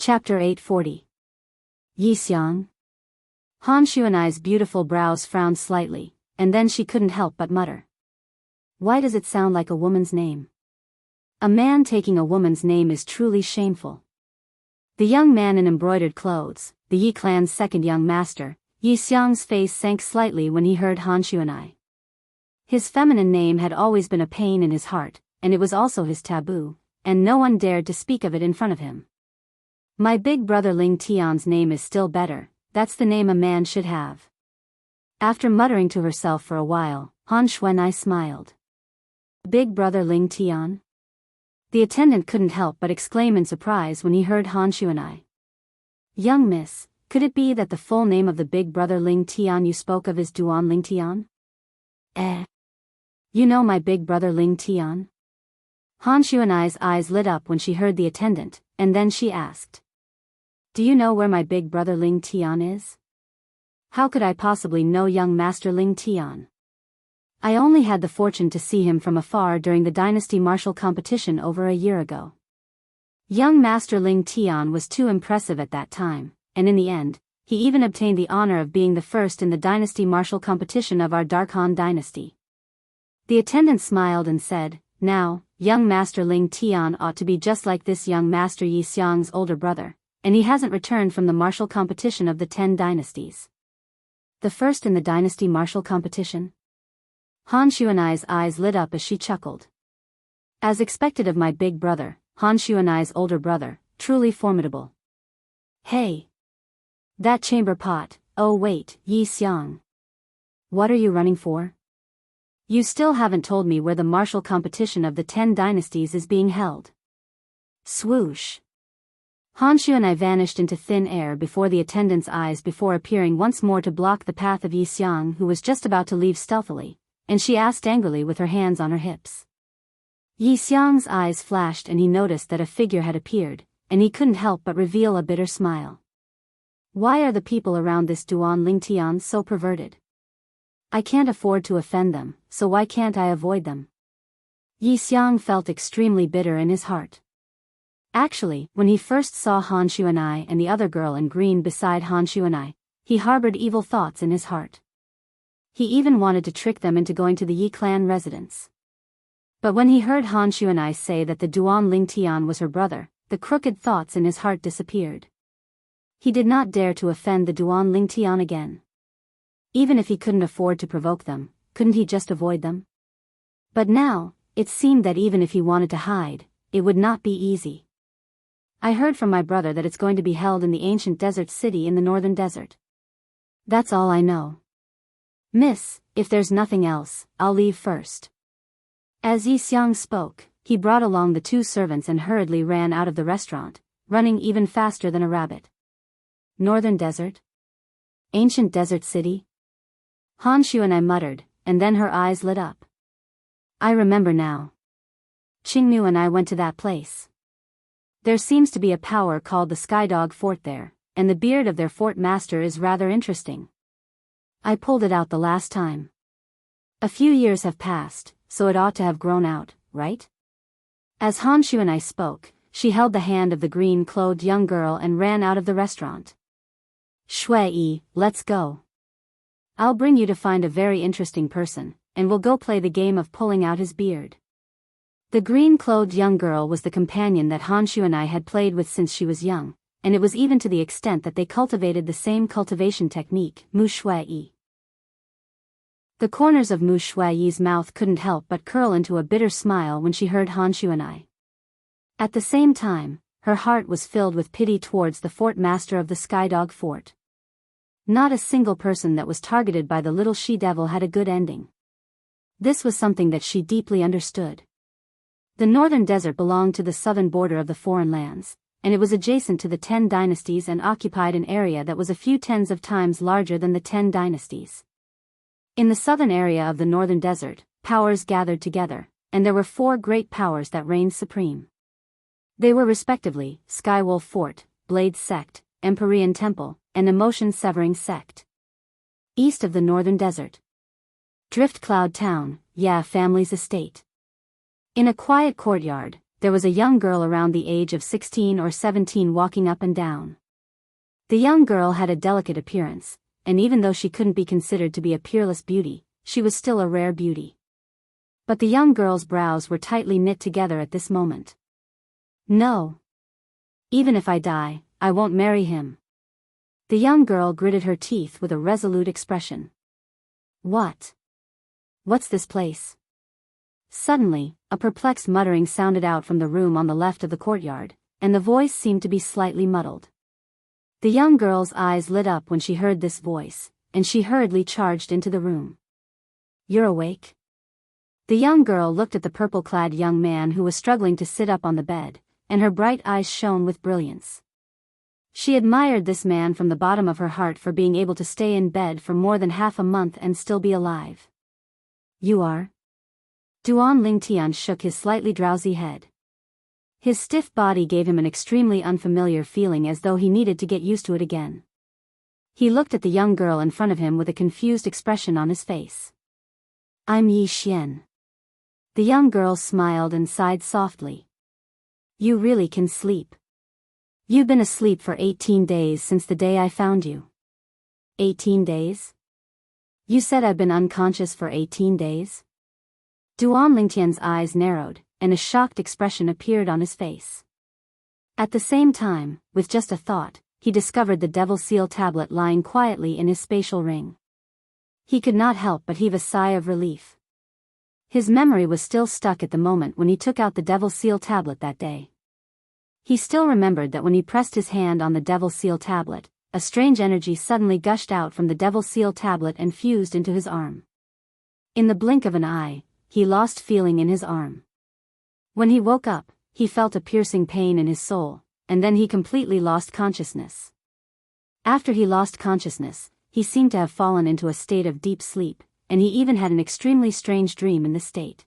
Chapter 840. Yixiang. Han Xuanai's beautiful brows frowned slightly, and then she couldn't help but mutter. Why does it sound like a woman's name? A man taking a woman's name is truly shameful. The young man in embroidered clothes, the Yi clan's second young master, Yixiang's face sank slightly when he heard Han Xuanai. His feminine name had always been a pain in his heart, and it was also his taboo, and no one dared to speak of it in front of him. My big brother Ling Tian's name is still better, that's the name a man should have. After muttering to herself for a while, Han Xuanai smiled. Big brother Ling Tian? The attendant couldn't help but exclaim in surprise when he heard Han Xuanai. Young miss, could it be that the full name of the big brother Ling Tian you spoke of is Duan Ling Tian? You know my big brother Ling Tian? Han Xuanai's eyes lit up when she heard the attendant, and then she asked. Do you know where my big brother Ling Tian is? How could I possibly know young master Ling Tian? I only had the fortune to see him from afar during the dynasty martial competition over a year ago. Young master Ling Tian was too impressive at that time, and in the end, he even obtained the honor of being the first in the dynasty martial competition of our Dark Han dynasty. The attendant smiled and said, now, young master Ling Tian ought to be just like this young master Yixiang's older brother, and he hasn't returned from the martial competition of the 10 dynasties. The first in the dynasty martial competition? Han Xuanai's eyes lit up as she chuckled. As expected of my big brother, Han Xuanai's older brother, truly formidable. Hey! That chamber pot, oh wait, Yixiang. What are you running for? You still haven't told me where the martial competition of the 10 dynasties is being held. Swoosh! Han Xuanai vanished into thin air before the attendant's eyes before appearing once more to block the path of Yixiang, who was just about to leave stealthily, and she asked angrily with her hands on her hips. Yixiang's eyes flashed and he noticed that a figure had appeared, and he couldn't help but reveal a bitter smile. Why are the people around this Duan Ling Tian so perverted? I can't afford to offend them, so why can't I avoid them? Yixiang felt extremely bitter in his heart. Actually, when he first saw Han Xuanai and the other girl in green beside Han Xuanai, he harbored evil thoughts in his heart. He even wanted to trick them into going to the Yi clan residence. But when he heard Han Xuanai say that the Duan Ling Tian was her brother, the crooked thoughts in his heart disappeared. He did not dare to offend the Duan Ling Tian again. Even if he couldn't afford to provoke them, couldn't he just avoid them? But now, it seemed that even if he wanted to hide, it would not be easy. I heard from my brother that it's going to be held in the ancient desert city in the northern desert. That's all I know. Miss, if there's nothing else, I'll leave first. As Yixiang spoke, he brought along the 2 servants and hurriedly ran out of the restaurant, running even faster than a rabbit. Northern desert? Ancient desert city? Han Xuanai muttered, and then her eyes lit up. I remember now. Qingnu and I went to that place. There seems to be a power called the Skydog Fort there, and the beard of their fort master is rather interesting. I pulled it out the last time. A few years have passed, so it ought to have grown out, right? As Han Xuanai spoke, she held the hand of the green-clothed young girl and ran out of the restaurant. Shui, let's go. I'll bring you to find a very interesting person, and we'll go play the game of pulling out his beard. The green-clothed young girl was the companion that Han Xuanai had played with since she was young, and it was even to the extent that they cultivated the same cultivation technique, Mu Shui. The corners of Mu Shui's mouth couldn't help but curl into a bitter smile when she heard Han Xuanai. At the same time, her heart was filled with pity towards the fort master of the Skydog Fort. Not a single person that was targeted by the little she-devil had a good ending. This was something that she deeply understood. The northern desert belonged to the southern border of the foreign lands, and it was adjacent to the 10 dynasties and occupied an area that was a few tens of times larger than the 10 dynasties. In the southern area of the northern desert, powers gathered together, and there were 4 great powers that reigned supreme. They were respectively, Skywolf Fort, Blade Sect, Empyrean Temple, and Emotion Severing Sect. East of the northern desert. Drift Cloud Town, Ya family's estate. In a quiet courtyard, there was a young girl around the age of 16 or 17 walking up and down. The young girl had a delicate appearance, and even though she couldn't be considered to be a peerless beauty, she was still a rare beauty. But the young girl's brows were tightly knit together at this moment. No. Even if I die, I won't marry him. The young girl gritted her teeth with a resolute expression. What? What's this place? Suddenly, a perplexed muttering sounded out from the room on the left of the courtyard, and the voice seemed to be slightly muddled. The young girl's eyes lit up when she heard this voice, and she hurriedly charged into the room. You're awake? The young girl looked at the purple-clad young man who was struggling to sit up on the bed, and her bright eyes shone with brilliance. She admired this man from the bottom of her heart for being able to stay in bed for more than half a month and still be alive. You are? Duan Lingtian shook his slightly drowsy head. His stiff body gave him an extremely unfamiliar feeling, as though he needed to get used to it again. He looked at the young girl in front of him with a confused expression on his face. I'm Yi Xian. The young girl smiled and sighed softly. You really can sleep. You've been asleep for 18 days since the day I found you. 18 days? You said I've been unconscious for 18 days? Duan Lingtian's eyes narrowed, and a shocked expression appeared on his face. At the same time, with just a thought, he discovered the Devil Seal tablet lying quietly in his spatial ring. He could not help but heave a sigh of relief. His memory was still stuck at the moment when he took out the Devil Seal tablet that day. He still remembered that when he pressed his hand on the Devil Seal tablet, a strange energy suddenly gushed out from the Devil Seal tablet and fused into his arm. In the blink of an eye, he lost feeling in his arm. When he woke up, he felt a piercing pain in his soul, and then he completely lost consciousness. After he lost consciousness, he seemed to have fallen into a state of deep sleep, and he even had an extremely strange dream in this state.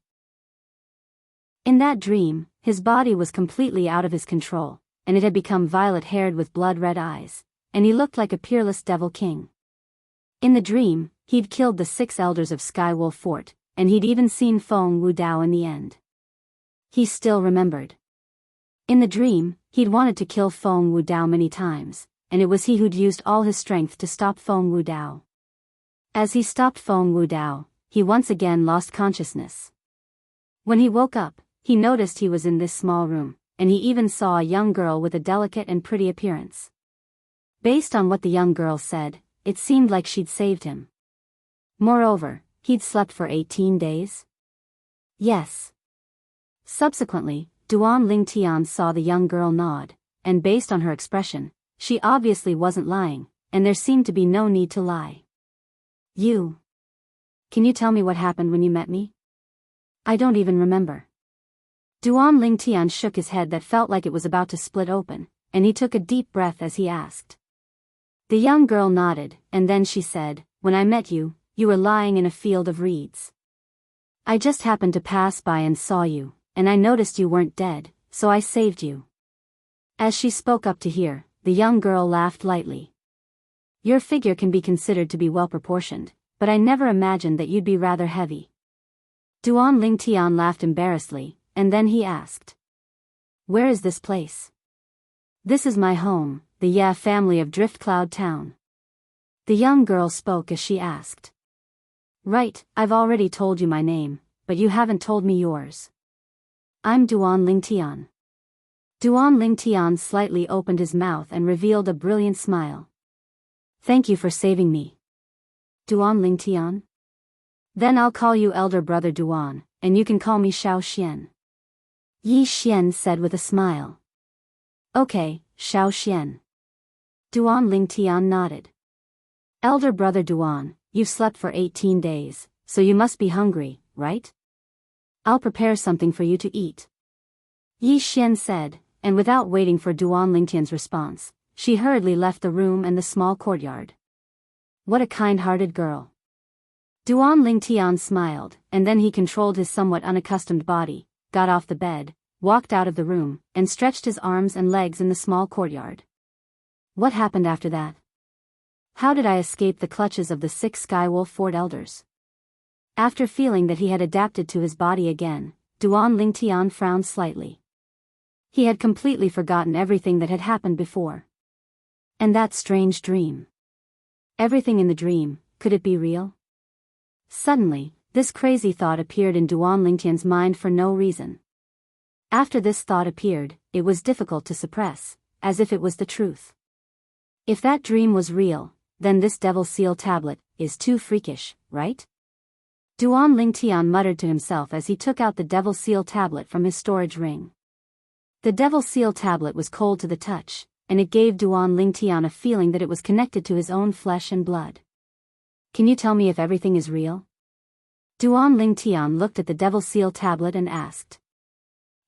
In that dream, his body was completely out of his control, and it had become violet-haired with blood-red eyes, and he looked like a peerless devil king. In the dream, he'd killed the 6 elders of Skywolf Fort, and he'd even seen Feng Wudao in the end. He still remembered. In the dream, he'd wanted to kill Feng Wudao many times, and it was he who'd used all his strength to stop Feng Wudao. As he stopped Feng Wudao, he once again lost consciousness. When he woke up, he noticed he was in this small room, and he even saw a young girl with a delicate and pretty appearance. Based on what the young girl said, it seemed like she'd saved him. Moreover, he'd slept for 18 days? Yes. Subsequently, Duan Lingtian saw the young girl nod, and based on her expression, she obviously wasn't lying, and there seemed to be no need to lie. Can you tell me what happened when you met me? I don't even remember. Duan Lingtian shook his head that felt like it was about to split open, and he took a deep breath as he asked. The young girl nodded, and then she said, When I met you, you were lying in a field of reeds. I just happened to pass by and saw you, and I noticed you weren't dead, so I saved you. As she spoke up to hear, the young girl laughed lightly. Your figure can be considered to be well-proportioned, but I never imagined that you'd be rather heavy. Duan Lingtian laughed embarrassedly, and then he asked. Where is this place? This is my home, the Ya family of Driftcloud Town. The young girl spoke as she asked. Right, I've already told you my name, but you haven't told me yours. I'm Duan Lingtian. Duan Lingtian slightly opened his mouth and revealed a brilliant smile. Thank you for saving me. Duan Lingtian? Then I'll call you Elder Brother Duan, and you can call me Xiao Xian. Yi Xian said with a smile. Okay, Xiao Xian. Duan Lingtian nodded. Elder Brother Duan, you've slept for 18 days, so you must be hungry, right? I'll prepare something for you to eat. Yi Xian said, and without waiting for Duan Lingtian's response, she hurriedly left the room and the small courtyard. What a kind-hearted girl. Duan Lingtian smiled, and then he controlled his somewhat unaccustomed body, got off the bed, walked out of the room, and stretched his arms and legs in the small courtyard. What happened after that? How did I escape the clutches of the 6 Skywolf Fort elders? After feeling that he had adapted to his body again, Duan Lingtian frowned slightly. He had completely forgotten everything that had happened before. And that strange dream. Everything in the dream, could it be real? Suddenly, this crazy thought appeared in Duan Lingtian's mind for no reason. After this thought appeared, it was difficult to suppress, as if it was the truth. If that dream was real, then this devil seal tablet is too freakish, right? Duan Lingtian muttered to himself as he took out the devil seal tablet from his storage ring. The devil seal tablet was cold to the touch, and it gave Duan Lingtian a feeling that it was connected to his own flesh and blood. Can you tell me if everything is real? Duan Lingtian looked at the devil seal tablet and asked.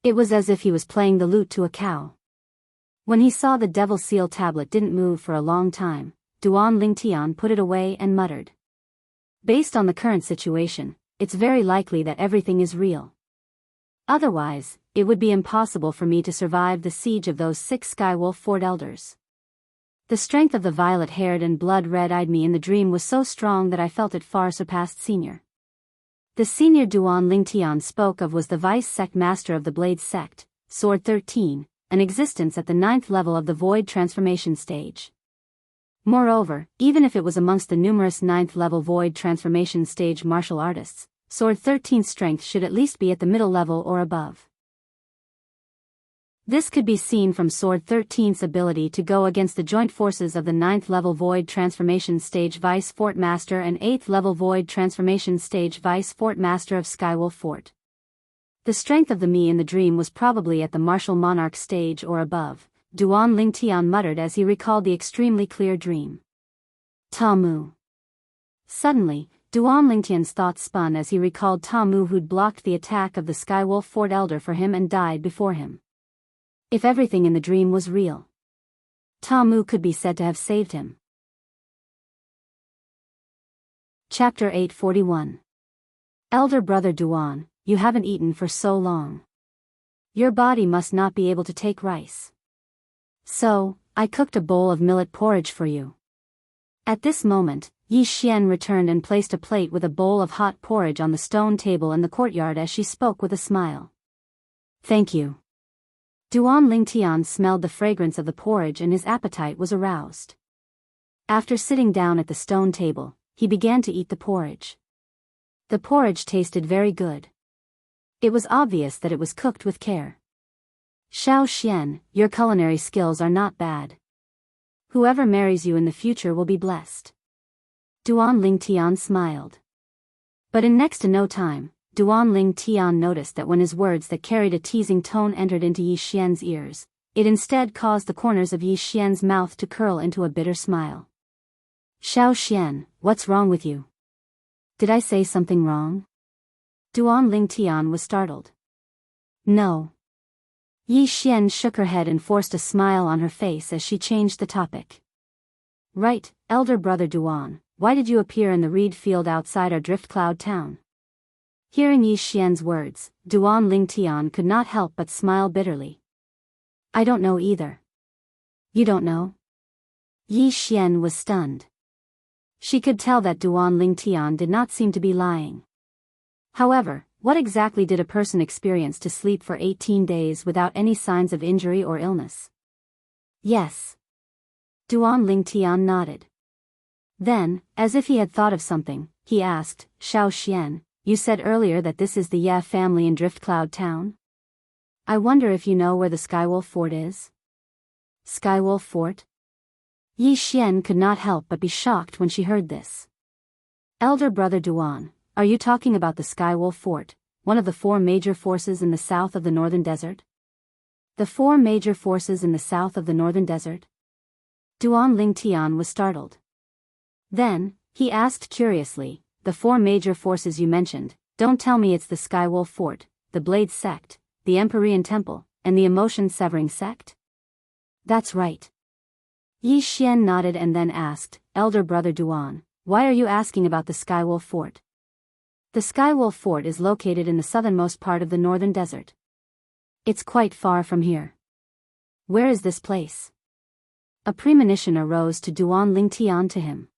It was as if he was playing the lute to a cow. When he saw the devil seal tablet didn't move for a long time, Duan Lingtian put it away and muttered. Based on the current situation, it's very likely that everything is real. Otherwise, it would be impossible for me to survive the siege of those 6 Skywolf Fort elders. The strength of the violet-haired and blood-red-eyed me in the dream was so strong that I felt it far surpassed senior. The senior Duan Lingtian spoke of was the vice sect master of the Blade sect, Sword 13, an existence at the 9th level of the Void Transformation stage. Moreover, even if it was amongst the numerous 9th level Void Transformation stage martial artists, Sword 13's strength should at least be at the middle level or above. This could be seen from Sword 13's ability to go against the joint forces of the 9th level Void Transformation Stage Vice Fort Master and 8th level Void Transformation Stage Vice Fort Master of Skywolf Fort. The strength of the me in the dream was probably at the Martial Monarch stage or above, Duan Lingtian muttered as he recalled the extremely clear dream. Ta Mu. Suddenly, Duan Lingtian's thoughts spun as he recalled Ta Mu who'd blocked the attack of the Skywolf Fort Elder for him and died before him. If everything in the dream was real, Ta Mu could be said to have saved him. Chapter 841. Elder Brother Duan, you haven't eaten for so long. Your body must not be able to take rice. So, I cooked a bowl of millet porridge for you. At this moment, Yi Xian returned and placed a plate with a bowl of hot porridge on the stone table in the courtyard as she spoke with a smile. Thank you. Duan Lingtian smelled the fragrance of the porridge and his appetite was aroused. After sitting down at the stone table, he began to eat the porridge. The porridge tasted very good. It was obvious that it was cooked with care. Xiao Xian, your culinary skills are not bad. Whoever marries you in the future will be blessed. Duan Lingtian smiled. But in next to no time, Duan Lingtian noticed that when his words that carried a teasing tone entered into Yi Xian's ears, it instead caused the corners of Yi Xian's mouth to curl into a bitter smile. Xiao Xian, what's wrong with you? Did I say something wrong? Duan Lingtian was startled. No. Yi Xian shook her head and forced a smile on her face as she changed the topic. Right, elder brother Duan, why did you appear in the reed field outside our Drift Cloud town? Hearing Yi Xian's words, Duan Lingtian could not help but smile bitterly. I don't know either. You don't know? Yi Xian was stunned. She could tell that Duan Lingtian did not seem to be lying. However, what exactly did a person experience to sleep for 18 days without any signs of injury or illness? Yes. Duan Lingtian nodded. Then, as if he had thought of something, he asked, Xiao Xian, you said earlier that this is the Ye family in Drift Cloud Town? I wonder if you know where the Skywolf Fort is? Skywolf Fort? Yi Xian could not help but be shocked when she heard this. Elder brother Duan, are you talking about the Skywolf Fort, one of the 4 major forces in the south of the Northern Desert? The 4 major forces in the south of the Northern Desert? Duan Lingtian was startled. Then, he asked curiously, the 4 major forces you mentioned, don't tell me it's the Skywolf Fort, the Blade sect, the Empyrean temple, and the emotion-severing sect? That's right. Yi Xian nodded and then asked, Elder brother Duan, why are you asking about the Skywolf Fort? The Skywolf Fort is located in the southernmost part of the Northern Desert. It's quite far from here. Where is this place? A premonition arose to Duan Lingtian to him.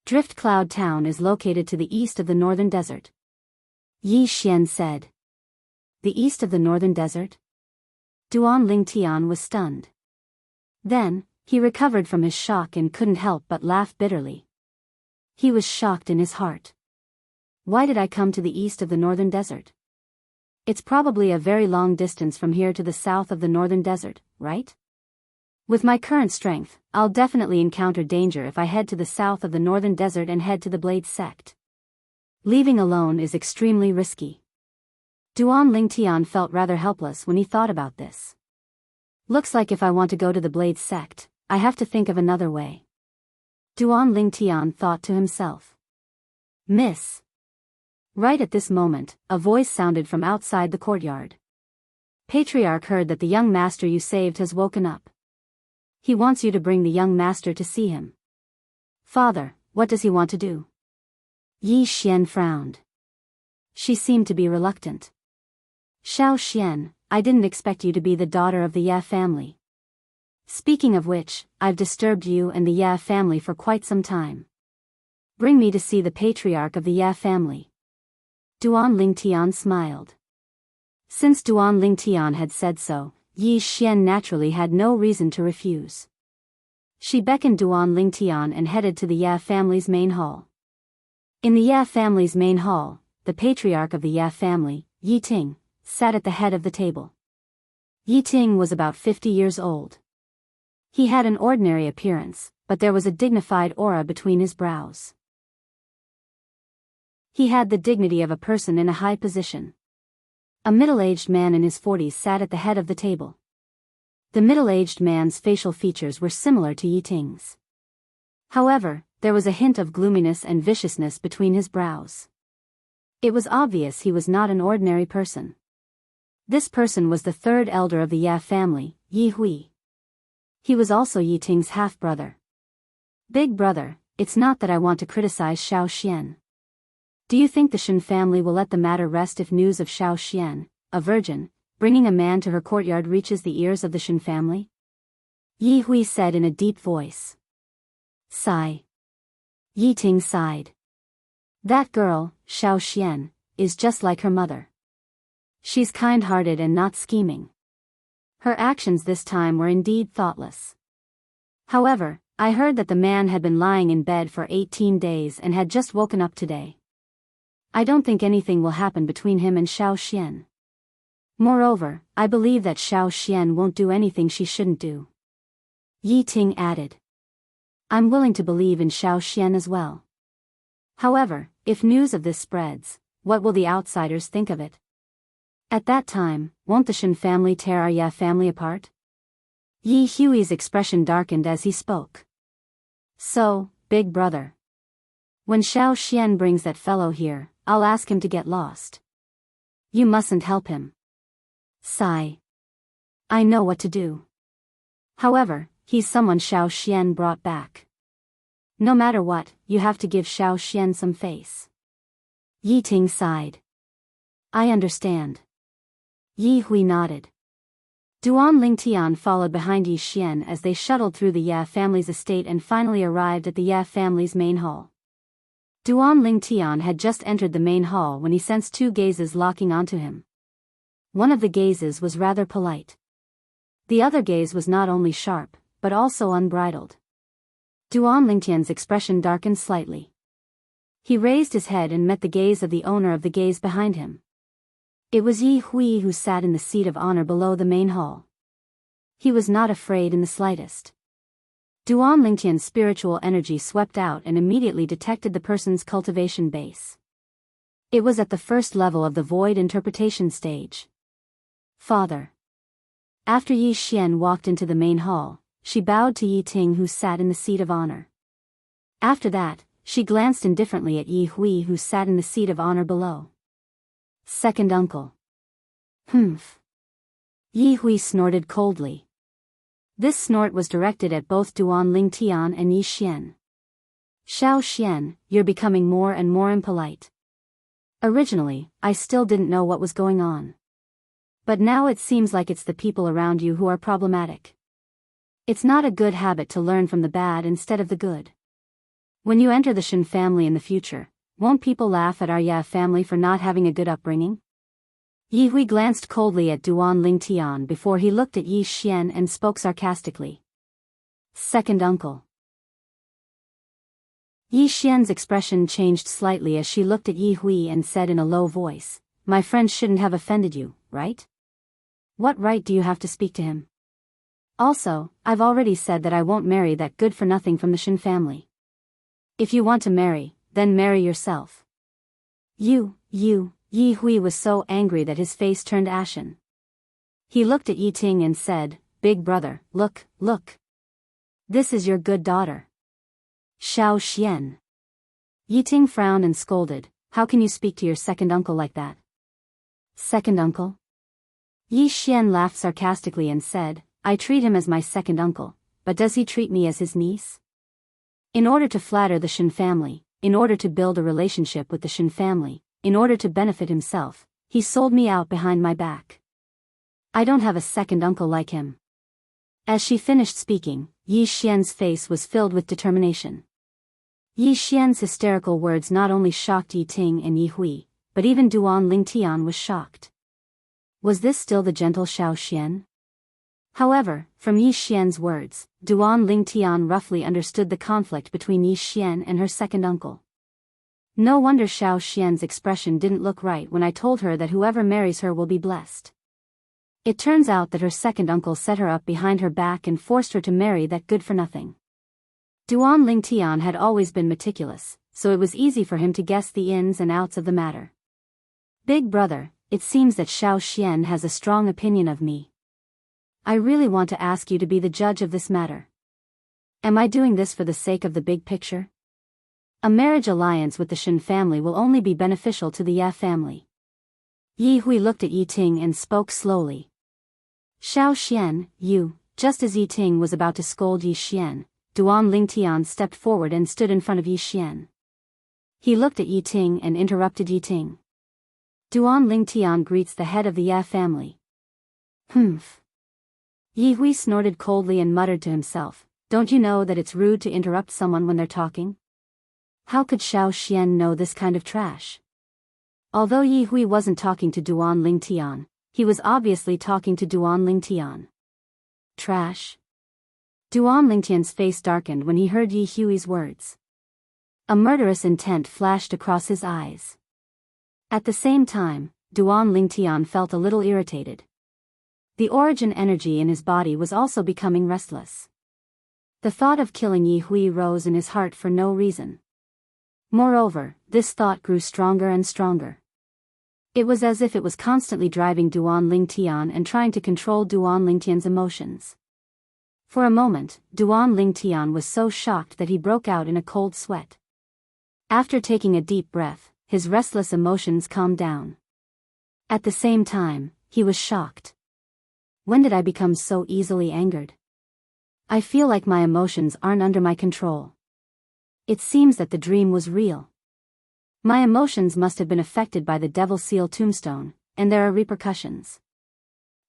Drift Cloud Town is located to the east of the Northern Desert. Yi Xian said. The east of the Northern Desert? Duan Lingtian was stunned. Then, he recovered from his shock and couldn't help but laugh bitterly. He was shocked in his heart. Why did I come to the east of the northern desert? It's probably a very long distance from here to the south of the northern desert, right? With my current strength, I'll definitely encounter danger if I head to the south of the northern desert and head to the Blade sect. Leaving alone is extremely risky. Duan Lingtian felt rather helpless when he thought about this. Looks like if I want to go to the Blade sect, I have to think of another way. Duan Lingtian thought to himself. Miss. Right at this moment, a voice sounded from outside the courtyard. Patriarch heard that the young master you saved has woken up. He wants you to bring the young master to see him. Father, what does he want to do? Yi Xian frowned. She seemed to be reluctant. Xiao Xian, I didn't expect you to be the daughter of the Ya family. Speaking of which, I've disturbed you and the Ya family for quite some time. Bring me to see the patriarch of the Ya family. Duan Lingtian smiled. Since Duan Lingtian had said so, Yi Xian naturally had no reason to refuse. She beckoned Duan Lingtian and headed to the Ya family's main hall. In the Ya family's main hall, the patriarch of the Ya family, Yi Ting, sat at the head of the table. Yi Ting was about 50 years old. He had an ordinary appearance, but there was a dignified aura between his brows. He had the dignity of a person in a high position. A middle-aged man in his 40s sat at the head of the table. The middle-aged man's facial features were similar to Yi Ting's. However, there was a hint of gloominess and viciousness between his brows. It was obvious he was not an ordinary person. This person was the third elder of the Ya family, Yi Hui. He was also Yi Ting's half-brother. Big brother, it's not that I want to criticize Xiao Xian. Do you think the Shen family will let the matter rest if news of Xiao Xian, a virgin, bringing a man to her courtyard reaches the ears of the Shen family? Yi Hui said in a deep voice. Sigh. Yi Ting sighed. That girl, Xiao Xian, is just like her mother. She's kind-hearted and not scheming. Her actions this time were indeed thoughtless. However, I heard that the man had been lying in bed for 18 days and had just woken up today. I don't think anything will happen between him and Xiao Xian. Moreover, I believe that Xiao Xian won't do anything she shouldn't do. Yi Ting added. I'm willing to believe in Xiao Xian as well. However, if news of this spreads, what will the outsiders think of it? At that time, won't the Shen family tear our Ya family apart? Yi Hui's expression darkened as he spoke. So, big brother. When Xiao Xian brings that fellow here, I'll ask him to get lost. You mustn't help him. Sigh. I know what to do. However, he's someone Xiao Xian brought back. No matter what, you have to give Xiao Xian some face. Yi Ting sighed. I understand. Yi Hui nodded. Duan Lingtian followed behind Yi Xian as they shuttled through the Ya family's estate and finally arrived at the Ya family's main hall. Duan Lingtian had just entered the main hall when he sensed two gazes locking onto him. One of the gazes was rather polite. The other gaze was not only sharp, but also unbridled. Duan Lingtian's expression darkened slightly. He raised his head and met the gaze of the owner of the gaze behind him. It was Yi Hui who sat in the seat of honor below the main hall. He was not afraid in the slightest. Duan Lingtian's spiritual energy swept out and immediately detected the person's cultivation base. It was at the first level of the void interpretation stage. Father. After Yi Xian walked into the main hall, she bowed to Yi Ting who sat in the seat of honor. After that, she glanced indifferently at Yi Hui who sat in the seat of honor below. Second uncle. Humph. Yi Hui snorted coldly. This snort was directed at both Duan Lingtian and Yi Xian. Xiao Xian, you're becoming more and more impolite. Originally, I still didn't know what was going on. But now it seems like it's the people around you who are problematic. It's not a good habit to learn from the bad instead of the good. When you enter the Shen family in the future, won't people laugh at our Ya family for not having a good upbringing? Yi Hui glanced coldly at Duan Lingtian before he looked at Yi Xian and spoke sarcastically. Second uncle. Yi Xian's expression changed slightly as she looked at Yi Hui and said in a low voice, "My friend shouldn't have offended you, right? What right do you have to speak to him? Also, I've already said that I won't marry that good-for-nothing from the Shen family. If you want to marry, then marry yourself." Yi Hui was so angry that his face turned ashen. He looked at Yi Ting and said, "Big brother, look. This is your good daughter. Xiao Xian." Yi Ting frowned and scolded, "How can you speak to your second uncle like that?" Second uncle? Yi Xian laughed sarcastically and said, "I treat him as my second uncle, but does he treat me as his niece? In order to flatter the Shen family, in order to build a relationship with the Shen family, in order to benefit himself, he sold me out behind my back. I don't have a second uncle like him." As she finished speaking, Yi Xian's face was filled with determination. Yi Xian's hysterical words not only shocked Yi Ting and Yi Hui, but even Duan Lingtian was shocked. Was this still the gentle Xiao Xian? However, from Yi Xian's words, Duan Lingtian roughly understood the conflict between Yi Xian and her second uncle. No wonder Xiao Xian's expression didn't look right when I told her that whoever marries her will be blessed. It turns out that her second uncle set her up behind her back and forced her to marry that good-for-nothing. Duan Lingtian had always been meticulous, so it was easy for him to guess the ins and outs of the matter. "Big brother, it seems that Xiao Xian has a strong opinion of me. I really want to ask you to be the judge of this matter. Am I doing this for the sake of the big picture? A marriage alliance with the Shen family will only be beneficial to the Ye family." Yi Hui looked at Yi Ting and spoke slowly. "Xiao Xian, you," just as Yi Ting was about to scold Yi Xian, Duan Lingtian stepped forward and stood in front of Yi Xian. He looked at Yi Ting and interrupted Yi Ting. "Duan Lingtian greets the head of the Ye family." "Humph." Yi Hui snorted coldly and muttered to himself, "Don't you know that it's rude to interrupt someone when they're talking? How could Xiao Xian know this kind of trash?" Although Yi Hui wasn't talking to Duan Lingtian, he was obviously talking to Duan Lingtian. Trash? Duan Lingtian's face darkened when he heard Yi Hui's words. A murderous intent flashed across his eyes. At the same time, Duan Lingtian felt a little irritated. The origin energy in his body was also becoming restless. The thought of killing Yi Hui rose in his heart for no reason. Moreover, this thought grew stronger and stronger. It was as if it was constantly driving Duan Lingtian and trying to control Duan Lingtian's emotions. For a moment, Duan Lingtian was so shocked that he broke out in a cold sweat. After taking a deep breath, his restless emotions calmed down. At the same time, he was shocked. When did I become so easily angered? I feel like my emotions aren't under my control. It seems that the dream was real. My emotions must have been affected by the Devil Seal tombstone, and there are repercussions.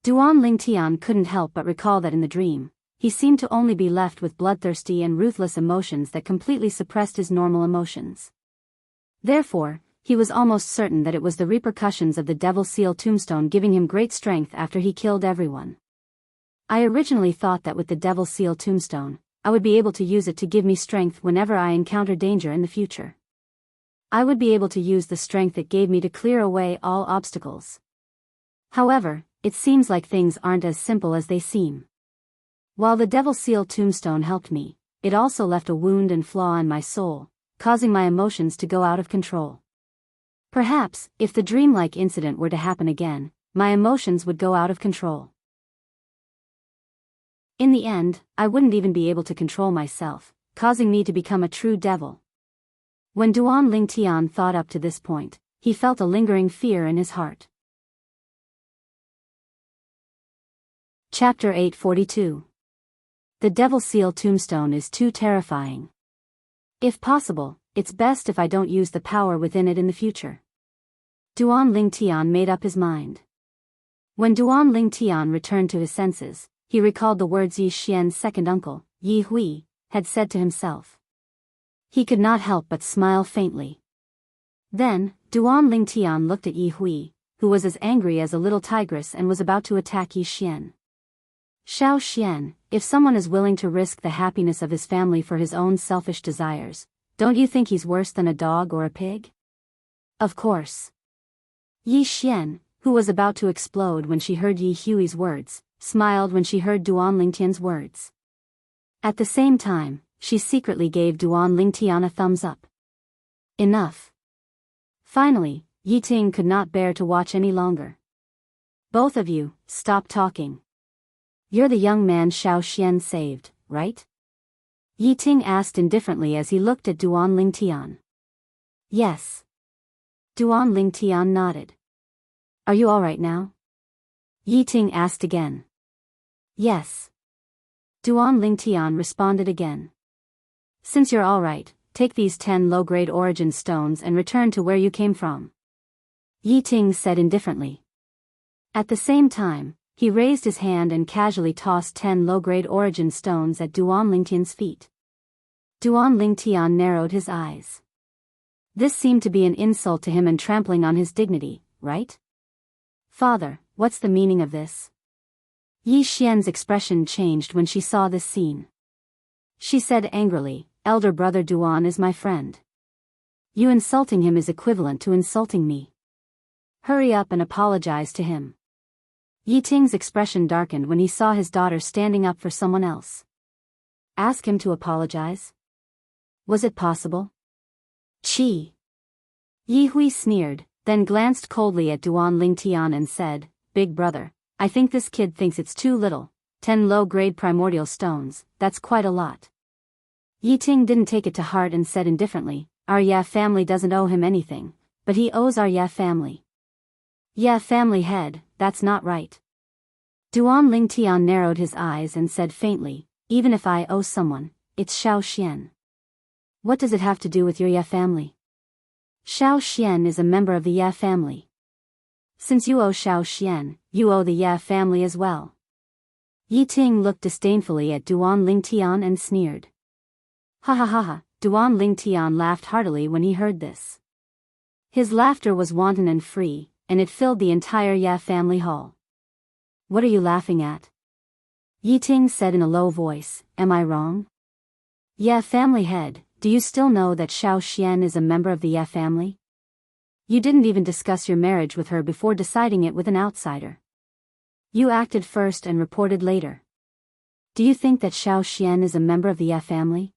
Duan Lingtian couldn't help but recall that in the dream, he seemed to only be left with bloodthirsty and ruthless emotions that completely suppressed his normal emotions. Therefore, he was almost certain that it was the repercussions of the Devil Seal tombstone giving him great strength after he killed everyone. I originally thought that with the Devil Seal tombstone, I would be able to use it to give me strength whenever I encounter danger in the future. I would be able to use the strength it gave me to clear away all obstacles. However, it seems like things aren't as simple as they seem. While the Devil Seal tombstone helped me, it also left a wound and flaw in my soul, causing my emotions to go out of control. Perhaps, if the dreamlike incident were to happen again, my emotions would go out of control. In the end, I wouldn't even be able to control myself, causing me to become a true devil. When Duan Lingtian thought up to this point, he felt a lingering fear in his heart. Chapter 842. The Devil Seal tombstone is too terrifying. If possible, it's best if I don't use the power within it in the future. Duan Lingtian made up his mind. When Duan Lingtian returned to his senses, he recalled the words Yi Xian's second uncle, Yi Hui, had said to himself. He could not help but smile faintly. Then, Duan Lingtian looked at Yi Hui, who was as angry as a little tigress and was about to attack Yi Xian. Xiao Xian, if someone is willing to risk the happiness of his family for his own selfish desires, don't you think he's worse than a dog or a pig? Of course. Yi Xian, who was about to explode when she heard Yi Hui's words, smiled when she heard Duan Lingtian's words. At the same time, she secretly gave Duan Lingtian a thumbs up. Enough. Finally, Yi Ting could not bear to watch any longer. Both of you, stop talking. You're the young man Xiao Xian saved, right? Yi Ting asked indifferently as he looked at Duan Lingtian. Yes. Duan Lingtian nodded. Are you all right now? Yi Ting asked again. Yes. Duan Lingtian responded again. Since you're all right, take these 10 low-grade origin stones and return to where you came from. Yi Ting said indifferently. At the same time, he raised his hand and casually tossed 10 low-grade origin stones at Duan Lingtian's feet. Duan Lingtian narrowed his eyes. This seemed to be an insult to him and trampling on his dignity, right? Father, what's the meaning of this? Yi Xian's expression changed when she saw this scene. She said angrily, Elder brother Duan is my friend. You insulting him is equivalent to insulting me. Hurry up and apologize to him. Yi Ting's expression darkened when he saw his daughter standing up for someone else. Ask him to apologize? Was it possible? Chi. Yi Hui sneered, then glanced coldly at Duan Lingtian and said, Big brother, I think this kid thinks it's too little. 10 low-grade primordial stones, that's quite a lot. Yi Ting didn't take it to heart and said indifferently, Our Ya family doesn't owe him anything, but he owes our Ya family. Ya family head, that's not right. Duan Lingtian narrowed his eyes and said faintly, Even if I owe someone, it's Xiao Xian. What does it have to do with your Ya family? Xiao Xian is a member of the Ya family. Since you owe Xiao Xian, you owe the Ya family as well. Yi Ting looked disdainfully at Duan Lingtian and sneered. Ha ha ha ha, Duan Lingtian laughed heartily when he heard this. His laughter was wanton and free, and it filled the entire Ya family hall. What are you laughing at? Yi Ting said in a low voice, Am I wrong? Ya family head, do you still know that Xiao Xian is a member of the Ya family? You didn't even discuss your marriage with her before deciding it with an outsider. You acted first and reported later. Do you think that Xiao Xian is a member of the Ya family?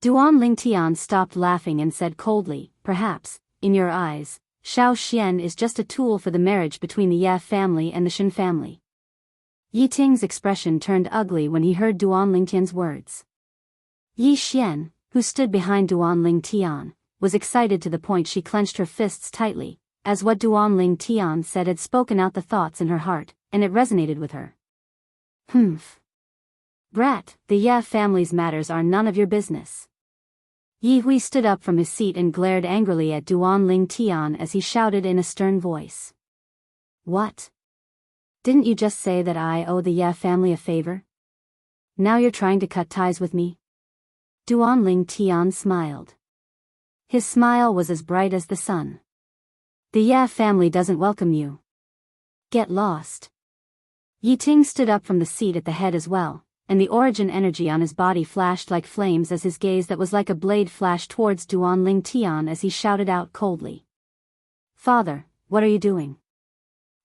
Duan Lingtian stopped laughing and said coldly, Perhaps, in your eyes, Xiao Xian is just a tool for the marriage between the Ya family and the Shen family. Yi Ting's expression turned ugly when he heard Duan Lingtian's words. Yi Xian, who stood behind Duan Lingtian, was excited to the point she clenched her fists tightly, as what Duan Lingtian said had spoken out the thoughts in her heart, and it resonated with her. Humph. Brat, the Ya family's matters are none of your business. Yi Hui stood up from his seat and glared angrily at Duan Lingtian as he shouted in a stern voice. What? Didn't you just say that I owe the Ya family a favor? Now you're trying to cut ties with me? Duan Lingtian smiled. His smile was as bright as the sun. The Ya family doesn't welcome you. Get lost. Yi Ting stood up from the seat at the head as well, and the origin energy on his body flashed like flames as his gaze that was like a blade flashed towards Duan Lingtian as he shouted out coldly. Father, what are you doing?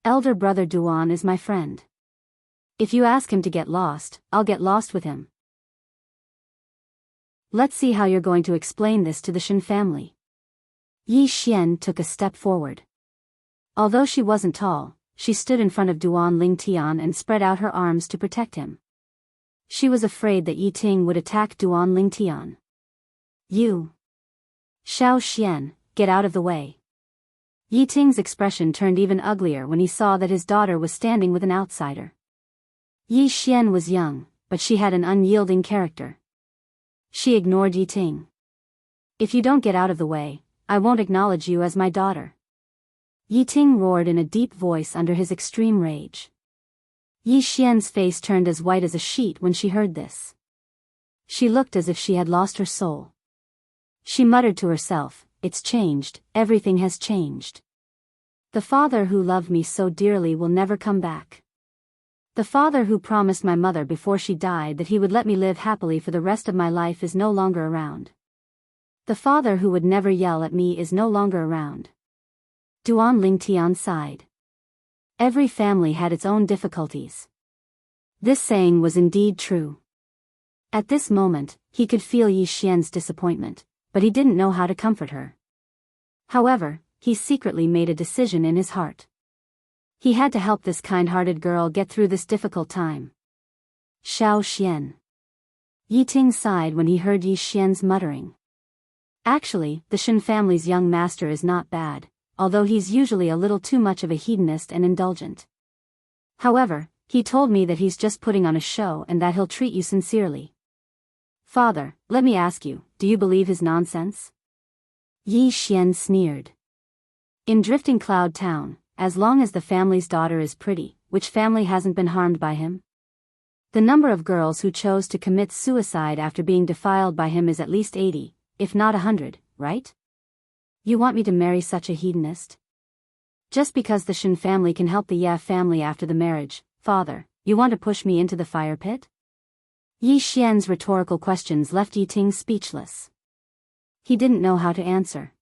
Elder brother Duan is my friend. If you ask him to get lost, I'll get lost with him. Let's see how you're going to explain this to the Shen family. Yi Xian took a step forward. Although she wasn't tall, she stood in front of Duan Lingtian and spread out her arms to protect him. She was afraid that Yi Ting would attack Duan Lingtian. You. Xiao Xian, get out of the way. Yi Ting's expression turned even uglier when he saw that his daughter was standing with an outsider. Yi Xian was young, but she had an unyielding character. She ignored Yi Ting. If you don't get out of the way, I won't acknowledge you as my daughter. Yi Ting roared in a deep voice under his extreme rage. Yi Xian's face turned as white as a sheet when she heard this. She looked as if she had lost her soul. She muttered to herself, It's changed, everything has changed. The father who loved me so dearly will never come back. The father who promised my mother before she died that he would let me live happily for the rest of my life is no longer around. The father who would never yell at me is no longer around. Duan Lingtian sighed. Every family had its own difficulties. This saying was indeed true. At this moment, he could feel Yi Xian's disappointment, but he didn't know how to comfort her. However, he secretly made a decision in his heart. He had to help this kind-hearted girl get through this difficult time. Xiao Xian. Yi Ting sighed when he heard Yi Xian's muttering. Actually, the Shen family's young master is not bad, although he's usually a little too much of a hedonist and indulgent. However, he told me that he's just putting on a show and that he'll treat you sincerely. Father, let me ask you, do you believe his nonsense? Yi Xian sneered. In Drifting Cloud Town, as long as the family's daughter is pretty, which family hasn't been harmed by him? The number of girls who chose to commit suicide after being defiled by him is at least 80, if not 100, right? You want me to marry such a hedonist? Just because the Shen family can help the Ye family after the marriage, father, you want to push me into the fire pit? Yi Xian's rhetorical questions left Yi Ting speechless. He didn't know how to answer.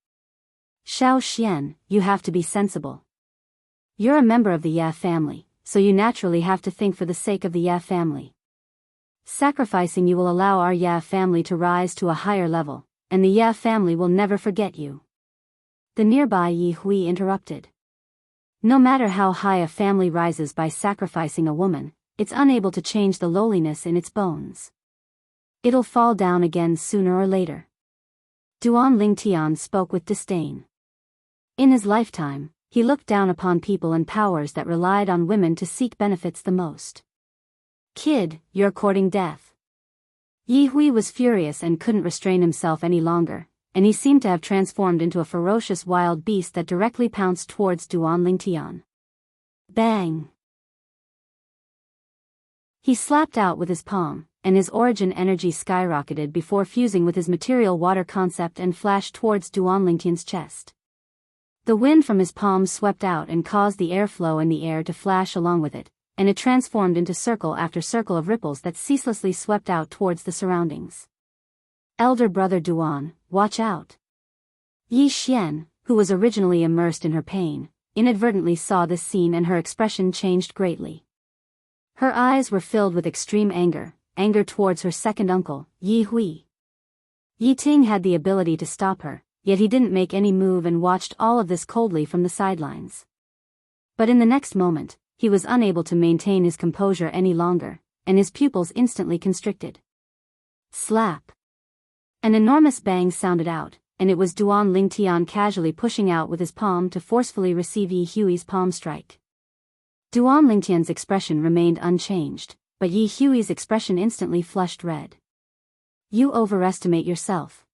Xiao Xian, you have to be sensible. You're a member of the Ye family, so you naturally have to think for the sake of the Ye family. Sacrificing you will allow our Ye family to rise to a higher level, and the Ye family will never forget you. The nearby Yi Hui interrupted. No matter how high a family rises by sacrificing a woman, it's unable to change the lowliness in its bones. It'll fall down again sooner or later. Duan Lingtian spoke with disdain. In his lifetime, he looked down upon people and powers that relied on women to seek benefits the most. Kid, you're courting death. Yi Hui was furious and couldn't restrain himself any longer, and he seemed to have transformed into a ferocious wild beast that directly pounced towards Duan Lingtian. Bang! He slapped out with his palm, and his origin energy skyrocketed before fusing with his material water concept and flashed towards Duan Lingtian's chest. The wind from his palm swept out and caused the airflow in the air to flash along with it, and it transformed into circle after circle of ripples that ceaselessly swept out towards the surroundings. Elder brother Duan, watch out! Yi Xian, who was originally immersed in her pain, inadvertently saw this scene and her expression changed greatly. Her eyes were filled with extreme anger towards her second uncle, Yi Hui. Yi Ting had the ability to stop her, yet he didn't make any move and watched all of this coldly from the sidelines. But in the next moment, he was unable to maintain his composure any longer, and his pupils instantly constricted. Slap! An enormous bang sounded out, and it was Duan Lingtian casually pushing out with his palm to forcefully receive Yi Hui's palm strike. Duan Lingtian's expression remained unchanged, but Yi Hui's expression instantly flushed red. You overestimate yourself.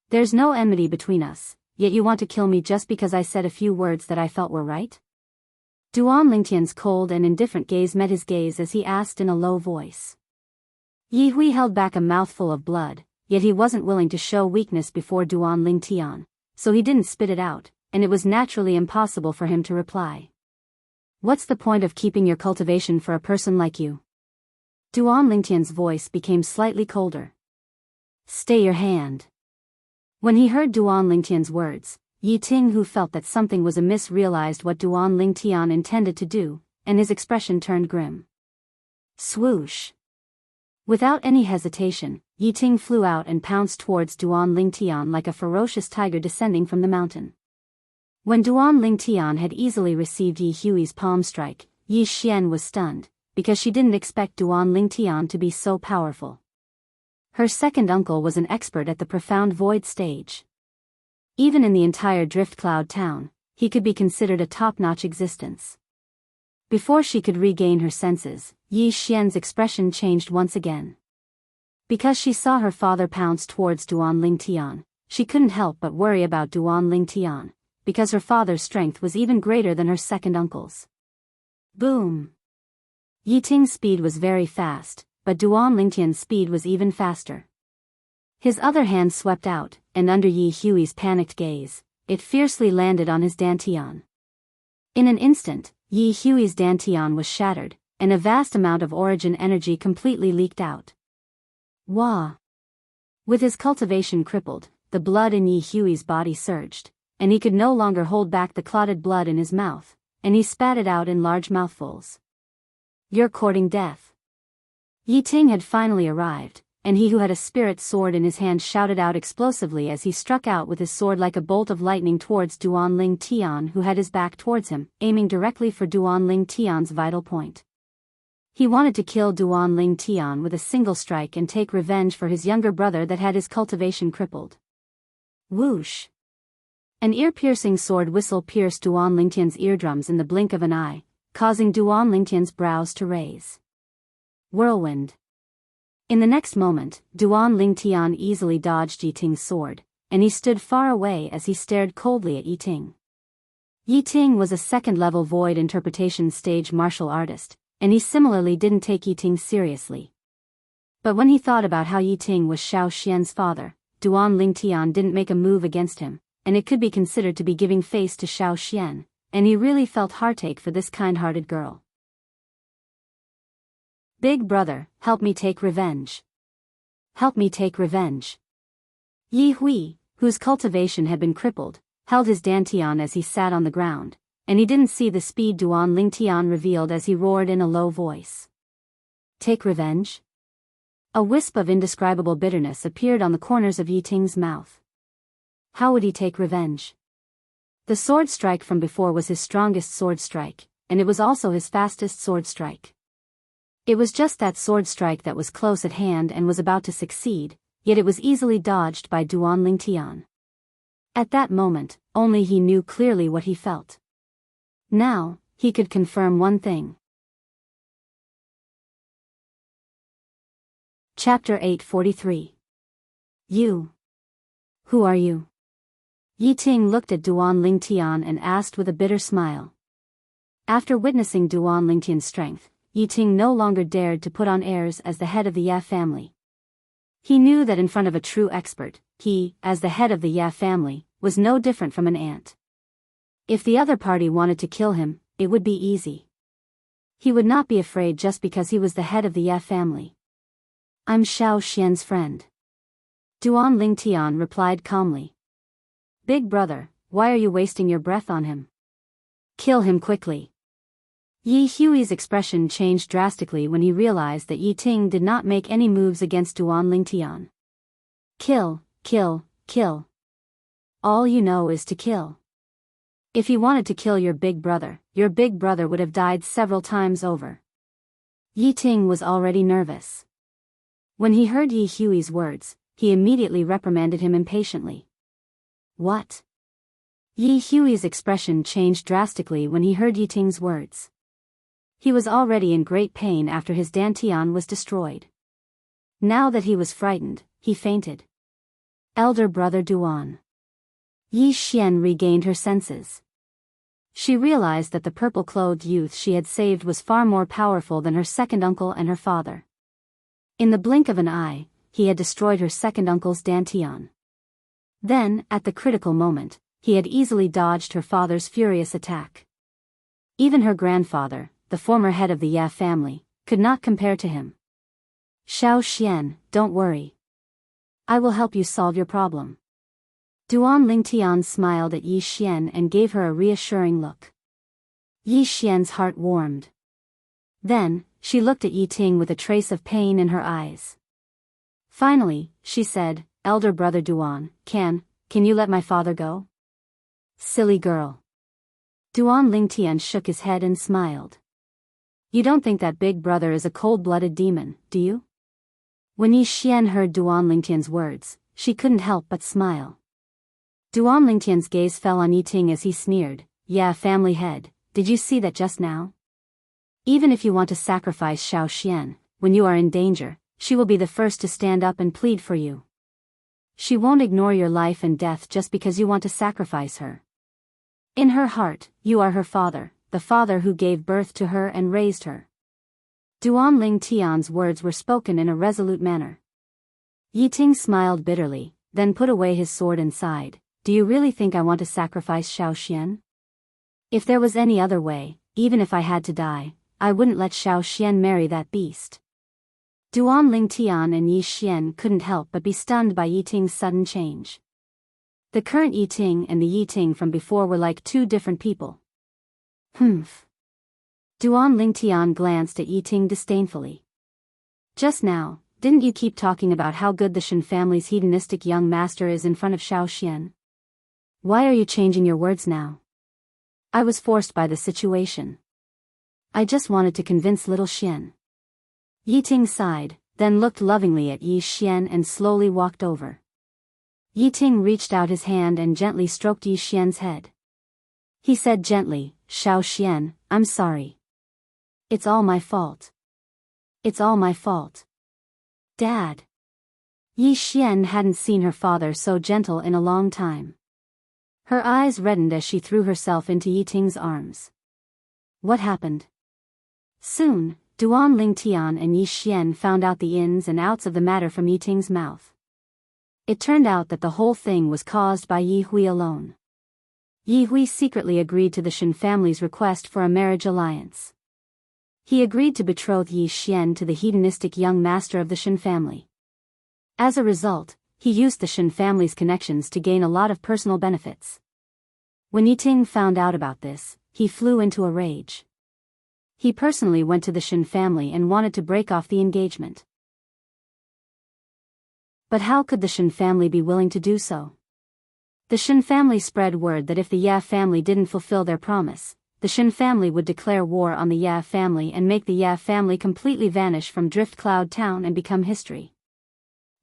There's no enmity between us, yet you want to kill me just because I said a few words that I felt were right? Duan Lingtian's cold and indifferent gaze met his gaze as he asked in a low voice. Yi Hui held back a mouthful of blood, yet he wasn't willing to show weakness before Duan Lingtian, so he didn't spit it out, and it was naturally impossible for him to reply. What's the point of keeping your cultivation for a person like you? Duan Lingtian's voice became slightly colder. Stay your hand. When he heard Duan Lingtian's words, Yi Ting, who felt that something was amiss, realized what Duan Lingtian intended to do, and his expression turned grim. Swoosh! Without any hesitation, Yi Ting flew out and pounced towards Duan Lingtian like a ferocious tiger descending from the mountain. When Duan Lingtian had easily received Yi Hui's palm strike, Yi Xian was stunned, because she didn't expect Duan Lingtian to be so powerful. Her second uncle was an expert at the profound void stage. Even in the entire Drift Cloud town, he could be considered a top-notch existence. Before she could regain her senses, Yi Xian's expression changed once again. Because she saw her father pounce towards Duan Lingtian, she couldn't help but worry about Duan Lingtian, because her father's strength was even greater than her second uncle's. Boom! Yi Ting's speed was very fast, but Duan Lingtian's speed was even faster. His other hand swept out, and under Yi Hui's panicked gaze, it fiercely landed on his dantian. In an instant, Yi Hui's dantian was shattered, and a vast amount of origin energy completely leaked out. Wah! With his cultivation crippled, the blood in Yi Hui's body surged, and he could no longer hold back the clotted blood in his mouth, and he spat it out in large mouthfuls. You're courting death. Yi Ting had finally arrived, and he who had a spirit sword in his hand shouted out explosively as he struck out with his sword like a bolt of lightning towards Duan Ling Tian, who had his back towards him, aiming directly for Duan Ling Tian's vital point. He wanted to kill Duan Ling Tian with a single strike and take revenge for his younger brother that had his cultivation crippled. Whoosh! An ear-piercing sword whistle pierced Duan Ling Tian's eardrums in the blink of an eye, causing Duan Ling Tian's brows to raise. Whirlwind. In the next moment, Duan Ling Tian easily dodged Yi Ting's sword, and he stood far away as he stared coldly at Yi Ting. Yi Ting was a second-level void interpretation stage martial artist, and he similarly didn't take Yi Ting seriously. But when he thought about how Yi Ting was Xiao Xian's father, Duan Ling Tian didn't make a move against him, and it could be considered to be giving face to Xiao Xian, and he really felt heartache for this kind-hearted girl. Big brother, help me take revenge. Help me take revenge. Yi Hui, whose cultivation had been crippled, held his dantian as he sat on the ground, and he didn't see the speed Duan Ling Tian revealed as he roared in a low voice. Take revenge? A wisp of indescribable bitterness appeared on the corners of Yi Ting's mouth. How would he take revenge? The sword strike from before was his strongest sword strike, and it was also his fastest sword strike. It was just that sword strike that was close at hand and was about to succeed, yet it was easily dodged by Duan Ling Tian. At that moment, only he knew clearly what he felt. Now, he could confirm one thing. Chapter 843. You. Who are you? Yi Ting looked at Duan Ling Tian and asked with a bitter smile. After witnessing Duan Ling Tian's strength, Yi Ting no longer dared to put on airs as the head of the Ya family. He knew that in front of a true expert, he, as the head of the Ya family, was no different from an ant. If the other party wanted to kill him, it would be easy. He would not be afraid just because he was the head of the Ya family. I'm Xiao Xian's friend. Duan Ling Tian replied calmly. Big brother, why are you wasting your breath on him? Kill him quickly. Yi Hui's expression changed drastically when he realized that Yi Ting did not make any moves against Duan Ling Tian. Kill, kill, kill. All you know is to kill. If you wanted to kill your big brother would have died several times over. Yi Ting was already nervous. When he heard Yi Hui's words, he immediately reprimanded him impatiently. What? Yi Hui's expression changed drastically when he heard Yi Ting's words. He was already in great pain after his dantian was destroyed. Now that he was frightened, he fainted. Elder brother Duan. Yi Xian regained her senses. She realized that the purple-clothed youth she had saved was far more powerful than her second uncle and her father. In the blink of an eye, he had destroyed her second uncle's dantian. Then, at the critical moment, he had easily dodged her father's furious attack. Even her grandfather, the former head of the Ya family, could not compare to him. Xiao Xian, don't worry. I will help you solve your problem. Duan Ling Tian smiled at Yi Xian and gave her a reassuring look. Yi Xian's heart warmed. Then, she looked at Yi Ting with a trace of pain in her eyes. Finally, she said, Elder brother Duan, can you let my father go? Silly girl. Duan Ling Tian shook his head and smiled. You don't think that big brother is a cold-blooded demon, do you? When Yi Xian heard Duan Ling Tian's words, she couldn't help but smile. Duan Ling Tian's gaze fell on Yi Ting as he sneered, Yeah, family head, did you see that just now? Even if you want to sacrifice Xiao Xian, when you are in danger, she will be the first to stand up and plead for you. She won't ignore your life and death just because you want to sacrifice her. In her heart, you are her father, the father who gave birth to her and raised her. Duan Ling Tian's words were spoken in a resolute manner. Yi Ting smiled bitterly, then put away his sword and sighed, Do you really think I want to sacrifice Xiao Xian? If there was any other way, even if I had to die, I wouldn't let Xiaoxian marry that beast. Duan Lingtian and Yi Xian couldn't help but be stunned by Yi Ting's sudden change. The current Yi Ting and the Yi Ting from before were like two different people. Humph. Duan Lingtian glanced at Yi Ting disdainfully. Just now, didn't you keep talking about how good the Shen family's hedonistic young master is in front of Xiaoxian? Why are you changing your words now? I was forced by the situation. I just wanted to convince little Xian. Yi Ting sighed, then looked lovingly at Yi Xian and slowly walked over. Yi Ting reached out his hand and gently stroked Yi Xian's head. He said gently, Xiaoxian, I'm sorry. It's all my fault. It's all my fault. Dad. Yi Xian hadn't seen her father so gentle in a long time. Her eyes reddened as she threw herself into Yi Ting's arms. What happened? Soon, Duan Lingtian and Yi Xian found out the ins and outs of the matter from Yi Ting's mouth. It turned out that the whole thing was caused by Yi Hui alone. Yi Hui secretly agreed to the Shen family's request for a marriage alliance. He agreed to betroth Yi Xian to the hedonistic young master of the Shen family. As a result, he used the Shen family's connections to gain a lot of personal benefits. When Yi Ting found out about this, he flew into a rage. He personally went to the Shen family and wanted to break off the engagement. But how could the Shen family be willing to do so? The Shen family spread word that if the Ya family didn't fulfill their promise, the Shen family would declare war on the Ya family and make the Ya family completely vanish from Drift Cloud Town and become history.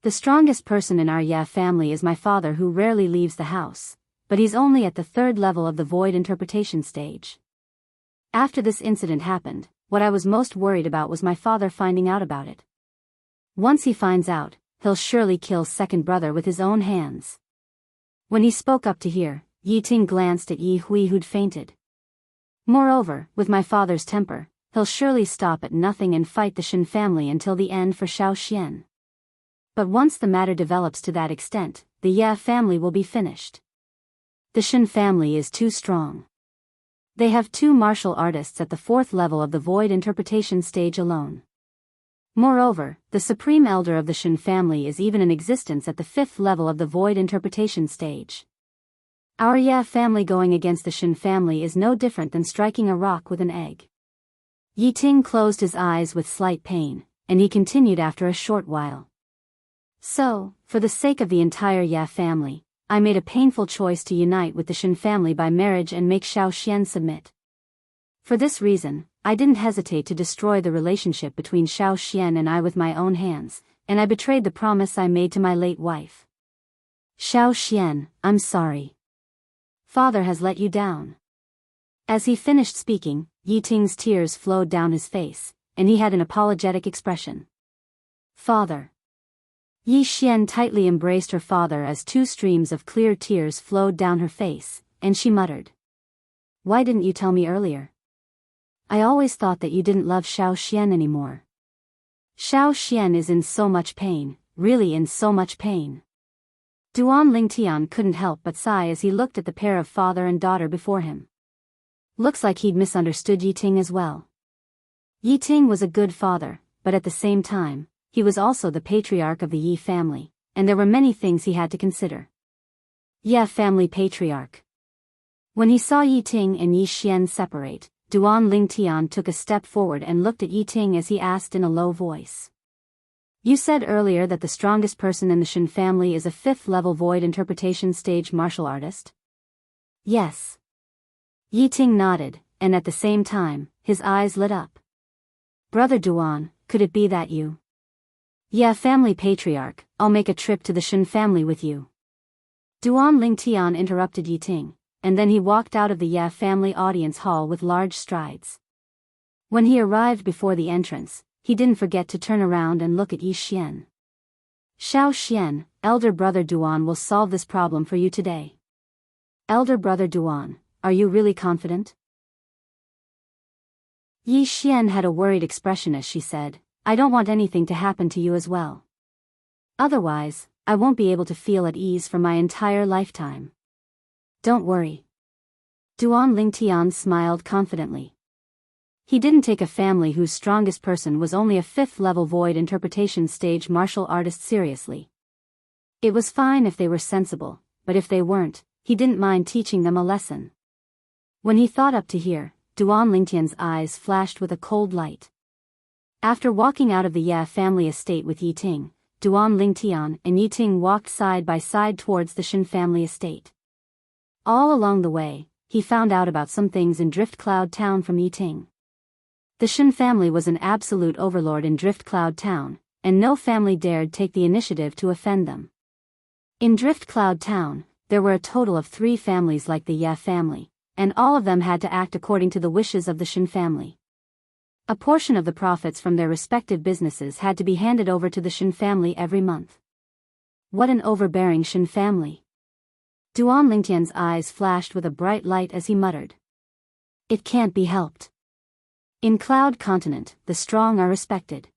The strongest person in our Ya family is my father, who rarely leaves the house, but he's only at the 3rd level of the void interpretation stage. After this incident happened, what I was most worried about was my father finding out about it. Once he finds out, he'll surely kill second brother with his own hands. When he spoke up to hear, Yi Ting glanced at Yi Hui, who'd fainted. Moreover, with my father's temper, he'll surely stop at nothing and fight the Shen family until the end for Xiaoxian. But once the matter develops to that extent, the Ya family will be finished. The Shen family is too strong. They have 2 martial artists at the 4th level of the void interpretation stage alone. Moreover, the supreme elder of the Shen family is even in existence at the 5th level of the void interpretation stage. Our Ya family going against the Shen family is no different than striking a rock with an egg. Yi Ting closed his eyes with slight pain, and he continued after a short while. So, for the sake of the entire Ya family, I made a painful choice to unite with the Shen family by marriage and make Xiaoxian submit. For this reason, I didn't hesitate to destroy the relationship between Xiaoxian and I with my own hands, and I betrayed the promise I made to my late wife. Xiaoxian, I'm sorry. Father has let you down. As he finished speaking, Yi Ting's tears flowed down his face, and he had an apologetic expression. Father. Yi Xian tightly embraced her father as 2 streams of clear tears flowed down her face, and she muttered. Why didn't you tell me earlier? I always thought that you didn't love Xiaoxian anymore. Xiaoxian is in so much pain, really in so much pain. Duan Lingtian couldn't help but sigh as he looked at the pair of father and daughter before him. Looks like he'd misunderstood Yi Ting as well. Yi Ting was a good father, but at the same time, he was also the patriarch of the Yi family, and there were many things he had to consider. Ya family patriarch. When he saw Yi Ting and Yi Xian separate, Duan Lingtian took a step forward and looked at Yi Ting as he asked in a low voice. You said earlier that the strongest person in the Shen family is a 5th level void interpretation stage martial artist? Yes. Yi Ting nodded, and at the same time, his eyes lit up. Brother Duan, could it be that you? Yeah, family patriarch, I'll make a trip to the Shen family with you. Duan Lingtian interrupted Yi Ting, and then he walked out of the Ya family audience hall with large strides. When he arrived before the entrance, he didn't forget to turn around and look at Yi Xian. Xiaoxian, elder brother Duan will solve this problem for you today. Elder brother Duan, are you really confident? Yi Xian had a worried expression as she said, I don't want anything to happen to you as well. Otherwise, I won't be able to feel at ease for my entire lifetime. Don't worry. Duan Lingtian smiled confidently. He didn't take a family whose strongest person was only a 5th-level void interpretation stage martial artist seriously. It was fine if they were sensible, but if they weren't, he didn't mind teaching them a lesson. When he thought up to here, Duan Lingtian's eyes flashed with a cold light. After walking out of the Ye family estate with Yi Ting, Duan Lingtian and Yi Ting walked side by side towards the Shen family estate. All along the way, he found out about some things in Drift Cloud Town from Yi Ting. The Shen family was an absolute overlord in Drift Cloud Town, and no family dared take the initiative to offend them. In Drift Cloud Town, there were a total of 3 families like the Ye family, and all of them had to act according to the wishes of the Shen family. A portion of the profits from their respective businesses had to be handed over to the Shen family every month. What an overbearing Shen family! Duan Lingtian's eyes flashed with a bright light as he muttered. It can't be helped. In Cloud Continent, the strong are respected.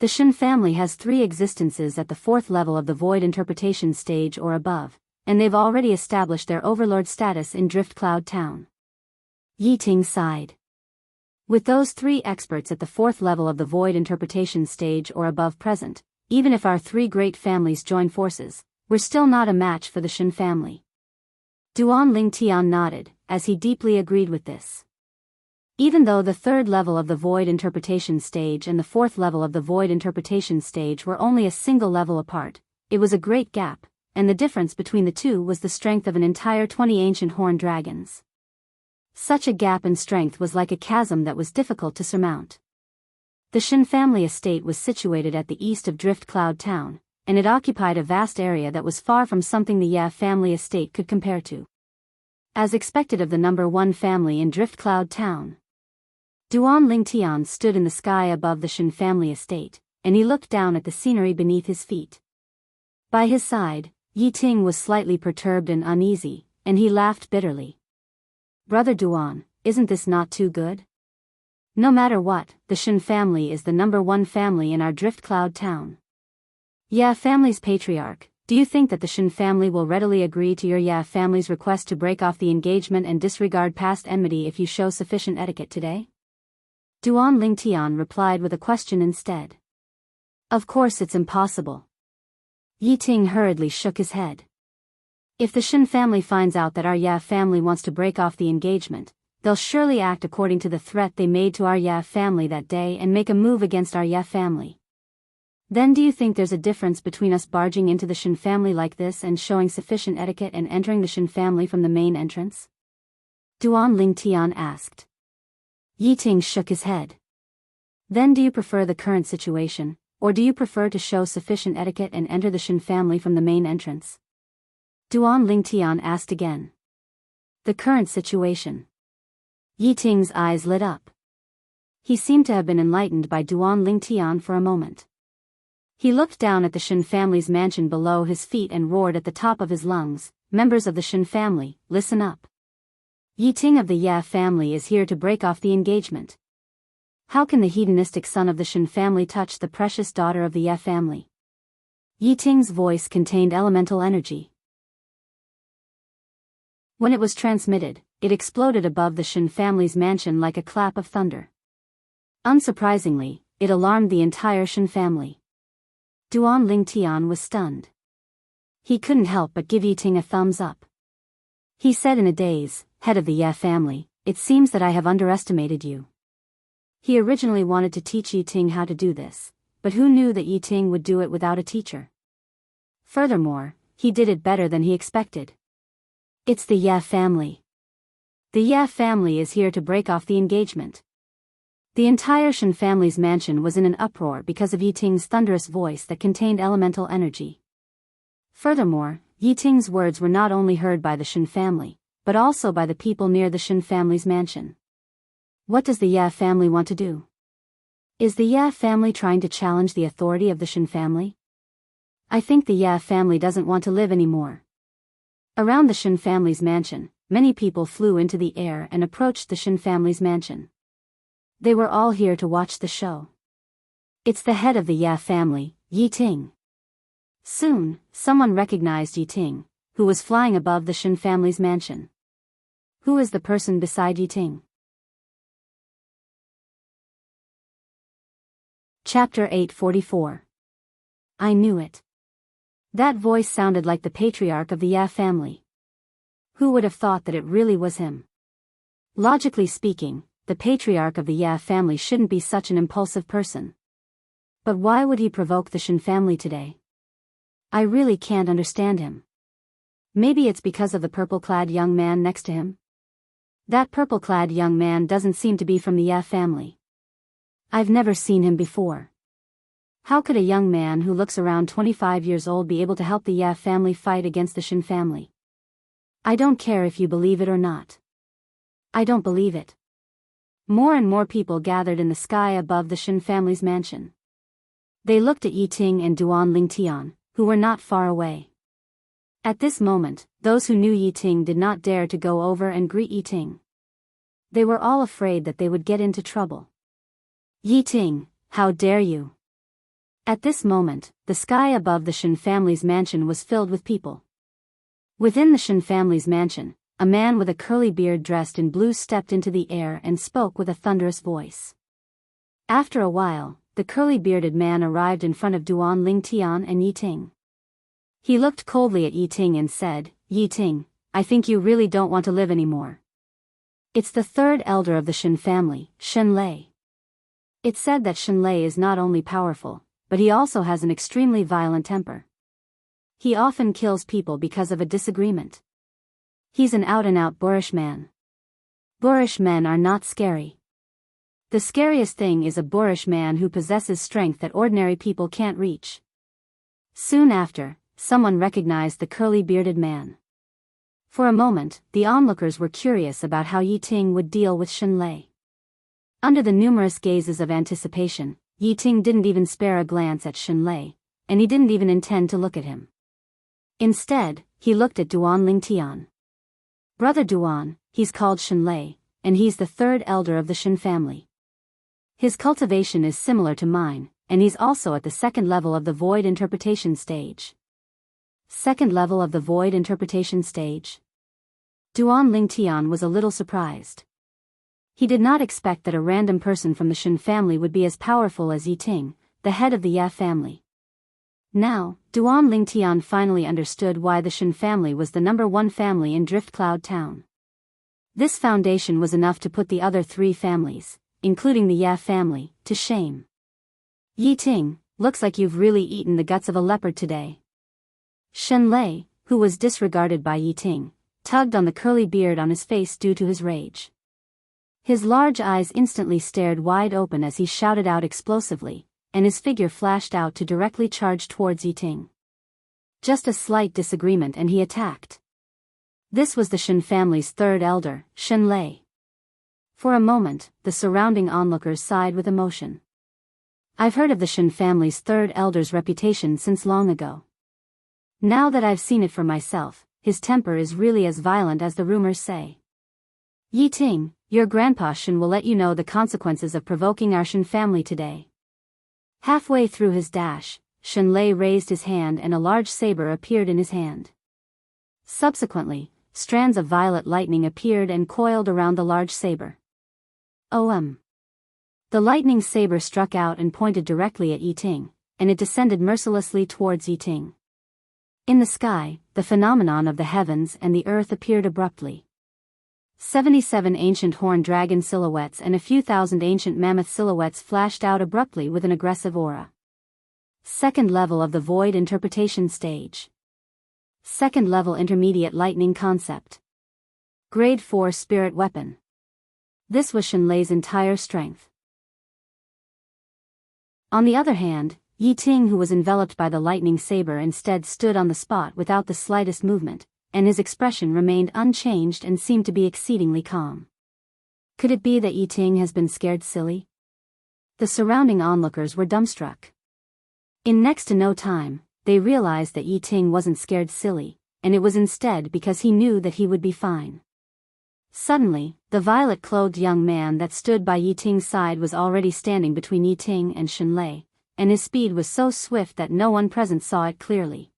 The Shen family has 3 existences at the 4th level of the Void Interpretation stage or above, and they've already established their overlord status in Drift Cloud Town. Yi Ting sighed. With those 3 experts at the 4th level of the Void Interpretation stage or above present, even if our 3 great families join forces, we're still not a match for the Shen family. Duan Lingtian nodded, as he deeply agreed with this. Even though the 3rd level of the Void Interpretation stage and the 4th level of the Void Interpretation stage were only a single level apart, it was a great gap, and the difference between the two was the strength of an entire 20 ancient horned dragons. Such a gap in strength was like a chasm that was difficult to surmount. The Shen family estate was situated at the east of Drift Cloud Town, and it occupied a vast area that was far from something the Ye family estate could compare to. As expected of the number 1 family in Drift Cloud Town, Duan Lingtian stood in the sky above the Shen family estate, and he looked down at the scenery beneath his feet. By his side, Yi Ting was slightly perturbed and uneasy, and he laughed bitterly. Brother Duan, isn't this not too good? No matter what, the Shen family is the number 1 family in our Drift Cloud Town. Ye family's patriarch, do you think that the Shen family will readily agree to your Ye family's request to break off the engagement and disregard past enmity if you show sufficient etiquette today? Duan Lingtian replied with a question instead. Of course it's impossible. Yi Ting hurriedly shook his head. If the Shen family finds out that our Ye family wants to break off the engagement, they'll surely act according to the threat they made to our Ye family that day and make a move against our Ye family. Then do you think there's a difference between us barging into the Shen family like this and showing sufficient etiquette and entering the Shen family from the main entrance? Duan Lingtian asked. Yi Ting shook his head. Then do you prefer the current situation, or do you prefer to show sufficient etiquette and enter the Shen family from the main entrance? Duan Lingtian asked again. The current situation. Yi Ting's eyes lit up. He seemed to have been enlightened by Duan Lingtian for a moment. He looked down at the Shen family's mansion below his feet and roared at the top of his lungs, "Members of the Shen family, listen up. Yi Ting of the Ye family is here to break off the engagement. How can the hedonistic son of the Shen family touch the precious daughter of the Ye family?" Yi Ting's voice contained elemental energy. When it was transmitted, it exploded above the Shen family's mansion like a clap of thunder. Unsurprisingly, it alarmed the entire Shen family. Duan Lingtian was stunned. He couldn't help but give Yi Ting a thumbs up. He said in a daze, "Head of the Ye family, it seems that I have underestimated you." He originally wanted to teach Yi Ting how to do this, but who knew that Yi Ting would do it without a teacher? Furthermore, he did it better than he expected. It's the Ye family. The Ye family is here to break off the engagement. The entire Shen family's mansion was in an uproar because of Yi Ting's thunderous voice that contained elemental energy. Furthermore, Yi Ting's words were not only heard by the Shen family, but also by the people near the Shen family's mansion. What does the Ye family want to do? Is the Ye family trying to challenge the authority of the Shen family? I think the Ye family doesn't want to live anymore. Around the Shen family's mansion, many people flew into the air and approached the Shen family's mansion. They were all here to watch the show. It's the head of the Ye family, Yi Ting. Soon, someone recognized Yi Ting, who was flying above the Shen family's mansion. Who is the person beside Yi Ting? Chapter 844. I knew it. That voice sounded like the patriarch of the Ya family. Who would have thought that it really was him? Logically speaking, the patriarch of the Ya family shouldn't be such an impulsive person. But why would he provoke the Shen family today? I really can't understand him. Maybe it's because of the purple-clad young man next to him? That purple-clad young man doesn't seem to be from the Ya family. I've never seen him before. How could a young man who looks around 25 years old be able to help the Ya family fight against the Shen family? I don't care if you believe it or not. I don't believe it. More and more people gathered in the sky above the Shen family's mansion. They looked at Yi Ting and Duan Lingtian, who were not far away. At this moment, those who knew Yi Ting did not dare to go over and greet Yi Ting. They were all afraid that they would get into trouble. Yi Ting, how dare you? At this moment, the sky above the Shen family's mansion was filled with people. Within the Shen family's mansion, a man with a curly beard dressed in blue stepped into the air and spoke with a thunderous voice. After a while, the curly-bearded man arrived in front of Duan Lingtian and Yi Ting. He looked coldly at Yi Ting and said, Yi Ting, I think you really don't want to live anymore. It's the third elder of the Shen family, Shen Lei. It's said that Shen Lei is not only powerful, but he also has an extremely violent temper. He often kills people because of a disagreement. He's an out-and-out boorish man. Boorish men are not scary. The scariest thing is a boorish man who possesses strength that ordinary people can't reach. Soon after, someone recognized the curly-bearded man. For a moment, the onlookers were curious about how Yi Ting would deal with Shen Lei. Under the numerous gazes of anticipation, Yi Ting didn't even spare a glance at Shen Lei, and he didn't even intend to look at him. Instead, he looked at Duan Lingtian. Brother Duan, he's called Shen Lei, and he's the third elder of the Shen family. His cultivation is similar to mine, and he's also at the second level of the void interpretation stage. Second level of the void interpretation stage? Duan Lingtian was a little surprised. He did not expect that a random person from the Shen family would be as powerful as Yi Ting, the head of the Ya family. Now, Duan Lingtian finally understood why the Shen family was the #1 family in Drift Cloud Town. This foundation was enough to put the other 3 families, including the Ya family, to shame. Yi Ting, looks like you've really eaten the guts of a leopard today. Shen Lei, who was disregarded by Yi Ting, tugged on the curly beard on his face due to his rage. His large eyes instantly stared wide open as he shouted out explosively, and his figure flashed out to directly charge towards Yi Ting. Just a slight disagreement and he attacked. This was the Shen family's third elder, Shen Lei. For a moment, the surrounding onlookers sighed with emotion. I've heard of the Shen family's third elder's reputation since long ago. Now that I've seen it for myself, his temper is really as violent as the rumors say. Yi Ting, your grandpa Shen will let you know the consequences of provoking our Shen family today. Halfway through his dash, Shen Lei raised his hand and a large saber appeared in his hand. Subsequently, strands of violet lightning appeared and coiled around the large saber. The lightning saber struck out and pointed directly at Yi Ting, and it descended mercilessly towards Yi Ting. In the sky, the phenomenon of the heavens and the earth appeared abruptly. 77 ancient horned dragon silhouettes and a few thousand ancient mammoth silhouettes flashed out abruptly with an aggressive aura. Second level of the void interpretation stage. Second level intermediate lightning concept. Grade 4 spirit weapon. This was Shen Lei's entire strength. On the other hand, Yi Ting, who was enveloped by the lightning saber, instead stood on the spot without the slightest movement, and his expression remained unchanged and seemed to be exceedingly calm. Could it be that Yi Ting has been scared silly? The surrounding onlookers were dumbstruck. In next to no time, they realized that Yi Ting wasn't scared silly, and it was instead because he knew that he would be fine. Suddenly, the violet-clothed young man that stood by Yi Ting's side was already standing between Yi Ting and Shen Lei, and his speed was so swift that no one present saw it clearly.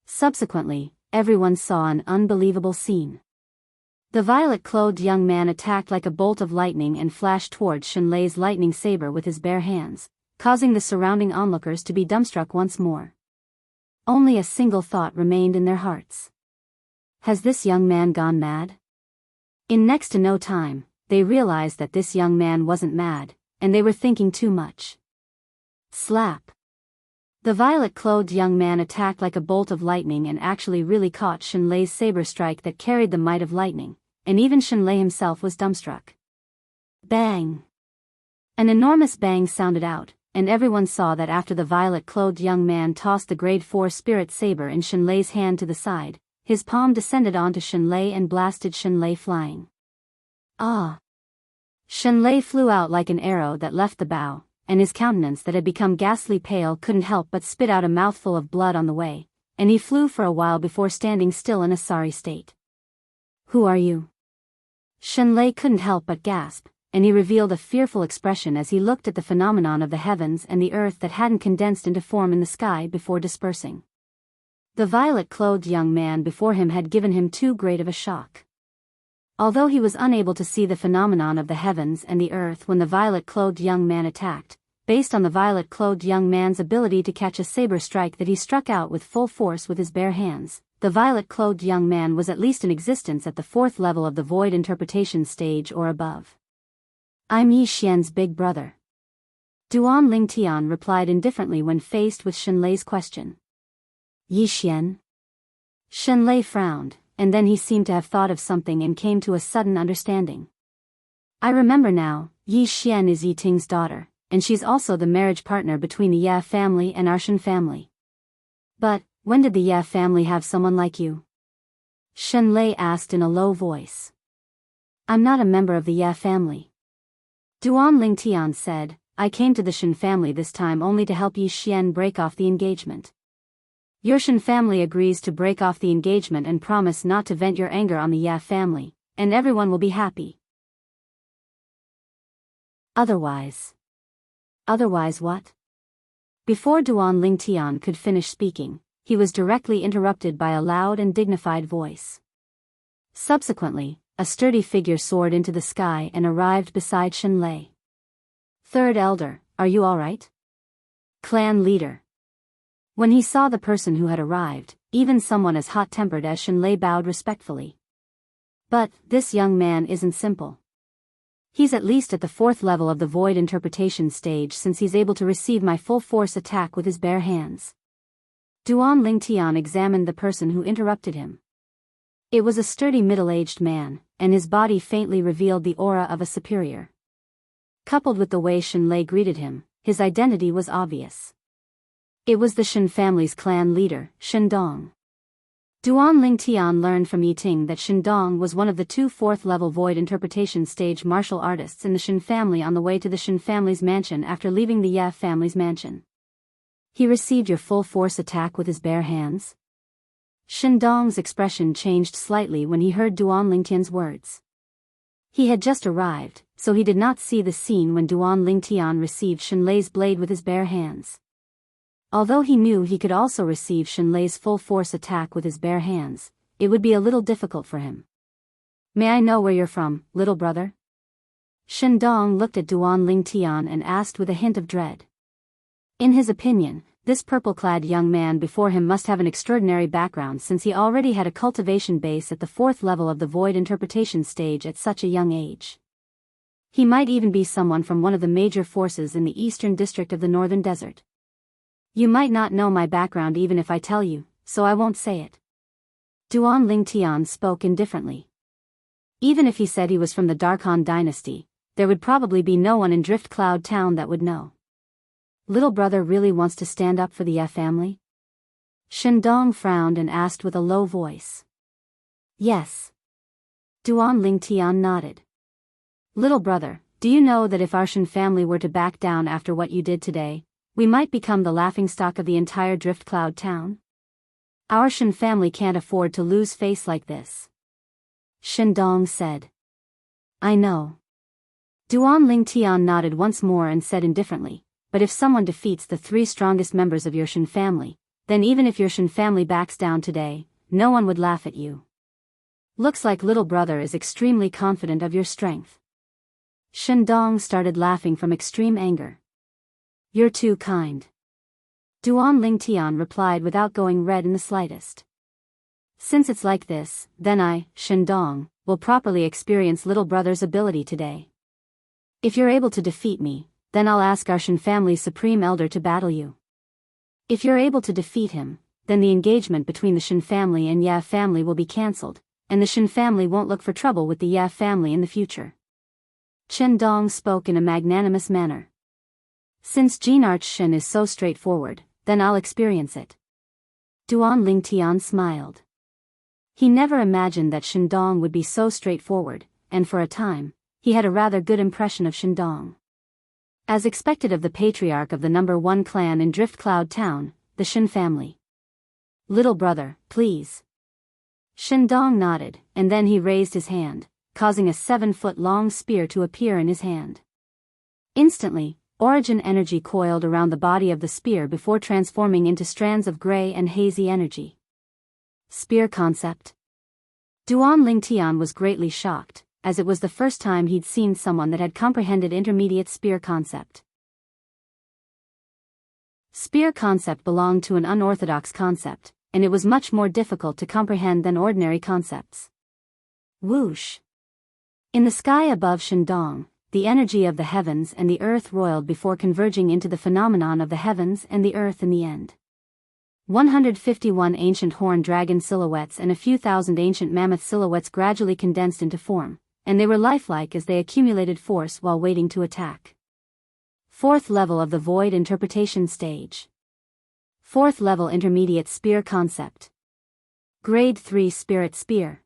Subsequently, everyone saw an unbelievable scene. The violet-clothed young man attacked like a bolt of lightning and flashed towards Shenlei's lightning saber with his bare hands, causing the surrounding onlookers to be dumbstruck once more. Only a single thought remained in their hearts. Has this young man gone mad? In next to no time, they realized that this young man wasn't mad, and they were thinking too much. Slap! The violet-clothed young man attacked like a bolt of lightning and actually really caught Shenlei's saber strike that carried the might of lightning, and even Shenlei himself was dumbstruck. Bang! An enormous bang sounded out, and everyone saw that after the violet-clothed young man tossed the grade 4 spirit saber in Shenlei's hand to the side, his palm descended onto Shenlei and blasted Shenlei flying. Ah! Shenlei flew out like an arrow that left the bow, and his countenance that had become ghastly pale couldn't help but spit out a mouthful of blood on the way, and he flew for a while before standing still in a sorry state. Who are you? Shenlei couldn't help but gasp, and he revealed a fearful expression as he looked at the phenomenon of the heavens and the earth that hadn't condensed into form in the sky before dispersing. The violet-clothed young man before him had given him too great of a shock. Although he was unable to see the phenomenon of the heavens and the earth when the violet-clothed young man attacked, based on the violet-clothed young man's ability to catch a saber strike that he struck out with full force with his bare hands, the violet-clothed young man was at least in existence at the 4th level of the void interpretation stage or above. I'm Yi Xian's big brother. Duan Lingtian replied indifferently when faced with Shenlei's question. Yi Xian? Shenlei frowned, and then he seemed to have thought of something and came to a sudden understanding. I remember now, Yi Xian is Yi Ting's daughter, and she's also the marriage partner between the Ye family and our Shen family. But, when did the Ye family have someone like you? Shenlei asked in a low voice. I'm not a member of the Ye family. Duan Lingtian said, I came to the Shen family this time only to help Yi Xian break off the engagement. Your Shen family agrees to break off the engagement and promise not to vent your anger on the Ye family, and everyone will be happy. Otherwise. Otherwise what? Before Duan Lingtian could finish speaking, he was directly interrupted by a loud and dignified voice. Subsequently, a sturdy figure soared into the sky and arrived beside Shenlei. Third Elder, are you all right? Clan Leader. When he saw the person who had arrived, even someone as hot-tempered as Shenlei bowed respectfully. But, this young man isn't simple. He's at least at the 4th level of the void interpretation stage since he's able to receive my full force attack with his bare hands. Duan Lingtian examined the person who interrupted him. It was a sturdy middle-aged man, and his body faintly revealed the aura of a superior. Coupled with the way Shenlei greeted him, his identity was obvious. It was the Shen family's clan leader, Shendong. Duan Lingtian learned from Yi Ting that Shendong was one of the 2 4th-level void interpretation stage martial artists in the Shen family on the way to the Shen family's mansion after leaving the Ye family's mansion. He received your full force attack with his bare hands? Shendong's expression changed slightly when he heard Duan Lingtian's words. He had just arrived, so he did not see the scene when Duan Lingtian received Shenlei's blade with his bare hands. Although he knew he could also receive Shenlei's full force attack with his bare hands, it would be a little difficult for him. May I know where you're from, little brother? Shendong looked at Duan Lingtian and asked with a hint of dread. In his opinion, this purple-clad young man before him must have an extraordinary background since he already had a cultivation base at the 4th level of the void interpretation stage at such a young age. He might even be someone from one of the major forces in the eastern district of the northern desert. You might not know my background even if I tell you, so I won't say it. Duan Lingtian spoke indifferently. Even if he said he was from the Darkhan dynasty, there would probably be no one in Drift Cloud Town that would know. Little brother really wants to stand up for the Ye family? Shendong frowned and asked with a low voice. Yes. Duan Lingtian nodded. Little brother, do you know that if our Shen family were to back down after what you did today, we might become the laughingstock of the entire Drift Cloud Town? Our Shen family can't afford to lose face like this. Shendong said. I know. Duan Lingtian nodded once more and said indifferently, but if someone defeats the 3 strongest members of your Shen family, then even if your Shen family backs down today, no one would laugh at you. Looks like little brother is extremely confident of your strength. Shandong started laughing from extreme anger. You're too kind. Duan Lingtian replied without going red in the slightest. Since it's like this, then I, Shandong, will properly experience little brother's ability today. If you're able to defeat me, then I'll ask our Shan family's supreme elder to battle you. If you're able to defeat him, then the engagement between the Shan family and Ye family will be cancelled, and the Shan family won't look for trouble with the Ye family in the future. Chen Dong spoke in a magnanimous manner. Since Jinarch Shen is so straightforward, then I'll experience it. Duan Lingtian smiled. He never imagined that Shandong would be so straightforward, and for a time, he had a rather good impression of Shandong. As expected of the patriarch of the number 1 clan in Drift Cloud Town, the Shan family. Little brother, please. Shandong nodded, and then he raised his hand, causing a 7-foot-long spear to appear in his hand. Instantly, origin energy coiled around the body of the spear before transforming into strands of gray and hazy energy. Spear concept. Duan Lingtian was greatly shocked, as it was the first time he'd seen someone that had comprehended intermediate spear concept. Spear concept belonged to an unorthodox concept, and it was much more difficult to comprehend than ordinary concepts. Whoosh! In the sky above Shandong, the energy of the heavens and the earth roiled before converging into the phenomenon of the heavens and the earth in the end. 151 ancient horned dragon silhouettes and a few thousand ancient mammoth silhouettes gradually condensed into form, and they were lifelike as they accumulated force while waiting to attack. 4th level of the Void Interpretation Stage. 4th level Intermediate Spear Concept. Grade 3 Spirit Spear.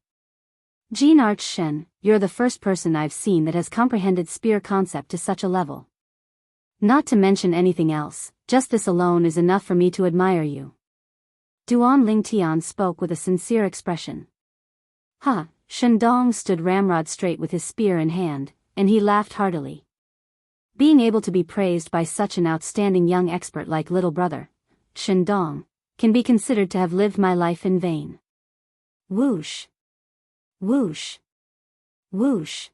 Jinarch Shen, you're the first person I've seen that has comprehended spear concept to such a level. Not to mention anything else, just this alone is enough for me to admire you. Duan Lingtian spoke with a sincere expression. Ha! Shandong stood ramrod straight with his spear in hand, and he laughed heartily. Being able to be praised by such an outstanding young expert like little brother, Shandong, can be considered to have lived my life in vain. Whoosh! Whoosh! Whoosh!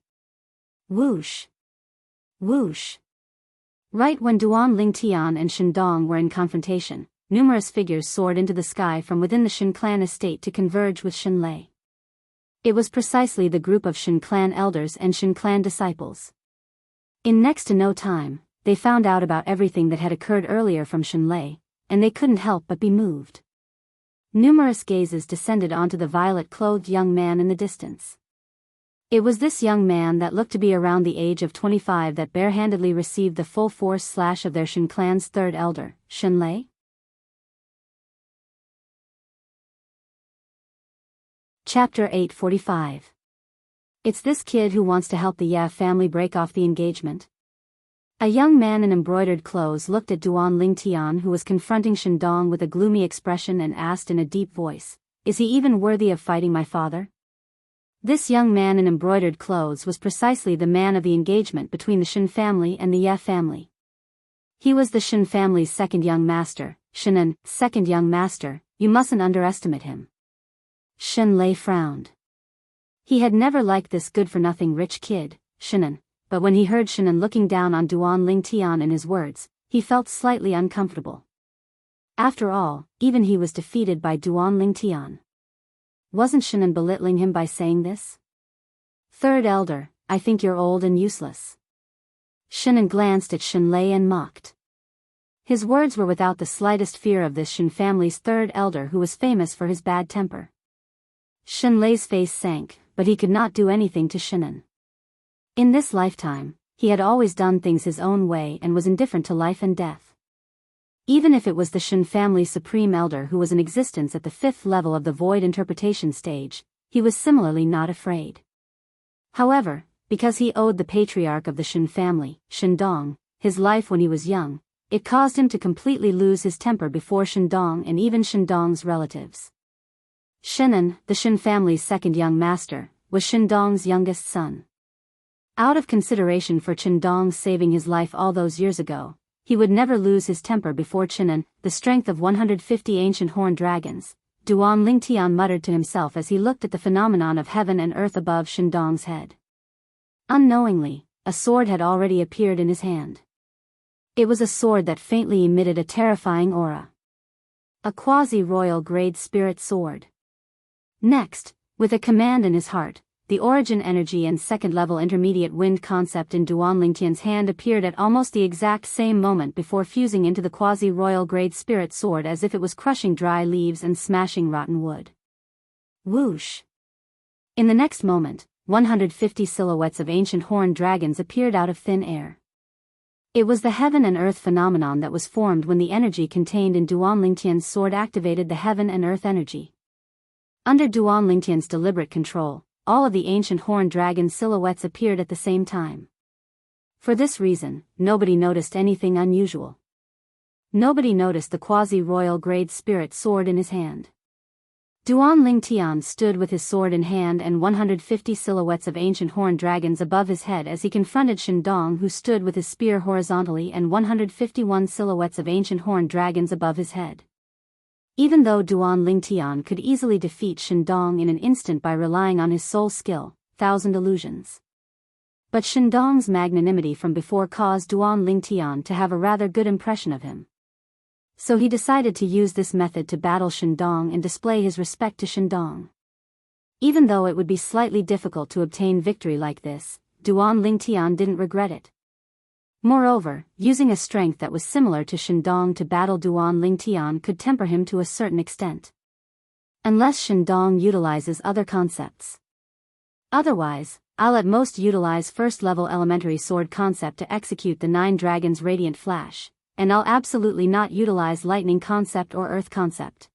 Whoosh! Whoosh! Right when Duan Lingtian and Shandong were in confrontation, numerous figures soared into the sky from within the Shan clan estate to converge with Shan Lei. It was precisely the group of Shan clan elders and Shan clan disciples. In next to no time, they found out about everything that had occurred earlier from Shan Lei, and they couldn't help but be moved. Numerous gazes descended onto the violet-clothed young man in the distance. It was this young man that looked to be around the age of 25 that barehandedly received the full force slash of their Shan clan's 3rd elder, Shan Lei. Chapter 845. It's this kid who wants to help the Ye family break off the engagement. A young man in embroidered clothes looked at Duan Lingtian, who was confronting Shandong with a gloomy expression, and asked in a deep voice, "Is he even worthy of fighting my father?" This young man in embroidered clothes was precisely the man of the engagement between the Shan family and the Ye family. He was the Shan family's 2nd young master, Shinan, 2nd young master. You mustn't underestimate him. Shan Lei frowned. He had never liked this good-for-nothing rich kid, Shinan, but when he heard Shinan looking down on Duan Lingtian in his words, he felt slightly uncomfortable. After all, even he was defeated by Duan Lingtian. Wasn't Shinan belittling him by saying this? 3rd elder, I think you're old and useless. Shinan glanced at Shan Lei and mocked. His words were without the slightest fear of this Shan family's 3rd elder, who was famous for his bad temper. Shan Lei's face sank, but he could not do anything to Shinan. In this lifetime, he had always done things his own way and was indifferent to life and death. Even if it was the Shan family's supreme elder who was in existence at the 5th level of the Void Interpretation Stage, he was similarly not afraid. However, because he owed the patriarch of the Shan family, Shandong, his life when he was young, it caused him to completely lose his temper before Shandong and even Shandong's relatives. Shinan, the Shan family's 2nd young master, was Shandong's youngest son. Out of consideration for Shandong saving his life all those years ago, he would never lose his temper before Shinan, the strength of 150 ancient horned dragons, Duan Lingtian muttered to himself as he looked at the phenomenon of heaven and earth above Shandong's head. Unknowingly, a sword had already appeared in his hand. It was a sword that faintly emitted a terrifying aura. A quasi-royal grade spirit sword. Next, with a command in his heart, the origin energy and second-level intermediate wind concept in Duan Lingtian's hand appeared at almost the exact same moment before fusing into the quasi-royal grade spirit sword as if it was crushing dry leaves and smashing rotten wood. Whoosh! In the next moment, 150 silhouettes of ancient horned dragons appeared out of thin air. It was the heaven and earth phenomenon that was formed when the energy contained in Duan Lingtian's sword activated the heaven and earth energy. Under Duan Lingtian's deliberate control, all of the ancient horned dragon silhouettes appeared at the same time. For this reason, nobody noticed anything unusual. Nobody noticed the quasi-royal grade spirit sword in his hand. Duan Lingtian stood with his sword in hand and 150 silhouettes of ancient horned dragons above his head as he confronted Shandong, who stood with his spear horizontally and 151 silhouettes of ancient horned dragons above his head. Even though Duan Lingtian could easily defeat Shandong in an instant by relying on his soul skill, Thousand Illusions. But Shandong's magnanimity from before caused Duan Lingtian to have a rather good impression of him. So he decided to use this method to battle Shandong and display his respect to Shandong. Even though it would be slightly difficult to obtain victory like this, Duan Lingtian didn't regret it. Moreover, using a strength that was similar to Shandong to battle Duan Lingtian could temper him to a certain extent. Unless Shandong utilizes other concepts. Otherwise, I'll at most utilize first-level elementary sword concept to execute the 9 dragons radiant flash, and I'll absolutely not utilize lightning concept or earth concept.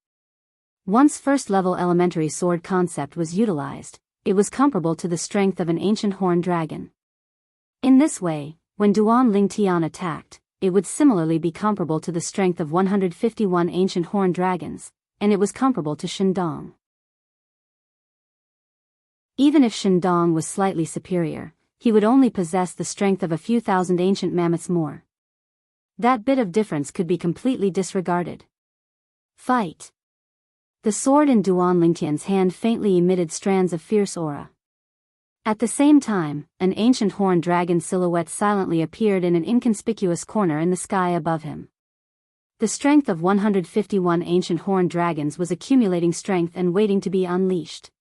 Once first-level elementary sword concept was utilized, it was comparable to the strength of an ancient horned dragon. In this way, when Duan Lingtian attacked, it would similarly be comparable to the strength of 151 ancient horned dragons, and it was comparable to Shandong. Even if Shandong was slightly superior, he would only possess the strength of a few thousand ancient mammoths more. That bit of difference could be completely disregarded. Fight! The sword in Duan Lingtian's hand faintly emitted strands of fierce aura. At the same time, an ancient horned dragon silhouette silently appeared in an inconspicuous corner in the sky above him. The strength of 151 ancient horned dragons was accumulating strength and waiting to be unleashed.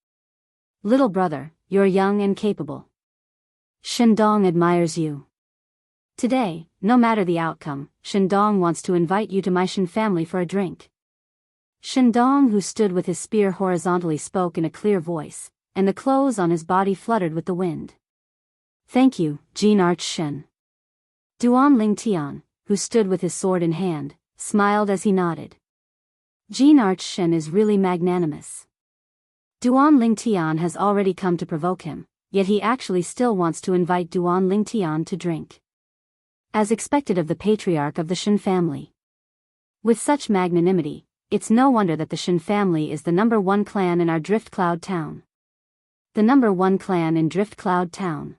Little brother, you're young and capable. Shandong admires you. Today, no matter the outcome, Shandong wants to invite you to my Shan family for a drink. Shandong, who stood with his spear horizontally, spoke in a clear voice, and the clothes on his body fluttered with the wind. Thank you, Jean Arch-shen. Duan Lingtian, who stood with his sword in hand, smiled as he nodded. Jean Arch-shen is really magnanimous. Duan Lingtian has already come to provoke him, yet he actually still wants to invite Duan Lingtian to drink. As expected of the patriarch of the Shan family. With such magnanimity, it's no wonder that the Shan family is the #1 clan in our Drift Cloud town. The #1 clan in Drift Cloud town.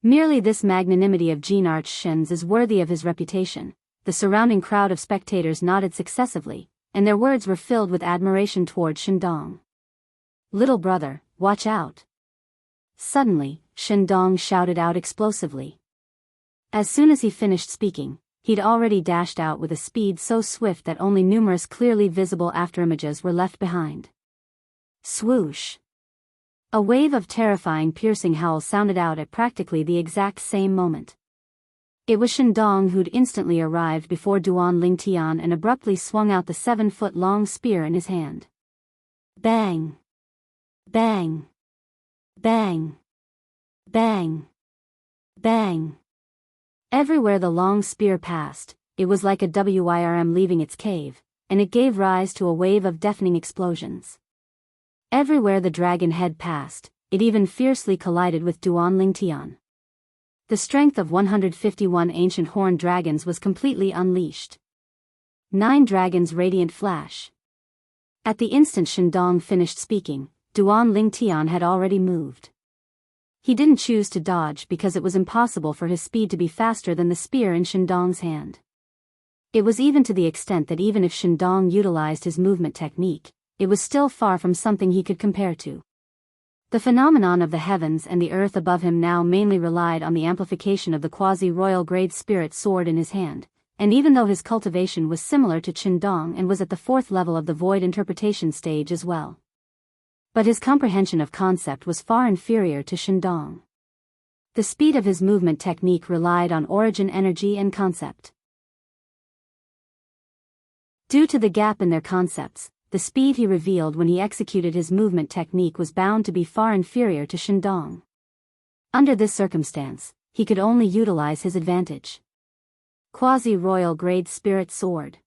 Merely this magnanimity of Jean Arch-shen's is worthy of his reputation. The surrounding crowd of spectators nodded successively, and their words were filled with admiration toward Shandong. Little brother, watch out. Suddenly, Shandong shouted out explosively. As soon as he finished speaking, he'd already dashed out with a speed so swift that only numerous clearly visible afterimages were left behind. Swoosh! A wave of terrifying piercing howls sounded out at practically the exact same moment. It was Shandong who'd instantly arrived before Duan Lingtian and abruptly swung out the 7-foot-long spear in his hand. Bang! Bang! Bang! Bang! Bang! Everywhere the long spear passed, it was like a worm leaving its cave, and it gave rise to a wave of deafening explosions. Everywhere the dragon head passed, it even fiercely collided with Duan Lingtian. The strength of 151 ancient horned dragons was completely unleashed. 9 dragons radiant flash. At the instant Shandong finished speaking, Duan Lingtian had already moved. He didn't choose to dodge because it was impossible for his speed to be faster than the spear in Shandong's hand. It was even to the extent that even if Shandong utilized his movement technique, it was still far from something he could compare to. The phenomenon of the heavens and the earth above him now mainly relied on the amplification of the quasi-royal grade spirit sword in his hand, and even though his cultivation was similar to Qindong and was at the 4th level of the void interpretation stage as well, but his comprehension of concept was far inferior to Qindong. The speed of his movement technique relied on origin energy and concept. Due to the gap in their concepts, the speed he revealed when he executed his movement technique was bound to be far inferior to Qindong. Under this circumstance, he could only utilize his advantage. Quasi-royal grade spirit sword.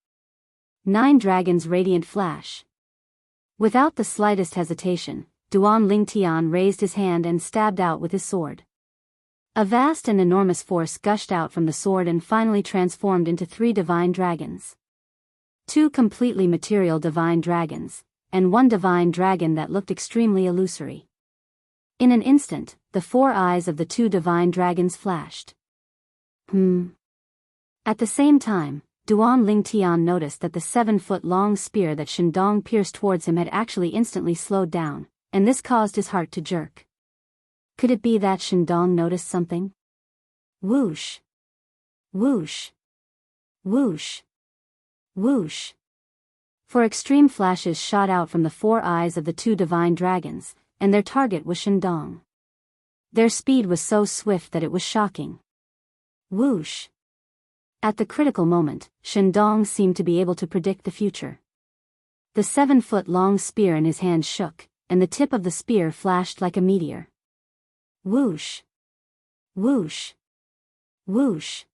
9 dragons radiant flash. Without the slightest hesitation, Duan Lingtian raised his hand and stabbed out with his sword. A vast and enormous force gushed out from the sword and finally transformed into 3 divine dragons. 2 completely material divine dragons, and 1 divine dragon that looked extremely illusory. In an instant, the 4 eyes of the 2 divine dragons flashed. At the same time, Duan Lingtian noticed that the 7-foot-long spear that Qindong pierced towards him had actually instantly slowed down, and this caused his heart to jerk. Could it be that Qindong noticed something? Whoosh! Whoosh! Whoosh! Whoosh! 4 extreme flashes shot out from the 4 eyes of the 2 divine dragons, and their target was Qindong. Their speed was so swift that it was shocking. Whoosh! At the critical moment, Qindong seemed to be able to predict the future. The 7-foot-long spear in his hand shook, and the tip of the spear flashed like a meteor. Whoosh! Whoosh! Whoosh!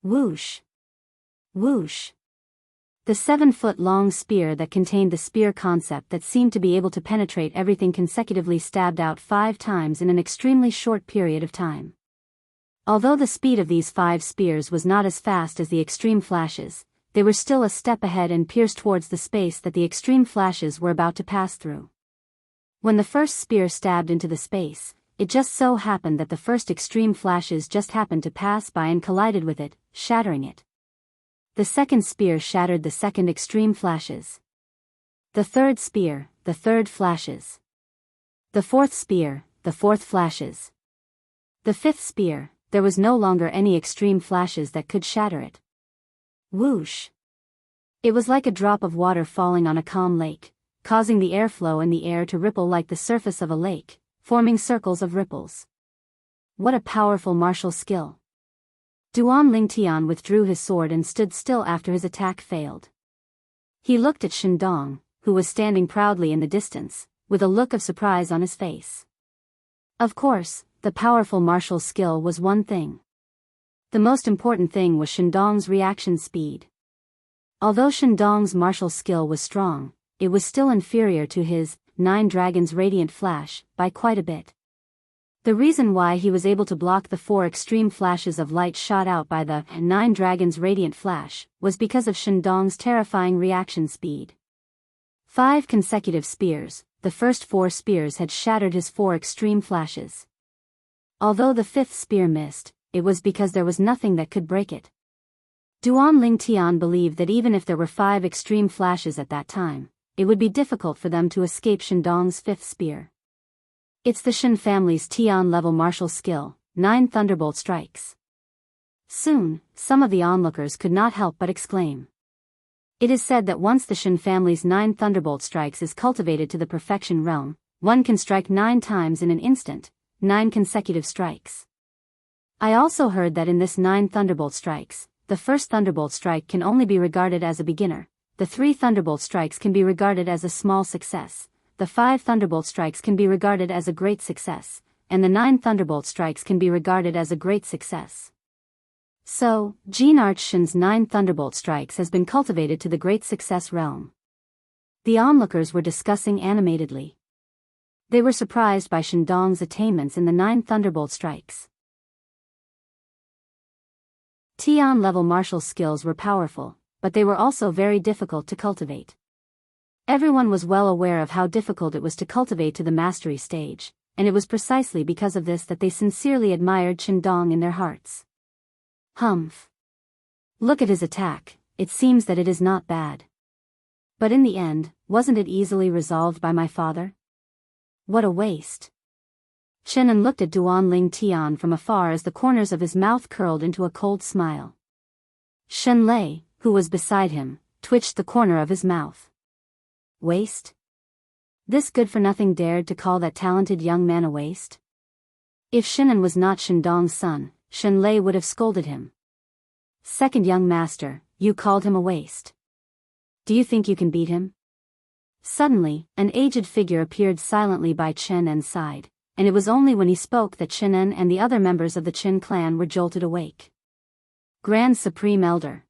Whoosh! Whoosh! The 7-foot-long spear that contained the spear concept that seemed to be able to penetrate everything consecutively stabbed out 5 times in an extremely short period of time. Although the speed of these 5 spears was not as fast as the extreme flashes, they were still a step ahead and pierced towards the space that the extreme flashes were about to pass through. When the first spear stabbed into the space, it just so happened that the first extreme flashes just happened to pass by and collided with it, shattering it. The second spear shattered the second extreme flashes. The third spear, the third flashes. The fourth spear, the fourth flashes. The fifth spear, there was no longer any extreme flashes that could shatter it. Whoosh! It was like a drop of water falling on a calm lake, causing the airflow in the air to ripple like the surface of a lake, forming circles of ripples. What a powerful martial skill! Duan Lingtian withdrew his sword and stood still after his attack failed. He looked at Qindong, who was standing proudly in the distance, with a look of surprise on his face. Of course, the powerful martial skill was one thing. The most important thing was Qindong's reaction speed. Although Qindong's martial skill was strong, it was still inferior to his 9 dragons radiant flash by quite a bit. The reason why he was able to block the 4 extreme flashes of light shot out by the 9 dragons radiant flash was because of Qindong's terrifying reaction speed. 5 consecutive spears, the first 4 spears had shattered his 4 extreme flashes. Although the 5th spear missed, it was because there was nothing that could break it. Duan Lingtian believed that even if there were 5 extreme flashes at that time, it would be difficult for them to escape Qindong's 5th spear. It's the Shen family's Tian-level martial skill, 9 thunderbolt strikes. Soon, some of the onlookers could not help but exclaim. It is said that once the Shen family's 9 thunderbolt strikes is cultivated to the perfection realm, one can strike 9 times in an instant, 9 consecutive strikes. I also heard that in this 9 thunderbolt strikes, the first thunderbolt strike can only be regarded as a beginner, the 3 thunderbolt strikes can be regarded as a small success, the 5 thunderbolt strikes can be regarded as a great success, and the 9 thunderbolt strikes can be regarded as a great success. So, Jean Archshen's 9 thunderbolt strikes has been cultivated to the great success realm. The onlookers were discussing animatedly. They were surprised by Qindong's attainments in the 9 thunderbolt strikes. Tian-level martial skills were powerful, but they were also very difficult to cultivate. Everyone was well aware of how difficult it was to cultivate to the mastery stage, and it was precisely because of this that they sincerely admired Qindong in their hearts. Humph! Look at his attack, it seems that it is not bad. But in the end, wasn't it easily resolved by my father? What a waste. Qianan looked at Duanling Tian from afar as the corners of his mouth curled into a cold smile. Shen Lei, who was beside him, twitched the corner of his mouth. Waste? This good-for-nothing dared to call that talented young man a waste? If Qianan was not Shindong's son, Shen Lei would have scolded him. Second young master, you called him a waste. Do you think you can beat him? Suddenly, an aged figure appeared silently by Qianan's side, and it was only when he spoke that Qianan and the other members of the Qin clan were jolted awake. Grand Supreme Elder.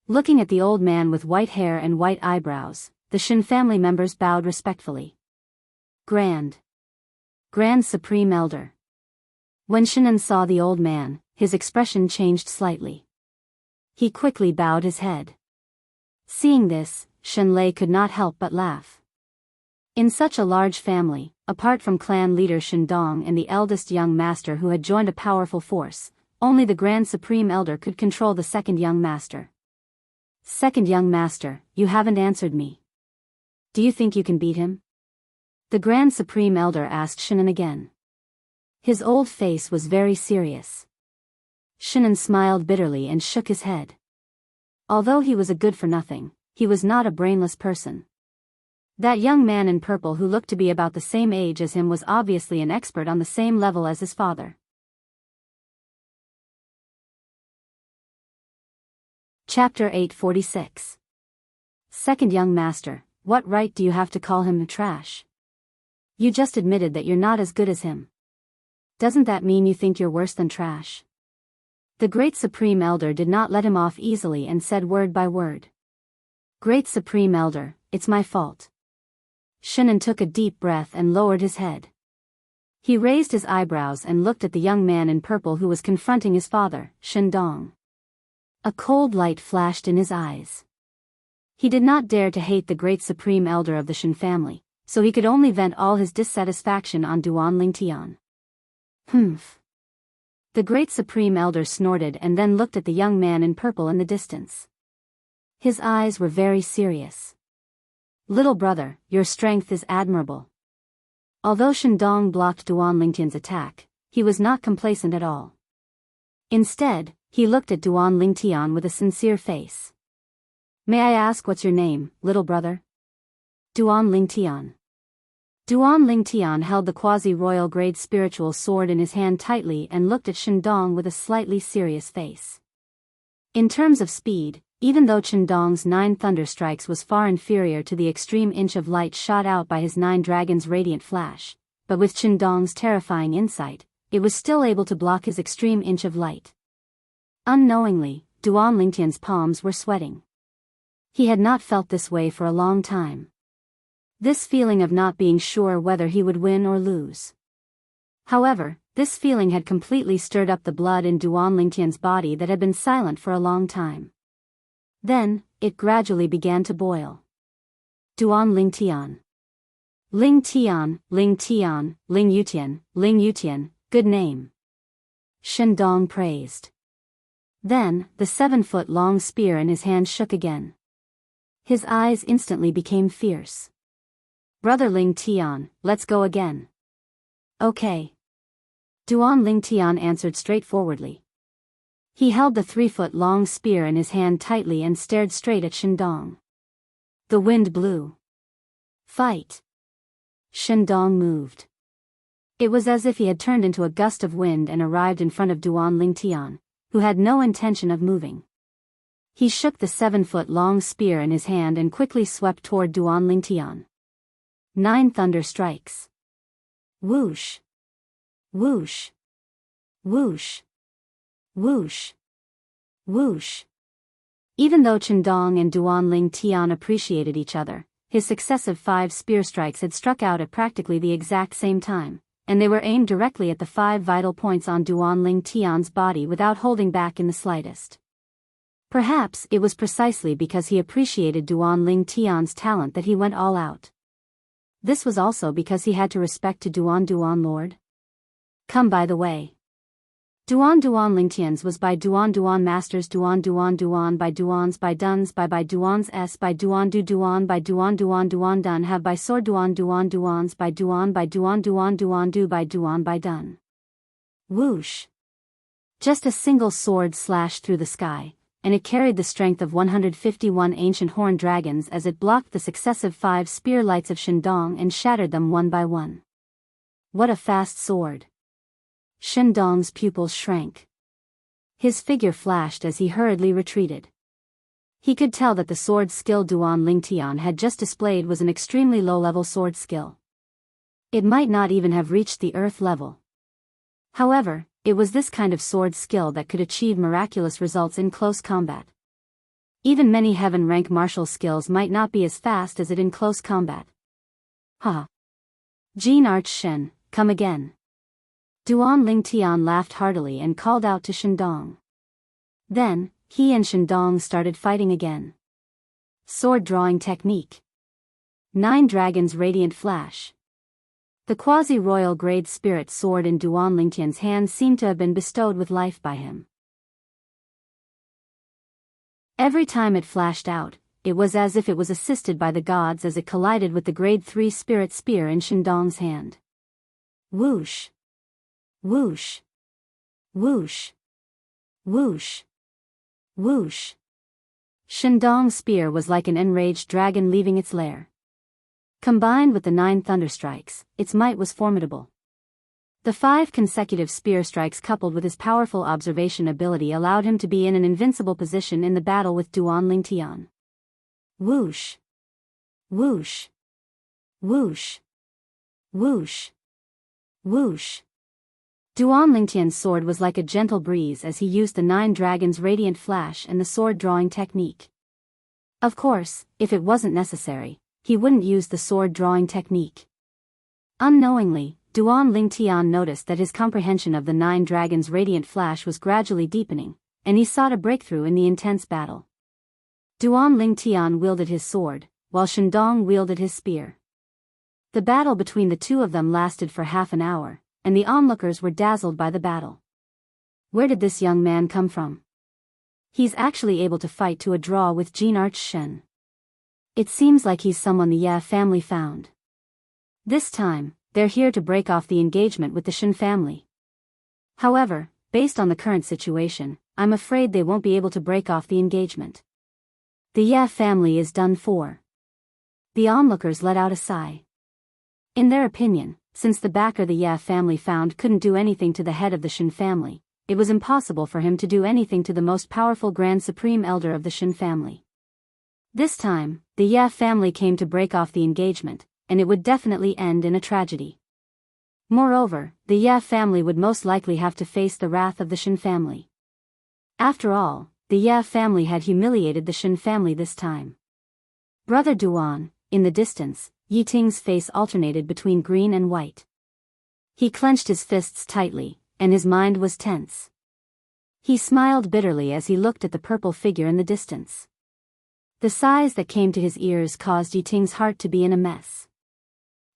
Looking at the old man with white hair and white eyebrows, the Qin family members bowed respectfully. Grand Supreme Elder. When Qianan saw the old man, his expression changed slightly. He quickly bowed his head. Seeing this, Shen Lei could not help but laugh. In such a large family, apart from clan leader Shindong and the eldest young master who had joined a powerful force, only the Grand Supreme Elder could control the second young master. Second young master, you haven't answered me. Do you think you can beat him? The Grand Supreme Elder asked Qianan again. His old face was very serious. Qianan smiled bitterly and shook his head. Although he was a good-for-nothing, he was not a brainless person. That young man in purple who looked to be about the same age as him was obviously an expert on the same level as his father. Chapter 846. Second young master, what right do you have to call him trash? You just admitted that you're not as good as him. Doesn't that mean you think you're worse than trash? The Great Supreme Elder did not let him off easily and said word by word. Great Supreme Elder, it's my fault. Qianan took a deep breath and lowered his head. He raised his eyebrows and looked at the young man in purple who was confronting his father, Shindong. A cold light flashed in his eyes. He did not dare to hate the Great Supreme Elder of the Shen family, so he could only vent all his dissatisfaction on Duanling Tian. Humph. The Great Supreme Elder snorted and then looked at the young man in purple in the distance. His eyes were very serious. Little brother, your strength is admirable. Although Shindong blocked Duanling Tian's attack, he was not complacent at all. Instead, he looked at Duanling Tian with a sincere face. May I ask what's your name, little brother? Duanling Tian. Duanling Tian held the quasi-royal grade spiritual sword in his hand tightly and looked at Shindong with a slightly serious face. In terms of speed, even though Shindong's 9 thunder strikes was far inferior to the extreme inch of light shot out by his 9 dragons' radiant flash, but with Shindong's terrifying insight, it was still able to block his extreme inch of light. Unknowingly, Duanling Tian's palms were sweating. He had not felt this way for a long time. This feeling of not being sure whether he would win or lose. However, this feeling had completely stirred up the blood in Duanling Tian's body that had been silent for a long time. Then, it gradually began to boil. Duanling Tian. Ling Tian, Ling Tian, Ling Yutian, good name. Shindong praised. Then, the 7-foot-long spear in his hand shook again. His eyes instantly became fierce. Brother Ling Tian, let's go again. Okay. Duanling Tian answered straightforwardly. He held the 3-foot-long spear in his hand tightly and stared straight at Shindong. The wind blew. Fight. Shindong moved. It was as if he had turned into a gust of wind and arrived in front of Duanling Tian, who had no intention of moving. He shook the 7-foot-long spear in his hand and quickly swept toward Duanling Tian. 9 thunder strikes. Whoosh. Whoosh. Whoosh. Whoosh. Whoosh. Even though Shindong and Duanling Tian appreciated each other, his successive 5 spear strikes had struck out at practically the exact same time, and they were aimed directly at the 5 vital points on Duanling Tian's body without holding back in the slightest. Perhaps it was precisely because he appreciated Duanling Tian's talent that he went all out. This was also because he had to respect to Duan Lord. Come by the way. Duan Duan Lingtian's was by Duan Duan Masters Duan Duan Duan by Duans by Duns by Duans S by Duan Du Duan by Duan Duan Duan Dun have by Sword Duan Duan Duans by Duan Duan Duan Du by Duan by Dun. Whoosh! Just a single sword slashed through the sky, and it carried the strength of 151 ancient horned dragons as it blocked the successive 5 spear lights of Shandong and shattered them one by one. What a fast sword! Shandong's pupils shrank. His figure flashed as he hurriedly retreated. He could tell that the sword skill Duan Lingtian had just displayed was an extremely low-level sword skill. It might not even have reached the earth level. However, it was this kind of sword skill that could achieve miraculous results in close combat. Even many heaven-rank martial skills might not be as fast as it in close combat. Ha! Jin Arch Shen, come again. Duan Lingtian laughed heartily and called out to Shandong. Then, he and Shandong started fighting again. Sword drawing technique. 9 Dragons Radiant Flash. The quasi-royal grade spirit sword in Duan Lingtian's hand seemed to have been bestowed with life by him. Every time it flashed out, it was as if it was assisted by the gods as it collided with the grade 3 spirit spear in Shandong's hand. Whoosh! Whoosh! Whoosh! Whoosh! Whoosh! Shandong's spear was like an enraged dragon leaving its lair. Combined with the 9 thunderstrikes, its might was formidable. The 5 consecutive spear strikes coupled with his powerful observation ability allowed him to be in an invincible position in the battle with Duan Lingtian. Whoosh! Whoosh! Whoosh! Whoosh! Whoosh! Duan Lingtian's sword was like a gentle breeze as he used the 9 Dragons Radiant Flash and the sword drawing technique. Of course, if it wasn't necessary, he wouldn't use the sword drawing technique. Unknowingly, Duan Lingtian noticed that his comprehension of the 9 Dragons Radiant Flash was gradually deepening, and he sought a breakthrough in the intense battle. Duan Lingtian wielded his sword, while Shandong wielded his spear. The battle between the two of them lasted for half an hour, and the onlookers were dazzled by the battle. Where did this young man come from? He's actually able to fight to a draw with Jin Arch Shen. It seems like he's someone the Ye family found. This time, they're here to break off the engagement with the Shen family. However, based on the current situation, I'm afraid they won't be able to break off the engagement. The Ye family is done for. The onlookers let out a sigh. In their opinion, since the backer the Ye family found couldn't do anything to the head of the Shen family, it was impossible for him to do anything to the most powerful Grand Supreme Elder of the Shen family. This time, the Ye family came to break off the engagement, and it would definitely end in a tragedy. Moreover, the Ye family would most likely have to face the wrath of the Shen family. After all, the Ye family had humiliated the Shen family this time. Brother Duan, in the distance, Yiting's face alternated between green and white. He clenched his fists tightly, and his mind was tense. He smiled bitterly as he looked at the purple figure in the distance. The sighs that came to his ears caused Yiting's heart to be in a mess.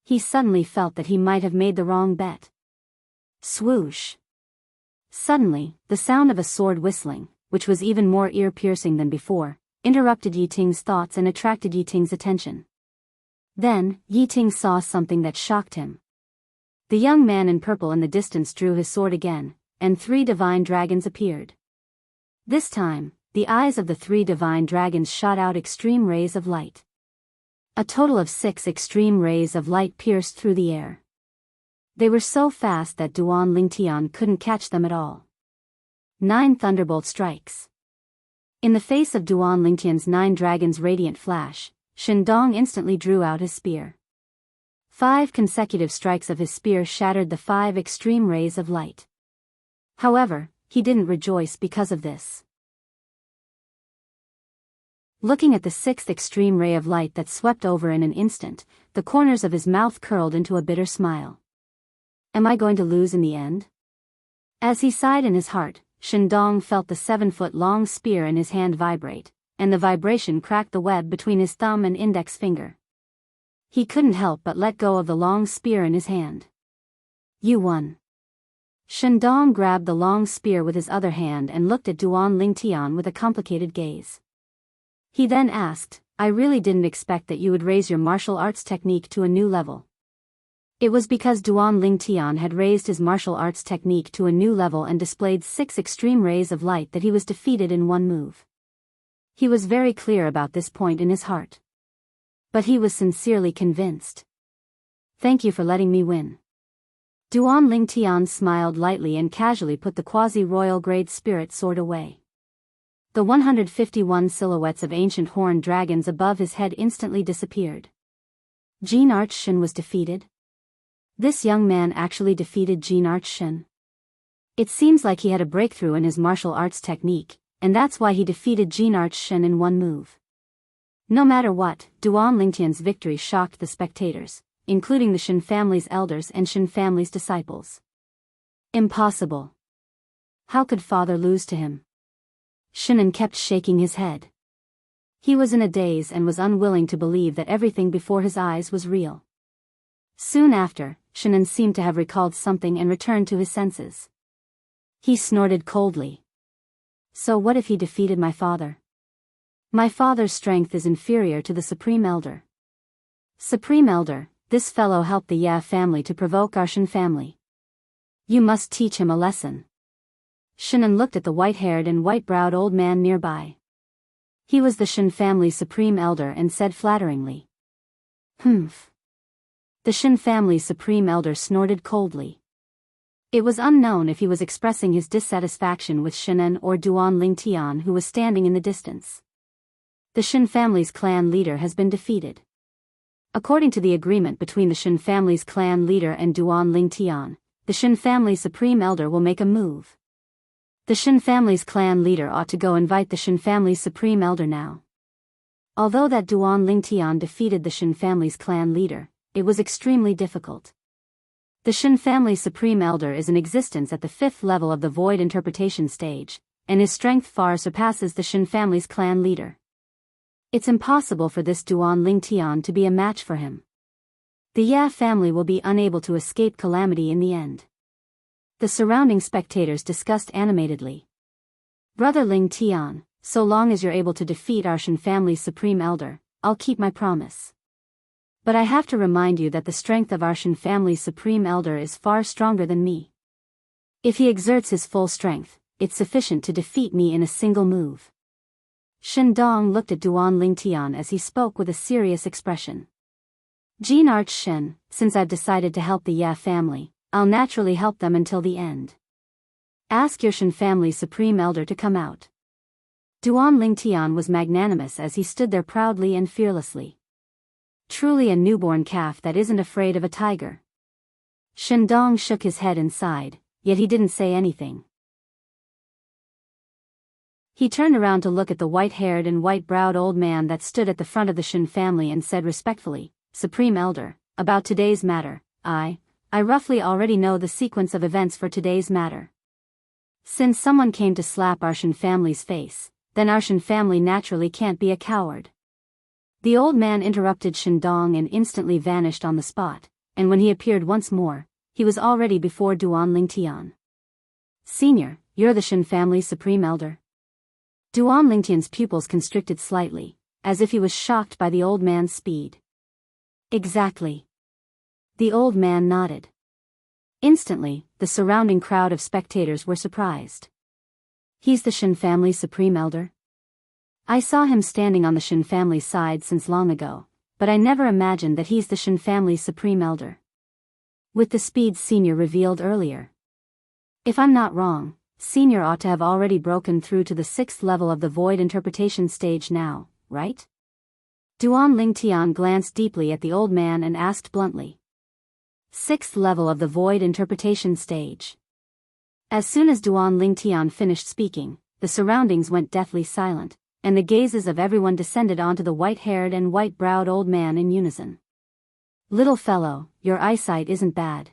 He suddenly felt that he might have made the wrong bet. Swoosh! Suddenly, the sound of a sword whistling, which was even more ear-piercing than before, interrupted Yiting's thoughts and attracted Yiting's attention. Then, Yiting saw something that shocked him. The young man in purple in the distance drew his sword again, and 3 divine dragons appeared. This time, the eyes of the 3 divine dragons shot out extreme rays of light. A total of 6 extreme rays of light pierced through the air. They were so fast that Duan Lingtian couldn't catch them at all. 9 thunderbolt strikes. In the face of Duan Lingtian's 9 dragons radiant flash, Shandong instantly drew out his spear. 5 consecutive strikes of his spear shattered the 5 extreme rays of light. However, he didn't rejoice because of this. Looking at the 6th extreme ray of light that swept over in an instant, the corners of his mouth curled into a bitter smile. Am I going to lose in the end? As he sighed in his heart, Shandong felt the 7-foot-long spear in his hand vibrate, and the vibration cracked the web between his thumb and index finger. He couldn't help but let go of the long spear in his hand. You won. Shandong grabbed the long spear with his other hand and looked at Duan Lingtian with a complicated gaze. He then asked, I really didn't expect that you would raise your martial arts technique to a new level. It was because Duan Lingtian had raised his martial arts technique to a new level and displayed 6 extreme rays of light that he was defeated in one move. He was very clear about this point in his heart. But he was sincerely convinced. Thank you for letting me win. Duan Lingtian smiled lightly and casually put the quasi-royal grade spirit sword away. The 151 silhouettes of ancient horned dragons above his head instantly disappeared. Jean Archshin was defeated? This young man actually defeated Jean Archshin. It seems like he had a breakthrough in his martial arts technique, and that's why he defeated Jean Archshin in one move. No matter what, Duan Lingtian's victory shocked the spectators, including the Shin family's elders and Shin family's disciples. Impossible. How could father lose to him? Shinan kept shaking his head. He was in a daze and was unwilling to believe that everything before his eyes was real. Soon after, Shinan seemed to have recalled something and returned to his senses. He snorted coldly. So what if he defeated my father? My father's strength is inferior to the Supreme Elder. Supreme Elder, this fellow helped the Ya family to provoke our Shin family. You must teach him a lesson. Shinan looked at the white-haired and white-browed old man nearby. He was the Shin family's Supreme Elder and said flatteringly. Humph. The Shin family's Supreme Elder snorted coldly. It was unknown if he was expressing his dissatisfaction with Shinan or Duan Lingtian, who was standing in the distance. The Shin family's clan leader has been defeated. According to the agreement between the Shin family's clan leader and Duan Lingtian, the Shin family's Supreme Elder will make a move. The Shin family's clan leader ought to go invite the Shin family's Supreme Elder now. Although that Duan Lingtian defeated the Shin family's clan leader, it was extremely difficult. The Shin family's Supreme Elder is in existence at the 5th level of the Void Interpretation stage, and his strength far surpasses the Shin family's clan leader. It's impossible for this Duan Lingtian to be a match for him. The Ya family will be unable to escape calamity in the end. The surrounding spectators discussed animatedly. Brother Lingtian, so long as you're able to defeat our Shin family's Supreme Elder, I'll keep my promise. But I have to remind you that the strength of our Shin family's Supreme Elder is far stronger than me. If he exerts his full strength, it's sufficient to defeat me in a single move. Shandong looked at Duan Lingtian as he spoke with a serious expression. Jean Archshin, since I've decided to help the Ya family, I'll naturally help them until the end. Ask your Shin family's Supreme Elder to come out. Duan Lingtian was magnanimous as he stood there proudly and fearlessly. Truly a newborn calf that isn't afraid of a tiger. Shandong shook his head and sighed, yet he didn't say anything. He turned around to look at the white-haired and white-browed old man that stood at the front of the Shin family and said respectfully, Supreme Elder, about today's matter, I roughly already know the sequence of events for today's matter. Since someone came to slap our Shin family's face, then our Shin family naturally can't be a coward. The old man interrupted Shandong and instantly vanished on the spot, and when he appeared once more, he was already before Duan Lingtian. Senior, you're the Shin family's Supreme Elder? Duan Lingtian's pupils constricted slightly, as if he was shocked by the old man's speed. Exactly. The old man nodded. Instantly, the surrounding crowd of spectators were surprised. He's the Shin family's Supreme Elder? I saw him standing on the Shin family's side since long ago, but I never imagined that he's the Shin family's Supreme Elder. With the speed Senior revealed earlier. If I'm not wrong, Senior ought to have already broken through to the 6th level of the Void Interpretation stage now, right? Duan Lingtian glanced deeply at the old man and asked bluntly. 6th level of the Void Interpretation stage. As soon as Duan Lingtian finished speaking, the surroundings went deathly silent, and the gazes of everyone descended onto the white-haired and white-browed old man in unison. Little fellow, your eyesight isn't bad.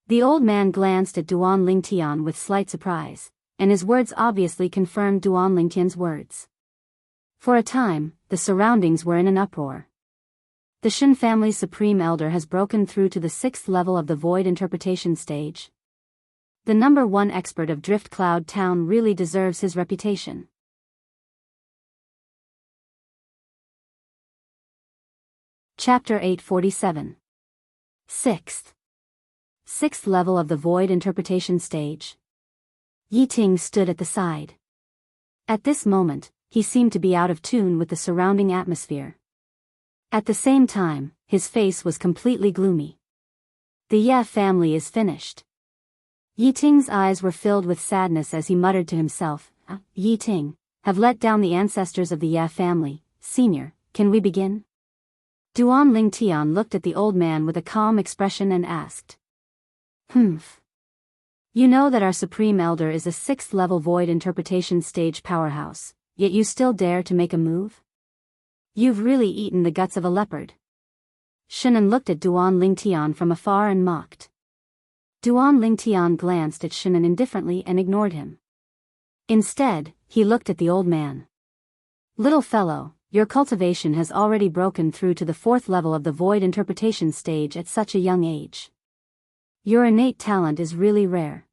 The old man glanced at Duan Lingtian with slight surprise, and his words obviously confirmed Duan Lingtian's words. For a time, the surroundings were in an uproar. The Shin family's Supreme Elder has broken through to the 6th level of the Void Interpretation stage. The #1 expert of Drift Cloud Town really deserves his reputation. Chapter 847. Sixth level of the Void Interpretation Stage. Yi Ting stood at the side. At this moment, he seemed to be out of tune with the surrounding atmosphere. At the same time, his face was completely gloomy. The Ye family is finished. Yi Ting's eyes were filled with sadness as he muttered to himself, Yi Ting, have let down the ancestors of the Ye family. Senior, can we begin? Duan Ling Tian looked at the old man with a calm expression and asked. You know that our Supreme Elder is a 6th level Void Interpretation Stage powerhouse, yet you still dare to make a move? You've really eaten the guts of a leopard. Shinan looked at Duan Ling Tian from afar and mocked. Duan Ling Tian glanced at Shinan indifferently and ignored him. Instead, he looked at the old man. Little fellow, your cultivation has already broken through to the 4th level of the Void Interpretation Stage at such a young age. Your innate talent is really rare.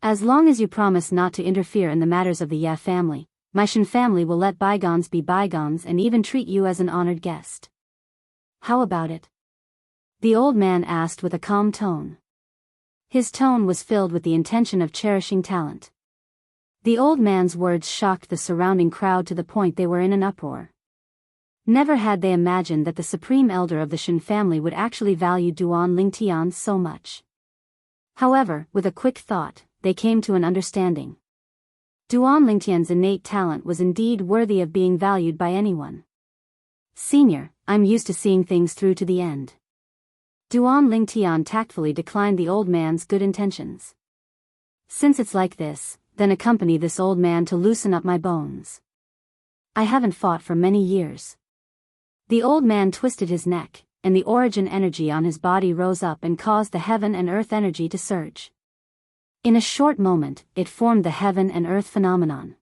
As long as you promise not to interfere in the matters of the Ye family, my Shen family will let bygones be bygones and even treat you as an honored guest. How about it? The old man asked with a calm tone. His tone was filled with the intention of cherishing talent. The old man's words shocked the surrounding crowd to the point they were in an uproar. Never had they imagined that the Supreme Elder of the Shen family would actually value Duan Ling Tian so much. However, with a quick thought, they came to an understanding. Duan Ling Tian's innate talent was indeed worthy of being valued by anyone. Senior, I'm used to seeing things through to the end. Duan Ling Tian tactfully declined the old man's good intentions. Since it's like this, then accompany this old man to loosen up my bones. I haven't fought for many years. The old man twisted his neck, and the origin energy on his body rose up and caused the heaven and earth energy to surge. In a short moment, it formed the heaven and earth phenomenon.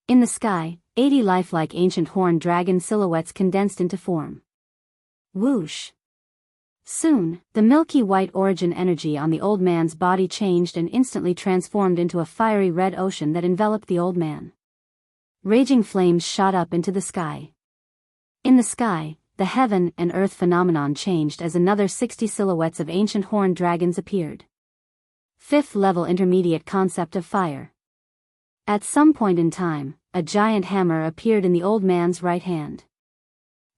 In the sky, 80 lifelike ancient horned dragon silhouettes condensed into form. Whoosh! Soon, the milky white origin energy on the old man's body changed and instantly transformed into a fiery red ocean that enveloped the old man. Raging flames shot up into the sky. In the sky, the heaven and earth phenomenon changed as another 60 silhouettes of ancient horned dragons appeared. 5th level intermediate concept of fire. At some point in time, a giant hammer appeared in the old man's right hand.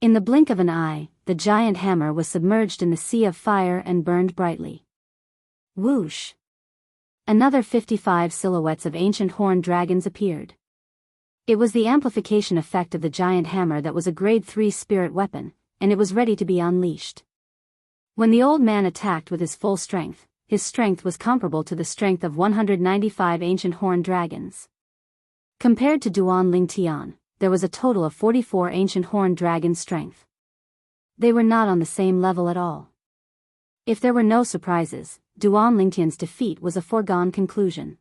In the blink of an eye, the giant hammer was submerged in the sea of fire and burned brightly. Whoosh! Another 55 silhouettes of ancient horned dragons appeared. It was the amplification effect of the giant hammer that was a grade 3 spirit weapon, and it was ready to be unleashed. When the old man attacked with his full strength, his strength was comparable to the strength of 195 ancient horned dragons. Compared to Duan Ling Tian, there was a total of 44 ancient horned dragons' strength. They were not on the same level at all. If there were no surprises, Duan Ling Tian's defeat was a foregone conclusion.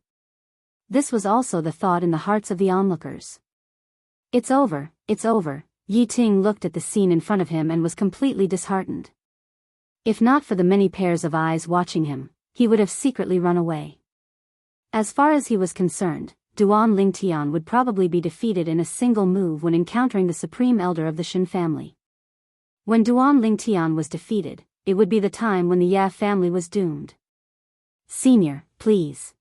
This was also the thought in the hearts of the onlookers. It's over, it's over. Yi Ting looked at the scene in front of him and was completely disheartened. If not for the many pairs of eyes watching him, he would have secretly run away. As far as he was concerned, Duan Ling Tian would probably be defeated in a single move when encountering the Supreme Elder of the Shen family. When Duan Ling Tian was defeated, it would be the time when the Ye family was doomed. Senior, please.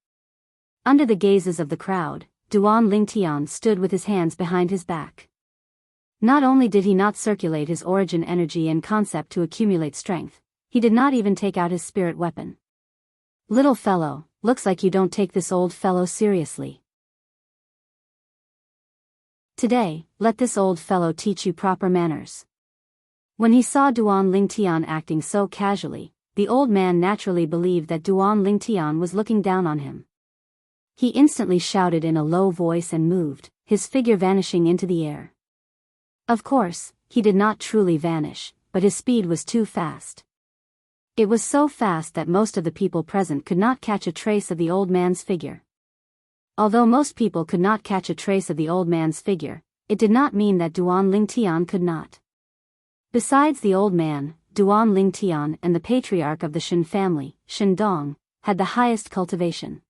Under the gazes of the crowd, Duan Ling Tian stood with his hands behind his back. Not only did he not circulate his origin energy and concept to accumulate strength, he did not even take out his spirit weapon. Little fellow, looks like you don't take this old fellow seriously. Today, let this old fellow teach you proper manners. When he saw Duan Ling Tian acting so casually, the old man naturally believed that Duan Ling Tian was looking down on him. He instantly shouted in a low voice and moved, his figure vanishing into the air. Of course, he did not truly vanish, but his speed was too fast. It was so fast that most of the people present could not catch a trace of the old man's figure. Although most people could not catch a trace of the old man's figure, it did not mean that Duan Ling Tian could not. Besides the old man, Duan Ling Tian and the patriarch of the Shen family, Shen Dong, had the highest cultivation.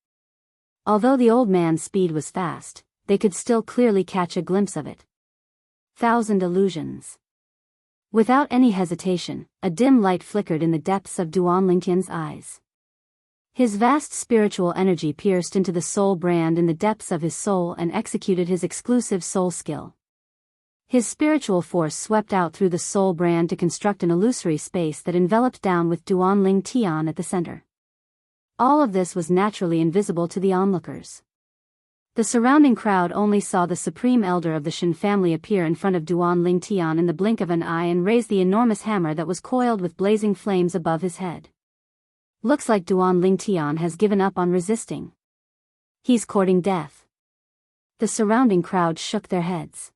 Although the old man's speed was fast, they could still clearly catch a glimpse of it. 1,000 illusions. Without any hesitation, a dim light flickered in the depths of Duan Lingtian's eyes. His vast spiritual energy pierced into the soul brand in the depths of his soul and executed his exclusive soul skill. His spiritual force swept out through the soul brand to construct an illusory space that enveloped down with Duan Ling Tian at the center. All of this was naturally invisible to the onlookers. The surrounding crowd only saw the supreme elder of the Shen family appear in front of Duan Ling Tian in the blink of an eye and raise the enormous hammer that was coiled with blazing flames above his head. Looks like Duan Ling Tian has given up on resisting. He's courting death. The surrounding crowd shook their heads.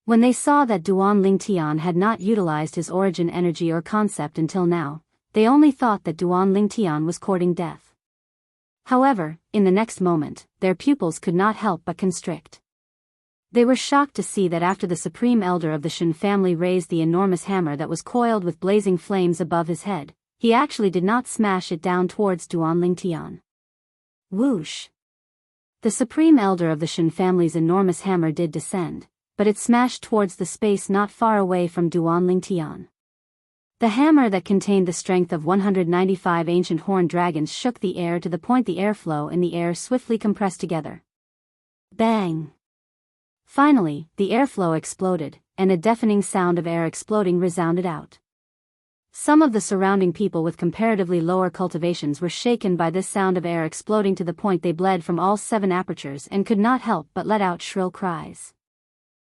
When they saw that Duan Ling Tian had not utilized his origin energy or concept until now, they only thought that Duan Ling Tian was courting death. However, in the next moment, their pupils could not help but constrict. They were shocked to see that after the supreme elder of the Shen family raised the enormous hammer that was coiled with blazing flames above his head, he actually did not smash it down towards Duan Ling Tian. Whoosh! The supreme elder of the Shen family's enormous hammer did descend, but it smashed towards the space not far away from Duan Ling Tian. The hammer that contained the strength of 195 ancient horned dragons shook the air to the point the airflow in the air swiftly compressed together. Bang! Finally, the airflow exploded, and a deafening sound of air exploding resounded out. Some of the surrounding people with comparatively lower cultivations were shaken by this sound of air exploding to the point they bled from all 7 apertures and could not help but let out shrill cries.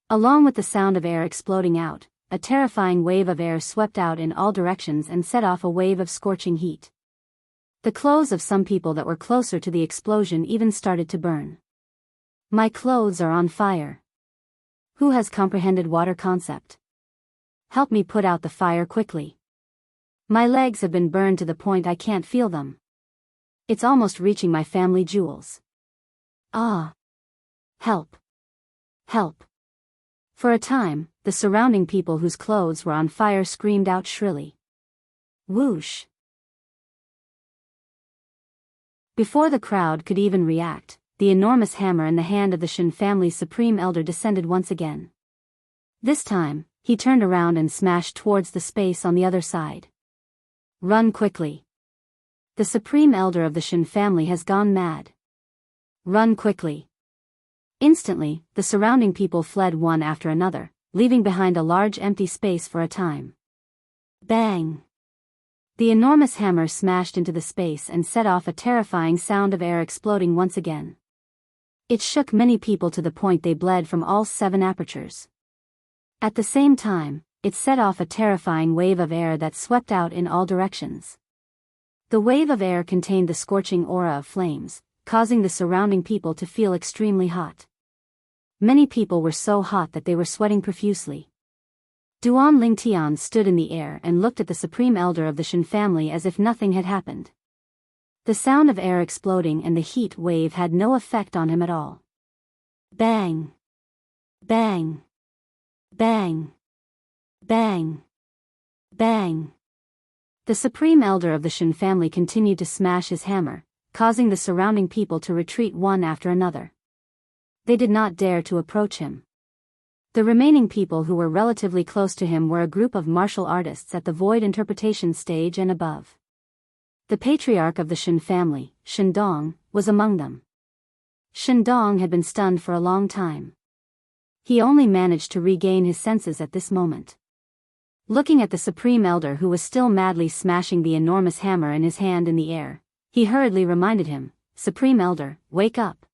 Along with the sound of air exploding out, a terrifying wave of air swept out in all directions and set off a wave of scorching heat. The clothes of some people that were closer to the explosion even started to burn. My clothes are on fire. Who has comprehended water concept? Help me put out the fire quickly. My legs have been burned to the point I can't feel them. It's almost reaching my family jewels. Ah! Help! Help! For a time, the surrounding people whose clothes were on fire screamed out shrilly. Whoosh! Before the crowd could even react, the enormous hammer in the hand of the Shen family's supreme elder descended once again. This time, he turned around and smashed towards the space on the other side. Run quickly. The supreme elder of the Shen family has gone mad. Run quickly. Instantly, the surrounding people fled one after another, leaving behind a large empty space for a time. Bang! The enormous hammer smashed into the space and set off a terrifying sound of air exploding once again. It shook many people to the point they bled from all 7 apertures. At the same time, it set off a terrifying wave of air that swept out in all directions. The wave of air contained the scorching aura of flames, causing the surrounding people to feel extremely hot. Many people were so hot that they were sweating profusely. Duan Ling Tian stood in the air and looked at the supreme elder of the Shen family as if nothing had happened. The sound of air exploding and the heat wave had no effect on him at all. Bang! Bang! Bang! Bang! Bang! The supreme elder of the Shen family continued to smash his hammer, causing the surrounding people to retreat one after another. They did not dare to approach him. The remaining people who were relatively close to him were a group of martial artists at the void interpretation stage and above. The patriarch of the Shen family, Shen Dong, was among them. Shen Dong had been stunned for a long time. He only managed to regain his senses at this moment. Looking at the supreme elder who was still madly smashing the enormous hammer in his hand in the air, he hurriedly reminded him, "Supreme elder, wake up."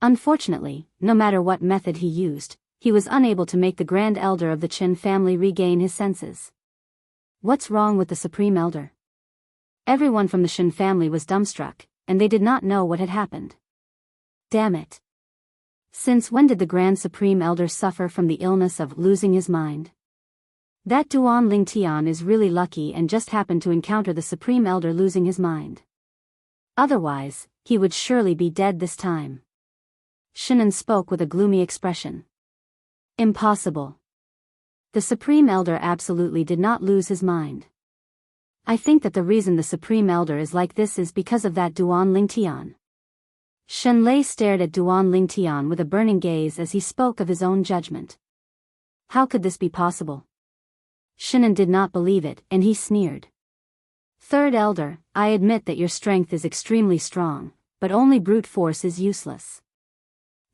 Unfortunately, no matter what method he used, he was unable to make the grand elder of the Chen family regain his senses. What's wrong with the supreme elder? Everyone from the Shen family was dumbstruck, and they did not know what had happened. Damn it. Since when did the Grand Supreme Elder suffer from the illness of losing his mind? That Duan Ling Tian is really lucky and just happened to encounter the Supreme Elder losing his mind. Otherwise, he would surely be dead this time. Shinan spoke with a gloomy expression. Impossible. The Supreme Elder absolutely did not lose his mind. I think that the reason the Supreme Elder is like this is because of that Duan Lingtian. Shenlei stared at Duan Lingtian with a burning gaze as he spoke of his own judgment. How could this be possible? Shinan did not believe it, and he sneered. Third Elder, I admit that your strength is extremely strong, but only brute force is useless.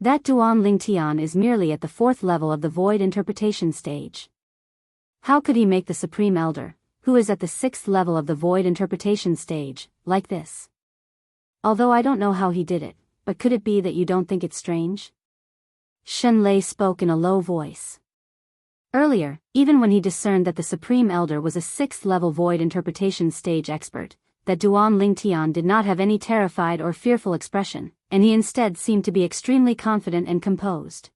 That Duan Lingtian is merely at the 4th level of the void interpretation stage. How could he make the Supreme Elder, who is at the 6th level of the void interpretation stage, like this? Although I don't know how he did it, but could it be that you don't think it's strange? Shenlei spoke in a low voice. Earlier, even when he discerned that the Supreme Elder was a 6th level void interpretation stage expert, that Duan Lingtian did not have any terrified or fearful expression, and he instead seemed to be extremely confident and composed.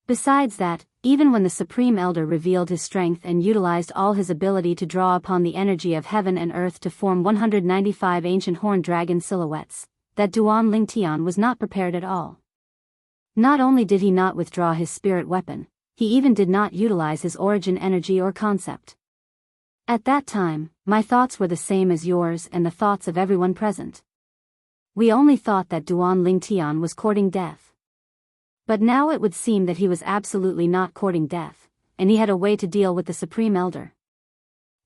Besides that, even when the Supreme Elder revealed his strength and utilized all his ability to draw upon the energy of heaven and earth to form 195 ancient horned dragon silhouettes, that Duan Lingtian was not prepared at all. Not only did he not withdraw his spirit weapon, he even did not utilize his origin energy or concept. At that time, my thoughts were the same as yours and the thoughts of everyone present. We only thought that Duan Lingtian was courting death. But now it would seem that he was absolutely not courting death, and he had a way to deal with the Supreme Elder.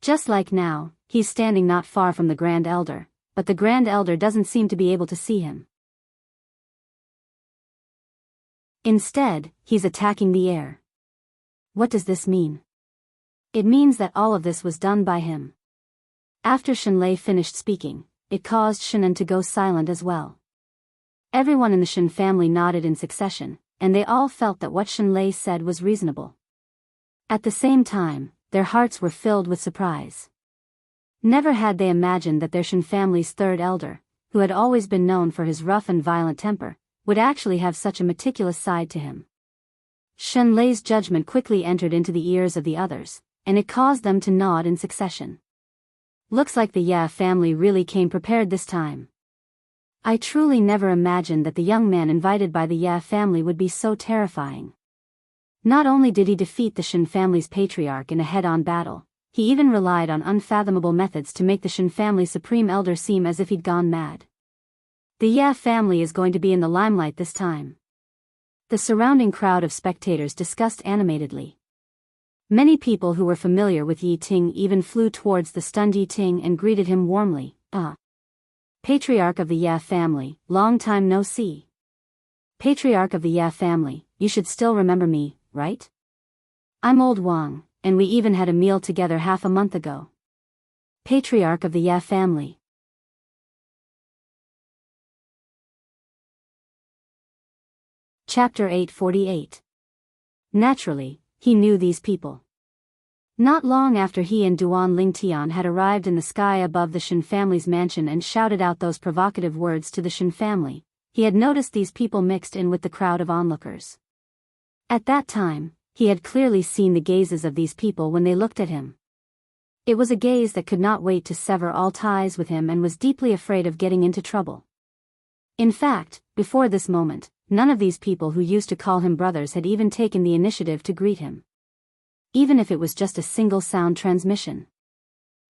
Just like now, he's standing not far from the Grand Elder, but the Grand Elder doesn't seem to be able to see him. Instead, he's attacking the air. What does this mean? It means that all of this was done by him. After Shenlei finished speaking, it caused Shinan to go silent as well. Everyone in the Shen family nodded in succession, and they all felt that what Shenlei said was reasonable. At the same time, their hearts were filled with surprise. Never had they imagined that their Shen family's 3rd elder, who had always been known for his rough and violent temper, would actually have such a meticulous side to him. Shenlei's judgment quickly entered into the ears of the others, and it caused them to nod in succession. Looks like the Ye family really came prepared this time. I truly never imagined that the young man invited by the Ye family would be so terrifying. Not only did he defeat the Shen family's patriarch in a head-on battle, he even relied on unfathomable methods to make the Shen family's Supreme Elder seem as if he'd gone mad. The Ye family is going to be in the limelight this time. The surrounding crowd of spectators discussed animatedly. Many people who were familiar with Yi Ting even flew towards the stunned Yi Ting and greeted him warmly. Patriarch of the Ye family, long time no see. Patriarch of the Ye family, you should still remember me, right? I'm old Wang, and we even had a meal together half a month ago. Patriarch of the Ye family. Chapter 848. Naturally, he knew these people. Not long after he and Duan Lingtian had arrived in the sky above the Shen family's mansion and shouted out those provocative words to the Shen family, he had noticed these people mixed in with the crowd of onlookers. At that time, he had clearly seen the gazes of these people when they looked at him. It was a gaze that could not wait to sever all ties with him and was deeply afraid of getting into trouble. In fact, before this moment, none of these people who used to call him brothers had even taken the initiative to greet him. Even if it was just a single sound transmission.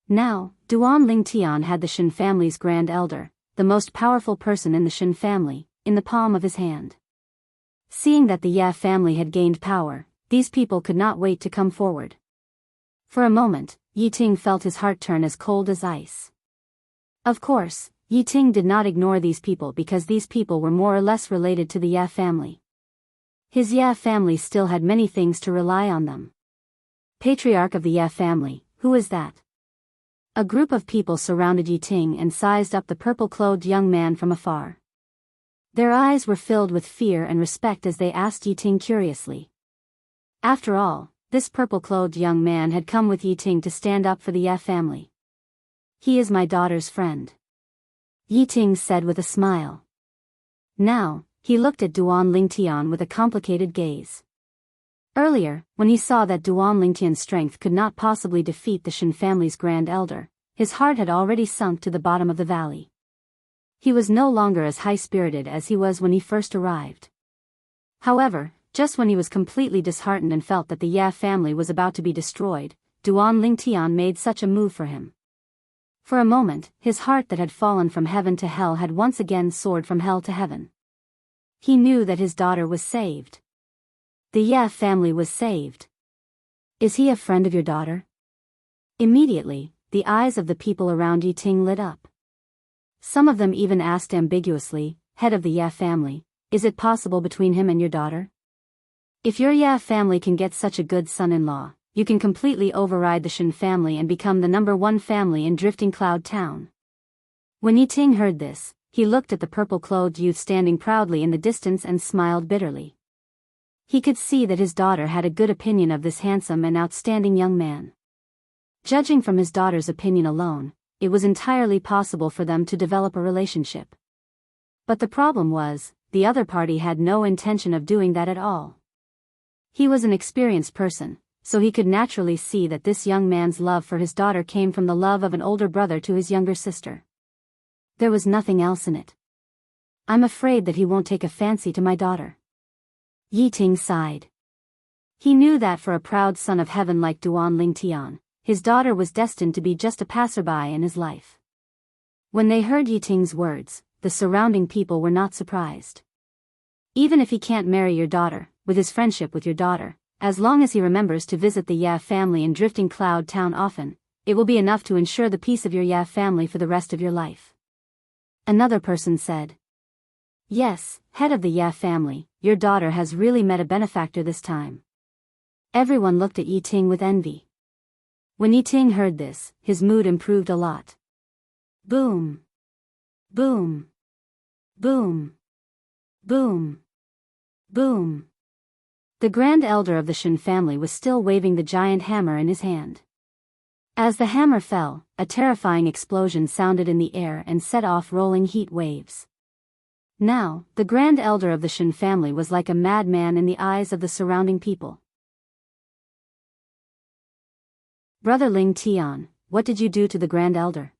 Now, Duan Lingtian had the Shen family's Grand Elder, the most powerful person in the Shen family, in the palm of his hand. Seeing that the Ye family had gained power, these people could not wait to come forward. For a moment, Yi Ting felt his heart turn as cold as ice. Of course, Yi Ting did not ignore these people because these people were more or less related to the Ye family. His Ye family still had many things to rely on them. Patriarch of the Ye family, who is that? A group of people surrounded Yi Ting and sized up the purple-clothed young man from afar. Their eyes were filled with fear and respect as they asked Yi Ting curiously. After all, this purple-clothed young man had come with Yi Ting to stand up for the Ye family. He is my daughter's friend. Yi Ting said with a smile. Now, he looked at Duan Lingtian with a complicated gaze. Earlier, when he saw that Duan Lingtian's strength could not possibly defeat the Shen family's Grand Elder, his heart had already sunk to the bottom of the valley. He was no longer as high-spirited as he was when he first arrived. However, just when he was completely disheartened and felt that the Ye family was about to be destroyed, Duan Lingtian made such a move for him. For a moment, his heart that had fallen from heaven to hell had once again soared from hell to heaven. He knew that his daughter was saved. The Ye family was saved. Is he a friend of your daughter? Immediately, the eyes of the people around Yi Ting lit up. Some of them even asked ambiguously, head of the Ye family, is it possible between him and your daughter? If your Ye family can get such a good son-in-law, you can completely override the Shen family and become the #1 family in Drifting Cloud Town. When Yi Ting heard this, he looked at the purple-clothed youth standing proudly in the distance and smiled bitterly. He could see that his daughter had a good opinion of this handsome and outstanding young man. Judging from his daughter's opinion alone, it was entirely possible for them to develop a relationship. But the problem was, the other party had no intention of doing that at all. He was an experienced person, so he could naturally see that this young man's love for his daughter came from the love of an older brother to his younger sister. There was nothing else in it. I'm afraid that he won't take a fancy to my daughter. Yi Ting sighed. He knew that for a proud son of heaven like Duan Lingtian, his daughter was destined to be just a passerby in his life. When they heard Yi Ting's words, the surrounding people were not surprised. Even if he can't marry your daughter, with his friendship with your daughter, as long as he remembers to visit the Ye family in Drifting Cloud Town often, it will be enough to ensure the peace of your Ye family for the rest of your life. Another person said. Yes, head of the Ye family, your daughter has really met a benefactor this time. Everyone looked at Yi Ting with envy. When Yi Ting heard this, his mood improved a lot. Boom. Boom. Boom. Boom. Boom. The Grand Elder of the Shen family was still waving the giant hammer in his hand. As the hammer fell, a terrifying explosion sounded in the air and set off rolling heat waves. Now, the Grand Elder of the Shen family was like a madman in the eyes of the surrounding people. Brother Ling Tian, what did you do to the Grand Elder?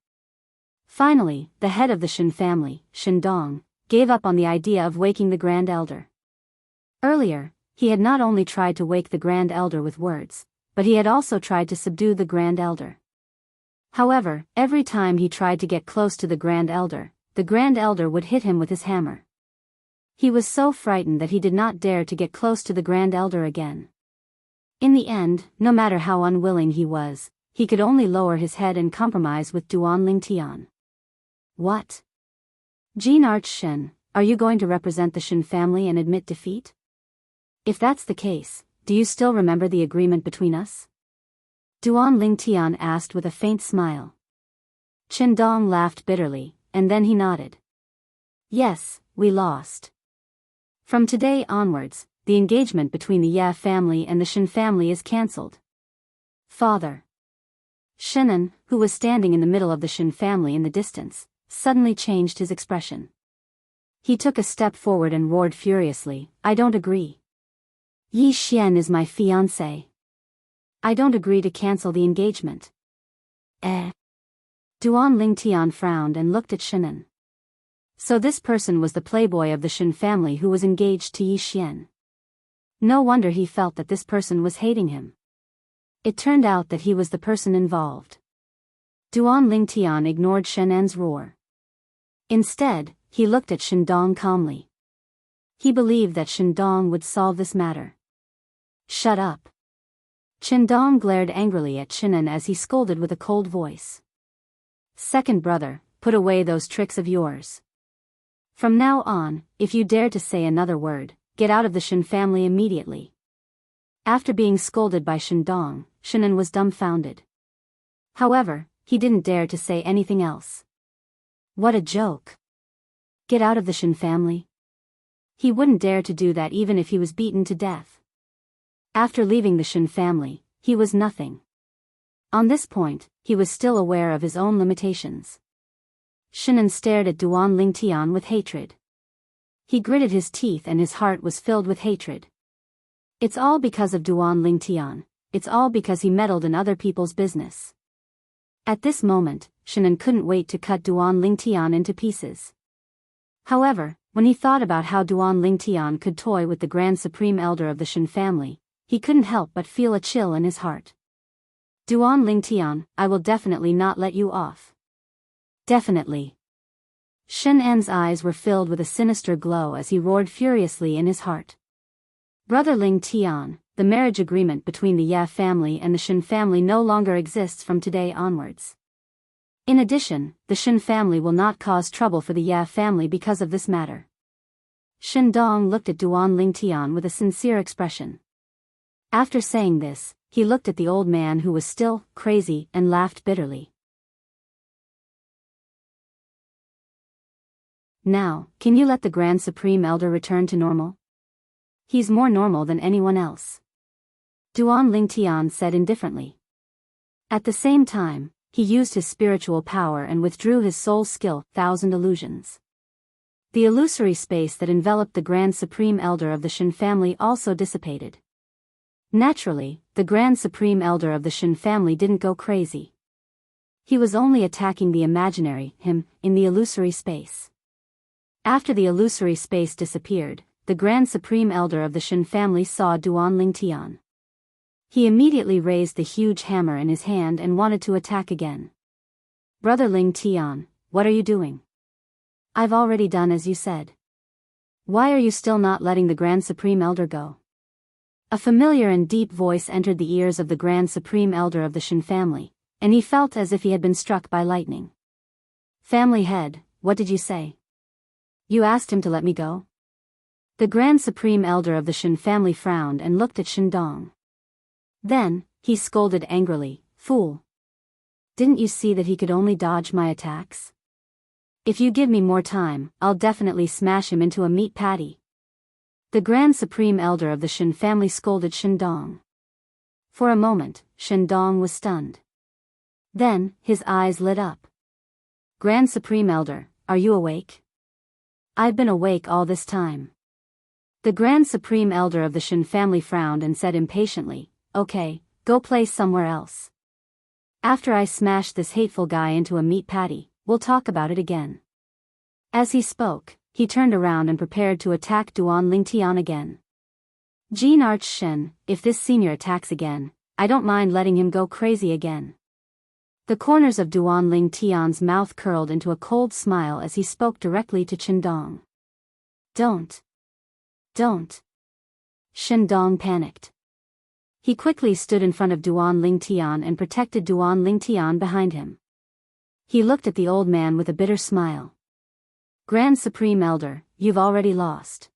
Finally, the head of the Shen family, Shen Dong, gave up on the idea of waking the Grand Elder. Earlier, he had not only tried to wake the Grand Elder with words, but he had also tried to subdue the Grand Elder. However, every time he tried to get close to the Grand Elder would hit him with his hammer. He was so frightened that he did not dare to get close to the Grand Elder again. In the end, no matter how unwilling he was, he could only lower his head and compromise with Duan Lingtian. What? Jean Arch Shen, are you going to represent the Shen family and admit defeat? If that's the case, do you still remember the agreement between us? Duan Lingtian asked with a faint smile. Chen Dong laughed bitterly, and then he nodded. Yes, we lost. From today onwards, the engagement between the Ye family and the Shen family is cancelled. Father. Shenan, who was standing in the middle of the Shen family in the distance, suddenly changed his expression. He took a step forward and roared furiously, I don't agree. Yi Xian is my fiancé. I don't agree to cancel the engagement. Duan Lingtian frowned and looked at Shenan. So this person was the playboy of the Shen family who was engaged to Yi Xian. No wonder he felt that this person was hating him. It turned out that he was the person involved. Duan Lingtian ignored Shenan's roar. Instead, he looked at Shen Dong calmly. He believed that Shen Dong would solve this matter. Shut up. Chen Dong glared angrily at Shenan as he scolded with a cold voice. Second brother, put away those tricks of yours. From now on, if you dare to say another word, get out of the Shen family immediately. After being scolded by Shen Dong, Shenan was dumbfounded. However, he didn't dare to say anything else. What a joke. Get out of the Shen family? He wouldn't dare to do that even if he was beaten to death. After leaving the Shen family, he was nothing. On this point, he was still aware of his own limitations. Shenan stared at Duan Lingtian with hatred. He gritted his teeth and his heart was filled with hatred. It's all because of Duan Lingtian, it's all because he meddled in other people's business. At this moment, Shenan couldn't wait to cut Duan Lingtian into pieces. However, when he thought about how Duan Lingtian could toy with the Grand Supreme Elder of the Shen family, he couldn't help but feel a chill in his heart. Duan Lingtian, I will definitely not let you off. Definitely. Shen En's eyes were filled with a sinister glow as he roared furiously in his heart. Brother Ling Tian, the marriage agreement between the Ye family and the Shen family no longer exists from today onwards. In addition, the Shen family will not cause trouble for the Ye family because of this matter. Shen Dong looked at Duan Ling Tian with a sincere expression. After saying this, he looked at the old man who was still crazy and laughed bitterly. Now, can you let the Grand Supreme Elder return to normal? He's more normal than anyone else. Duan Ling Tian said indifferently. At the same time, he used his spiritual power and withdrew his soul skill, 1,000 illusions. The illusory space that enveloped the Grand Supreme Elder of the Shen family also dissipated. Naturally, the Grand Supreme Elder of the Shen family didn't go crazy. He was only attacking the imaginary him in the illusory space. After the illusory space disappeared, the Grand Supreme Elder of the Shen family saw Duan Ling Tian. He immediately raised the huge hammer in his hand and wanted to attack again. Brother Ling Tian, what are you doing? I've already done as you said. Why are you still not letting the Grand Supreme Elder go? A familiar and deep voice entered the ears of the Grand Supreme Elder of the Shen family, and he felt as if he had been struck by lightning. Family head, what did you say? You asked him to let me go? The Grand Supreme Elder of the Shen family frowned and looked at Shen Dong. Then, he scolded angrily, Fool! Didn't you see that he could only dodge my attacks? If you give me more time, I'll definitely smash him into a meat patty. The Grand Supreme Elder of the Shen family scolded Shen Dong. For a moment, Shen Dong was stunned. Then, his eyes lit up. Grand Supreme Elder, are you awake? I've been awake all this time. The Grand Supreme Elder of the Shen family frowned and said impatiently, Okay, go play somewhere else. After I smash this hateful guy into a meat patty, we'll talk about it again. As he spoke, he turned around and prepared to attack Duan Ling Tian again. Jean Arch Shen, if this senior attacks again, I don't mind letting him go crazy again. The corners of Duan Ling Tian's mouth curled into a cold smile as he spoke directly to Shen Dong. Don't. Shen Dong panicked. He quickly stood in front of Duan Ling Tian and protected Duan Ling Tian behind him. He looked at the old man with a bitter smile. Grand Supreme Elder, you've already lost.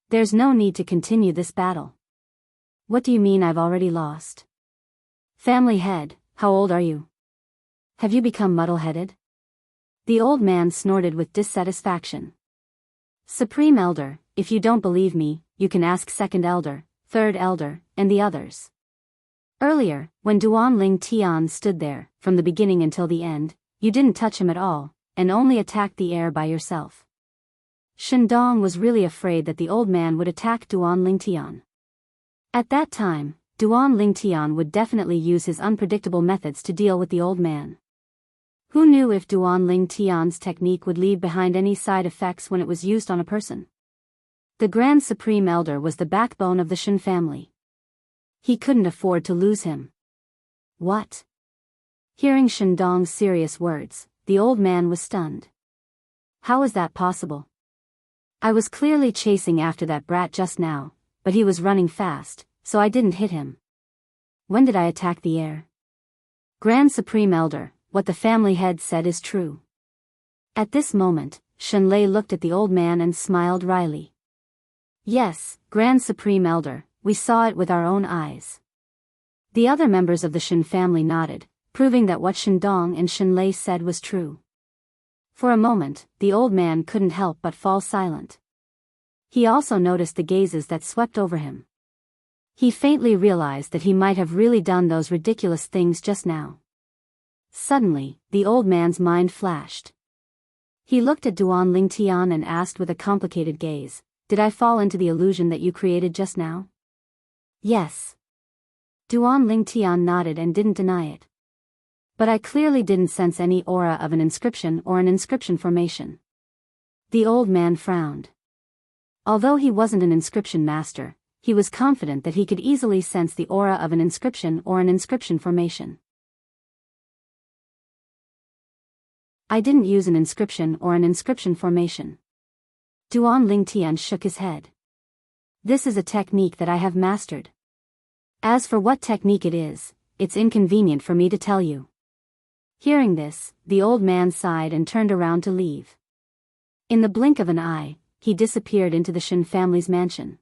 There's no need to continue this battle. What do you mean I've already lost? Family head, how old are you? Have you become muddle-headed? The old man snorted with dissatisfaction. Supreme Elder, if you don't believe me, you can ask Second Elder, Third Elder, and the others. Earlier, when Duan Ling Tian stood there, from the beginning until the end, you didn't touch him at all, and only attacked the air by yourself. Shen Dong was really afraid that the old man would attack Duan Ling Tian. At that time, Duan Ling Tian would definitely use his unpredictable methods to deal with the old man. Who knew if Duan Ling Tian's technique would leave behind any side effects when it was used on a person? The Grand Supreme Elder was the backbone of the Shen family. He couldn't afford to lose him. What? Hearing Shen Dong's serious words, the old man was stunned. How is that possible? I was clearly chasing after that brat just now, but he was running fast, so I didn't hit him. When did I attack the air? Grand Supreme Elder, what the family head said is true. At this moment, Shen Lei looked at the old man and smiled wryly. Yes, Grand Supreme Elder, we saw it with our own eyes. The other members of the Shen family nodded, proving that what Shen Dong and Shen Lei said was true. For a moment, the old man couldn't help but fall silent. He also noticed the gazes that swept over him. He faintly realized that he might have really done those ridiculous things just now. Suddenly, the old man's mind flashed. He looked at Duan Ling Tian and asked with a complicated gaze, Did I fall into the illusion that you created just now? Yes. Duan Ling Tian nodded and didn't deny it. But I clearly didn't sense any aura of an inscription or an inscription formation. The old man frowned. Although he wasn't an inscription master, he was confident that he could easily sense the aura of an inscription or an inscription formation. I didn't use an inscription or an inscription formation. Duan Lingtian shook his head. This is a technique that I have mastered. As for what technique it is, it's inconvenient for me to tell you. Hearing this, the old man sighed and turned around to leave. In the blink of an eye, he disappeared into the Shen family's mansion.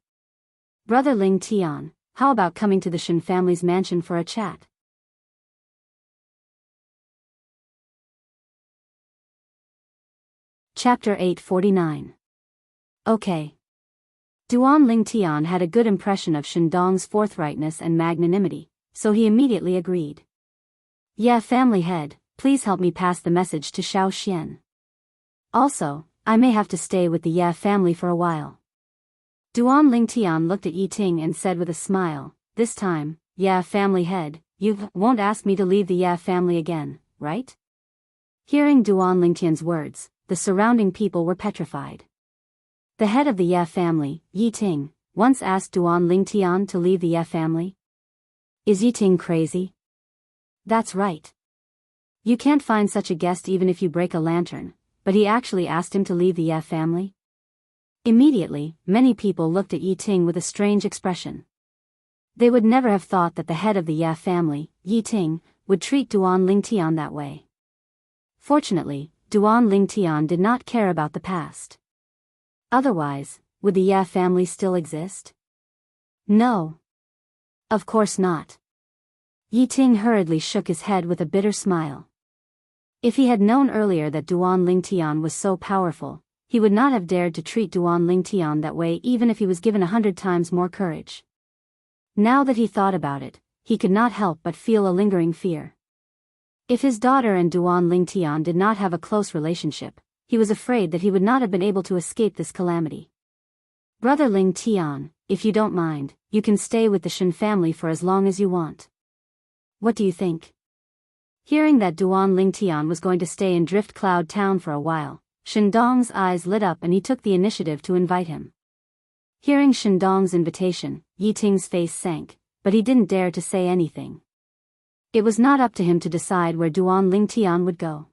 Brother Ling Tian, how about coming to the Shen family's mansion for a chat? Chapter 849. Okay. Duan Lingtian had a good impression of Shendong's forthrightness and magnanimity, so he immediately agreed. Yeah, family head, please help me pass the message to Xiao Xian. Also, I may have to stay with the Ya family for a while. Duan Lingtian looked at Yi Ting and said with a smile, this time, Ya family head, you won't ask me to leave the Ya family again, right? Hearing Duan Lingtian's words, the surrounding people were petrified. The head of the Ya family, Yi Ting, once asked Duan Lingtian to leave the Ya family. Is Yi Ting crazy? That's right. You can't find such a guest even if you break a lantern, but he actually asked him to leave the Ya family? Immediately, many people looked at Yi Ting with a strange expression. They would never have thought that the head of the Ya family, Yi Ting, would treat Duan Lingtian that way. Fortunately, Duan Lingtian did not care about the past. Otherwise, would the Ya family still exist? No. Of course not. Yi Ting hurriedly shook his head with a bitter smile. If he had known earlier that Duan Lingtian was so powerful, he would not have dared to treat Duan Lingtian that way even if he was given 100 times more courage. Now that he thought about it, he could not help but feel a lingering fear. If his daughter and Duan Lingtian did not have a close relationship, he was afraid that he would not have been able to escape this calamity. Brother Lingtian, if you don't mind, you can stay with the Shen family for as long as you want. What do you think? Hearing that Duan Lingtian was going to stay in Drift Cloud Town for a while, Shendong's eyes lit up and he took the initiative to invite him. Hearing Shendong's invitation, Yi Ting's face sank, but he didn't dare to say anything. It was not up to him to decide where Duan Lingtian would go.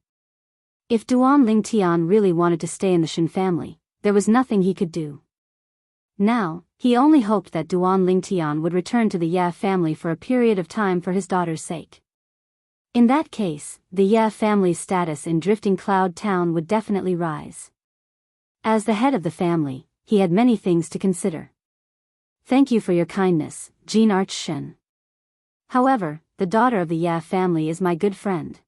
If Duan Lingtian really wanted to stay in the Shen family, there was nothing he could do. Now, he only hoped that Duan Lingtian would return to the Ya family for a period of time for his daughter's sake. In that case, the Ya family's status in Drifting Cloud Town would definitely rise. As the head of the family, he had many things to consider. Thank you for your kindness, Jean Arch Shen. However, the daughter of the Ya family is my good friend.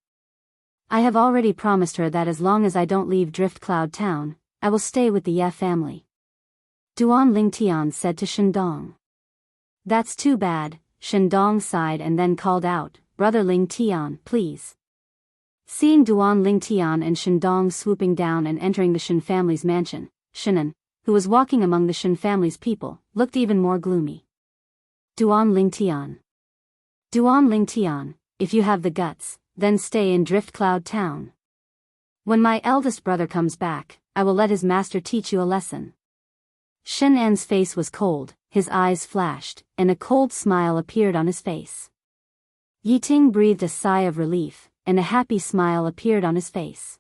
I have already promised her that as long as I don't leave Drift Cloud Town, I will stay with the Ya family. Duan Lingtian said to Shendong. That's too bad, Shendong sighed and then called out, Brother Lingtian, please. Seeing Duan Lingtian and Shendong swooping down and entering the Shen family's mansion, Shenan, who was walking among the Shen family's people, looked even more gloomy. Duan Lingtian. Duan Lingtian, if you have the guts, then stay in Drift Cloud Town. When my eldest brother comes back, I will let his master teach you a lesson. Shen An's face was cold, his eyes flashed, and a cold smile appeared on his face. Yi Ting breathed a sigh of relief, and a happy smile appeared on his face.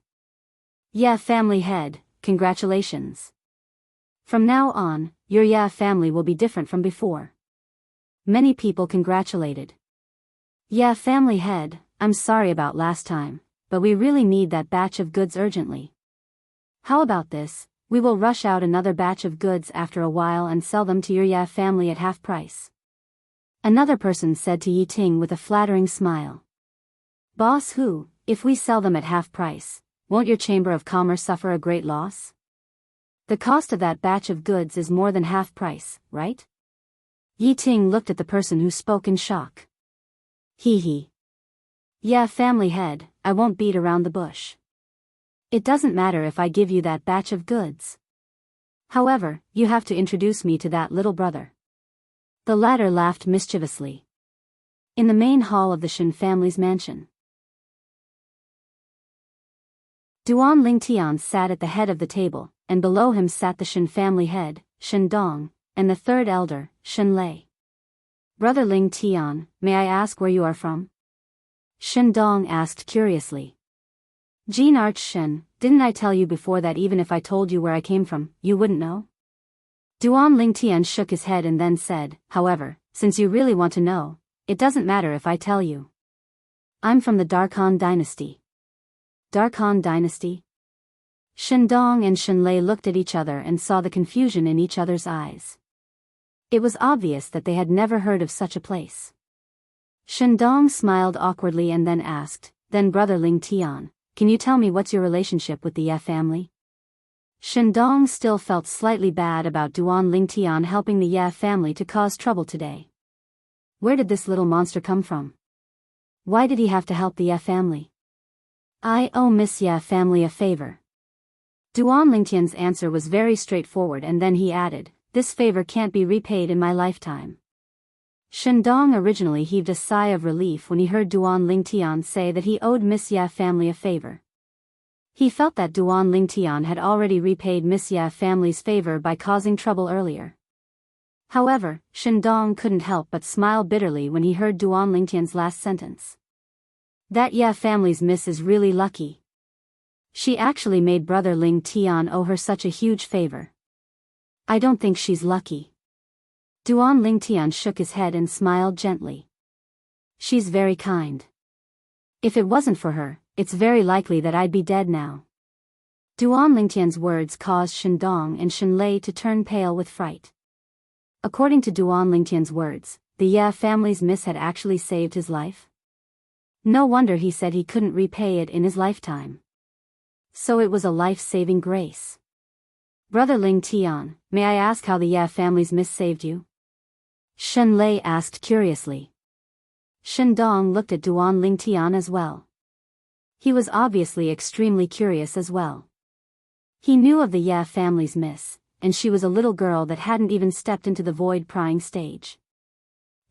Ya family head, congratulations. From now on, your Ya family will be different from before. Many people congratulated. Ya family head, I'm sorry about last time, but we really need that batch of goods urgently. How about this, we will rush out another batch of goods after a while and sell them to your Ya family at half price. Another person said to Yi Ting with a flattering smile. Boss who, if we sell them at half price, won't your Chamber of Commerce suffer a great loss? The cost of that batch of goods is more than half price, right? Yi Ting looked at the person who spoke in shock. Hee hee. Yeah, family head, I won't beat around the bush. It doesn't matter if I give you that batch of goods. However, you have to introduce me to that little brother. The latter laughed mischievously. In the main hall of the Shen family's mansion, Duan Lingtian sat at the head of the table, and below him sat the Shen family head, Shen Dong, and the third elder, Shen Lei. Brother Lingtian, may I ask where you are from? Shen Dong asked curiously. Jean arched Shen, didn't I tell you before that even if I told you where I came from, you wouldn't know? Duan Lingtian shook his head and then said, however, since you really want to know, it doesn't matter if I tell you. I'm from the Darkhan dynasty. Darkhan dynasty? Shendong and Shenlei looked at each other and saw the confusion in each other's eyes. It was obvious that they had never heard of such a place. Shendong smiled awkwardly and then asked, then Brother Ling Tian, can you tell me what's your relationship with the Ye family? Shendong still felt slightly bad about Duan Lingtian helping the Ye family to cause trouble today. Where did this little monster come from? Why did he have to help the Ye family? I owe Miss Ye family a favor. Duan Lingtian's answer was very straightforward and then he added, this favor can't be repaid in my lifetime. Shendong originally heaved a sigh of relief when he heard Duan Lingtian say that he owed Miss Ye family a favor. He felt that Duan Lingtian had already repaid Miss Ye family's favor by causing trouble earlier. However, Shendong couldn't help but smile bitterly when he heard Duan Lingtian's last sentence. That Ye family's miss is really lucky. She actually made Brother Ling Tian owe her such a huge favor. I don't think she's lucky. Duan Lingtian shook his head and smiled gently. She's very kind. If it wasn't for her, it's very likely that I'd be dead now. Duan Lingtian's words caused Shendong and Shenlei to turn pale with fright. According to Duan Lingtian's words, the Ye family's miss had actually saved his life. No wonder he said he couldn't repay it in his lifetime. So it was a life-saving grace. Brother Ling Tian, may I ask how the Ye family's miss saved you? Shenlei asked curiously. Shendong looked at Duan Lingtian as well. He was obviously extremely curious as well. He knew of the Ye family's miss, and she was a little girl that hadn't even stepped into the void prying stage.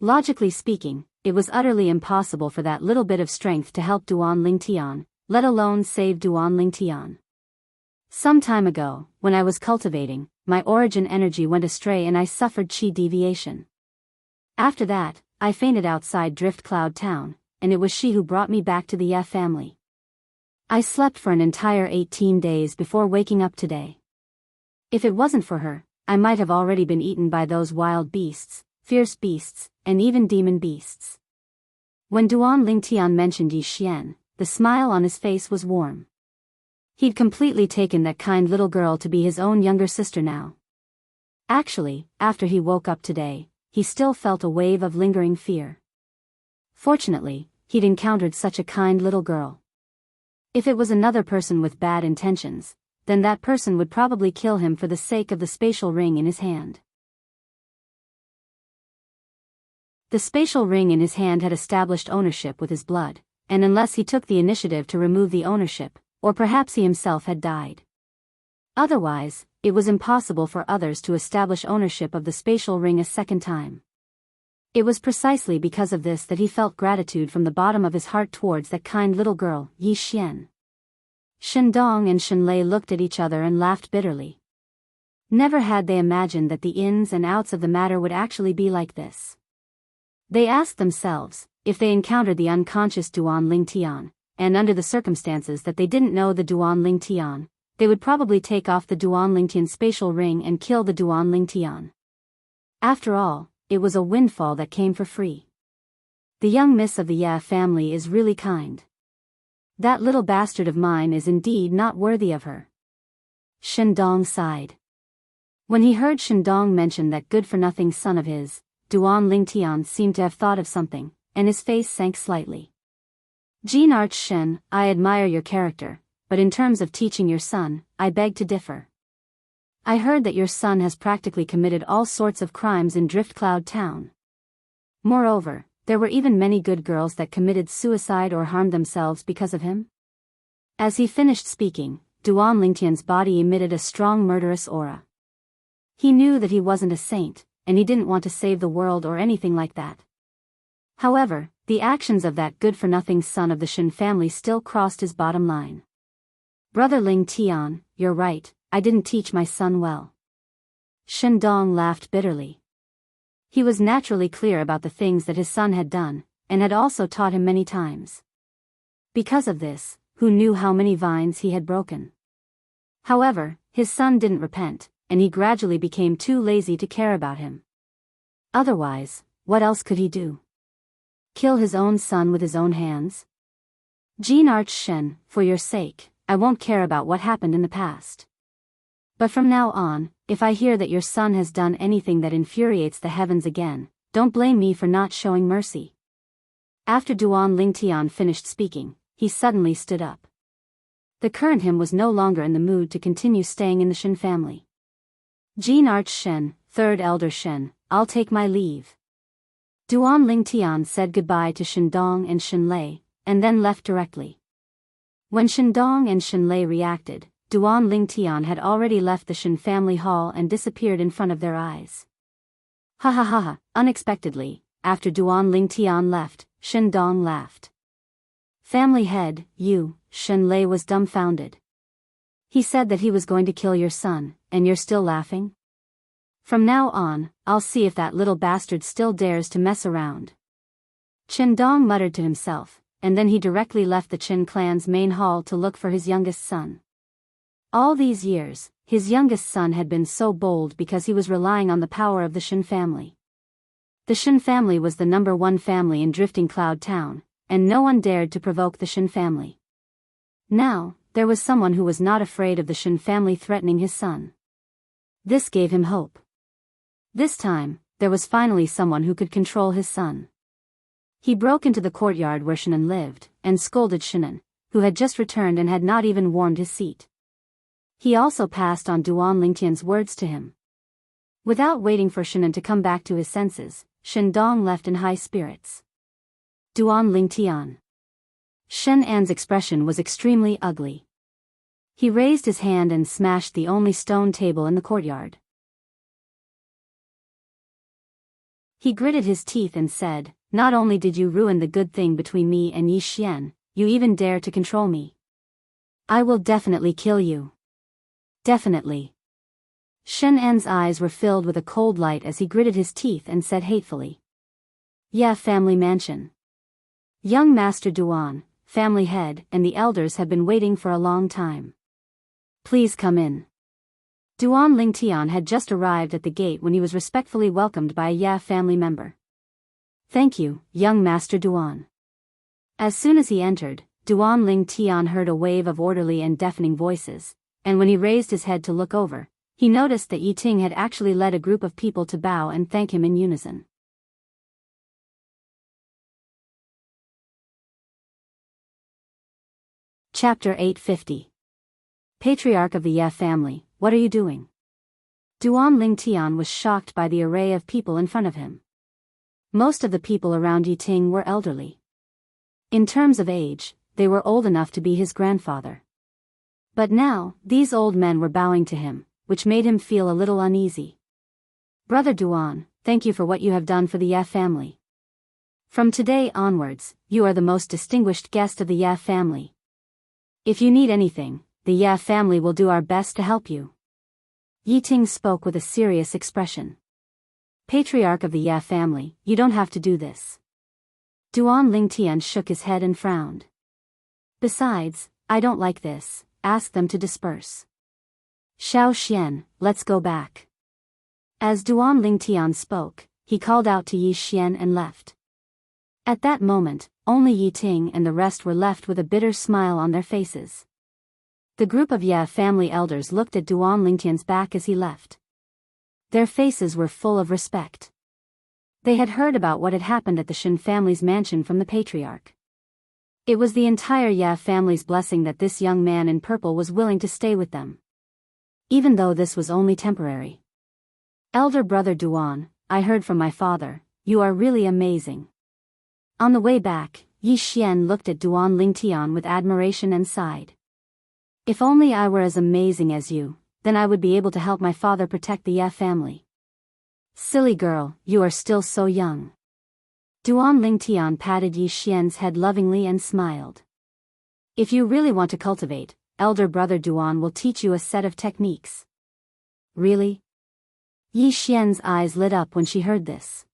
Logically speaking, it was utterly impossible for that little bit of strength to help Duan Lingtian, let alone save Duan Lingtian. Some time ago, when I was cultivating, my origin energy went astray and I suffered qi deviation. After that, I fainted outside Drift Cloud Town, and it was she who brought me back to the Ye family. I slept for an entire 18 days before waking up today. If it wasn't for her, I might have already been eaten by those wild beasts, fierce beasts, and even demon beasts. When Duan Lingtian mentioned Yi Xian, the smile on his face was warm. He'd completely taken that kind little girl to be his own younger sister now. Actually, after he woke up today, he still felt a wave of lingering fear. Fortunately, he'd encountered such a kind little girl. If it was another person with bad intentions, then that person would probably kill him for the sake of the spatial ring in his hand. The spatial ring in his hand had established ownership with his blood, and unless he took the initiative to remove the ownership, or perhaps he himself had died. Otherwise, it was impossible for others to establish ownership of the spatial ring a second time. It was precisely because of this that he felt gratitude from the bottom of his heart towards that kind little girl, Yi Xian. Shendong and Shenlei looked at each other and laughed bitterly. Never had they imagined that the ins and outs of the matter would actually be like this. They asked themselves, if they encountered the unconscious Duan Lingtian, and under the circumstances that they didn't know the Duan Lingtian, they would probably take off the Duan Lingtian spatial ring and kill the Duan Lingtian. After all, it was a windfall that came for free. The young miss of the Ye family is really kind. That little bastard of mine is indeed not worthy of her. Shendong sighed. When he heard Shendong mention that good-for-nothing son of his, Duan Lingtian seemed to have thought of something, and his face sank slightly. Jean arched Shen, I admire your character, but in terms of teaching your son, I beg to differ. I heard that your son has practically committed all sorts of crimes in Drift Cloud Town. Moreover, there were even many good girls that committed suicide or harmed themselves because of him. As he finished speaking, Duan Lingtian's body emitted a strong murderous aura. He knew that he wasn't a saint, and he didn't want to save the world or anything like that. However, the actions of that good-for-nothing son of the Shen family still crossed his bottom line. Brother Ling Tian, you're right, I didn't teach my son well. Shendong laughed bitterly. He was naturally clear about the things that his son had done, and had also taught him many times. Because of this, who knew how many vines he had broken. However, his son didn't repent, and he gradually became too lazy to care about him. Otherwise, what else could he do? Kill his own son with his own hands? Jean Arch Shen, for your sake, I won't care about what happened in the past. But from now on, if I hear that your son has done anything that infuriates the heavens again, don't blame me for not showing mercy. After Duan Lingtian finished speaking, he suddenly stood up. The current him was no longer in the mood to continue staying in the Shen family. Jean Arch Shen, third elder Shen, I'll take my leave. Duan Lingtian said goodbye to Shendong and Shenlei, and then left directly. When Shendong and Shenlei reacted, Duan Lingtian had already left the Shen family hall and disappeared in front of their eyes. Ha ha ha ha, unexpectedly, after Duan Lingtian left, Shendong laughed. Family head, you, Shenlei was dumbfounded. He said that he was going to kill your son, and you're still laughing? From now on, I'll see if that little bastard still dares to mess around. Shendong muttered to himself, and then he directly left the Qin clan's main hall to look for his youngest son. All these years, his youngest son had been so bold because he was relying on the power of the Shen family. The Shen family was the #1 family in Drifting Cloud Town, and no one dared to provoke the Shen family. Now, there was someone who was not afraid of the Shen family threatening his son. This gave him hope. This time, there was finally someone who could control his son. He broke into the courtyard where Shannon lived, and scolded Shannon, who had just returned and had not even warmed his seat. He also passed on Duan Lingtian's words to him. Without waiting for Shannon to come back to his senses, Shendong left in high spirits. Duan Lingtian. Shen An's expression was extremely ugly. He raised his hand and smashed the only stone table in the courtyard. He gritted his teeth and said, "Not only did you ruin the good thing between me and Yi Xian, you even dare to control me. I will definitely kill you. Definitely." Shen An's eyes were filled with a cold light as he gritted his teeth and said hatefully. "Yeah, family mansion. Young Master Duan, family head, and the elders have been waiting for a long time. Please come in." Duan Lingtian had just arrived at the gate when he was respectfully welcomed by a Ya family member. "Thank you, young Master Duan." As soon as he entered, Duan Lingtian heard a wave of orderly and deafening voices, and when he raised his head to look over, he noticed that Yi Ting had actually led a group of people to bow and thank him in unison. Chapter 850. Patriarch of the Ya family, what are you doing? Duan Lingtian was shocked by the array of people in front of him. Most of the people around Yi Ting were elderly. In terms of age, they were old enough to be his grandfather. But now, these old men were bowing to him, which made him feel a little uneasy. "Brother Duan, thank you for what you have done for the Ya family. From today onwards, you are the most distinguished guest of the Ya family. If you need anything, the Ya family will do our best to help you." Yi Ting spoke with a serious expression. "Patriarch of the Ya family, you don't have to do this." Duan Lingtian shook his head and frowned. "Besides, I don't like this, ask them to disperse. Xiao Xian, let's go back." As Duan Lingtian spoke, he called out to Yi Xian and left. At that moment, only Yi Ting and the rest were left with a bitter smile on their faces. The group of Ya family elders looked at Duan Lingtian's back as he left. Their faces were full of respect. They had heard about what had happened at the Shen family's mansion from the patriarch. It was the entire Ya family's blessing that this young man in purple was willing to stay with them. Even though this was only temporary. "Elder brother Duan, I heard from my father, you are really amazing." On the way back, Yi Xian looked at Duan Lingtian with admiration and sighed. "If only I were as amazing as you, then I would be able to help my father protect the Ya family." "Silly girl, you are still so young." Duan Lingtian patted Yi Xian's head lovingly and smiled. "If you really want to cultivate, elder brother Duan will teach you a set of techniques." "Really?" Yi Xian's eyes lit up when she heard this.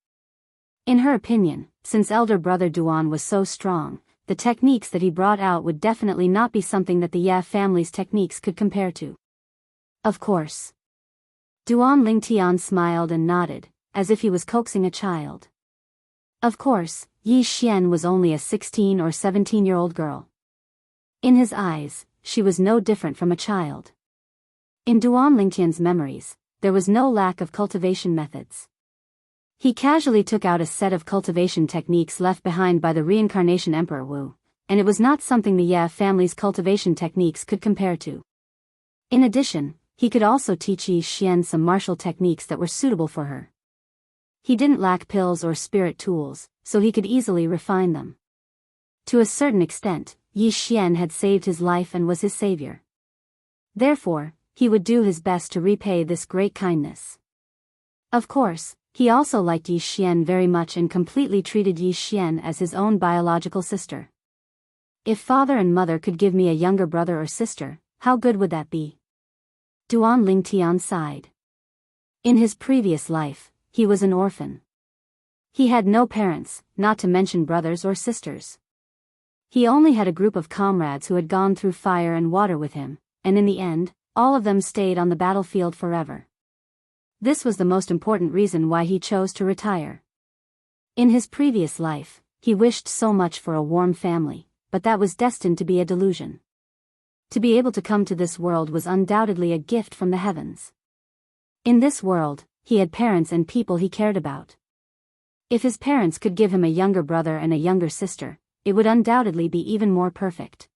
In her opinion, since elder brother Duan was so strong, the techniques that he brought out would definitely not be something that the Ye family's techniques could compare to. Of course. Duan Lingtian smiled and nodded, as if he was coaxing a child. Of course, Yi Xian was only a 16 or 17-year-old girl. In his eyes, she was no different from a child. In Duan Lingtian's memories, there was no lack of cultivation methods. He casually took out a set of cultivation techniques left behind by the reincarnation Emperor Wu, and it was not something the Ye family's cultivation techniques could compare to. In addition, he could also teach Yi Xian some martial techniques that were suitable for her. He didn't lack pills or spirit tools, so he could easily refine them. To a certain extent, Yi Xian had saved his life and was his savior. Therefore, he would do his best to repay this great kindness. Of course, he also liked Yi Xian very much and completely treated Yi Xian as his own biological sister. If father and mother could give me a younger brother or sister, how good would that be? Duan Lingtian sighed. In his previous life, he was an orphan. He had no parents, not to mention brothers or sisters. He only had a group of comrades who had gone through fire and water with him, and in the end, all of them stayed on the battlefield forever. This was the most important reason why he chose to retire. In his previous life, he wished so much for a warm family, but that was destined to be a delusion. To be able to come to this world was undoubtedly a gift from the heavens. In this world, he had parents and people he cared about. If his parents could give him a younger brother and a younger sister, it would undoubtedly be even more perfect.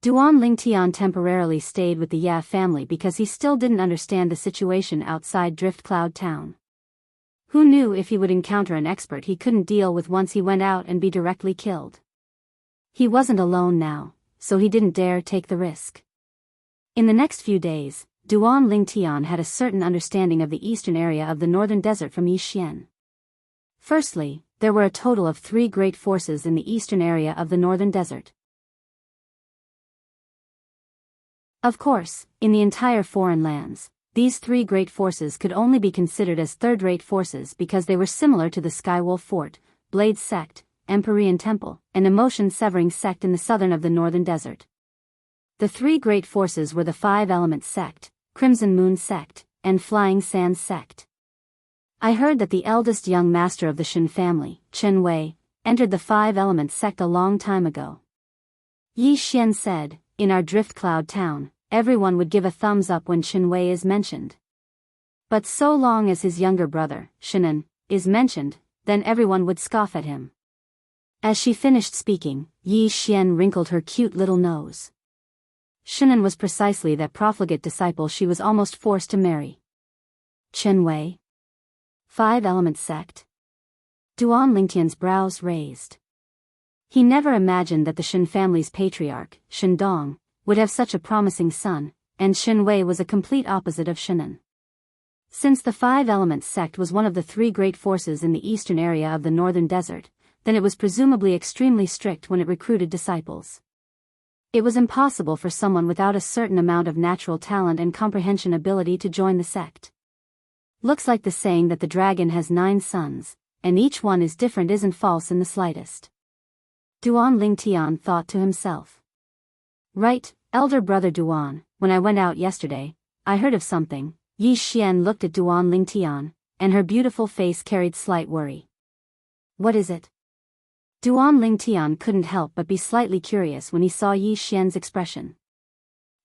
Duan Lingtian temporarily stayed with the Ye family because he still didn't understand the situation outside Drift Cloud Town. Who knew if he would encounter an expert he couldn't deal with once he went out and be directly killed? He wasn't alone now, so he didn't dare take the risk. In the next few days, Duan Lingtian had a certain understanding of the eastern area of the northern desert from Yi Xian. Firstly, there were a total of 3 great forces in the eastern area of the northern desert. Of course, in the entire foreign lands, these 3 great forces could only be considered as third-rate forces because they were similar to the Skywolf Fort, Blade Sect, Empyrean Temple, and Emotion-Severing Sect in the southern of the northern desert. The 3 great forces were the Five Elements Sect, Crimson Moon Sect, and Flying Sands Sect. I heard that the eldest young master of the Shen family, Chen Wei, entered the Five Elements Sect a long time ago. Yi Xian said, in our Drift Cloud Town, everyone would give a thumbs up when Chen Wei is mentioned. But so long as his younger brother, Shenan, is mentioned, then everyone would scoff at him. As she finished speaking, Yi Xian wrinkled her cute little nose. Shenan was precisely that profligate disciple she was almost forced to marry. Chen Wei? Five Elements Sect? Duan Lingtian's brows raised. He never imagined that the Shen family's patriarch, Shen Dong, would have such a promising son, and Shen Wei was a complete opposite of Shenan. Since the Five Elements Sect was one of the 3 great forces in the eastern area of the northern desert, then it was presumably extremely strict when it recruited disciples. It was impossible for someone without a certain amount of natural talent and comprehension ability to join the sect. Looks like the saying that the dragon has 9 sons, and each one is different isn't false in the slightest. Duan Lingtian thought to himself. Right, elder brother Duan, when I went out yesterday, I heard of something. Yi Xian looked at Duan Lingtian, and her beautiful face carried slight worry. What is it? Duan Lingtian couldn't help but be slightly curious when he saw Yi Xian's expression.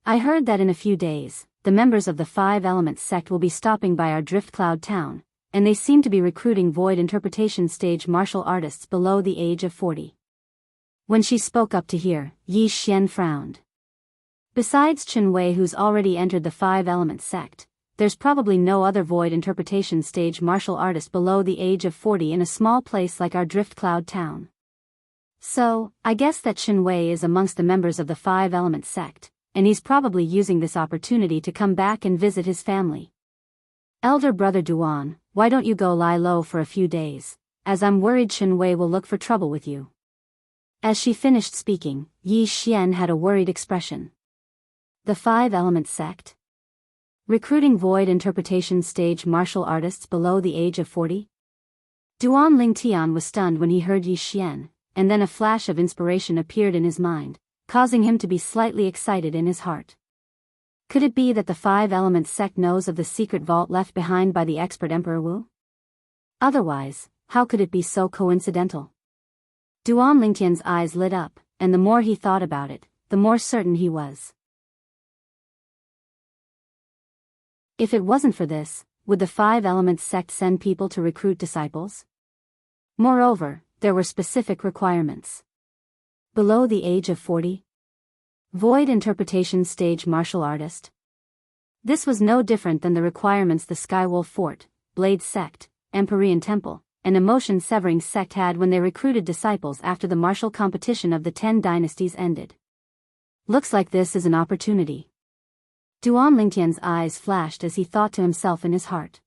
I heard that in a few days, the members of the Five Elements Sect will be stopping by our Drift Cloud Town, and they seem to be recruiting void interpretation stage martial artists below the age of 40. When she spoke up to hear, Yi Xian frowned. Besides Chen Wei, who's already entered the Five Elements Sect, there's probably no other void interpretation stage martial artist below the age of 40 in a small place like our Drift Cloud Town. So, I guess that Chen Wei is amongst the members of the Five Elements Sect, and he's probably using this opportunity to come back and visit his family. Elder brother Duan, why don't you go lie low for a few days, as I'm worried Chen Wei will look for trouble with you. As she finished speaking, Yi Xian had a worried expression. The Five Elements Sect? Recruiting void interpretation stage martial artists below the age of 40? Duan Lingtian was stunned when he heard Yi Xian, and then a flash of inspiration appeared in his mind, causing him to be slightly excited in his heart. Could it be that the Five Elements sect knows of the secret vault left behind by the expert Emperor Wu? Otherwise, how could it be so coincidental? Duan Lingtian's eyes lit up, and the more he thought about it, the more certain he was. If it wasn't for this, would the Five Elements sect send people to recruit disciples? Moreover, there were specific requirements. Below the age of 40? Void interpretation stage martial artist? This was no different than the requirements the Skywolf Fort, Blade Sect, Empyrean Temple, and Emotion-Severing Sect had when they recruited disciples after the martial competition of the 10 dynasties ended. Looks like this is an opportunity. Duan Lingtian's eyes flashed as he thought to himself in his heart.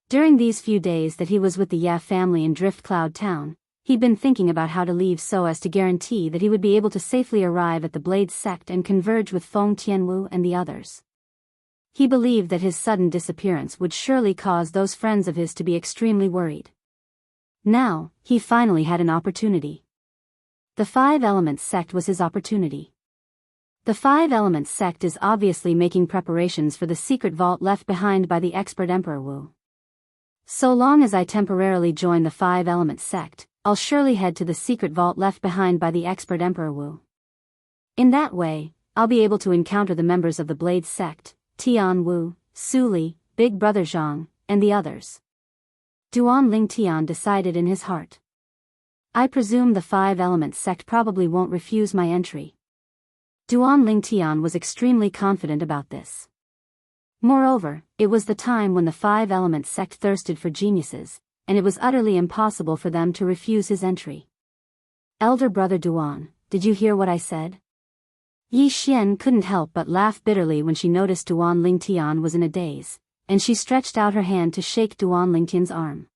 During these few days that he was with the Ya family in Drift Cloud Town, he'd been thinking about how to leave so as to guarantee that he would be able to safely arrive at the Blade Sect and converge with Feng Tianwu and the others. He believed that his sudden disappearance would surely cause those friends of his to be extremely worried. Now, he finally had an opportunity. The Five Elements sect was his opportunity. The Five Elements sect is obviously making preparations for the secret vault left behind by the expert Emperor Wu. So long as I temporarily join the Five Elements sect, I'll surely head to the secret vault left behind by the expert Emperor Wu. In that way, I'll be able to encounter the members of the Blade sect, Tian Wu, Su Li, Big Brother Zhang, and the others. Duan Lingtian decided in his heart. I presume the Five Elements sect probably won't refuse my entry. Duan Lingtian was extremely confident about this. Moreover, it was the time when the Five Elements sect thirsted for geniuses, and it was utterly impossible for them to refuse his entry. Elder brother Duan, did you hear what I said? Yi Xian couldn't help but laugh bitterly when she noticed Duan Lingtian was in a daze, and she stretched out her hand to shake Duan Lingtian's arm.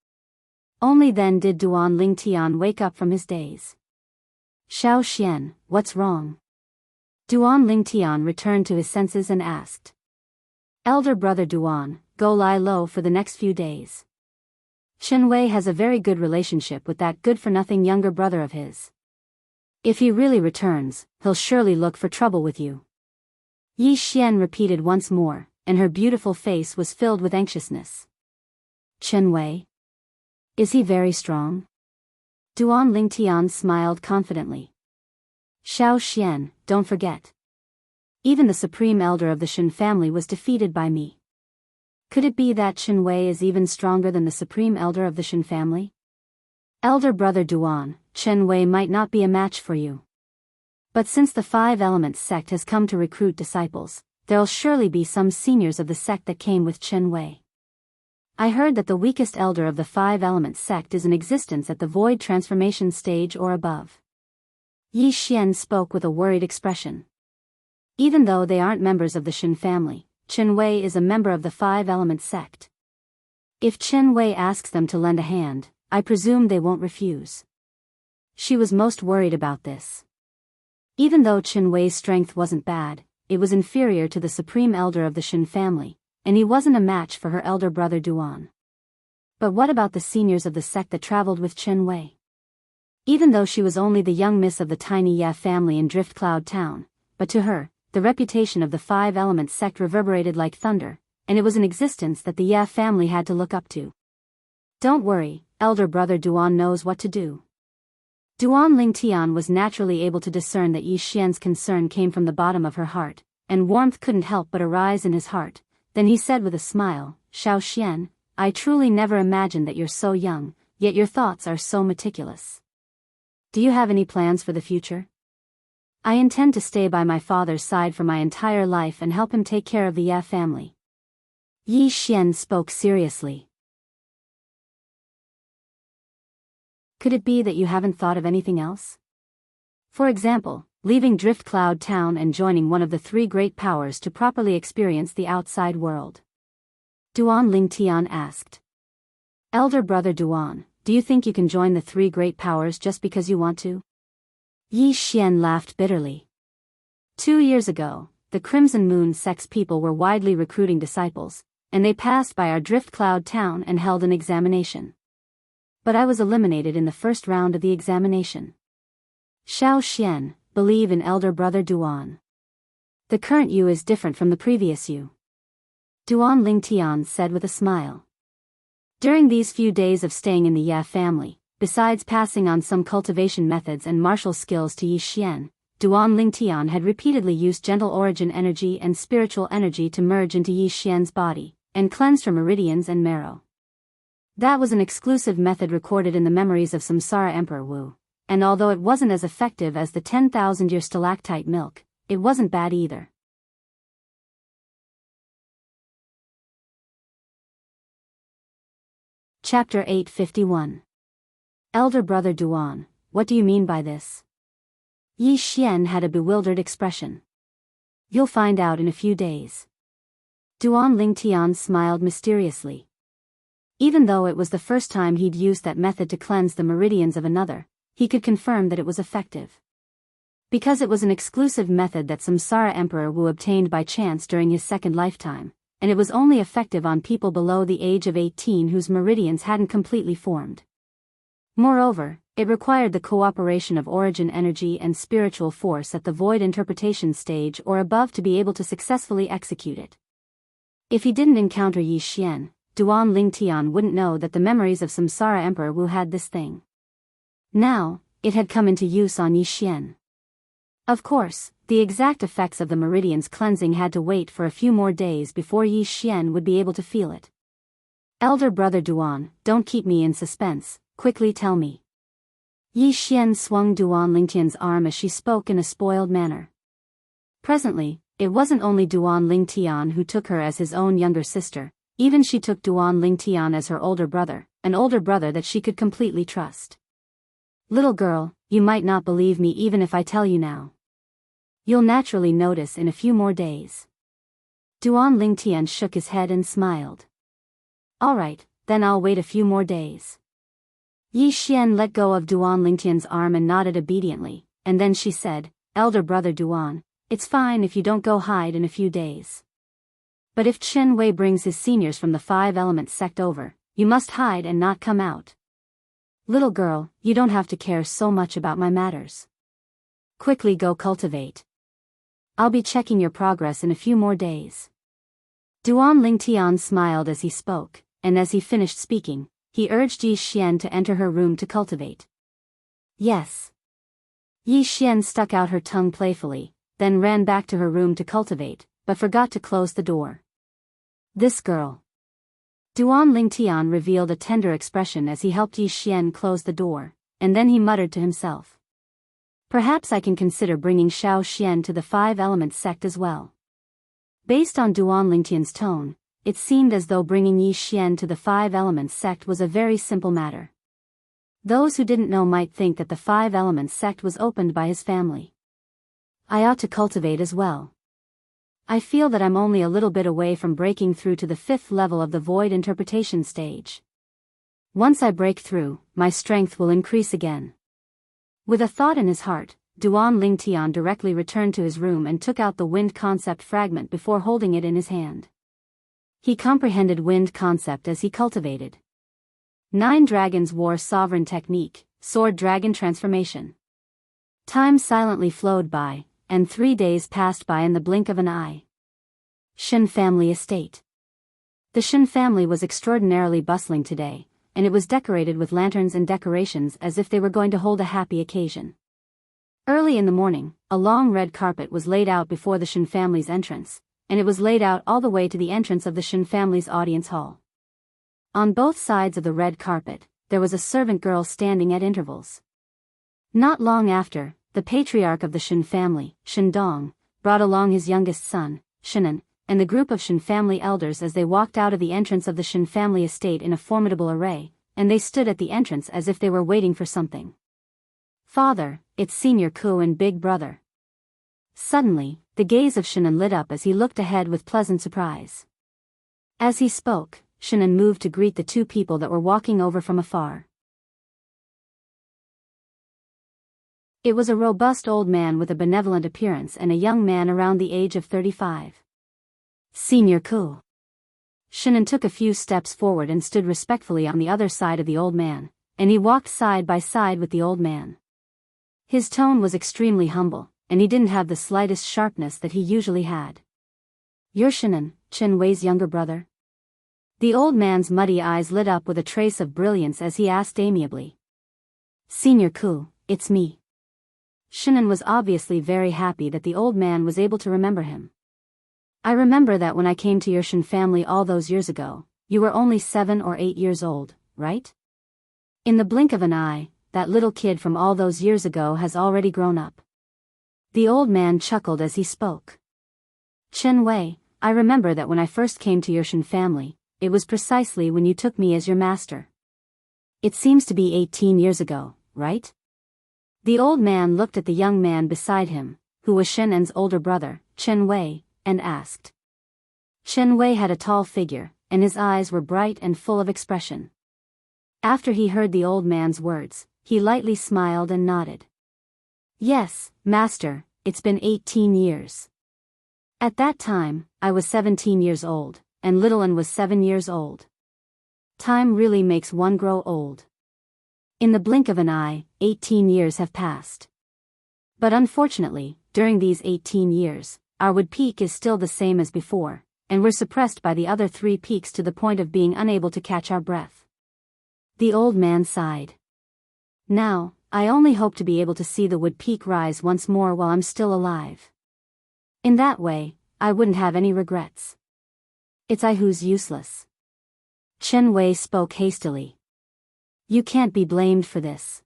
Only then did Duan Lingtian wake up from his daze. Xiao Xian, what's wrong? Duan Lingtian returned to his senses and asked. Elder brother Duan, go lie low for the next few days. Chen Wei has a very good relationship with that good-for-nothing younger brother of his. If he really returns, he'll surely look for trouble with you. Yi Xian repeated once more, and her beautiful face was filled with anxiousness. Chen Wei? Is he very strong? Duan Lingtian smiled confidently. Xiao Xian, don't forget. Even the supreme elder of the Shen family was defeated by me. Could it be that Chen Wei is even stronger than the supreme elder of the Shen family? Elder brother Duan, Chen Wei might not be a match for you. But since the Five Elements sect has come to recruit disciples, there'll surely be some seniors of the sect that came with Chen Wei. I heard that the weakest elder of the Five Elements sect is in existence at the void transformation stage or above. Yi Xian spoke with a worried expression. Even though they aren't members of the Shen family, Chen Wei is a member of the Five Elements sect. If Chen Wei asks them to lend a hand, I presume they won't refuse. She was most worried about this. Even though Chen Wei's strength wasn't bad, it was inferior to the supreme elder of the Shen family, and he wasn't a match for her elder brother Duan. But what about the seniors of the sect that traveled with Chen Wei? Even though she was only the young miss of the tiny Ya family in Drift Cloud Town, but to her, the reputation of the Five Elements sect reverberated like thunder, and it was an existence that the Ya family had to look up to. Don't worry, elder brother Duan knows what to do. Duan Lingtian was naturally able to discern that Yi Xian's concern came from the bottom of her heart, and warmth couldn't help but arise in his heart. Then he said with a smile, Xiao Xian, I truly never imagined that you're so young, yet your thoughts are so meticulous. Do you have any plans for the future? I intend to stay by my father's side for my entire life and help him take care of the Ya family. Yi Xian spoke seriously. Could it be that you haven't thought of anything else? For example, leaving Drift Cloud Town and joining one of the three great powers to properly experience the outside world? Duan Lingtian asked. Elder brother Duan, do you think you can join the three great powers just because you want to? Yi Xian laughed bitterly. 2 years ago, the Crimson Moon sect's people were widely recruiting disciples, and they passed by our Drift Cloud Town and held an examination. But I was eliminated in the first round of the examination. Xiao Xian, believe in elder brother Duan. The current you is different from the previous you. Duan Lingtian said with a smile. During these few days of staying in the Ya family, besides passing on some cultivation methods and martial skills to Yi Xian, Duan Lingtian had repeatedly used gentle origin energy and spiritual energy to merge into Yi Xian's body, and cleanse her meridians and marrow. That was an exclusive method recorded in the memories of Samsara Emperor Wu, and although it wasn't as effective as the 10,000-year stalactite milk, it wasn't bad either. Chapter 851. Elder Brother Duan, what do you mean by this? Yi Xian had a bewildered expression. You'll find out in a few days. Duan Lingtian smiled mysteriously. Even though it was the first time he'd used that method to cleanse the meridians of another, he could confirm that it was effective. Because it was an exclusive method that Samsara Emperor Wu obtained by chance during his second lifetime, and it was only effective on people below the age of 18 whose meridians hadn't completely formed. Moreover, it required the cooperation of origin energy and spiritual force at the void interpretation stage or above to be able to successfully execute it. If he didn't encounter Yi Xian, Duan Lingtian wouldn't know that the memories of Samsara Emperor Wu had this thing. Now, it had come into use on Yi Xian. Of course, the exact effects of the meridian's cleansing had to wait for a few more days before Yi Xian would be able to feel it. Elder brother Duan, don't keep me in suspense, quickly tell me. Yi Xian swung Duan Lingtian's arm as she spoke in a spoiled manner. Presently, it wasn't only Duan Lingtian who took her as his own younger sister, even she took Duan Lingtian as her older brother, an older brother that she could completely trust. Little girl, you might not believe me even if I tell you now. You'll naturally notice in a few more days. Duan Lingtian shook his head and smiled. All right, then I'll wait a few more days. Yi Xian let go of Duan Lingtian's arm and nodded obediently, and then she said, Elder brother Duan, it's fine if you don't go hide in a few days. But if Chen Wei brings his seniors from the Five Elements sect over, you must hide and not come out. Little girl, you don't have to care so much about my matters. Quickly go cultivate. I'll be checking your progress in a few more days. Duan Lingtian smiled as he spoke, and as he finished speaking, he urged Yi Xian to enter her room to cultivate. Yes. Yi Xian stuck out her tongue playfully, then ran back to her room to cultivate, but forgot to close the door. This girl. Duan Lingtian revealed a tender expression as he helped Yi Xian close the door, and then he muttered to himself. Perhaps I can consider bringing Xiao Xian to the Five Elements sect as well. Based on Duan Lingtian's tone, it seemed as though bringing Yi Xian to the Five Elements sect was a very simple matter. Those who didn't know might think that the Five Elements sect was opened by his family. I ought to cultivate as well. I feel that I'm only a little bit away from breaking through to the 5th level of the void interpretation stage. Once I break through, my strength will increase again. With a thought in his heart, Duan Lingtian directly returned to his room and took out the wind concept fragment before holding it in his hand. He comprehended wind concept as he cultivated. 9 dragons war sovereign technique, sword dragon transformation. Time silently flowed by, and 3 days passed by in the blink of an eye. Shen family estate. The Shen family was extraordinarily bustling today, and it was decorated with lanterns and decorations as if they were going to hold a happy occasion. Early in the morning, a long red carpet was laid out before the Shen family's entrance, and it was laid out all the way to the entrance of the Shen family's audience hall. On both sides of the red carpet, there was a servant girl standing at intervals. Not long after, the patriarch of the Shen family, Shen Dong, brought along his youngest son, Shenan, and the group of Shen family elders as they walked out of the entrance of the Shen family estate in a formidable array, and they stood at the entrance as if they were waiting for something. Father, it's Senior Ku and Big Brother. Suddenly, the gaze of Shenan lit up as he looked ahead with pleasant surprise. As he spoke, Shenan moved to greet the 2 people that were walking over from afar. It was a robust old man with a benevolent appearance and a young man around the age of 35. Senior Ku. Shenan took a few steps forward and stood respectfully on the other side of the old man, and he walked side by side with the old man. His tone was extremely humble, and he didn't have the slightest sharpness that he usually had. You're Chen Wei's younger brother? The old man's muddy eyes lit up with a trace of brilliance as he asked amiably. Senior Ku, it's me. Shinan was obviously very happy that the old man was able to remember him. I remember that when I came to your Shen family all those years ago, you were only 7 or 8 years old, right? In the blink of an eye, that little kid from all those years ago has already grown up. The old man chuckled as he spoke. Chen Wei, I remember that when I first came to your Shen family, it was precisely when you took me as your master. It seems to be 18 years ago, right? The old man looked at the young man beside him, who was Shen En's older brother, Chen Wei, and asked. Chen Wei had a tall figure, and his eyes were bright and full of expression. After he heard the old man's words, he lightly smiled and nodded. Yes, master, it's been 18 years. At that time, I was 17 years old, and little Un was 7 years old. Time really makes one grow old. In the blink of an eye, 18 years have passed. But unfortunately, during these 18 years, our wood peak is still the same as before, and we're suppressed by the other 3 peaks to the point of being unable to catch our breath. The old man sighed. Now, I only hope to be able to see the wood peak rise once more while I'm still alive. In that way, I wouldn't have any regrets. It's I who's useless. Chen Wei spoke hastily. You can't be blamed for this.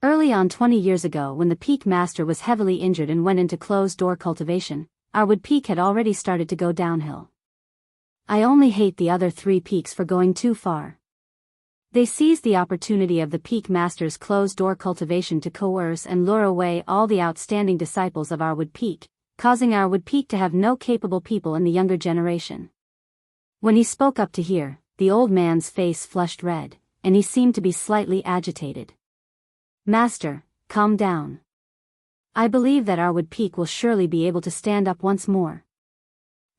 Early on 20 years ago when the peak master was heavily injured and went into closed-door cultivation, our wood peak had already started to go downhill. I only hate the other 3 peaks for going too far. They seized the opportunity of the peak master's closed-door cultivation to coerce and lure away all the outstanding disciples of our wood peak, causing our wood peak to have no capable people in the younger generation. When he spoke up to hear, the old man's face flushed red, and he seemed to be slightly agitated. Master, calm down. I believe that our wood peak will surely be able to stand up once more.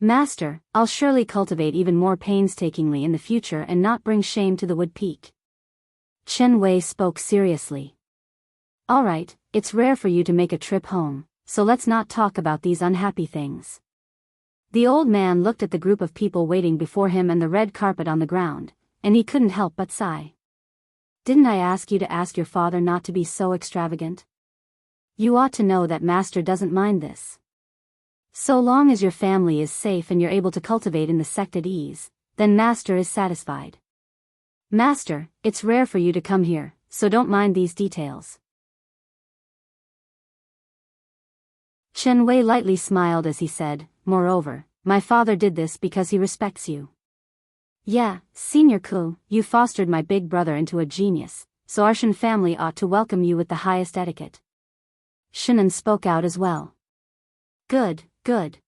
Master, I'll surely cultivate even more painstakingly in the future and not bring shame to the wood peak. Chen Wei spoke seriously. All right, it's rare for you to make a trip home, so let's not talk about these unhappy things. The old man looked at the group of people waiting before him and the red carpet on the ground, and he couldn't help but sigh. Didn't I ask you to ask your father not to be so extravagant? You ought to know that Master doesn't mind this. So long as your family is safe and you're able to cultivate in the sect at ease, then Master is satisfied. Master, it's rare for you to come here, so don't mind these details. Chen Wei lightly smiled as he said, moreover, my father did this because he respects you. Yeah, Senior Ku, you fostered my big brother into a genius, so our Shen family ought to welcome you with the highest etiquette. Shinan spoke out as well. Good, good.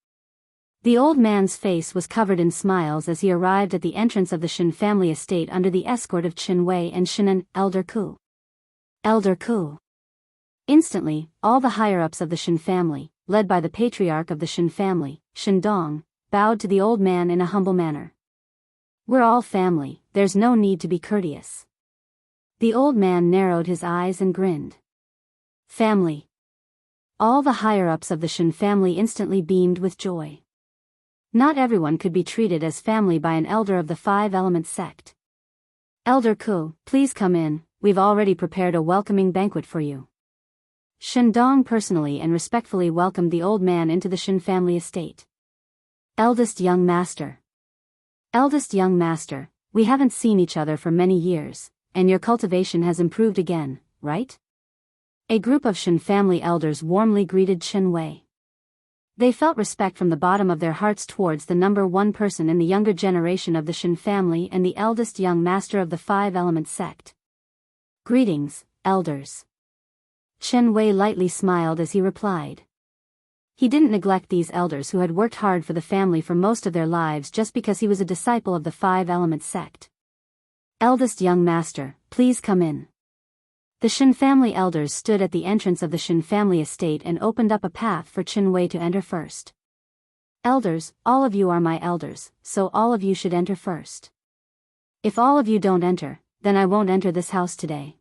The old man's face was covered in smiles as he arrived at the entrance of the Shen family estate under the escort of Chen Wei and Shinan, Elder Ku. Elder Ku. Instantly, all the higher-ups of the Shen family, led by the patriarch of the Shen family, Shen Dong, bowed to the old man in a humble manner. We're all family, there's no need to be courteous. The old man narrowed his eyes and grinned. Family. All the higher-ups of the Shen family instantly beamed with joy. Not everyone could be treated as family by an elder of the 5-element sect. Elder Ku, please come in, we've already prepared a welcoming banquet for you. Shen Dong personally and respectfully welcomed the old man into the Shen family estate. Eldest young master. Eldest young master, we haven't seen each other for many years, and your cultivation has improved again, right? A group of Shen family elders warmly greeted Chen Wei. They felt respect from the bottom of their hearts towards the number 1 person in the younger generation of the Shen family and the eldest young master of the 5-element sect. Greetings, elders. Chen Wei lightly smiled as he replied. He didn't neglect these elders who had worked hard for the family for most of their lives just because he was a disciple of the 5-element sect. Eldest young master, please come in. The Shen family elders stood at the entrance of the Shen family estate and opened up a path for Chen Wei to enter first. Elders, all of you are my elders, so all of you should enter first. If all of you don't enter, then I won't enter this house today.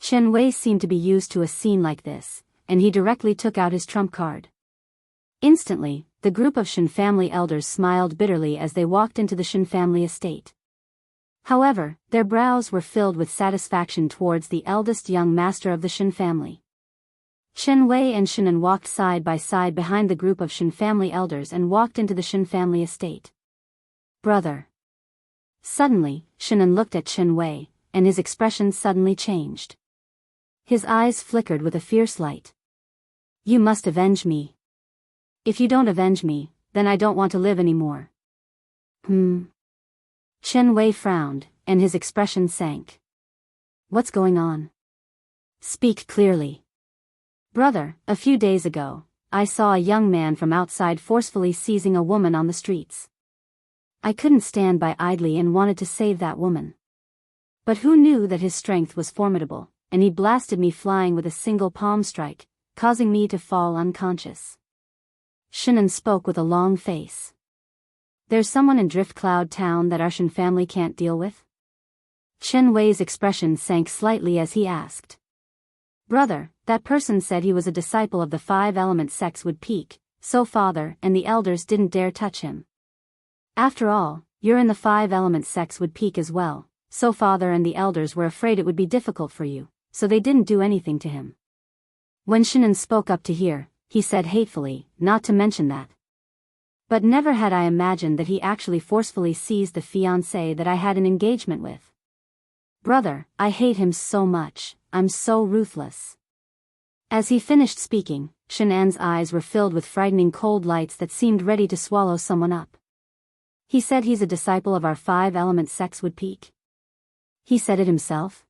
Chen Wei seemed to be used to a scene like this, and he directly took out his trump card. Instantly, the group of Shen family elders smiled bitterly as they walked into the Shen family estate. However, their brows were filled with satisfaction towards the eldest young master of the Shen family. Chen Wei and Shannon walked side by side behind the group of Shen family elders and walked into the Shen family estate. Brother. Suddenly, Shannon looked at Chen Wei, and his expression suddenly changed. His eyes flickered with a fierce light. You must avenge me. If you don't avenge me, then I don't want to live anymore. Chen Wei frowned, and his expression sank. What's going on? Speak clearly. Brother, a few days ago, I saw a young man from outside forcefully seizing a woman on the streets. I couldn't stand by idly and wanted to save that woman. But who knew that his strength was formidable, and he blasted me flying with a single palm strike, causing me to fall unconscious. Shannon spoke with a long face. There's someone in Drift Cloud Town that our Shen family can't deal with? Chen Wei's expression sank slightly as he asked. Brother, that person said he was a disciple of the five-element sects would peak, so father and the elders didn't dare touch him. After all, you're in the five-element sects would peak as well, so father and the elders were afraid it would be difficult for you, so they didn't do anything to him. When Shannon spoke up to hear, he said hatefully, not to mention that. But never had I imagined that he actually forcefully seized the fiancée that I had an engagement with. Brother, I hate him so much, I'm so ruthless. As he finished speaking, Shannon's eyes were filled with frightening cold lights that seemed ready to swallow someone up. He said he's a disciple of our five-element sects would peak. He said it himself?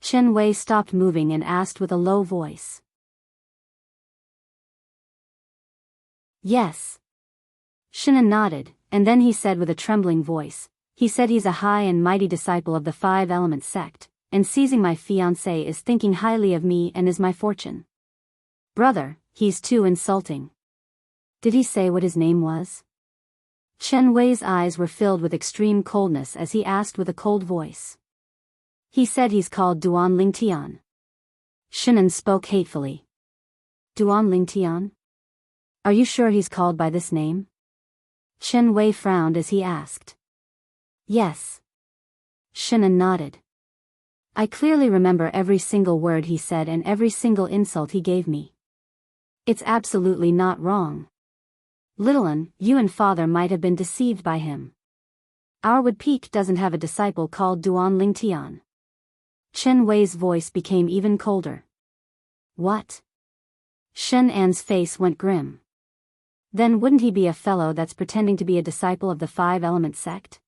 Chen Wei stopped moving and asked with a low voice. Yes. Shannon nodded, and then he said with a trembling voice, he said he's a high and mighty disciple of the five-element sect, and seizing my fiancée is thinking highly of me and is my fortune. Brother, he's too insulting. Did he say what his name was? Chen Wei's eyes were filled with extreme coldness as he asked with a cold voice. He said he's called Duan Lingtian. Shannon spoke hatefully. Duan Lingtian? Are you sure he's called by this name? Chen Wei frowned as he asked. Yes. Shannon nodded. I clearly remember every single word he said and every single insult he gave me. It's absolutely not wrong. Little un, you and father might have been deceived by him. Our Wood Peak doesn't have a disciple called Duan Lingtian. Chen Wei's voice became even colder. What? Shen An's face went grim. Then wouldn't he be a fellow that's pretending to be a disciple of the five-element sect?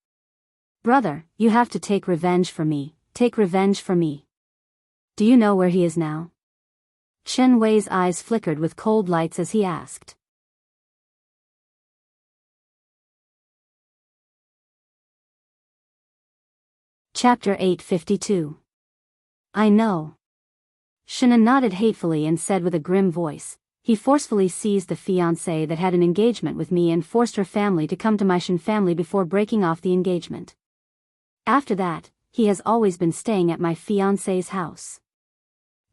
Brother, you have to take revenge for me, take revenge for me. Do you know where he is now? Chen Wei's eyes flickered with cold lights as he asked. Chapter 852. I know. Shannon nodded hatefully and said with a grim voice, he forcefully seized the fiancée that had an engagement with me and forced her family to come to my Shen family before breaking off the engagement. After that, he has always been staying at my fiancée's house.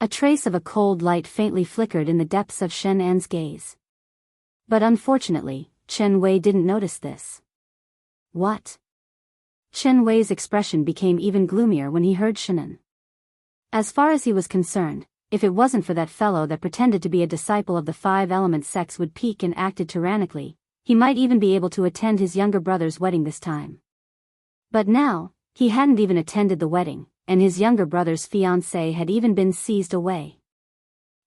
A trace of a cold light faintly flickered in the depths of Shen An's gaze. But unfortunately, Chen Wei didn't notice this. What? Chen Wei's expression became even gloomier when he heard Shannon. As far as he was concerned, if it wasn't for that fellow that pretended to be a disciple of the five-element sects would peak and acted tyrannically, he might even be able to attend his younger brother's wedding this time. But now, he hadn't even attended the wedding, and his younger brother's fiancée had even been seized away.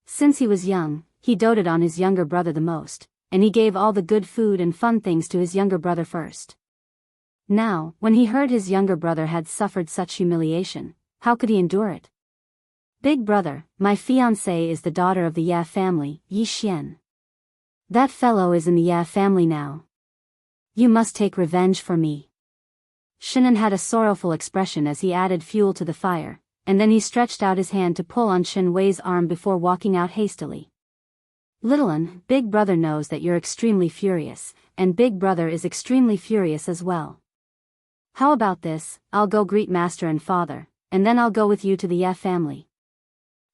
Since he was young, he doted on his younger brother the most, and he gave all the good food and fun things to his younger brother first. Now, when he heard his younger brother had suffered such humiliation, how could he endure it? Big brother, my fiancée is the daughter of the Ye family, Yi Xian. That fellow is in the Ye family now. You must take revenge for me. Shannon had a sorrowful expression as he added fuel to the fire, and then he stretched out his hand to pull on Chen Wei's arm before walking out hastily. Little un, Big brother knows that you're extremely furious, and Big brother is extremely furious as well. How about this, I'll go greet master and father, and then I'll go with you to the Ye family.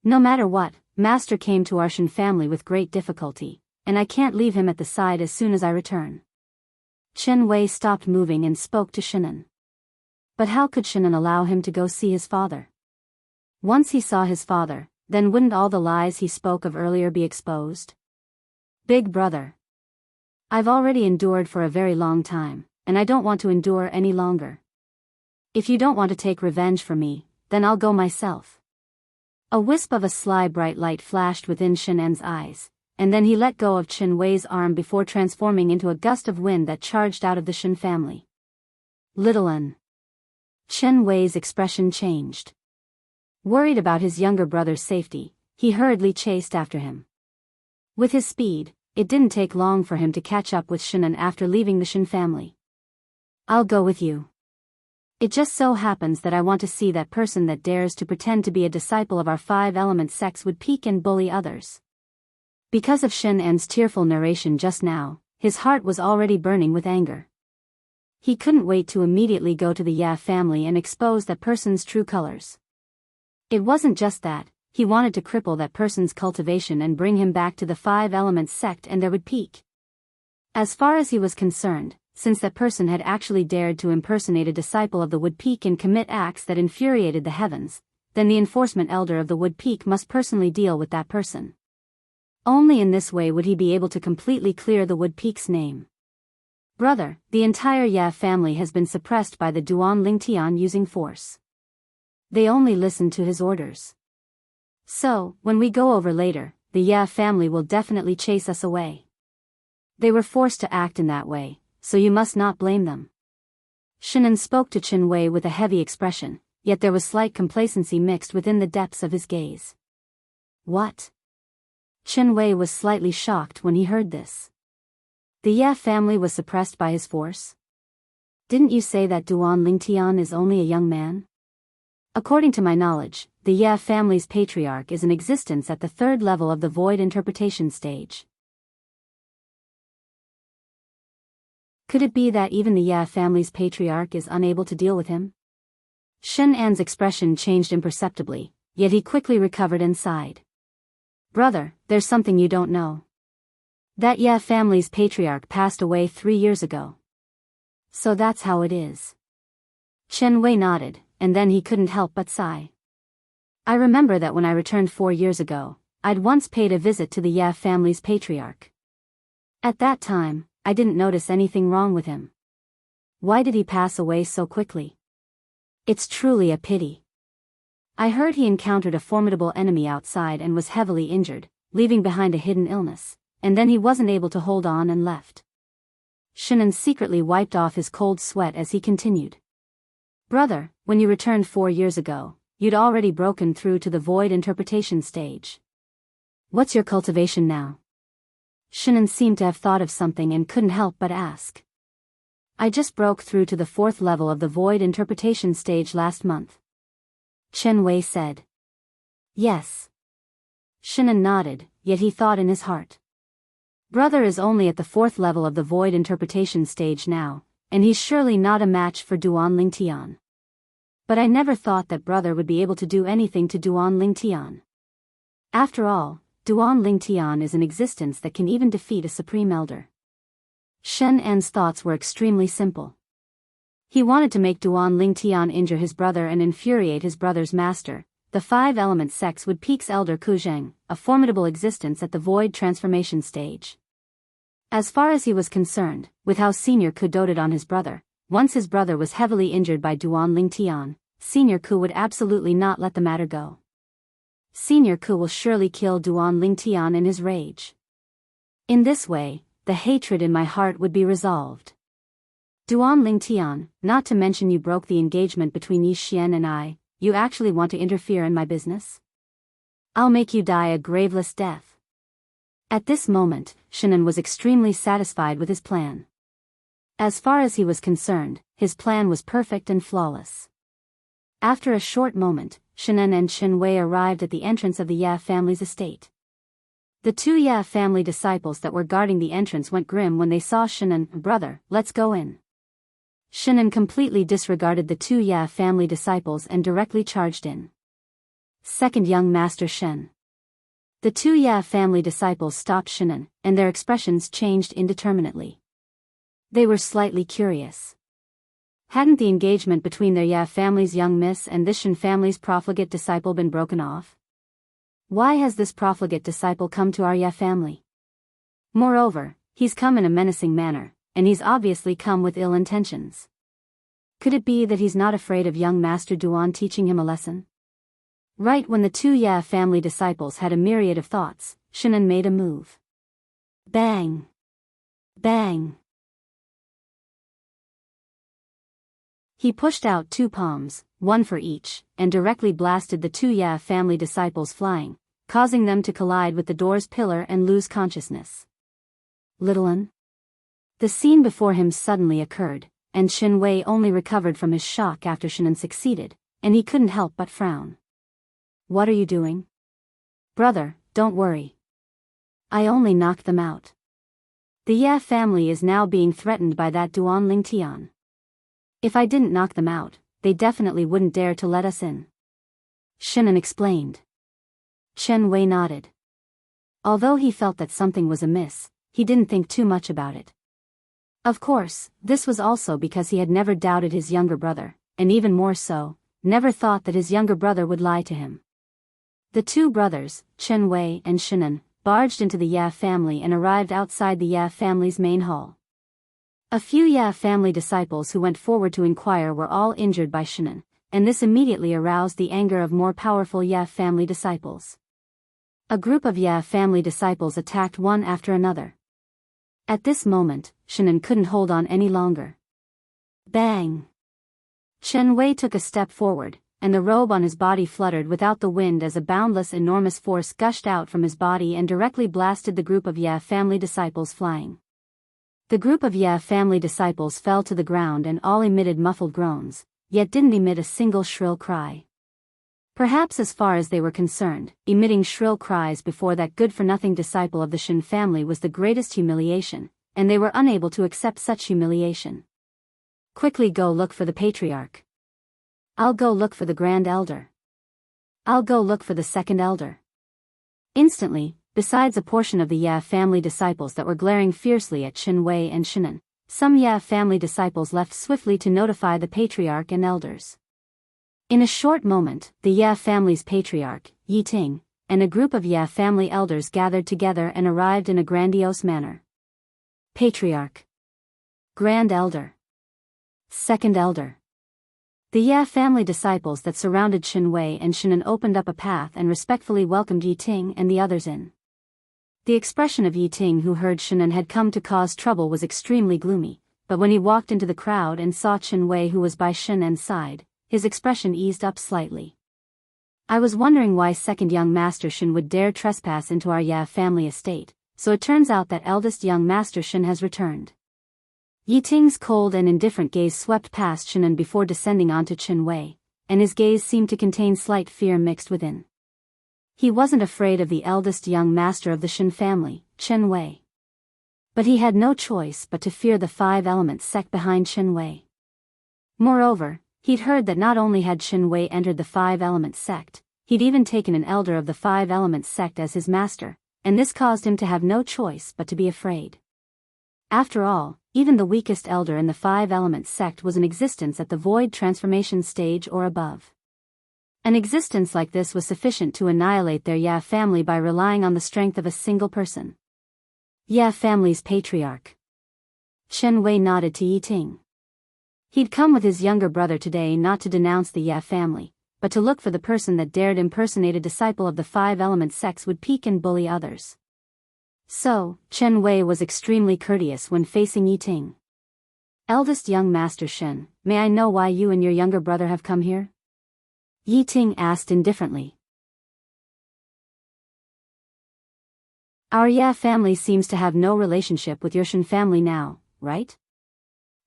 No matter what, Master came to our Shen family with great difficulty, and I can't leave him at the side as soon as I return. Chen Wei stopped moving and spoke to Shinan. But how could Shinan allow him to go see his father? Once he saw his father, then wouldn't all the lies he spoke of earlier be exposed? Big brother. I've already endured for a very long time, and I don't want to endure any longer. If you don't want to take revenge for me, then I'll go myself. A wisp of a sly bright light flashed within Shinan's eyes, and then he let go of Chen Wei's arm before transforming into a gust of wind that charged out of the Shen family. Little Un. Chen Wei's expression changed. Worried about his younger brother's safety, he hurriedly chased after him. With his speed, it didn't take long for him to catch up with Shinan after leaving the Shen family. I'll go with you. It just so happens that I want to see that person that dares to pretend to be a disciple of our five-element sects would peek and bully others. Because of Shen En's tearful narration just now, his heart was already burning with anger. He couldn't wait to immediately go to the Ya family and expose that person's true colors. It wasn't just that, he wanted to cripple that person's cultivation and bring him back to the five-element sect and there would peak. As far as he was concerned, since that person had actually dared to impersonate a disciple of the Wood Peak and commit acts that infuriated the heavens, then the enforcement elder of the Wood Peak must personally deal with that person. Only in this way would he be able to completely clear the Wood Peak's name. Brother, the entire Ya family has been suppressed by the Duan Lingtian using force. They only listen to his orders. So, when we go over later, the Ya family will definitely chase us away. They were forced to act in that way, so you must not blame them. Shinan spoke to Chen Wei with a heavy expression, yet there was slight complacency mixed within the depths of his gaze. What? Chen Wei was slightly shocked when he heard this. The Ya family was suppressed by his force? Didn't you say that Duan Lingtian is only a young man? According to my knowledge, the Ya family's patriarch is in existence at the third level of the void interpretation stage. Could it be that even the Ya family's patriarch is unable to deal with him? Shen An's expression changed imperceptibly, yet he quickly recovered and sighed. Brother, there's something you don't know. That Ya family's patriarch passed away 3 years ago. So that's how it is. Chen Wei nodded, and then he couldn't help but sigh. I remember that when I returned 4 years ago, I'd once paid a visit to the Ya family's patriarch. At that time, I didn't notice anything wrong with him. Why did he pass away so quickly? It's truly a pity. I heard he encountered a formidable enemy outside and was heavily injured, leaving behind a hidden illness, and then he wasn't able to hold on and left. Shinan secretly wiped off his cold sweat as he continued. Brother, when you returned 4 years ago, you'd already broken through to the void interpretation stage. What's your cultivation now? Shinan seemed to have thought of something and couldn't help but ask. I just broke through to the 4th level of the void interpretation stage last month. Chen Wei said. Yes. Shinan nodded, yet he thought in his heart. Brother is only at the 4th level of the void interpretation stage now, and he's surely not a match for Duan Lingtian. But I never thought that brother would be able to do anything to Duan Lingtian. After all, Duan Lingtian is an existence that can even defeat a supreme elder. Shen En's thoughts were extremely simple. He wanted to make Duan Lingtian injure his brother and infuriate his brother's master, the five-element sect's Wood Peak's elder Ku Zheng, a formidable existence at the void transformation stage. As far as he was concerned, with how Senior Ku doted on his brother, once his brother was heavily injured by Duan Lingtian, Senior Ku would absolutely not let the matter go. Senior Ku will surely kill Duan Lingtian in his rage. In this way, the hatred in my heart would be resolved. Duan Lingtian, not to mention you broke the engagement between Yi Xian and I, you actually want to interfere in my business? I'll make you die a graveless death. At this moment, Shinan was extremely satisfied with his plan. As far as he was concerned, his plan was perfect and flawless. After a short moment, Shinan and Chen Wei arrived at the entrance of the Ya family's estate. The 2 Ya family disciples that were guarding the entrance went grim when they saw Shinan. Brother, let's go in. Shinan completely disregarded the 2 Ya family disciples and directly charged in. Second young master Shen. The two Ya family disciples stopped Shinan, and their expressions changed indeterminately. They were slightly curious. Hadn't the engagement between their Ya family's young miss and this Shen family's profligate disciple been broken off? Why has this profligate disciple come to our Ya family? Moreover, he's come in a menacing manner, and he's obviously come with ill intentions. Could it be that he's not afraid of young Master Duan teaching him a lesson? Right when the two Ya family disciples had a myriad of thoughts, Shinan made a move. Bang! Bang! He pushed out two palms, one for each, and directly blasted the two Ya family disciples flying, causing them to collide with the door's pillar and lose consciousness. Little un? The scene before him suddenly occurred, and Shen Wei only recovered from his shock after Shinan succeeded, and he couldn't help but frown. What are you doing? Brother, don't worry. I only knocked them out. The Ya family is now being threatened by that Duan Ling Tian. If I didn't knock them out, they definitely wouldn't dare to let us in. Shinan explained. Shen Wei nodded. Although he felt that something was amiss, he didn't think too much about it. Of course, this was also because he had never doubted his younger brother, and even more so, never thought that his younger brother would lie to him. The two brothers, Chen Wei and Shinan, barged into the Ya family and arrived outside the Ya family's main hall. A few Ya family disciples who went forward to inquire were all injured by Shinan, and this immediately aroused the anger of more powerful Ya family disciples. A group of Ya family disciples attacked one after another. At this moment, Shinan couldn't hold on any longer. Bang! Chen Wei took a step forward, and the robe on his body fluttered without the wind as a boundless enormous force gushed out from his body and directly blasted the group of Ya family disciples flying. The group of Ya family disciples fell to the ground and all emitted muffled groans, yet didn't emit a single shrill cry. Perhaps as far as they were concerned, emitting shrill cries before that good-for-nothing disciple of the Shen family was the greatest humiliation, and they were unable to accept such humiliation. Quickly go look for the patriarch. I'll go look for the grand elder. I'll go look for the second elder. Instantly, besides a portion of the Ya family disciples that were glaring fiercely at Shen Wei and Shinan, some Ya family disciples left swiftly to notify the patriarch and elders. In a short moment, the Ya family's patriarch, Yi Ting, and a group of Ya family elders gathered together and arrived in a grandiose manner. Patriarch. Grand elder. Second elder. The Ya family disciples that surrounded Shen Wei and Shinan opened up a path and respectfully welcomed Yi Ting and the others in. The expression of Yi Ting, who heard Shinan had come to cause trouble, was extremely gloomy, but when he walked into the crowd and saw Shen Wei, who was by Shinan's side, his expression eased up slightly. I was wondering why second young master Shen would dare trespass into our Ya family estate, so it turns out that eldest young master Shen has returned. Yi Ting's cold and indifferent gaze swept past Shinan before descending onto Chen Wei, and his gaze seemed to contain slight fear mixed within. He wasn't afraid of the eldest young master of the Shen family, Chen Wei. But he had no choice but to fear the five-element sect behind Chen Wei. Moreover, he'd heard that not only had Chen Wei entered the five-element sect, he'd even taken an elder of the five-element sect as his master, and this caused him to have no choice but to be afraid. After all, even the weakest elder in the five-element sect was in existence at the void transformation stage or above. An existence like this was sufficient to annihilate their Ya family by relying on the strength of a single person. Ya family's patriarch. Chen Wei nodded to Yi Ting. He'd come with his younger brother today not to denounce the Ya family, but to look for the person that dared impersonate a disciple of the five-element sects would pique and bully others. So, Chen Wei was extremely courteous when facing Yi Ting. Eldest young master Shen, may I know why you and your younger brother have come here? Yi Ting asked indifferently. Our Ya family seems to have no relationship with your Shen family now, right?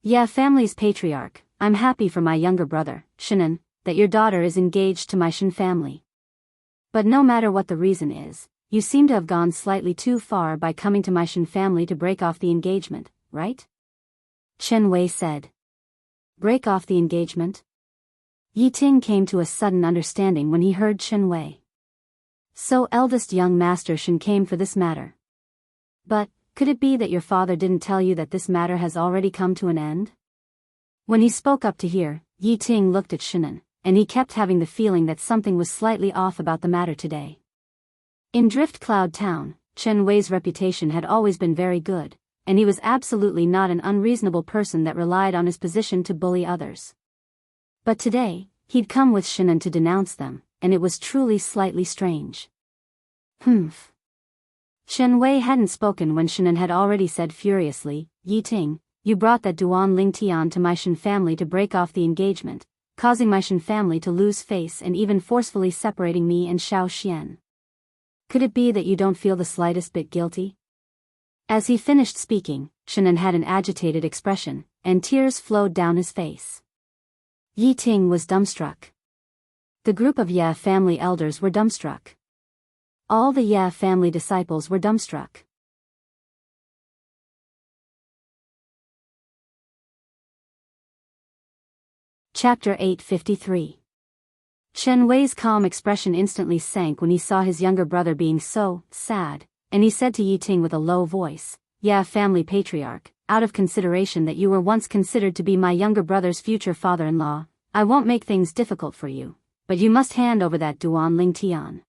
Ya family's patriarch, I'm happy for my younger brother, Shinan, that your daughter is engaged to my Shen family. But no matter what the reason is, you seem to have gone slightly too far by coming to my Shen family to break off the engagement, right? Chen Wei said. Break off the engagement? Yi Ting came to a sudden understanding when he heard Chen Wei. So eldest young master Shen came for this matter. But, could it be that your father didn't tell you that this matter has already come to an end? When he spoke up to hear, Yi Ting looked at Shenan, and he kept having the feeling that something was slightly off about the matter today. In Drift Cloud Town, Chen Wei's reputation had always been very good, and he was absolutely not an unreasonable person that relied on his position to bully others. But today, he'd come with Shenan to denounce them, and it was truly slightly strange. Humph. Chen Wei hadn't spoken when Shenan had already said furiously, Yi Ting, you brought that Duan Ling Tian to my Shen family to break off the engagement, causing my Shen family to lose face and even forcefully separating me and Xiao Xian. Could it be that you don't feel the slightest bit guilty? As he finished speaking, Shenan had an agitated expression, and tears flowed down his face. Yi Ting was dumbstruck. The group of Ye family elders were dumbstruck. All the Ye family disciples were dumbstruck. Chapter 853. Chen Wei's calm expression instantly sank when he saw his younger brother being so sad, and he said to Yi Ting with a low voice, Ye family patriarch, out of consideration that you were once considered to be my younger brother's future father-in-law, I won't make things difficult for you, but you must hand over that Duan Ling Tian.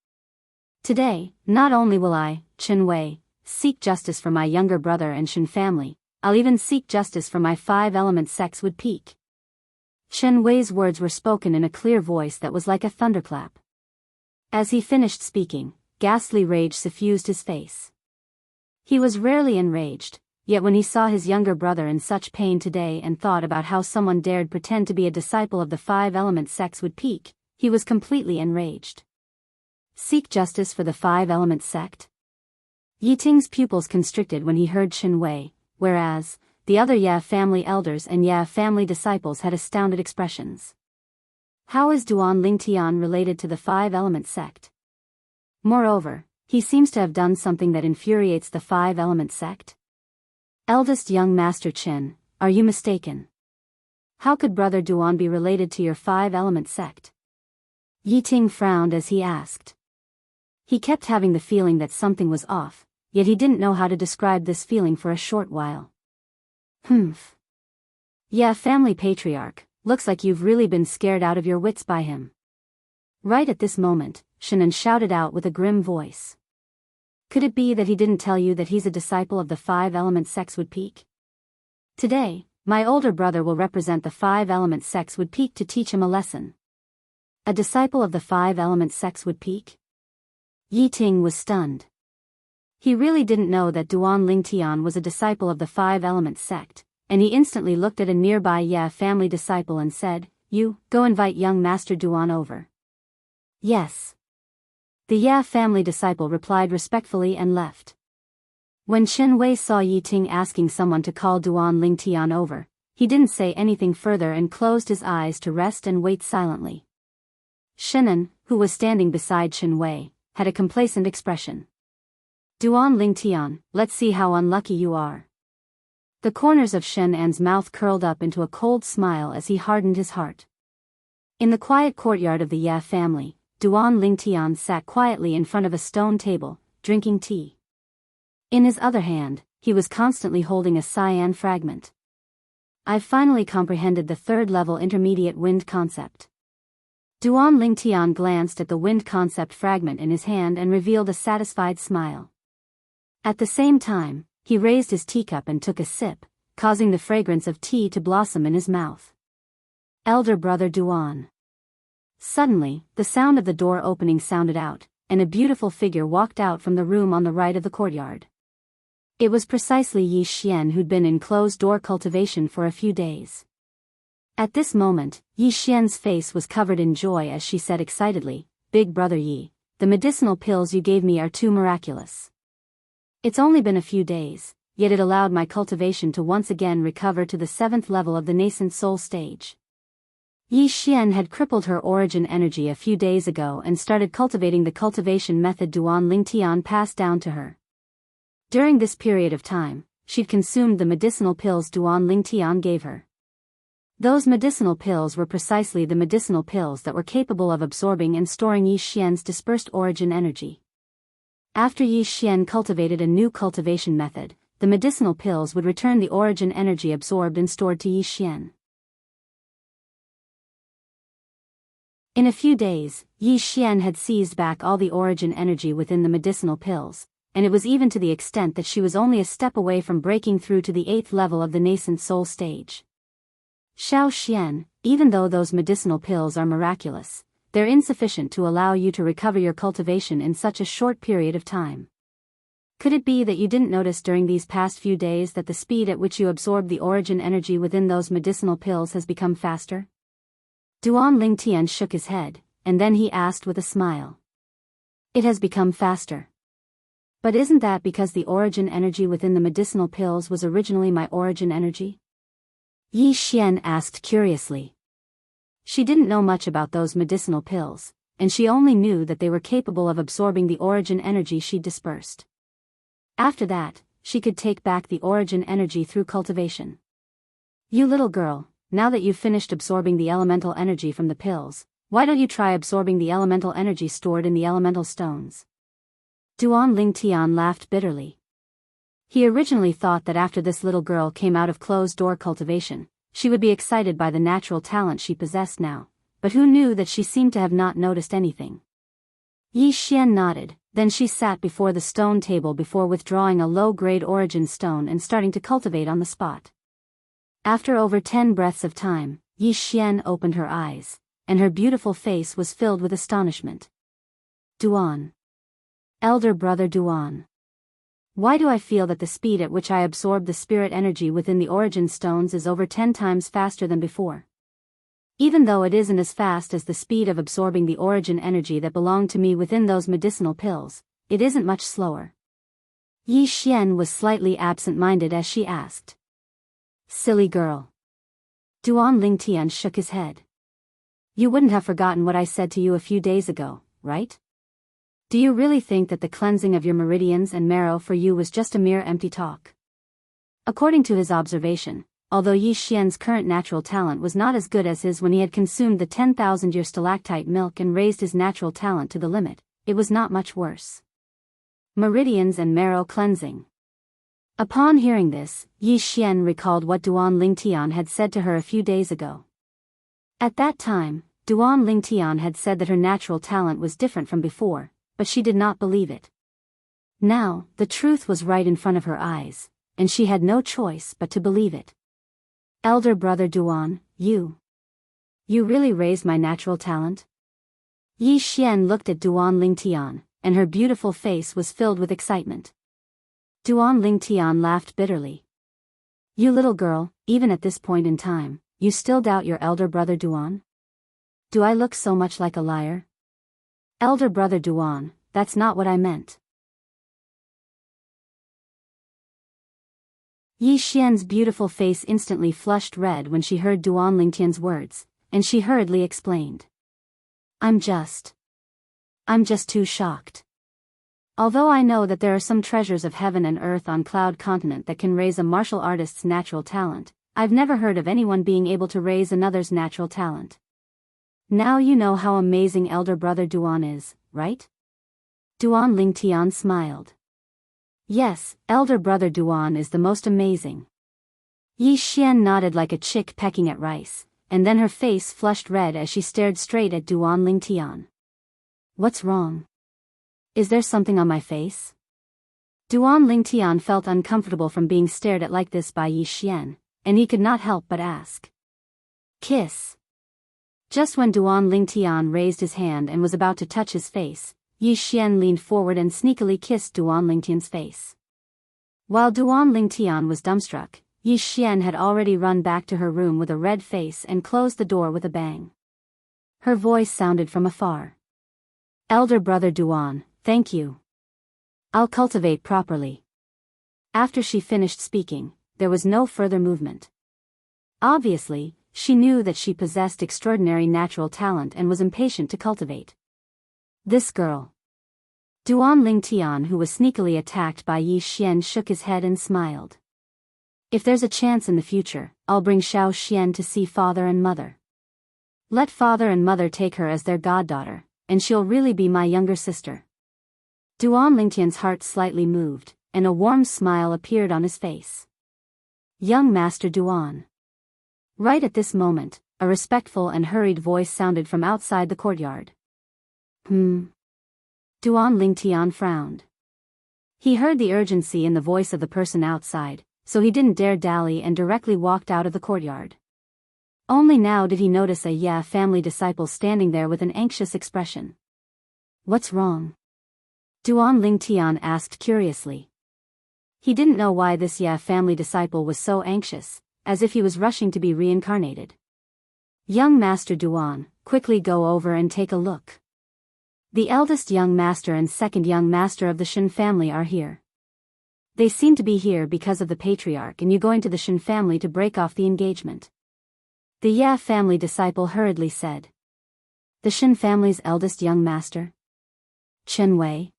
Today, not only will I, Chen Wei, seek justice for my younger brother and Shen family, I'll even seek justice for my five-element sex would peak. Chen Wei's words were spoken in a clear voice that was like a thunderclap. As he finished speaking, ghastly rage suffused his face. He was rarely enraged, yet when he saw his younger brother in such pain today and thought about how someone dared pretend to be a disciple of the five-element sex would peak, he was completely enraged. Seek justice for the five-element sect? Yi Ting's pupils constricted when he heard Chen Wei, whereas the other Ye family elders and Ye family disciples had astounded expressions. How is Duan Ling Tian related to the five-element sect? Moreover, he seems to have done something that infuriates the five-element sect. Eldest young master Chen, are you mistaken? How could brother Duan be related to your five-element sect? Yi Ting frowned as he asked. He kept having the feeling that something was off, yet he didn't know how to describe this feeling for a short while. Humph. Yeah, family patriarch, looks like you've really been scared out of your wits by him. Right at this moment, Shenan shouted out with a grim voice. Could it be that he didn't tell you that he's a disciple of the five-element sex would peak? Today, my older brother will represent the five-element sex would peak to teach him a lesson. A disciple of the five-element sex would peak? Yi Ting was stunned. He really didn't know that Duan Ling Tian was a disciple of the five-element sect, and he instantly looked at a nearby Ye family disciple and said, You, go invite young Master Duan over. Yes. The Ye family disciple replied respectfully and left. When Chen Wei saw Yi Ting asking someone to call Duan Ling Tian over, he didn't say anything further and closed his eyes to rest and wait silently. Shenan, who was standing beside Chen Wei, had a complacent expression. Duan Ling Tian, let's see how unlucky you are. The corners of Shen An's mouth curled up into a cold smile as he hardened his heart. In the quiet courtyard of the Ye family, Duan Ling Tian sat quietly in front of a stone table, drinking tea. In his other hand, he was constantly holding a cyan fragment. I've finally comprehended the third-level intermediate wind concept. Duan Ling Tian glanced at the wind concept fragment in his hand and revealed a satisfied smile. At the same time, he raised his teacup and took a sip, causing the fragrance of tea to blossom in his mouth. Elder brother Duan. Suddenly, the sound of the door opening sounded out, and a beautiful figure walked out from the room on the right of the courtyard. It was precisely Yi Xian who'd been in closed-door cultivation for a few days. At this moment, Yi Xian's face was covered in joy as she said excitedly, Big brother Yi, the medicinal pills you gave me are too miraculous. It's only been a few days, yet it allowed my cultivation to once again recover to the 7th level of the nascent soul stage. Yi Xian had crippled her origin energy a few days ago and started cultivating the cultivation method Duan Ling Tian passed down to her. During this period of time, she'd consumed the medicinal pills Duan Ling Tian gave her. Those medicinal pills were precisely the medicinal pills that were capable of absorbing and storing Yi Xian's dispersed origin energy. After Yi Xian cultivated a new cultivation method, the medicinal pills would return the origin energy absorbed and stored to Yi Xian. In a few days, Yi Xian had seized back all the origin energy within the medicinal pills, and it was even to the extent that she was only a step away from breaking through to the 8th level of the nascent soul stage. Xiao Xian, even though those medicinal pills are miraculous, they're insufficient to allow you to recover your cultivation in such a short period of time. Could it be that you didn't notice during these past few days that the speed at which you absorb the origin energy within those medicinal pills has become faster? Duan Lingtian shook his head, and then he asked with a smile. It has become faster. But isn't that because the origin energy within the medicinal pills was originally my origin energy? Yi Xian asked curiously. She didn't know much about those medicinal pills, and she only knew that they were capable of absorbing the origin energy she'd dispersed. After that, she could take back the origin energy through cultivation. You little girl, now that you've finished absorbing the elemental energy from the pills, why don't you try absorbing the elemental energy stored in the elemental stones? Duan Lingtian laughed bitterly. He originally thought that after this little girl came out of closed-door cultivation, she would be excited by the natural talent she possessed now, but who knew that she seemed to have not noticed anything. Yi Xian nodded, then she sat before the stone table before withdrawing a low-grade origin stone and starting to cultivate on the spot. After over 10 breaths of time, Yi Xian opened her eyes, and her beautiful face was filled with astonishment. Duan. Elder brother Duan. Why do I feel that the speed at which I absorb the spirit energy within the origin stones is over 10 times faster than before? Even though it isn't as fast as the speed of absorbing the origin energy that belonged to me within those medicinal pills, it isn't much slower. Yi Xian was slightly absent-minded as she asked. Silly girl. Duan Lingtian shook his head. You wouldn't have forgotten what I said to you a few days ago, right? Do you really think that the cleansing of your meridians and marrow for you was just a mere empty talk? According to his observation, although Yi Xian's current natural talent was not as good as his when he had consumed the 10,000-year stalactite milk and raised his natural talent to the limit, it was not much worse. Meridians and marrow cleansing. Upon hearing this, Yi Xian recalled what Duan Lingtian had said to her a few days ago. At that time, Duan Lingtian had said that her natural talent was different from before, but she did not believe it. Now, the truth was right in front of her eyes, and she had no choice but to believe it. Elder brother Duan, you really raised my natural talent? Yi Xian looked at Duan Lingtian, and her beautiful face was filled with excitement. Duan Lingtian laughed bitterly. You little girl, even at this point in time, you still doubt your elder brother Duan? Do I look so much like a liar? Elder brother Duan, that's not what I meant. Yi Xian's beautiful face instantly flushed red when she heard Duan Lingtian's words, and she hurriedly explained. I'm just too shocked. Although I know that there are some treasures of heaven and earth on Cloud Continent that can raise a martial artist's natural talent, I've never heard of anyone being able to raise another's natural talent. Now you know how amazing elder brother Duan is, right? Duan Lingtian smiled. Yes, elder brother Duan is the most amazing. Yi Xian nodded like a chick pecking at rice, and then her face flushed red as she stared straight at Duan Lingtian. What's wrong? Is there something on my face? Duan Lingtian felt uncomfortable from being stared at like this by Yi Xian, and he could not help but ask. Kiss. Just when Duan Lingtian raised his hand and was about to touch his face, Yi Xian leaned forward and sneakily kissed Duan Lingtian's face. While Duan Lingtian was dumbstruck, Yi Xian had already run back to her room with a red face and closed the door with a bang. Her voice sounded from afar. Elder brother Duan, thank you. I'll cultivate properly. After she finished speaking, there was no further movement. Obviously, she knew that she possessed extraordinary natural talent and was impatient to cultivate. This girl. Duan Lingtian, who was sneakily attacked by Yi Xian, shook his head and smiled. If there's a chance in the future, I'll bring Xiao Xian to see father and mother. Let father and mother take her as their goddaughter, and she'll really be my younger sister. Duan Lingtian's heart slightly moved, and a warm smile appeared on his face. Young Master Duan. Right at this moment, a respectful and hurried voice sounded from outside the courtyard. Duan Lingtian frowned. He heard the urgency in the voice of the person outside, so he didn't dare dally and directly walked out of the courtyard. Only now did he notice a Ya family disciple standing there with an anxious expression. What's wrong? Duan Lingtian asked curiously. He didn't know why this Ya family disciple was so anxious, as if he was rushing to be reincarnated. Young Master Duan, quickly go over and take a look. The eldest young master and second young master of the Shen family are here. They seem to be here because of the patriarch and you going to the Shen family to break off the engagement. The Ya family disciple hurriedly said. The Shen family's eldest young master? Chen Wei.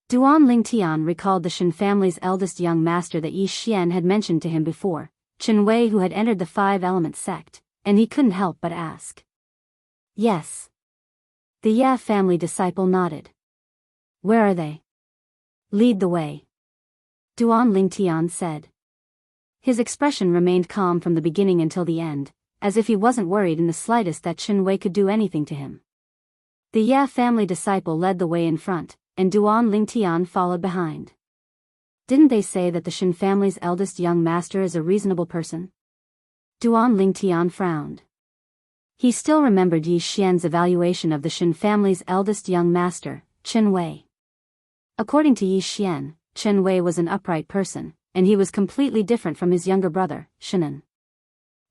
Duan Lingtian recalled the Shen family's eldest young master that Yi Xian had mentioned to him before, Chen Wei, who had entered the Five-Element sect, and he couldn't help but ask. Yes. The Ya family disciple nodded. Where are they? Lead the way. Duan Lingtian said. His expression remained calm from the beginning until the end, as if he wasn't worried in the slightest that Chen Wei could do anything to him. The Ya family disciple led the way in front, and Duan Lingtian followed behind. Didn't they say that the Shen family's eldest young master is a reasonable person? Duan Lingtian frowned. He still remembered Yi Xian's evaluation of the Shen family's eldest young master, Chen Wei. According to Yi Xian, Chen Wei was an upright person, and he was completely different from his younger brother, Shenan.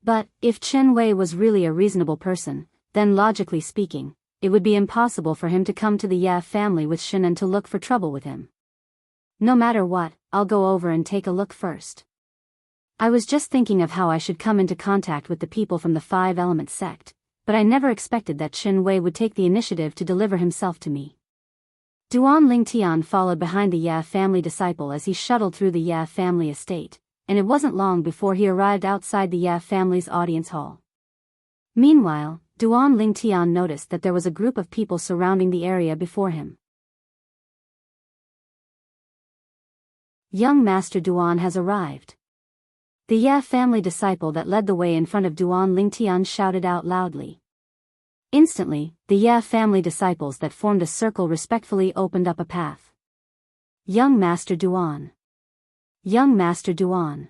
But, if Chen Wei was really a reasonable person, then logically speaking, it would be impossible for him to come to the Ya family with Shenan to look for trouble with him. No matter what, I'll go over and take a look first. I was just thinking of how I should come into contact with the people from the Five-Element sect, but I never expected that Chen Wei would take the initiative to deliver himself to me. Duan Lingtian followed behind the Ya family disciple as he shuttled through the Ya family estate, and it wasn't long before he arrived outside the Ya family's audience hall. Meanwhile, Duan Lingtian noticed that there was a group of people surrounding the area before him. Young Master Duan has arrived. The Ya family disciple that led the way in front of Duan Lingtian shouted out loudly. Instantly, the Ya family disciples that formed a circle respectfully opened up a path. Young Master Duan. Young Master Duan.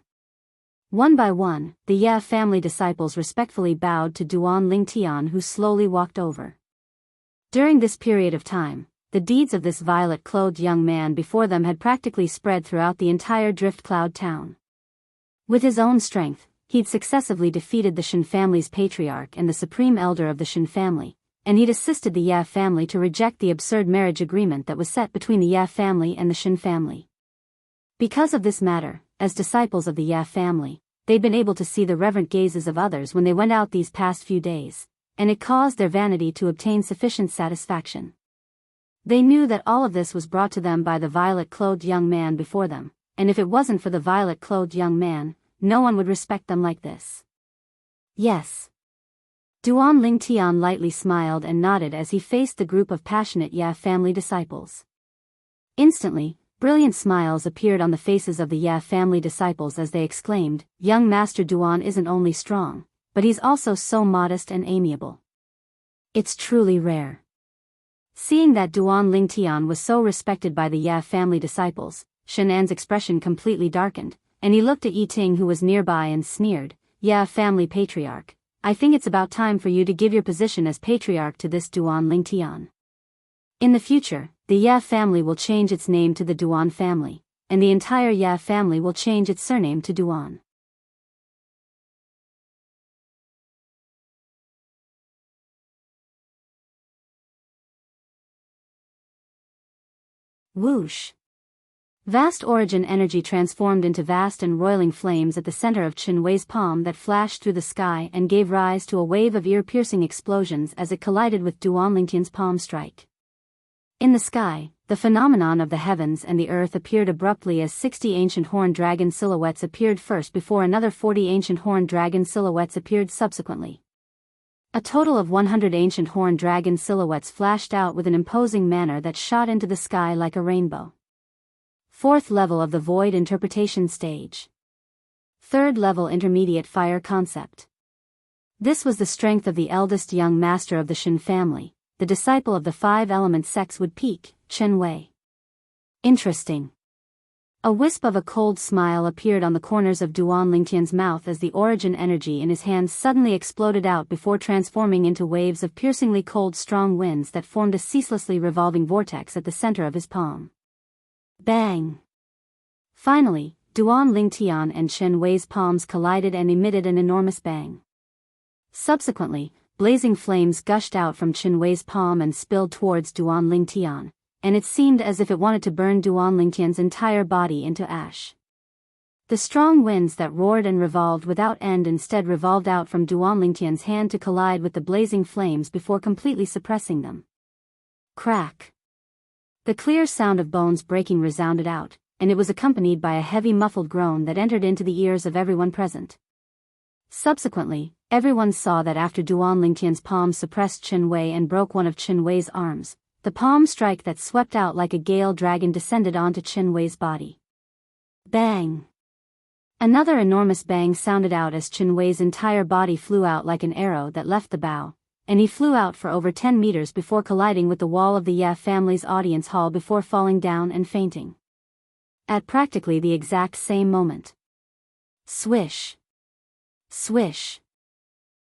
One by one, the Ya family disciples respectfully bowed to Duan Lingtian, who slowly walked over. During this period of time, the deeds of this violet-clothed young man before them had practically spread throughout the entire Drift Cloud town. With his own strength, he'd successively defeated the Shen family's patriarch and the supreme elder of the Shen family, and he'd assisted the Ya family to reject the absurd marriage agreement that was set between the Ya family and the Shen family. Because of this matter, as disciples of the Ya family, they'd been able to see the reverent gazes of others when they went out these past few days, and it caused their vanity to obtain sufficient satisfaction. They knew that all of this was brought to them by the violet-clothed young man before them, and if it wasn't for the violet-clothed young man, no one would respect them like this. Yes. Duan Lingtian lightly smiled and nodded as he faced the group of passionate Ya family disciples. Instantly, brilliant smiles appeared on the faces of the Ya family disciples as they exclaimed, Young Master Duan isn't only strong, but he's also so modest and amiable. It's truly rare. Seeing that Duan Lingtian was so respected by the Ya family disciples, Shenan's expression completely darkened, and he looked at Yi Ting, who was nearby, and sneered, Ya family patriarch, I think it's about time for you to give your position as patriarch to this Duan Lingtian. In the future, the Ya family will change its name to the Duan family, and the entire Ya family will change its surname to Duan. Whoosh! Vast origin energy transformed into vast and roiling flames at the center of Chen Wei's palm that flashed through the sky and gave rise to a wave of ear-piercing explosions as it collided with Duan Lingtian's palm strike. In the sky, the phenomenon of the heavens and the earth appeared abruptly as 60 ancient horned dragon silhouettes appeared first before another 40 ancient horned dragon silhouettes appeared subsequently. A total of 100 ancient horned dragon silhouettes flashed out with an imposing manner that shot into the sky like a rainbow. Fourth level of the void interpretation stage. Third level intermediate fire concept. This was the strength of the eldest young master of the Shen family, the disciple of the five-element sex would peak, Chen Wei. Interesting. A wisp of a cold smile appeared on the corners of Duan Lingtian's mouth as the origin energy in his hands suddenly exploded out before transforming into waves of piercingly cold strong winds that formed a ceaselessly revolving vortex at the center of his palm. Bang! Finally, Duan Lingtian and Chen Wei's palms collided and emitted an enormous bang. Subsequently, blazing flames gushed out from Chen Wei's palm and spilled towards Duan Lingtian, and it seemed as if it wanted to burn Duan Lingtian's entire body into ash. The strong winds that roared and revolved without end instead revolved out from Duan Lingtian's hand to collide with the blazing flames before completely suppressing them. Crack! The clear sound of bones breaking resounded out, and it was accompanied by a heavy muffled groan that entered into the ears of everyone present. Subsequently, everyone saw that after Duan Lingtian's palm suppressed Chen Wei and broke one of Chen Wei's arms, the palm strike that swept out like a gale dragon descended onto Chen Wei's body. Bang! Another enormous bang sounded out as Chen Wei's entire body flew out like an arrow that left the bow, and he flew out for over 10 meters before colliding with the wall of the Ye family's audience hall before falling down and fainting. At practically the exact same moment. Swish! Swish!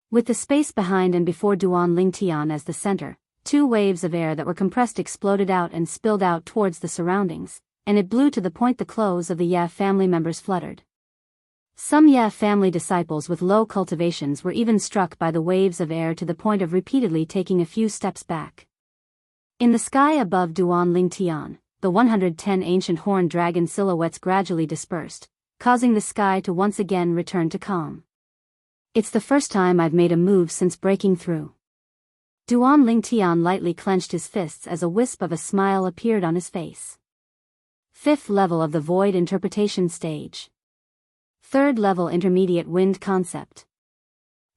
With the space behind and before Duan Lingtian as the center, two waves of air that were compressed exploded out and spilled out towards the surroundings, and it blew to the point the clothes of the Ye family members fluttered. Some Ye family disciples with low cultivations were even struck by the waves of air to the point of repeatedly taking a few steps back. In the sky above Duan Lingtian, the 110 ancient horned dragon silhouettes gradually dispersed, causing the sky to once again return to calm. It's the first time I've made a move since breaking through. Duan Lingtian lightly clenched his fists as a wisp of a smile appeared on his face. Fifth level of the void interpretation stage. Third level intermediate wind concept.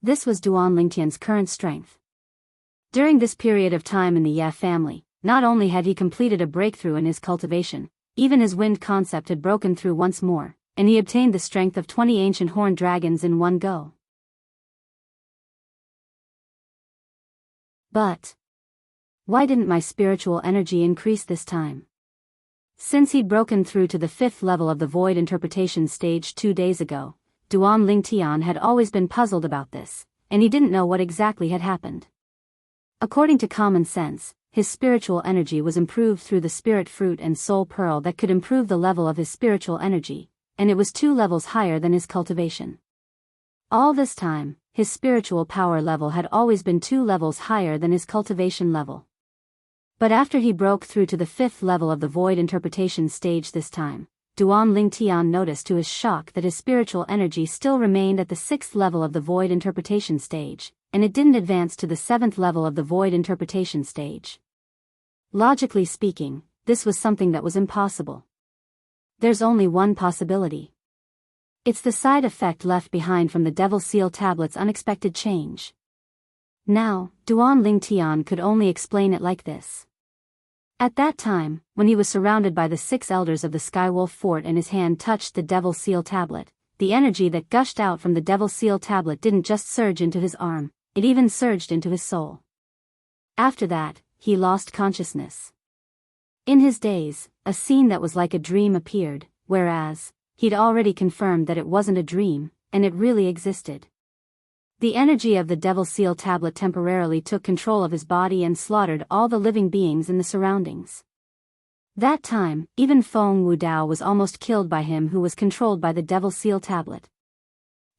This was Duan Lingtian's current strength. During this period of time in the Ye family, not only had he completed a breakthrough in his cultivation, even his wind concept had broken through once more, and he obtained the strength of 20 ancient horned dragons in one go. But why didn't my spiritual energy increase this time? Since he'd broken through to the fifth level of the void interpretation stage 2 days ago, Duan Lingtian had always been puzzled about this, and he didn't know what exactly had happened. According to common sense, his spiritual energy was improved through the spirit fruit and soul pearl that could improve the level of his spiritual energy, and it was 2 levels higher than his cultivation. All this time, his spiritual power level had always been 2 levels higher than his cultivation level. But after he broke through to the 5th level of the void interpretation stage this time, Duan Lingtian noticed to his shock that his spiritual energy still remained at the 6th level of the void interpretation stage, and it didn't advance to the 7th level of the void interpretation stage. Logically speaking, this was something that was impossible. There's only one possibility. It's the side effect left behind from the Devil Seal Tablet's unexpected change. Now, Duan Lingtian could only explain it like this. At that time, when he was surrounded by the 6 elders of the Skywolf Fort and his hand touched the Devil Seal Tablet, the energy that gushed out from the Devil Seal Tablet didn't just surge into his arm, it even surged into his soul. After that, he lost consciousness. In his daze, a scene that was like a dream appeared, whereas, he'd already confirmed that it wasn't a dream, and it really existed. The energy of the Devil Seal Tablet temporarily took control of his body and slaughtered all the living beings in the surroundings. That time, even Feng Wudao was almost killed by him who was controlled by the Devil Seal Tablet.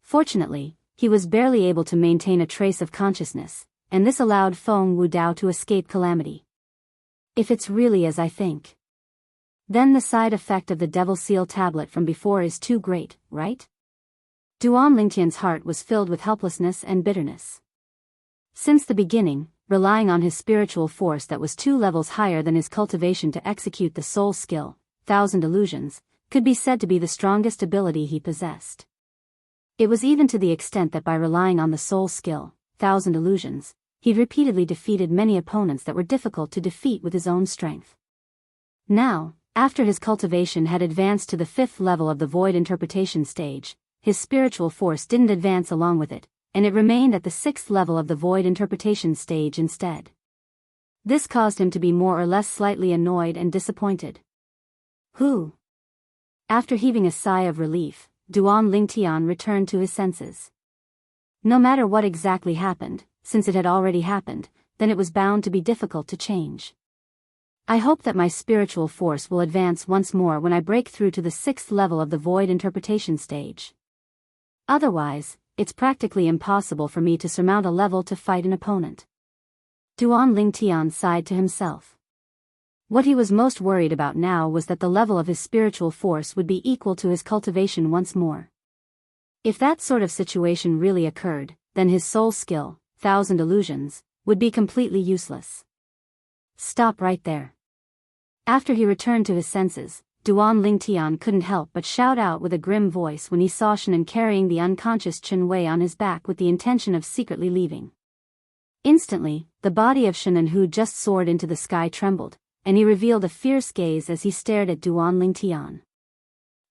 Fortunately, he was barely able to maintain a trace of consciousness, and this allowed Feng Wudao to escape calamity. If it's really as I think, then the side effect of the Devil Seal Tablet from before is too great, right? Duan Lingtian's heart was filled with helplessness and bitterness. Since the beginning, relying on his spiritual force that was 2 levels higher than his cultivation to execute the soul skill, 1,000 illusions, could be said to be the strongest ability he possessed. It was even to the extent that by relying on the soul skill, 1,000 illusions, he'd repeatedly defeated many opponents that were difficult to defeat with his own strength. Now, after his cultivation had advanced to the 5th level of the void interpretation stage, his spiritual force didn't advance along with it, and it remained at the 6th level of the void interpretation stage instead. This caused him to be more or less slightly annoyed and disappointed. Who? After heaving a sigh of relief, Duan Lingtian returned to his senses. No matter what exactly happened, since it had already happened, then it was bound to be difficult to change. I hope that my spiritual force will advance once more when I break through to the 6th level of the void interpretation stage. Otherwise, it's practically impossible for me to surmount a level to fight an opponent. Duan Lingtian sighed to himself. What he was most worried about now was that the level of his spiritual force would be equal to his cultivation once more. If that sort of situation really occurred, then his soul skill, 1,000 illusions, would be completely useless. Stop right there. After he returned to his senses, Duan Lingtian couldn't help but shout out with a grim voice when he saw Shannon carrying the unconscious Chen Wei on his back with the intention of secretly leaving. Instantly, the body of Shannon who just soared into the sky trembled, and he revealed a fierce gaze as he stared at Duan Lingtian.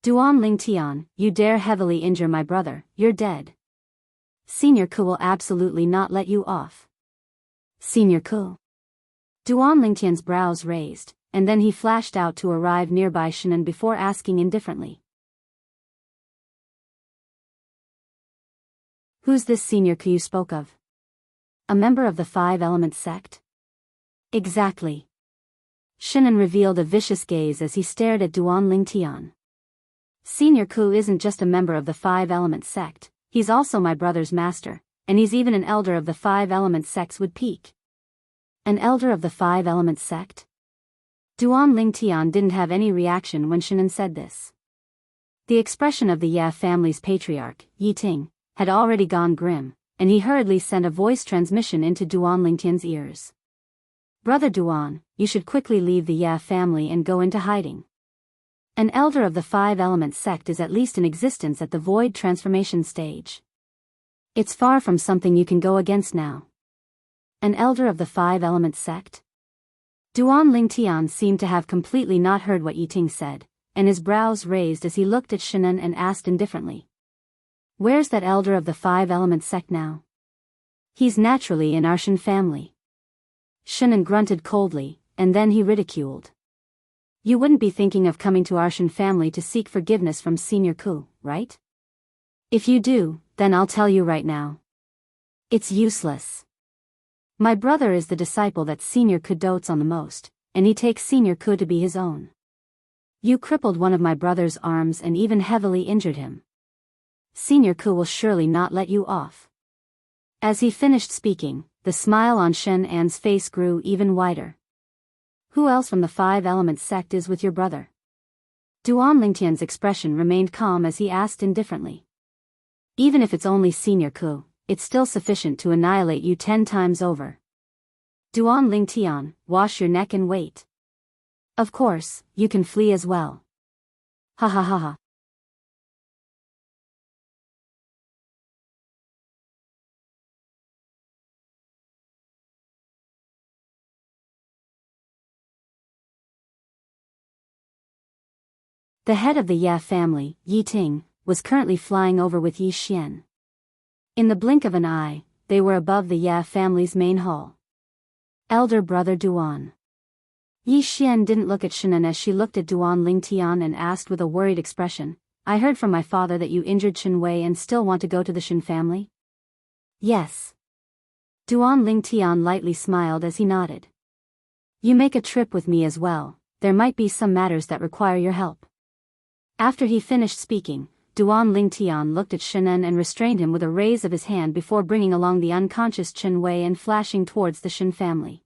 Duan Lingtian, you dare heavily injure my brother, you're dead. Senior Ku will absolutely not let you off. Senior Ku. Duan Lingtian's brows raised, and then he flashed out to arrive nearby Shannon before asking indifferently. Who's this Senior Ku you spoke of? A member of the 5-element sect? Exactly. Shannon revealed a vicious gaze as he stared at Duan Lingtian. Senior Ku isn't just a member of the 5-element sect, he's also my brother's master, and he's even an elder of the 5-element sects would peak. An elder of the 5-element sect? Duan Lingtian didn't have any reaction when Shannon said this. The expression of the Ye family's patriarch, Yi Ting, had already gone grim, and he hurriedly sent a voice transmission into Duan Lingtian's ears. Brother Duan, you should quickly leave the Ye family and go into hiding. An elder of the 5-element sect is at least in existence at the void transformation stage. It's far from something you can go against now. An elder of the 5-element sect? Duan Lingtian seemed to have completely not heard what Yi Ting said, and his brows raised as he looked at Shannon and asked indifferently. Where's that elder of the 5-element sect now? He's naturally in our Shan family. Shannon grunted coldly, and then he ridiculed. You wouldn't be thinking of coming to our Shan family to seek forgiveness from Senior Ku, right? If you do, then I'll tell you right now. It's useless. My brother is the disciple that Senior Ku dotes on the most, and he takes Senior Ku to be his own. You crippled one of my brother's arms and even heavily injured him. Senior Ku will surely not let you off. As he finished speaking, the smile on Shen An's face grew even wider. Who else from the 5-element sect is with your brother? Duan Lingtian's expression remained calm as he asked indifferently. Even if it's only Senior Ku, it's still sufficient to annihilate you 10 times over. Duan Lingtian, wash your neck and wait. Of course, you can flee as well. Ha ha ha ha. The head of the Ye family, Yi Ting, was currently flying over with Yi Xian. In the blink of an eye, they were above the Ye family's main hall. Elder brother Duan. Yi Xian didn't look at Shannon as she looked at Duan Lingtian and asked with a worried expression, I heard from my father that you injured Chen Wei and still want to go to the Shan family? Yes. Duan Lingtian lightly smiled as he nodded. You make a trip with me as well, there might be some matters that require your help. After he finished speaking, Duan Lingtian looked at Shannon and restrained him with a raise of his hand before bringing along the unconscious Chen Wei and flashing towards the Shan family.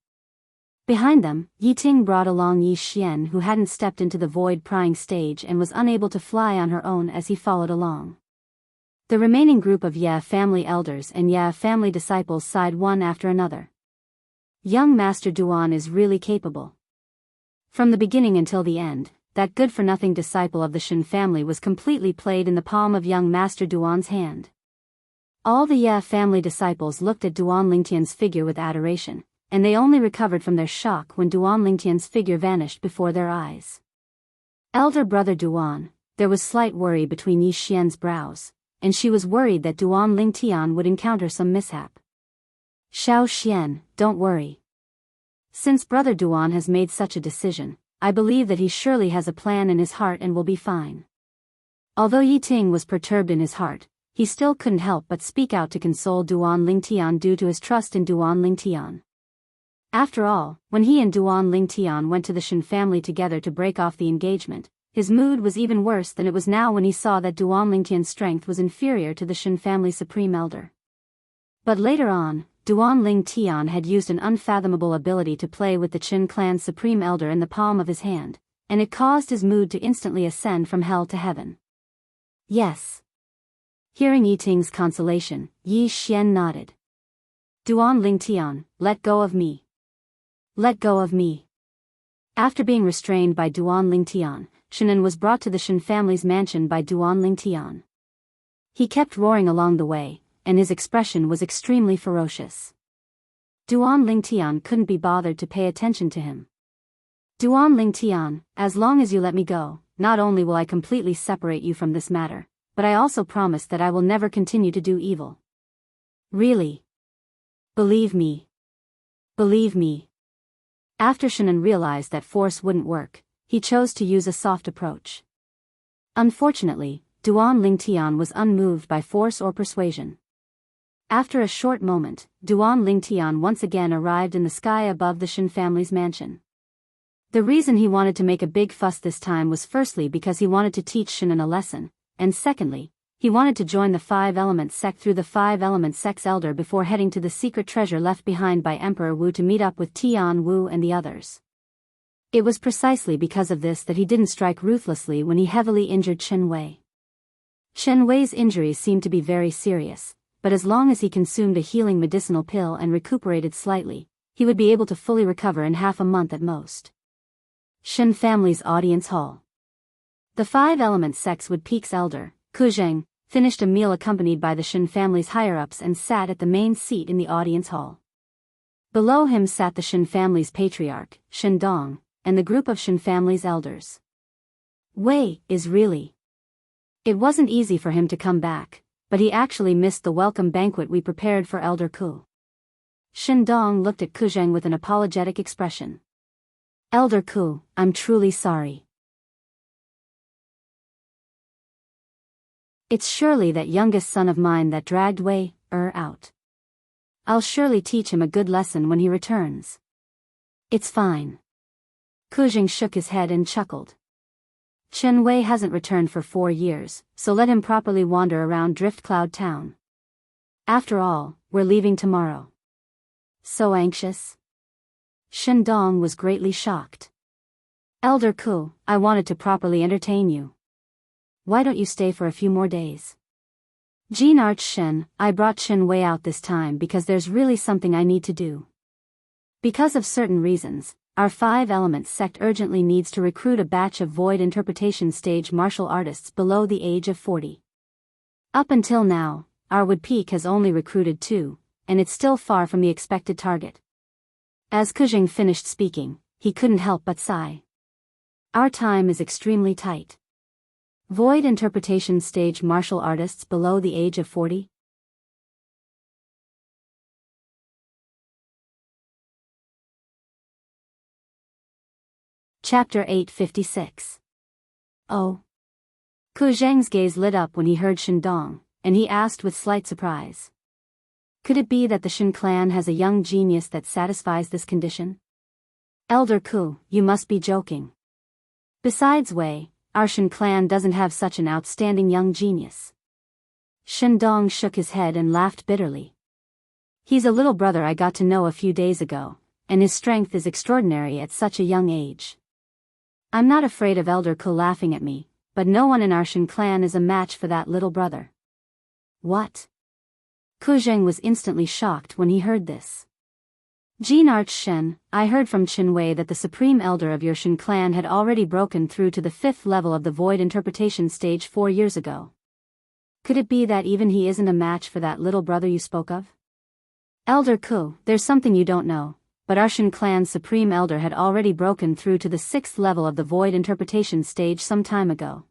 Behind them, Yi Ting brought along Yi Xian who hadn't stepped into the void prying stage and was unable to fly on her own as he followed along. The remaining group of Ye family elders and Ye family disciples sighed one after another. Young Master Duan is really capable. From the beginning until the end, that good-for-nothing disciple of the Shen family was completely played in the palm of young Master Duan's hand. All the Ye family disciples looked at Duan Lingtian's figure with adoration, and they only recovered from their shock when Duan Lingtian's figure vanished before their eyes. Elder brother Duan, there was slight worry between Yi Xian's brows, and she was worried that Duan Lingtian would encounter some mishap. Xiao Xian, don't worry. Since brother Duan has made such a decision, I believe that he surely has a plan in his heart and will be fine. Although Yi Ting was perturbed in his heart, he still couldn't help but speak out to console Duan Lingtian due to his trust in Duan Lingtian. After all, when he and Duan Lingtian went to the Shen family together to break off the engagement, his mood was even worse than it was now when he saw that Duan Lingtian's strength was inferior to the Shen family supreme elder. But later on, Duan Lingtian had used an unfathomable ability to play with the Qin clan's supreme elder in the palm of his hand, and it caused his mood to instantly ascend from hell to heaven. Yes. Hearing Yi Ting's consolation, Yi Xian nodded. Duan Lingtian, let go of me. Let go of me. After being restrained by Duan Lingtian, Shenan was brought to the Shen family's mansion by Duan Lingtian. He kept roaring along the way, and his expression was extremely ferocious. Duan Lingtian couldn't be bothered to pay attention to him. Duan Lingtian, as long as you let me go, not only will I completely separate you from this matter, but I also promise that I will never continue to do evil. Really? Believe me. Believe me. After Shenan realized that force wouldn't work, he chose to use a soft approach. Unfortunately, Duan Lingtian was unmoved by force or persuasion. After a short moment, Duan Lingtian once again arrived in the sky above the Shen family's mansion. The reason he wanted to make a big fuss this time was firstly because he wanted to teach Shenan a lesson, and secondly, he wanted to join the Five Elements sect through the Five Elements sect's elder before heading to the secret treasure left behind by Emperor Wu to meet up with Tian Wu and the others. It was precisely because of this that he didn't strike ruthlessly when he heavily injured Chen Wei. Chen Wei's injuries seemed to be very serious, but as long as he consumed a healing medicinal pill and recuperated slightly, he would be able to fully recover in half a month at most. Shen family's audience hall. The Five Elements sect's Wood Peak's elder, Kuzheng, finished a meal accompanied by the Shen family's higher-ups and sat at the main seat in the audience hall. Below him sat the Shen family's patriarch, Shen Dong, and the group of Shen family's elders. Wei is really. It wasn't easy for him to come back, but he actually missed the welcome banquet we prepared for Elder Ku. Shen Dong looked at Kuzheng with an apologetic expression. Elder Ku, I'm truly sorry. It's surely that youngest son of mine that dragged Wei out. I'll surely teach him a good lesson when he returns. It's fine. Kuzheng shook his head and chuckled. Chen Wei hasn't returned for 4 years, so let him properly wander around Drift Cloud Town. After all, we're leaving tomorrow. So anxious? Shen Dong was greatly shocked. Elder Ku, I wanted to properly entertain you. Why don't you stay for a few more days? Jean Arch Shen, I brought Chen Wei out this time because there's really something I need to do. Because of certain reasons, our Five Elements sect urgently needs to recruit a batch of void interpretation stage martial artists below the age of 40. Up until now, our Wood Peak has only recruited 2, and it's still far from the expected target. As Kuzheng finished speaking, he couldn't help but sigh. Our time is extremely tight. Void interpretation stage martial artists below the age of 40? Chapter 856. Oh. Ku Zheng's gaze lit up when he heard Shen Dong, and he asked with slight surprise. Could it be that the Shen clan has a young genius that satisfies this condition? Elder Ku, you must be joking. Besides Wei, our Shen clan doesn't have such an outstanding young genius. Shen Dong shook his head and laughed bitterly. He's a little brother I got to know a few days ago, and his strength is extraordinary at such a young age. I'm not afraid of Elder Ku laughing at me, but no one in our Shen clan is a match for that little brother. What? Ku Zheng was instantly shocked when he heard this. Jean Arch Shen, I heard from Qin Wei that the supreme elder of your Shen clan had already broken through to the 5th level of the void interpretation stage 4 years ago. Could it be that even he isn't a match for that little brother you spoke of? Elder Ku, there's something you don't know, but our Shen clan's supreme elder had already broken through to the 6th level of the void interpretation stage some time ago.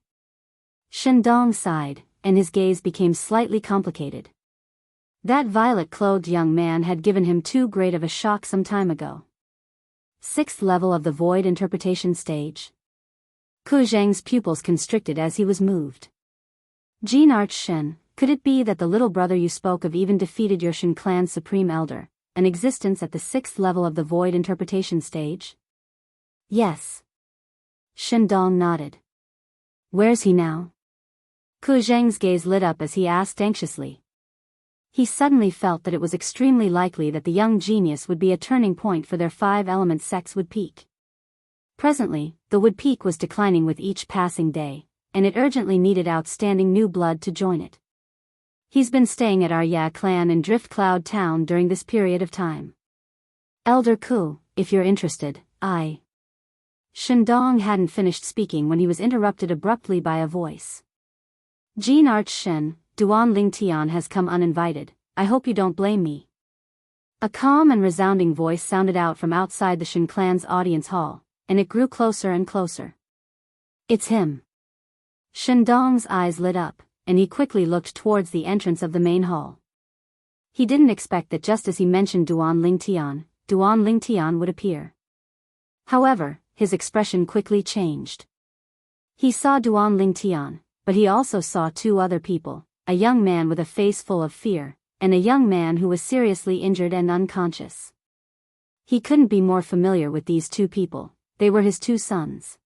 Shen Dong sighed, and his gaze became slightly complicated. That violet-clothed young man had given him too great of a shock some time ago. 6th level of the void interpretation stage. Ku Zheng's pupils constricted as he was moved. Jean Arch Shen, could it be that the little brother you spoke of even defeated your Shen clan's supreme elder, an existence at the 6th level of the void interpretation stage? Yes. Shen Dong nodded. Where's he now? Ku Zheng's gaze lit up as he asked anxiously. He suddenly felt that it was extremely likely that the young genius would be a turning point for their 5-element sect's wood peak. Presently, the wood peak was declining with each passing day, and it urgently needed outstanding new blood to join it. He's been staying at our Ya clan in Drift Cloud Town during this period of time. Elder Ku, if you're interested, Shen Dong hadn't finished speaking when he was interrupted abruptly by a voice. Jean Arch Shen, Duan Ling Tian has come uninvited, I hope you don't blame me. A calm and resounding voice sounded out from outside the Shen clan's audience hall, and it grew closer and closer. It's him. Shen Dong's eyes lit up, and he quickly looked towards the entrance of the main hall. He didn't expect that just as he mentioned Duan Ling Tian would appear. However, his expression quickly changed. He saw Duan Ling Tian, but he also saw 2 other people, a young man with a face full of fear, and a young man who was seriously injured and unconscious. He couldn't be more familiar with these 2 people, they were his 2 sons.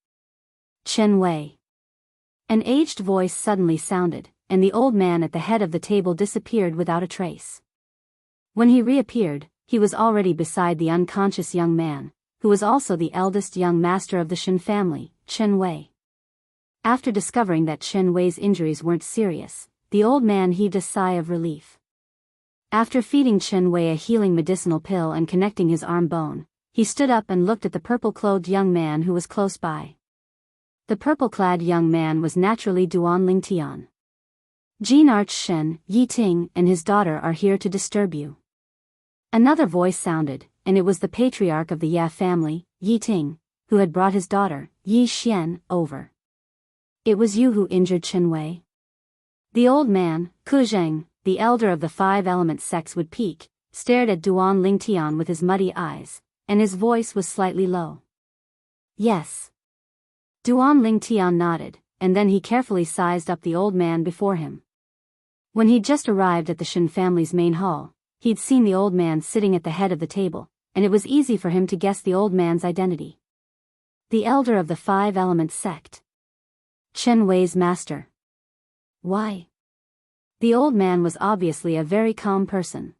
Chen Wei. An aged voice suddenly sounded, and the old man at the head of the table disappeared without a trace. When he reappeared, he was already beside the unconscious young man, who was also the eldest young master of the Shen family, Chen Wei. After discovering that Chen Wei's injuries weren't serious, the old man heaved a sigh of relief. After feeding Chen Wei a healing medicinal pill and connecting his arm bone, he stood up and looked at the purple-clothed young man who was close by. The purple-clad young man was naturally Duan Ling Tian. Jean Arch Shen, Yi Ting, and his daughter are here to disturb you. Another voice sounded, and it was the patriarch of the Ya family, Yi Ting, who had brought his daughter, Yi Xian, over. It was you who injured Chen Wei? The old man, Ku Zheng, the elder of the 5-element sects would peak, stared at Duan Ling Tian with his muddy eyes, and his voice was slightly low. Yes. Duan Ling Tian nodded, and then he carefully sized up the old man before him. When he'd just arrived at the Shen family's main hall, he'd seen the old man sitting at the head of the table, and it was easy for him to guess the old man's identity. The elder of the 5-element sect. Chen Wei's master. Why? The old man was obviously a very calm person.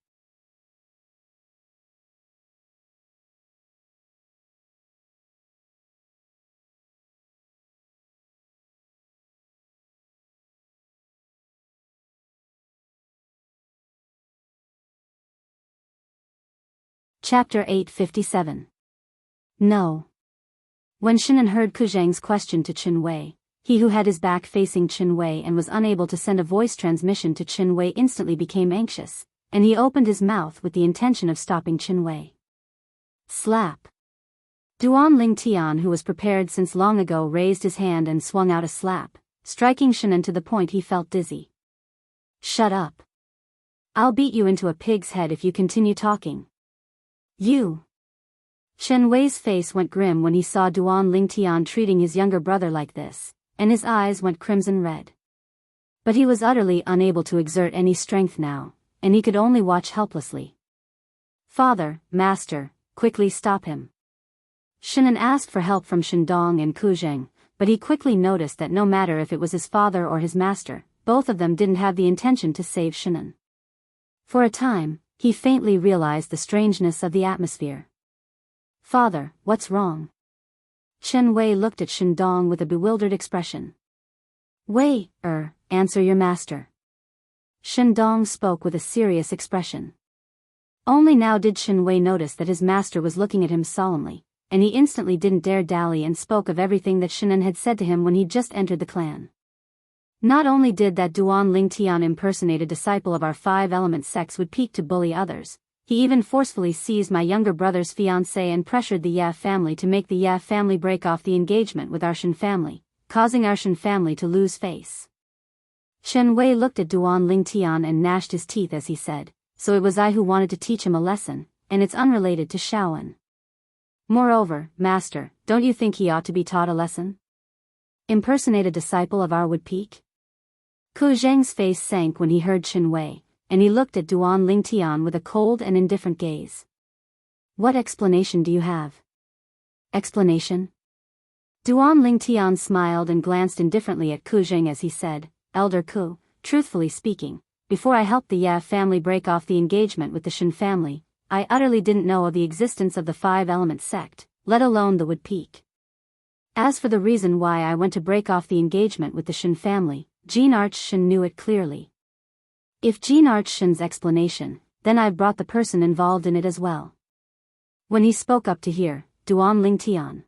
Chapter 857. No. When Shinan heard Ku Zheng's question to Chen Wei, he who had his back facing Chen Wei and was unable to send a voice transmission to Chen Wei instantly became anxious, and he opened his mouth with the intention of stopping Chen Wei. Slap. Duan Ling Tian, who was prepared since long ago, raised his hand and swung out a slap, striking Shinan to the point he felt dizzy. Shut up. I'll beat you into a pig's head if you continue talking. You. Chen Wei's face went grim when he saw Duan Ling Tian treating his younger brother like this, and his eyes went crimson red. But he was utterly unable to exert any strength now, and he could only watch helplessly. Father, master, quickly stop him. Shinan asked for help from Shendong and Ku Zheng, but he quickly noticed that no matter if it was his father or his master, both of them didn't have the intention to save Shinan. For a time, he faintly realized the strangeness of the atmosphere. Father, what's wrong? Chen Wei looked at Shendong with a bewildered expression. Wei, answer your master. Shendong spoke with a serious expression. Only now did Shen Wei notice that his master was looking at him solemnly, and he instantly didn't dare dally and spoke of everything that Shinan had said to him when he'd just entered the clan. Not only did that Duan Ling Tian impersonate a disciple of our five-element sects would peak to bully others, he even forcefully seized my younger brother's fiancée and pressured the Ye family to make the Ye family break off the engagement with our Shen family, causing our Shen family to lose face. Shen Wei looked at Duan Ling Tian and gnashed his teeth as he said, "So it was I who wanted to teach him a lesson, and it's unrelated to Shaoan. Moreover, master, don't you think he ought to be taught a lesson? Impersonate a disciple of our would peak?" Ku Zheng's face sank when he heard Shen Wei, and he looked at Duan Ling Tian with a cold and indifferent gaze. "What explanation do you have?" "Explanation?" Duan Ling Tian smiled and glanced indifferently at Ku Zheng as he said, "Elder Ku, truthfully speaking, before I helped the Ye family break off the engagement with the Shen family, I utterly didn't know of the existence of the five-element sect, let alone the wood peak. As for the reason why I went to break off the engagement with the Shen family, Jean Arch Shen knew it clearly. If Jean Arch Shen's explanation, then I've brought the person involved in it as well." When he spoke up to hear, Duan Ling Tian.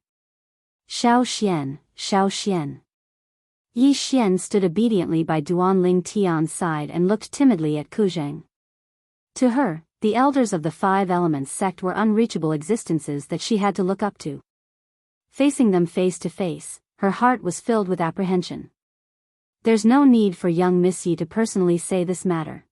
"Xiao Xian, Xiao Xian." Yi Xian stood obediently by Duan Ling Tian's side and looked timidly at Ku Zheng. To her, the elders of the Five Elements sect were unreachable existences that she had to look up to. Facing them face to face, her heart was filled with apprehension. There's no need for young Miss Yi to personally say this matter.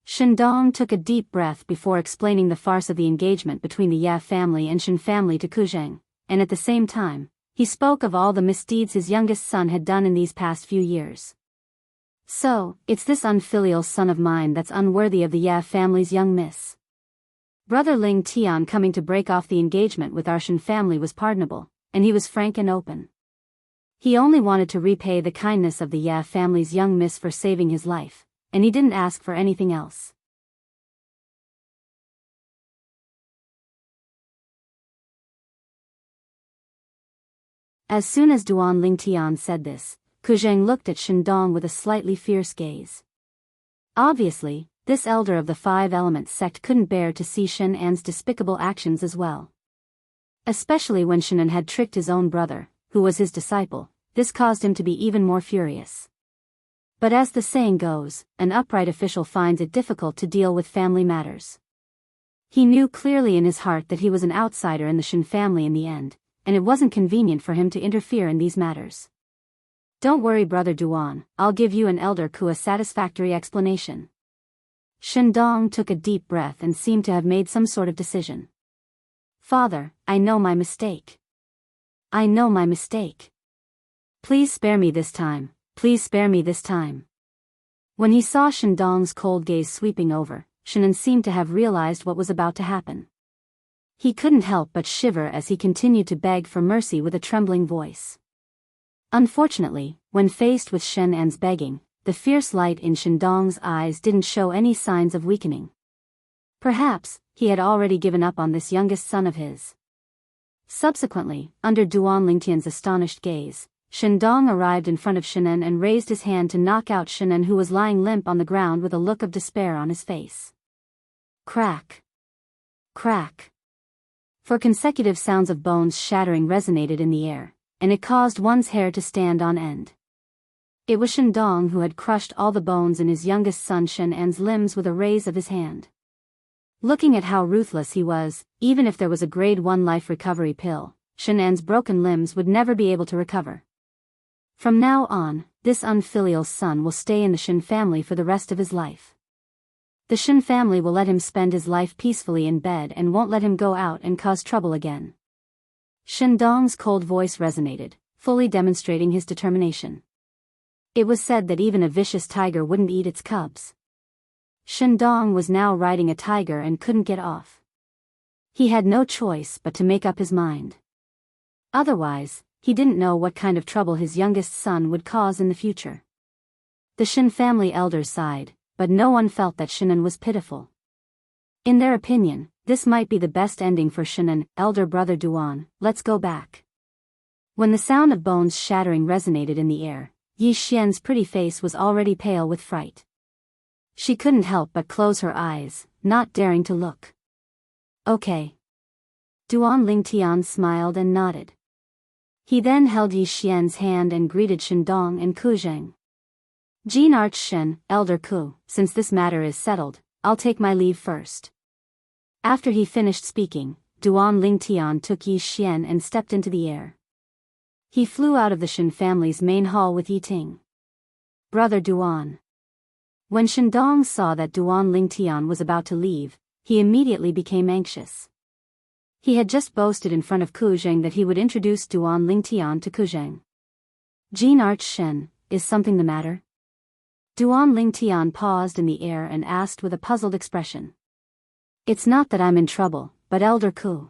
Shendong took a deep breath before explaining the farce of the engagement between the Ye family and Shen family to Ku Zheng, and at the same time, he spoke of all the misdeeds his youngest son had done in these past few years. "So, it's this unfilial son of mine that's unworthy of the Ye family's young miss. Brother Ling Tian coming to break off the engagement with our Shen family was pardonable, and he was frank and open. He only wanted to repay the kindness of the Ye family's young miss for saving his life, and he didn't ask for anything else." As soon as Duan Ling Tian said this, Ku Zheng looked at Shendong with a slightly fierce gaze. Obviously, this elder of the five-element sect couldn't bear to see Shen An's despicable actions as well. Especially when Shen An had tricked his own brother, who was his disciple, this caused him to be even more furious. But as the saying goes, an upright official finds it difficult to deal with family matters. He knew clearly in his heart that he was an outsider in the Shen family in the end, and it wasn't convenient for him to interfere in these matters. "Don't worry, brother Duan, I'll give you and Elder Ku a satisfactory explanation." Shendong took a deep breath and seemed to have made some sort of decision. "Father, I know my mistake. I know my mistake. Please spare me this time, please spare me this time." When he saw Shendong's cold gaze sweeping over, Shenan seemed to have realized what was about to happen. He couldn't help but shiver as he continued to beg for mercy with a trembling voice. Unfortunately, when faced with Shen An's begging, the fierce light in Shendong's eyes didn't show any signs of weakening. Perhaps, he had already given up on this youngest son of his. Subsequently, under Duan Lingtian's astonished gaze, Shendong arrived in front of Shenan and raised his hand to knock out Shenan, who was lying limp on the ground with a look of despair on his face. Crack. Crack. For consecutive sounds of bones shattering resonated in the air, and it caused one's hair to stand on end. It was Shendong who had crushed all the bones in his youngest son Shen An's limbs with a raise of his hand. Looking at how ruthless he was, even if there was a grade 1 life recovery pill, Shen An's broken limbs would never be able to recover. From now on, this unfilial son will stay in the Shen family for the rest of his life. The Shen family will let him spend his life peacefully in bed and won't let him go out and cause trouble again. Shendong's cold voice resonated, fully demonstrating his determination. It was said that even a vicious tiger wouldn't eat its cubs. Shendong was now riding a tiger and couldn't get off. He had no choice but to make up his mind. Otherwise, he didn't know what kind of trouble his youngest son would cause in the future. The Shen family elders sighed, but no one felt that Shenan was pitiful. In their opinion, this might be the best ending for Shenan. "Elder brother Duan, let's go back." When the sound of bones shattering resonated in the air, Yi Xian's pretty face was already pale with fright. She couldn't help but close her eyes, not daring to look. Okay. Duan Lingtian smiled and nodded. He then held Yi Xian's hand and greeted Shendong and Ku Zheng. Jin Arch Shen, Elder Ku, since this matter is settled, I'll take my leave first. After he finished speaking, Duan Lingtian took Yi Xian and stepped into the air. He flew out of the Shen family's main hall with Yi Ting. Brother Duan. When Shendong saw that Duan Lingtian was about to leave, he immediately became anxious. He had just boasted in front of Ku Zheng that he would introduce Duan Lingtian to Ku Zheng. Jin Arch Shen, is something the matter? Duan Lingtian paused in the air and asked with a puzzled expression. It's not that I'm in trouble, but Elder Ku.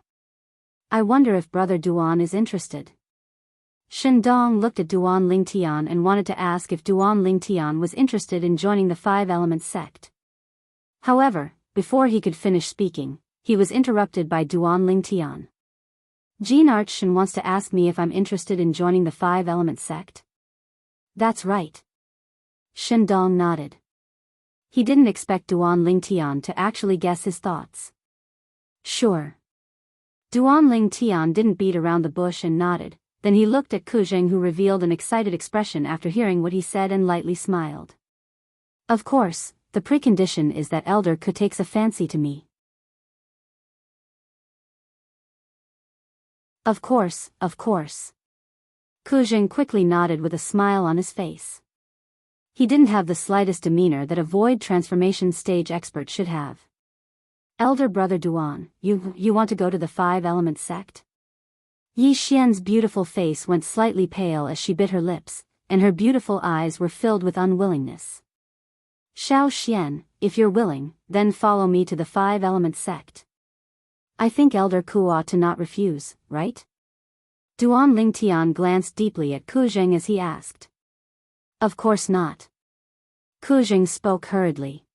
I wonder if Brother Duan is interested. Shendong looked at Duan Lingtian and wanted to ask if Duan Lingtian was interested in joining the Five Elements sect. However, before he could finish speaking, he was interrupted by Duan Lingtian. Jin Arch Shen wants to ask me if I'm interested in joining the Five Elements sect. That's right. Shendong nodded. He didn't expect Duan Lingtian to actually guess his thoughts. Sure. Duan Lingtian didn't beat around the bush and nodded. Then he looked at Ku Zheng, who revealed an excited expression after hearing what he said and lightly smiled. Of course, the precondition is that Elder Ku takes a fancy to me. Of course, of course. Ku Zheng quickly nodded with a smile on his face. He didn't have the slightest demeanor that a void transformation stage expert should have. Elder Brother Duan, you want to go to the Five Elements sect? Yi Xian's beautiful face went slightly pale as she bit her lips, and her beautiful eyes were filled with unwillingness. Xiao Xian, if you're willing, then follow me to the Five Elements sect. I think Elder Ku ought to not refuse, right? Duan Lingtian glanced deeply at Ku Zheng as he asked. Of course not. Ku Zheng spoke hurriedly.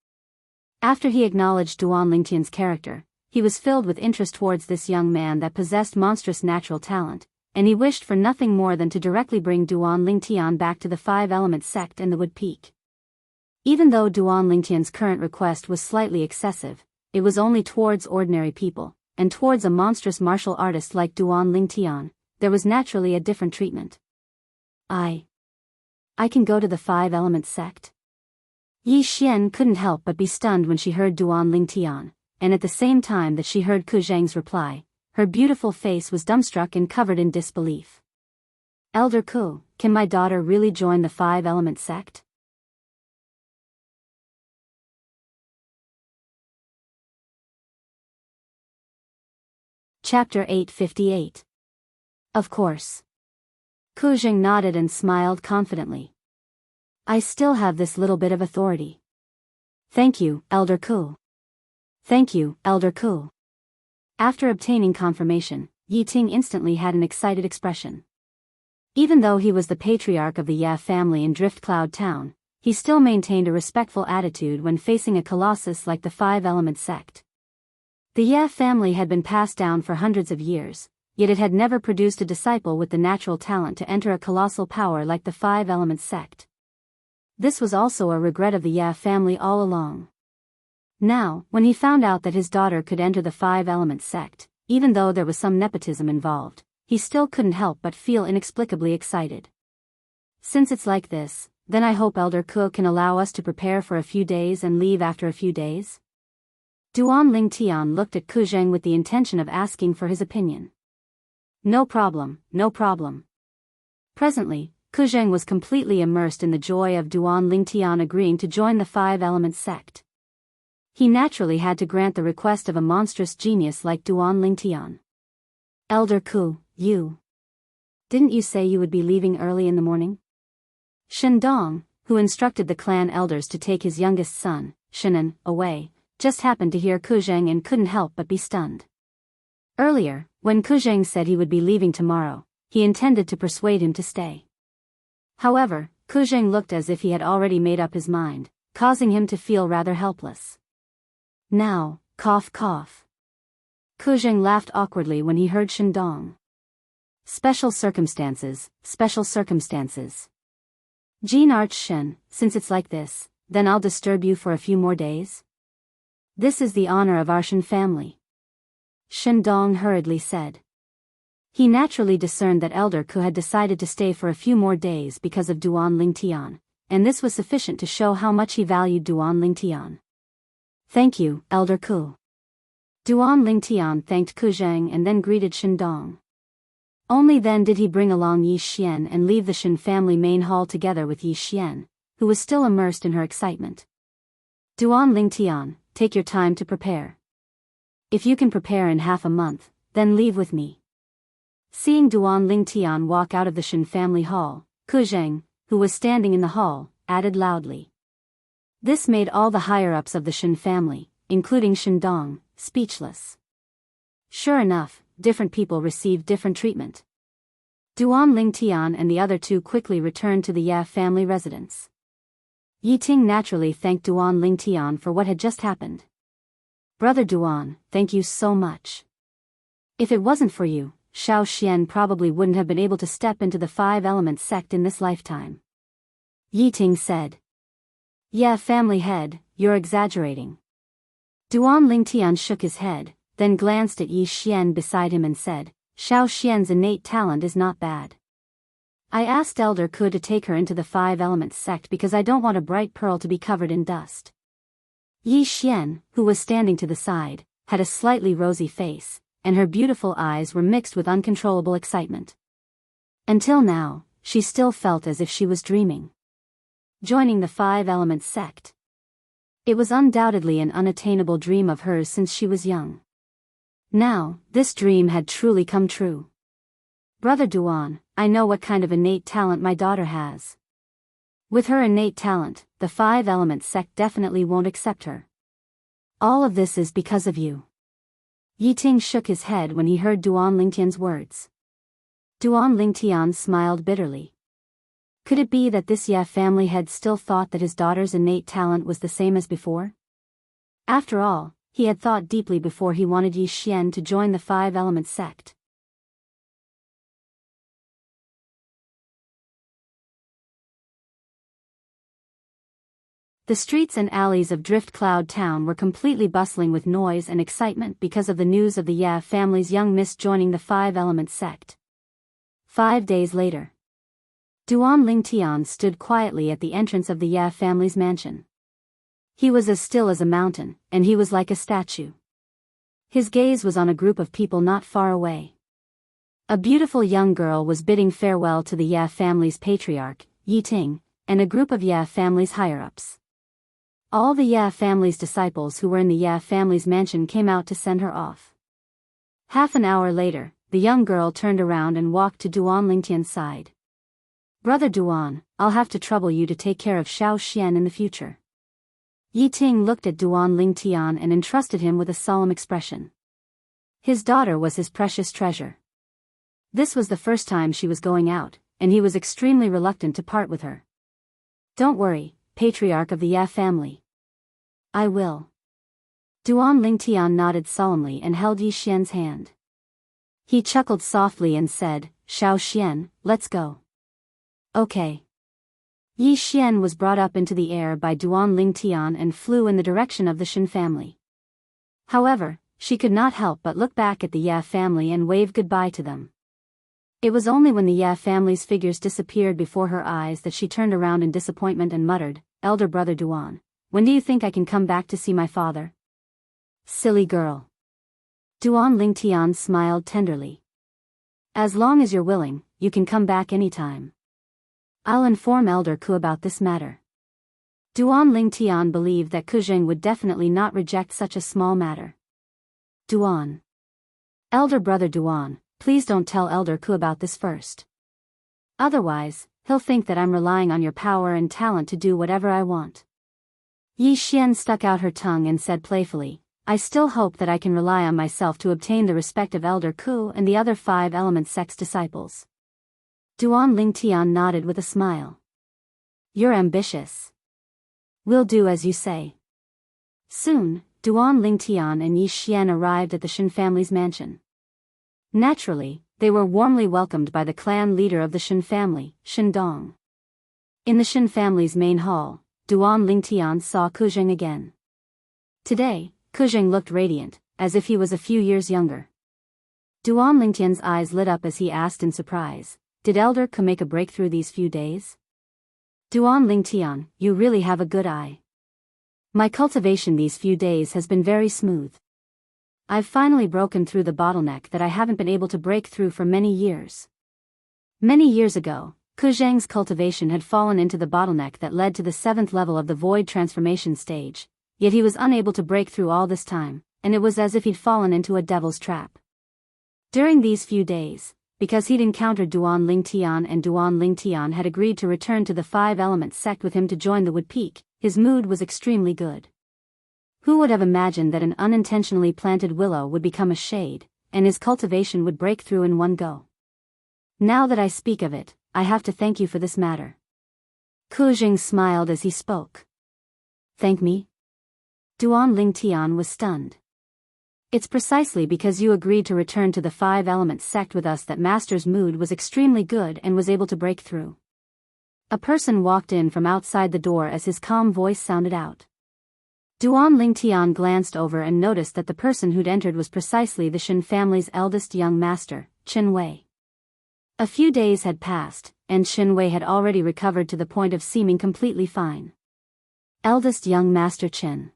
After he acknowledged Duan Lingtian's character, he was filled with interest towards this young man that possessed monstrous natural talent, and he wished for nothing more than to directly bring Duan Lingtian back to the Five Elements sect in the Wood Peak. Even though Duan Lingtian's current request was slightly excessive, it was only towards ordinary people, and towards a monstrous martial artist like Duan Lingtian, there was naturally a different treatment. I can go to the Five Elements sect? Yi Xian couldn't help but be stunned when she heard Duan Lingtian, and at the same time that she heard Ku Zheng's reply, her beautiful face was dumbstruck and covered in disbelief. Elder Ku, can my daughter really join the Five Elements sect? Chapter 858. Of course. Ku Zheng nodded and smiled confidently. I still have this little bit of authority. Thank you, Elder Ku. Thank you, Elder Ku. After obtaining confirmation, Yi Ting instantly had an excited expression. Even though he was the patriarch of the Ye family in Drift Cloud Town, he still maintained a respectful attitude when facing a colossus like the Five Elements sect. The Ye family had been passed down for hundreds of years, yet it had never produced a disciple with the natural talent to enter a colossal power like the Five Elements sect. This was also a regret of the Ye family all along. Now, when he found out that his daughter could enter the Five Elements sect, even though there was some nepotism involved, he still couldn't help but feel inexplicably excited. Since it's like this, then I hope Elder Ku can allow us to prepare for a few days and leave after a few days? Duan Lingtian looked at Ku Zheng with the intention of asking for his opinion. No problem, no problem. Presently, Ku Zheng was completely immersed in the joy of Duan Lingtian agreeing to join the Five Elements sect. He naturally had to grant the request of a monstrous genius like Duan Lingtian. Elder Ku, didn't you say you would be leaving early in the morning? Shendong, who instructed the clan elders to take his youngest son, Shenan, away, just happened to hear Ku Zheng and couldn't help but be stunned. Earlier, when Ku Zheng said he would be leaving tomorrow, he intended to persuade him to stay. However, Ku Zheng looked as if he had already made up his mind, causing him to feel rather helpless. Now, cough cough. Ku Zheng laughed awkwardly when he heard Shendong. Special circumstances, special circumstances. Jin Arch Shen, since it's like this, then I'll disturb you for a few more days? This is the honor of our Shen family. Shendong hurriedly said. He naturally discerned that Elder Ku had decided to stay for a few more days because of Duan Lingtian, and this was sufficient to show how much he valued Duan Lingtian. Thank you, Elder Ku. Duan Lingtian thanked Ku Zheng and then greeted Shendong. Only then did he bring along Yi Xian and leave the Shen family main hall together with Yi Xian, who was still immersed in her excitement. Duan Lingtian, take your time to prepare. If you can prepare in half a month, then leave with me. Seeing Duan Lingtian walk out of the Shen family hall, Ku Zheng, who was standing in the hall, added loudly. This made all the higher-ups of the Shen family, including Shendong, speechless. Sure enough, different people received different treatment. Duan Lingtian and the other two quickly returned to the Ya family residence. Yi Ting naturally thanked Duan Lingtian for what had just happened. Brother Duan, thank you so much. If it wasn't for you, Xiao Xian probably wouldn't have been able to step into the Five Elements sect in this lifetime. Yi Ting said. Yeah, family head, you're exaggerating. Duan Lingtian shook his head, then glanced at Yi Xian beside him and said, Xiao Xian's innate talent is not bad. I asked Elder Ku to take her into the Five Elements sect because I don't want a bright pearl to be covered in dust. Yi Xian, who was standing to the side, had a slightly rosy face, and her beautiful eyes were mixed with uncontrollable excitement. Until now, she still felt as if she was dreaming. Joining the Five Elements sect. It was undoubtedly an unattainable dream of hers since she was young. Now, this dream had truly come true. Brother Duan, I know what kind of innate talent my daughter has. With her innate talent, the Five Elements sect definitely won't accept her. All of this is because of you. Yi Ting shook his head when he heard Duan Lingtian's words. Duan Lingtian smiled bitterly. Could it be that this Ya family head still thought that his daughter's innate talent was the same as before? After all, he had thought deeply before he wanted Yi Xian to join the Five Elements sect. The streets and alleys of Drift Cloud Town were completely bustling with noise and excitement because of the news of the Ya family's young miss joining the Five Elements sect. 5 days later. Duan Lingtian stood quietly at the entrance of the Ya family's mansion. He was as still as a mountain, and he was like a statue. His gaze was on a group of people not far away. A beautiful young girl was bidding farewell to the Ya family's patriarch, Yi Ting, and a group of Ya family's higher-ups. All the Ya family's disciples who were in the Ya family's mansion came out to send her off. Half an hour later, the young girl turned around and walked to Duan Lingtian's side. Brother Duan, I'll have to trouble you to take care of Xiao Xian in the future. Yi Ting looked at Duan Lingtian and entrusted him with a solemn expression. His daughter was his precious treasure. This was the first time she was going out, and he was extremely reluctant to part with her. Don't worry, patriarch of the Ya family. I will. Duan Lingtian nodded solemnly and held Yi Xian's hand. He chuckled softly and said, Xiao Xian, let's go. Okay. Yi Xian was brought up into the air by Duan Lingtian and flew in the direction of the Shen family. However, she could not help but look back at the Ya family and wave goodbye to them. It was only when the Ya family's figures disappeared before her eyes that she turned around in disappointment and muttered, Elder brother Duan, when do you think I can come back to see my father? Silly girl. Duan Lingtian smiled tenderly. As long as you're willing, you can come back anytime. I'll inform Elder Ku about this matter. Duan Lingtian believed that Ku Zheng would definitely not reject such a small matter. Duan. Elder brother Duan, please don't tell Elder Ku about this first. Otherwise, he'll think that I'm relying on your power and talent to do whatever I want. Yi Xian stuck out her tongue and said playfully, I still hope that I can rely on myself to obtain the respect of Elder Ku and the other Five Elements sect's disciples. Duan Lingtian nodded with a smile. You're ambitious. We'll do as you say. Soon, Duan Lingtian and Yi Xian arrived at the Shen family's mansion. Naturally, they were warmly welcomed by the clan leader of the Shen family, Shendong. In the Shen family's main hall, Duan Lingtian saw Kuzheng again. Today, Kuzheng looked radiant, as if he was a few years younger. Duan Lingtian's eyes lit up as he asked in surprise, "Did Elder Ke make a breakthrough these few days?" "Duan Lingtian, you really have a good eye. My cultivation these few days has been very smooth. I've finally broken through the bottleneck that I haven't been able to break through for many years." Many years ago, Kuzheng's cultivation had fallen into the bottleneck that led to the 7th level of the void transformation stage, yet he was unable to break through all this time, and it was as if he'd fallen into a devil's trap. During these few days, because he'd encountered Duan Lingtian and Duan Lingtian had agreed to return to the 5-element sect with him to join the Wood Peak, his mood was extremely good. Who would have imagined that an unintentionally planted willow would become a shade, and his cultivation would break through in one go? Now that I speak of it, I have to thank you for this matter. Kuzheng smiled as he spoke. Thank me? Duan Lingtian was stunned. It's precisely because you agreed to return to the 5-element sect with us that Master's mood was extremely good and was able to break through. A person walked in from outside the door as his calm voice sounded out. Duan Lingtian glanced over and noticed that the person who'd entered was precisely the Shen family's eldest young master, Qin Wei. A few days had passed, and Qin Wei had already recovered to the point of seeming completely fine. Eldest young Master Qin.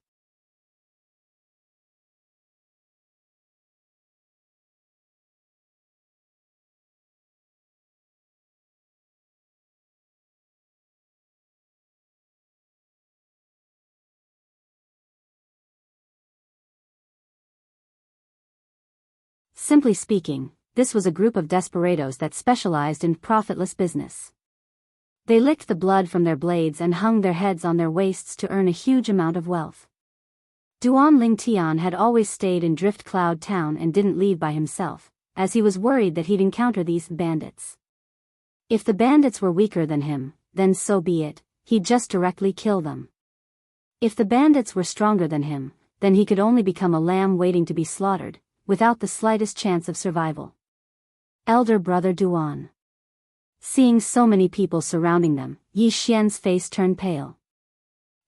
Simply speaking, this was a group of desperados that specialized in profitless business. They licked the blood from their blades and hung their heads on their waists to earn a huge amount of wealth. Duan Lingtian had always stayed in Drift Cloud Town and didn't leave by himself, as he was worried that he'd encounter these bandits. If the bandits were weaker than him, then so be it, he'd just directly kill them. If the bandits were stronger than him, then he could only become a lamb waiting to be slaughtered, without the slightest chance of survival. Elder brother Duan. Seeing so many people surrounding them, Yi Xian's face turned pale.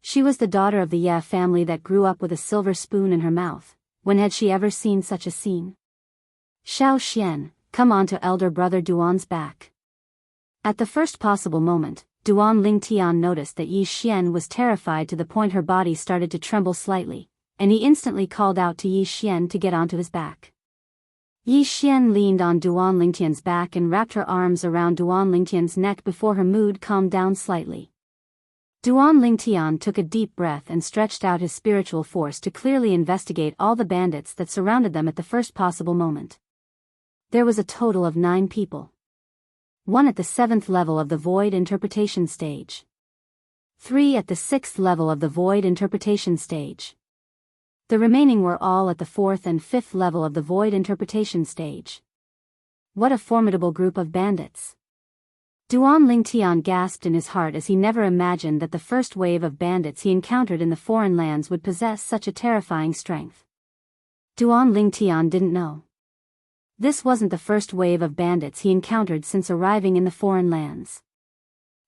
She was the daughter of the Ye family that grew up with a silver spoon in her mouth. When had she ever seen such a scene? Xiao Xian, come on to elder brother Duan's back. At the first possible moment, Duan Lingtian noticed that Yi Xian was terrified to the point her body started to tremble slightly, and he instantly called out to Yi Xian to get onto his back. Yi Xian leaned on Duan Lingtian's back and wrapped her arms around Duan Lingtian's neck before her mood calmed down slightly. Duan Lingtian took a deep breath and stretched out his spiritual force to clearly investigate all the bandits that surrounded them at the first possible moment. There was a total of 9 people. 1 at the 7th level of the Void Interpretation stage. 3 at the 6th level of the Void Interpretation stage. The remaining were all at the 4th and 5th level of the Void Interpretation stage. What a formidable group of bandits. Duan Lingtian gasped in his heart as he never imagined that the first wave of bandits he encountered in the foreign lands would possess such a terrifying strength. Duan Lingtian didn't know. This wasn't the first wave of bandits he encountered since arriving in the foreign lands.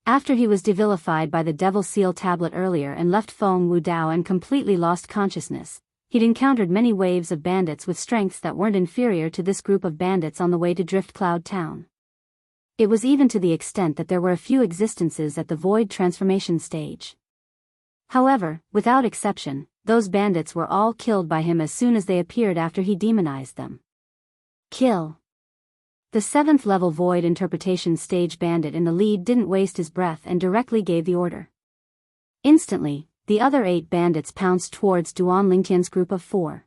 After he was devilified by the Devil Seal tablet earlier and left Feng Wudao and completely lost consciousness, he'd encountered many waves of bandits with strengths that weren't inferior to this group of bandits on the way to Drift Cloud Town. It was even to the extent that there were a few existences at the Void Transformation stage. However, without exception, those bandits were all killed by him as soon as they appeared after he demonized them. Kill. The 7th level Void Interpretation stage bandit in the lead didn't waste his breath and directly gave the order. Instantly, the other 8 bandits pounced towards Duan Lingtian's group of 4.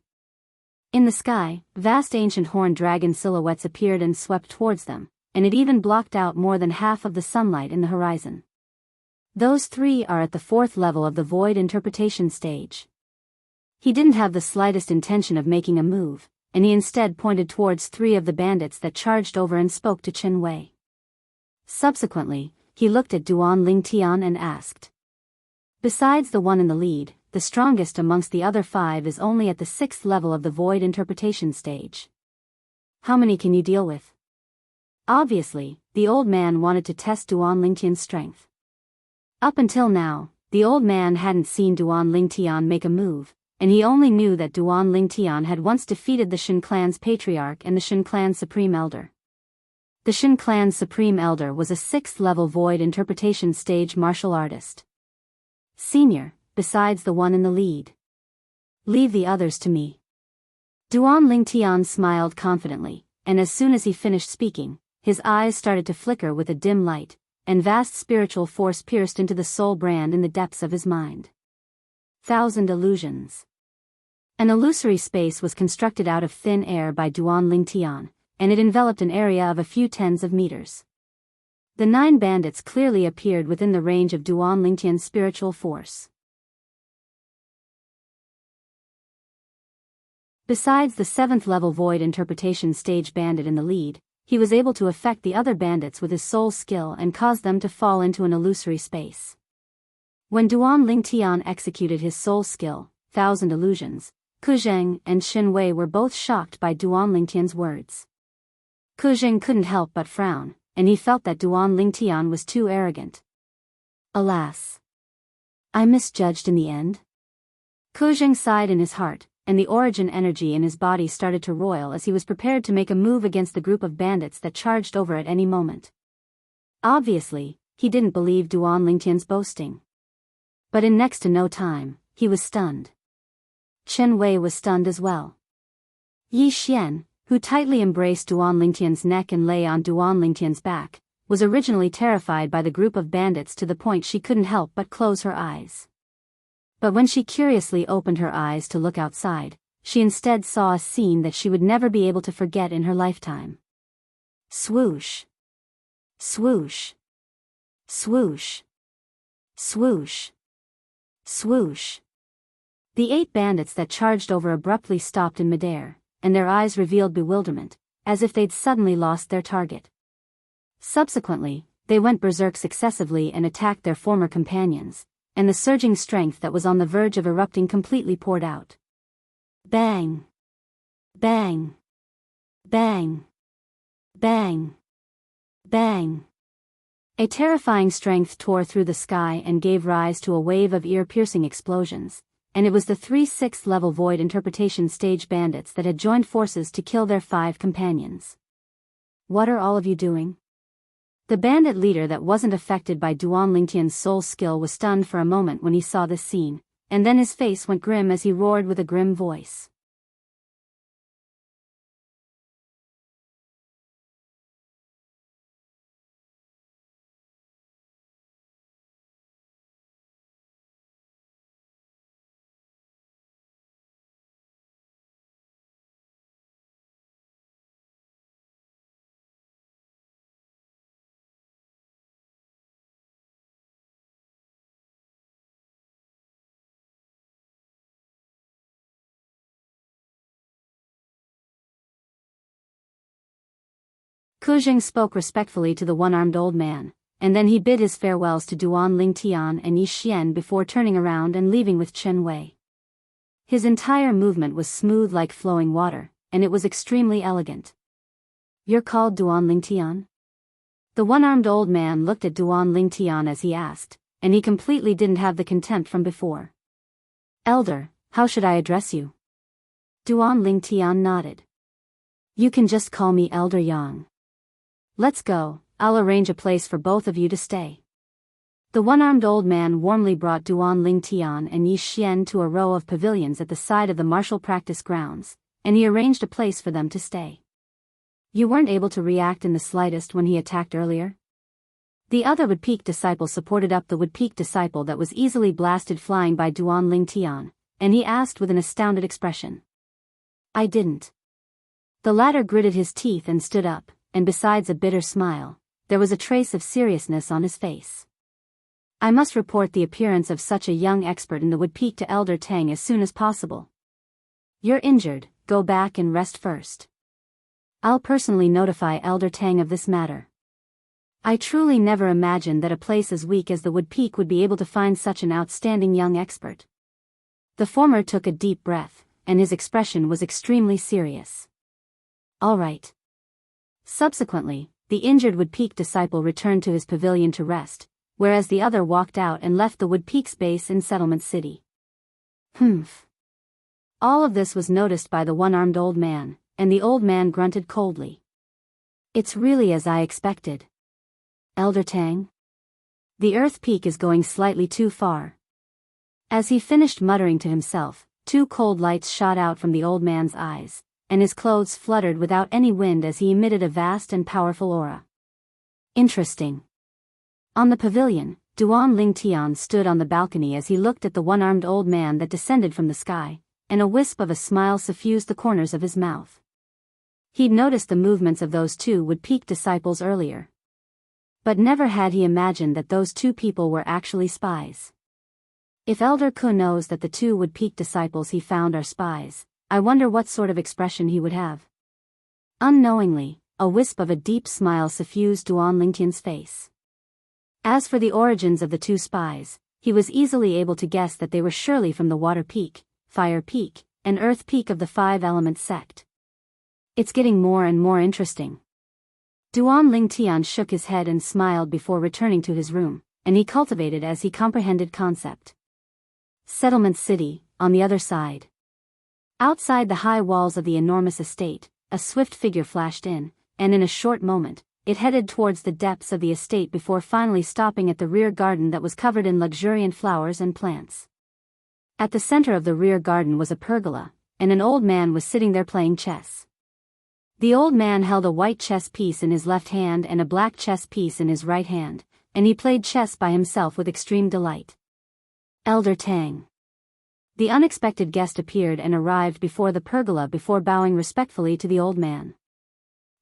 In the sky, vast ancient horned dragon silhouettes appeared and swept towards them, and it even blocked out more than half of the sunlight in the horizon. Those 3 are at the 4th level of the Void Interpretation stage. He didn't have the slightest intention of making a move, and he instead pointed towards 3 of the bandits that charged over and spoke to Qin Wei. Subsequently, he looked at Duan Lingtian and asked. Besides the one in the lead, the strongest amongst the other 5 is only at the 6th level of the Void Interpretation stage. How many can you deal with? Obviously, the old man wanted to test Duan Lingtian's strength. Up until now, the old man hadn't seen Duan Lingtian make a move, and he only knew that Duan Lingtian had once defeated the Shin clan's patriarch and the Shin clan's supreme elder. The Shin clan's supreme elder was a 6th-level void interpretation stage martial artist. Senior, besides the one in the lead. Leave the others to me. Duan Lingtian smiled confidently, and as soon as he finished speaking, his eyes started to flicker with a dim light, and vast spiritual force pierced into the soul brand in the depths of his mind. 1,000 illusions. An illusory space was constructed out of thin air by Duan Lingtian, and it enveloped an area of a few tens of meters. The 9 bandits clearly appeared within the range of Duan Lingtian's spiritual force. Besides the 7th-level void interpretation stage bandit in the lead, he was able to affect the other bandits with his soul skill and cause them to fall into an illusory space. When Duan Lingtian executed his soul skill, 1,000 illusions, Kuzheng and Xin Wei were both shocked by Duan Lingtian's words. Kuzheng couldn't help but frown, and he felt that Duan Lingtian was too arrogant. Alas! I misjudged in the end? Kuzheng sighed in his heart, and the origin energy in his body started to roil as he was prepared to make a move against the group of bandits that charged over at any moment. Obviously, he didn't believe Duan Lingtian's boasting. But in next to no time, he was stunned. Chen Wei was stunned as well. Yi Xian, who tightly embraced Duan Lingtian's neck and lay on Duan Lingtian's back, was originally terrified by the group of bandits to the point she couldn't help but close her eyes. But when she curiously opened her eyes to look outside, she instead saw a scene that she would never be able to forget in her lifetime. Swoosh! Swoosh! Swoosh! Swoosh! Swoosh! The 8 bandits that charged over abruptly stopped in midair, and their eyes revealed bewilderment, as if they'd suddenly lost their target. Subsequently, they went berserk successively and attacked their former companions, and the surging strength that was on the verge of erupting completely poured out. Bang! Bang! Bang! Bang! Bang! A terrifying strength tore through the sky and gave rise to a wave of ear-piercing explosions, and it was the 3 6th-level void interpretation stage bandits that had joined forces to kill their 5 companions. What are all of you doing? The bandit leader that wasn't affected by Duan Lingtian's soul skill was stunned for a moment when he saw this scene, and then his face went grim as he roared with a grim voice. Kuzheng spoke respectfully to the one-armed old man, and then he bid his farewells to Duan Lingtian and Yi Xian before turning around and leaving with Chen Wei. His entire movement was smooth like flowing water, and it was extremely elegant. You're called Duan Lingtian? The one-armed old man looked at Duan Lingtian as he asked, and he completely didn't have the contempt from before. Elder, how should I address you? Duan Lingtian nodded. You can just call me Elder Yang. Let's go, I'll arrange a place for both of you to stay. The one-armed old man warmly brought Duan Lingtian and Yi Xian to a row of pavilions at the side of the martial practice grounds, and he arranged a place for them to stay. You weren't able to react in the slightest when he attacked earlier? The other Woodpeak disciple supported up the Woodpeak disciple that was easily blasted flying by Duan Lingtian, and he asked with an astounded expression. I didn't. The latter gritted his teeth and stood up, and besides a bitter smile, there was a trace of seriousness on his face. I must report the appearance of such a young expert in the Woodpeak to Elder Tang as soon as possible. You're injured, go back and rest first. I'll personally notify Elder Tang of this matter. I truly never imagined that a place as weak as the Woodpeak would be able to find such an outstanding young expert. The former took a deep breath, and his expression was extremely serious. All right. Subsequently, the injured Woodpeak disciple returned to his pavilion to rest, whereas the other walked out and left the Wood Peaks base in Settlement City. Humph. All of this was noticed by the one-armed old man, and the old man grunted coldly. It's really as I expected. Elder Tang? The Earth Peak is going slightly too far. As he finished muttering to himself, two cold lights shot out from the old man's eyes, and his clothes fluttered without any wind as he emitted a vast and powerful aura. Interesting. On the pavilion, Duan Ling Tian stood on the balcony as he looked at the one-armed old man that descended from the sky, and a wisp of a smile suffused the corners of his mouth. He'd noticed the movements of those two Wood Peak disciples earlier. But never had he imagined that those two people were actually spies. If Elder Ku knows that the two Wood Peak disciples he found are spies, I wonder what sort of expression he would have. Unknowingly, a wisp of a deep smile suffused Duan Lingtian's face. As for the origins of the two spies, he was easily able to guess that they were surely from the Water Peak, Fire Peak, and Earth Peak of the Five Elements sect. It's getting more and more interesting. Duan Lingtian shook his head and smiled before returning to his room, and he cultivated as he comprehended concept. Settlement City, on the other side. Outside the high walls of the enormous estate, a swift figure flashed in, and in a short moment, it headed towards the depths of the estate before finally stopping at the rear garden that was covered in luxuriant flowers and plants. At the center of the rear garden was a pergola, and an old man was sitting there playing chess. The old man held a white chess piece in his left hand and a black chess piece in his right hand, and he played chess by himself with extreme delight. Elder Tang. The unexpected guest appeared and arrived before the pergola before bowing respectfully to the old man.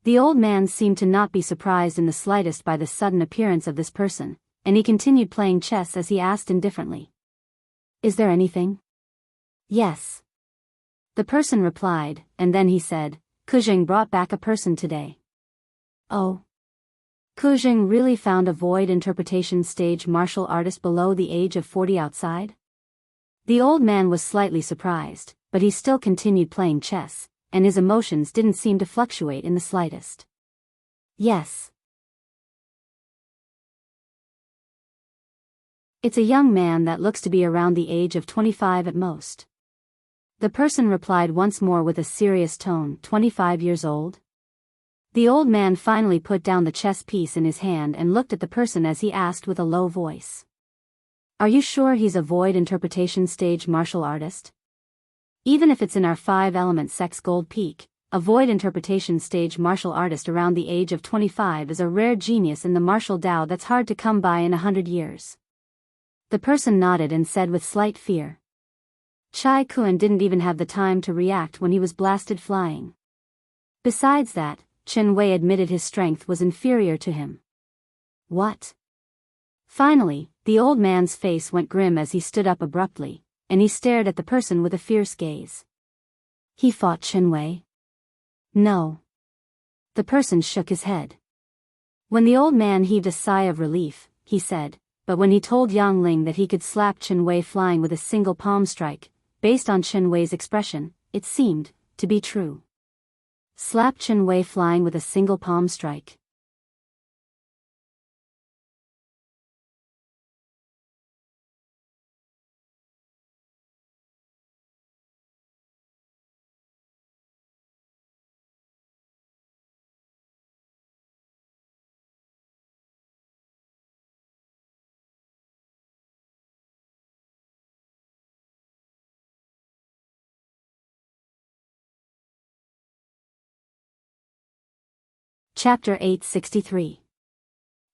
The old man seemed to not be surprised in the slightest by the sudden appearance of this person, and he continued playing chess as he asked indifferently. Is there anything? Yes. The person replied, and then he said, Kujing brought back a person today. Oh. Kujing really found a void interpretation stage martial artist below the age of 40 outside? The old man was slightly surprised, but he still continued playing chess, and his emotions didn't seem to fluctuate in the slightest. Yes. It's a young man that looks to be around the age of 25 at most. The person replied once more with a serious tone, 25 years old? The old man finally put down the chess piece in his hand and looked at the person as he asked with a low voice. Are you sure he's a void interpretation stage martial artist? Even if it's in our 5-element sex Gold Peak, a void interpretation stage martial artist around the age of 25 is a rare genius in the martial Dao that's hard to come by in 100 years. The person nodded and said with slight fear. Chai Kun didn't even have the time to react when he was blasted flying. Besides that, Chen Wei admitted his strength was inferior to him. What? Finally, the old man's face went grim as he stood up abruptly, and he stared at the person with a fierce gaze. He fought Chen Wei? No. The person shook his head. When the old man heaved a sigh of relief, he said, but when he told Yang Ling that he could slap Chen Wei flying with a single palm strike, based on Chen Wei's expression, it seemed to be true. Slap Chen Wei flying with a single palm strike. Chapter 863.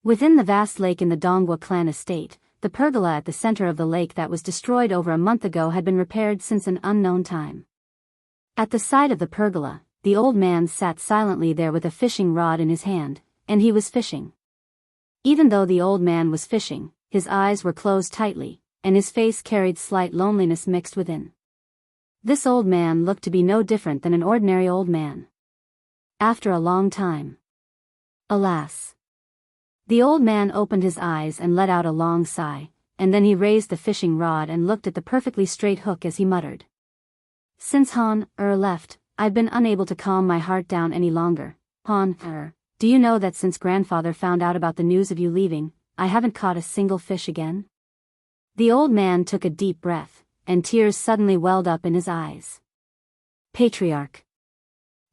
Within the vast lake in the Donghua clan estate, the pergola at the center of the lake that was destroyed over a month ago had been repaired since an unknown time. At the side of the pergola, the old man sat silently there with a fishing rod in his hand, and he was fishing. Even though the old man was fishing, his eyes were closed tightly, and his face carried slight loneliness mixed within. This old man looked to be no different than an ordinary old man. After a long time. Alas. The old man opened his eyes and let out a long sigh, and then he raised the fishing rod and looked at the perfectly straight hook as he muttered. Since Han left, I've been unable to calm my heart down any longer. Han do you know that since grandfather found out about the news of you leaving, I haven't caught a single fish again?" The old man took a deep breath, and tears suddenly welled up in his eyes. "Patriarch."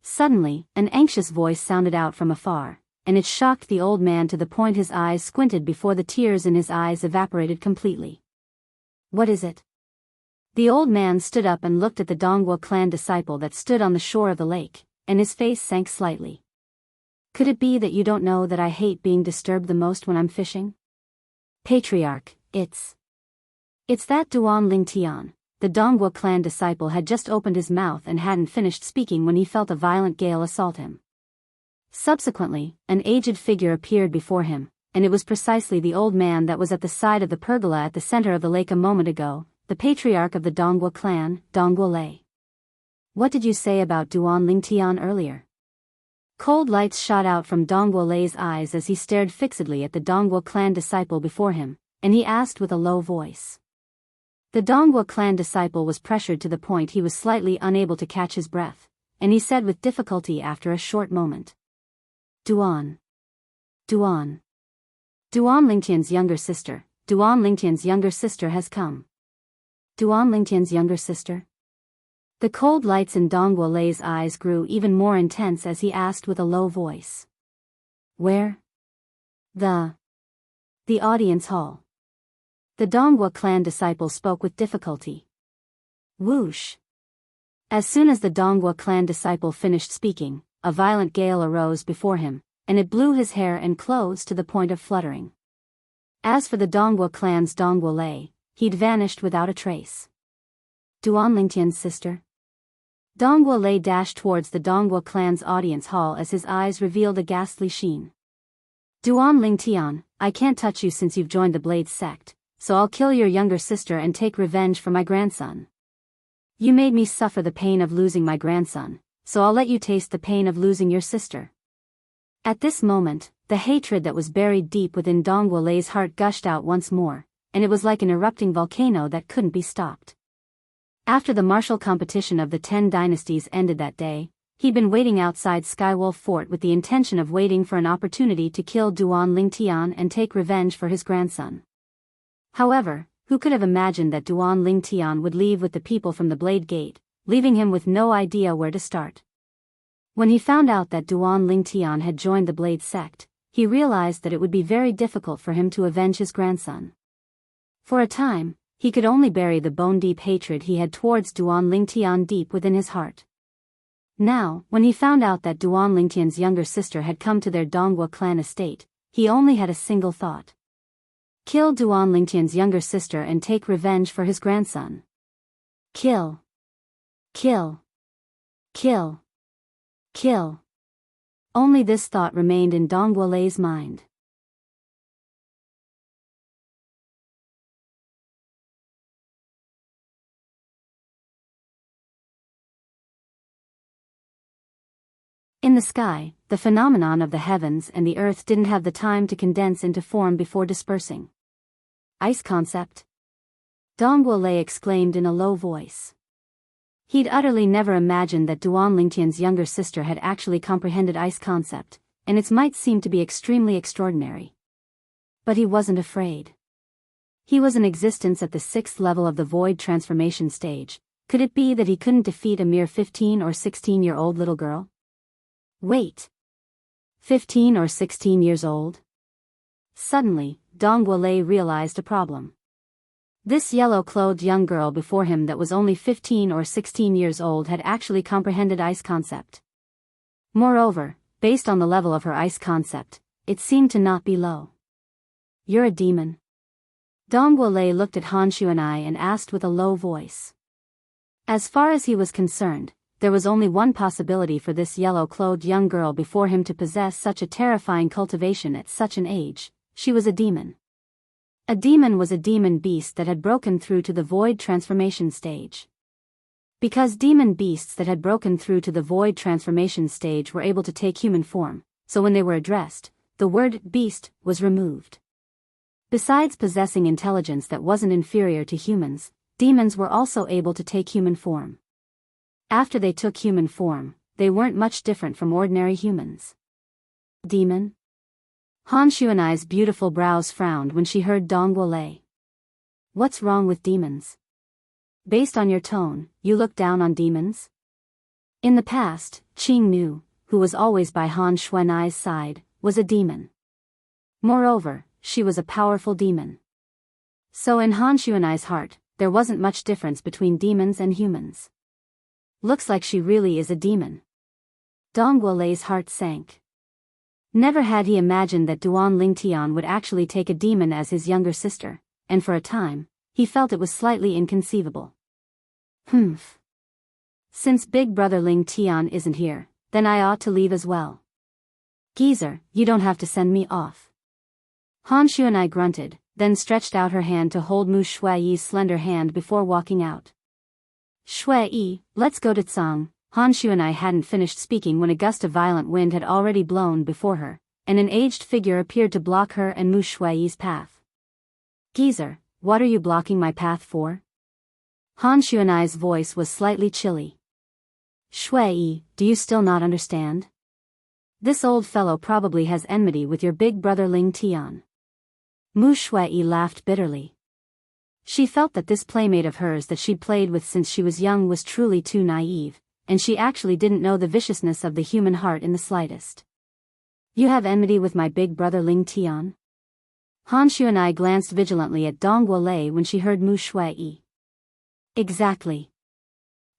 Suddenly, an anxious voice sounded out from afar, and it shocked the old man to the point his eyes squinted before the tears in his eyes evaporated completely. "What is it?" The old man stood up and looked at the Dongwu clan disciple that stood on the shore of the lake, and his face sank slightly. "Could it be that you don't know that I hate being disturbed the most when I'm fishing?" "Patriarch, it's that Duan Lingtian." The Dongwu clan disciple had just opened his mouth and hadn't finished speaking when he felt a violent gale assault him. Subsequently, an aged figure appeared before him, and it was precisely the old man that was at the side of the pergola at the center of the lake a moment ago, the patriarch of the Dongwu clan, Dongwu Lei. "What did you say about Duan Lingtian earlier?" Cold lights shot out from Dongwu Lei's eyes as he stared fixedly at the Dongwu clan disciple before him, and he asked with a low voice. The Dongwu clan disciple was pressured to the point he was slightly unable to catch his breath, and he said with difficulty after a short moment. Duan Lingtian's younger sister. Duan Lingtian's younger sister has come." Duan Lingtian's younger sister? The cold lights in Dongwu Lei's eyes grew even more intense as he asked with a low voice. "Where?" The audience hall." The Dongwu clan disciple spoke with difficulty. Whoosh! As soon as the Dongwu clan disciple finished speaking, a violent gale arose before him, and it blew his hair and clothes to the point of fluttering. As for the Dongwu clan's Dongwu Lei, he'd vanished without a trace. Duan Lingtian's sister? Dongwu Lei dashed towards the Dongwu clan's audience hall as his eyes revealed a ghastly sheen. "Duan Lingtian, I can't touch you since you've joined the Blade sect, so I'll kill your younger sister and take revenge for my grandson. You made me suffer the pain of losing my grandson, so I'll let you taste the pain of losing your sister." At this moment, the hatred that was buried deep within Dongwu Lei's heart gushed out once more, and it was like an erupting volcano that couldn't be stopped. After the martial competition of the 10 dynasties ended that day, he'd been waiting outside Skywolf Fort with the intention of waiting for an opportunity to kill Duan Lingtian and take revenge for his grandson. However, who could have imagined that Duan Lingtian would leave with the people from the Blade Gate, leaving him with no idea where to start? When he found out that Duan Lingtian had joined the Blade sect, he realized that it would be very difficult for him to avenge his grandson. For a time, he could only bury the bone-deep hatred he had towards Duan Lingtian deep within his heart. Now, when he found out that Duan Lingtian's younger sister had come to their Dongwu clan estate, he only had a single thought. Kill Duan Lingtian's younger sister and take revenge for his grandson. Kill. Kill. Kill. Kill. Only this thought remained in Dongwu Lei's mind. In the sky, the phenomenon of the heavens and the earth didn't have the time to condense into form before dispersing. "Ice concept?" Dongwu Lei exclaimed in a low voice. He'd utterly never imagined that Duan Lingtian's younger sister had actually comprehended ice concept, and its might seemed to be extremely extraordinary. But he wasn't afraid. He was in existence at the 6th level of the void transformation stage. Could it be that he couldn't defeat a mere 15 or 16-year-old little girl? Wait. 15 or 16 years old? Suddenly, Dongwu Lei realized a problem. This yellow-clothed young girl before him that was only 15 or 16 years old had actually comprehended ice concept. Moreover, based on the level of her ice concept, it seemed to not be low. "You're a demon?" Dongwu Lei looked at Han Xuan'ai and asked with a low voice. As far as he was concerned, there was only one possibility for this yellow-clothed young girl before him to possess such a terrifying cultivation at such an age. She was a demon. A demon was a demon beast that had broken through to the void transformation stage. Because demon beasts that had broken through to the void transformation stage were able to take human form, so when they were addressed, the word beast was removed. Besides possessing intelligence that wasn't inferior to humans, demons were also able to take human form. After they took human form, they weren't much different from ordinary humans. Demon? Han Xuanai's beautiful brows frowned when she heard Dong Guolei. What's wrong with demons? Based on your tone, you look down on demons? In the past, Qing Nu, who was always by Han Xuanai's side, was a demon. Moreover, she was a powerful demon. So in Han Xuanai's heart, there wasn't much difference between demons and humans. Looks like she really is a demon. Dong Guolei's heart sank. Never had he imagined that Duan Lingtian would actually take a demon as his younger sister, and for a time, he felt it was slightly inconceivable. Humph. Since big brother Ling Tian isn't here, then I ought to leave as well. Geezer, you don't have to send me off. Han Xuanai grunted, then stretched out her hand to hold Mu Shui's slender hand before walking out. Shui, let's go to Tsang. Han Xuanai hadn't finished speaking when a gust of violent wind had already blown before her, and an aged figure appeared to block her and Mu Shui's path. Geezer, what are you blocking my path for? Han Xuanai's voice was slightly chilly. Shui, do you still not understand? This old fellow probably has enmity with your big brother Ling Tian. Mu Shui laughed bitterly. She felt that this playmate of hers that she'd played with since she was young was truly too naive, and she actually didn't know the viciousness of the human heart in the slightest. You have enmity with my big brother Ling Tian? Han Xuanai glanced vigilantly at Dong Guolei when she heard Mu Shui. Exactly.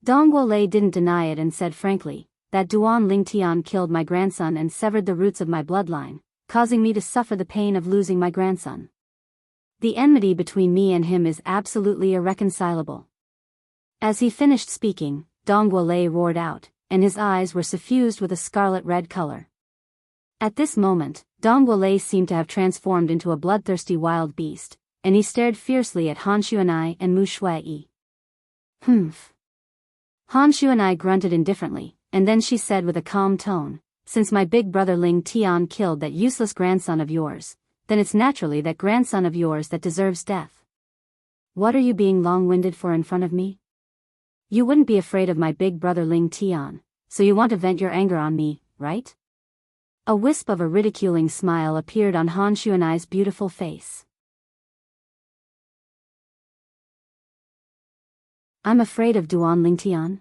Dong Guolei didn't deny it and said frankly, that Duan Lingtian killed my grandson and severed the roots of my bloodline, causing me to suffer the pain of losing my grandson. The enmity between me and him is absolutely irreconcilable. As he finished speaking, Dong Guolei roared out, and his eyes were suffused with a scarlet-red color. At this moment, Dong Guolei seemed to have transformed into a bloodthirsty wild beast, and he stared fiercely at Han Xuanai and Mu Shui. Humph. Han Xuanai grunted indifferently, and then she said with a calm tone, since my big brother Ling Tian killed that useless grandson of yours, then it's naturally that grandson of yours that deserves death. What are you being long-winded for in front of me? You wouldn't be afraid of my big brother Ling Tian, so you want to vent your anger on me, right? A wisp of a ridiculing smile appeared on Han Xuanai's beautiful face. I'm afraid of Duan Lingtian?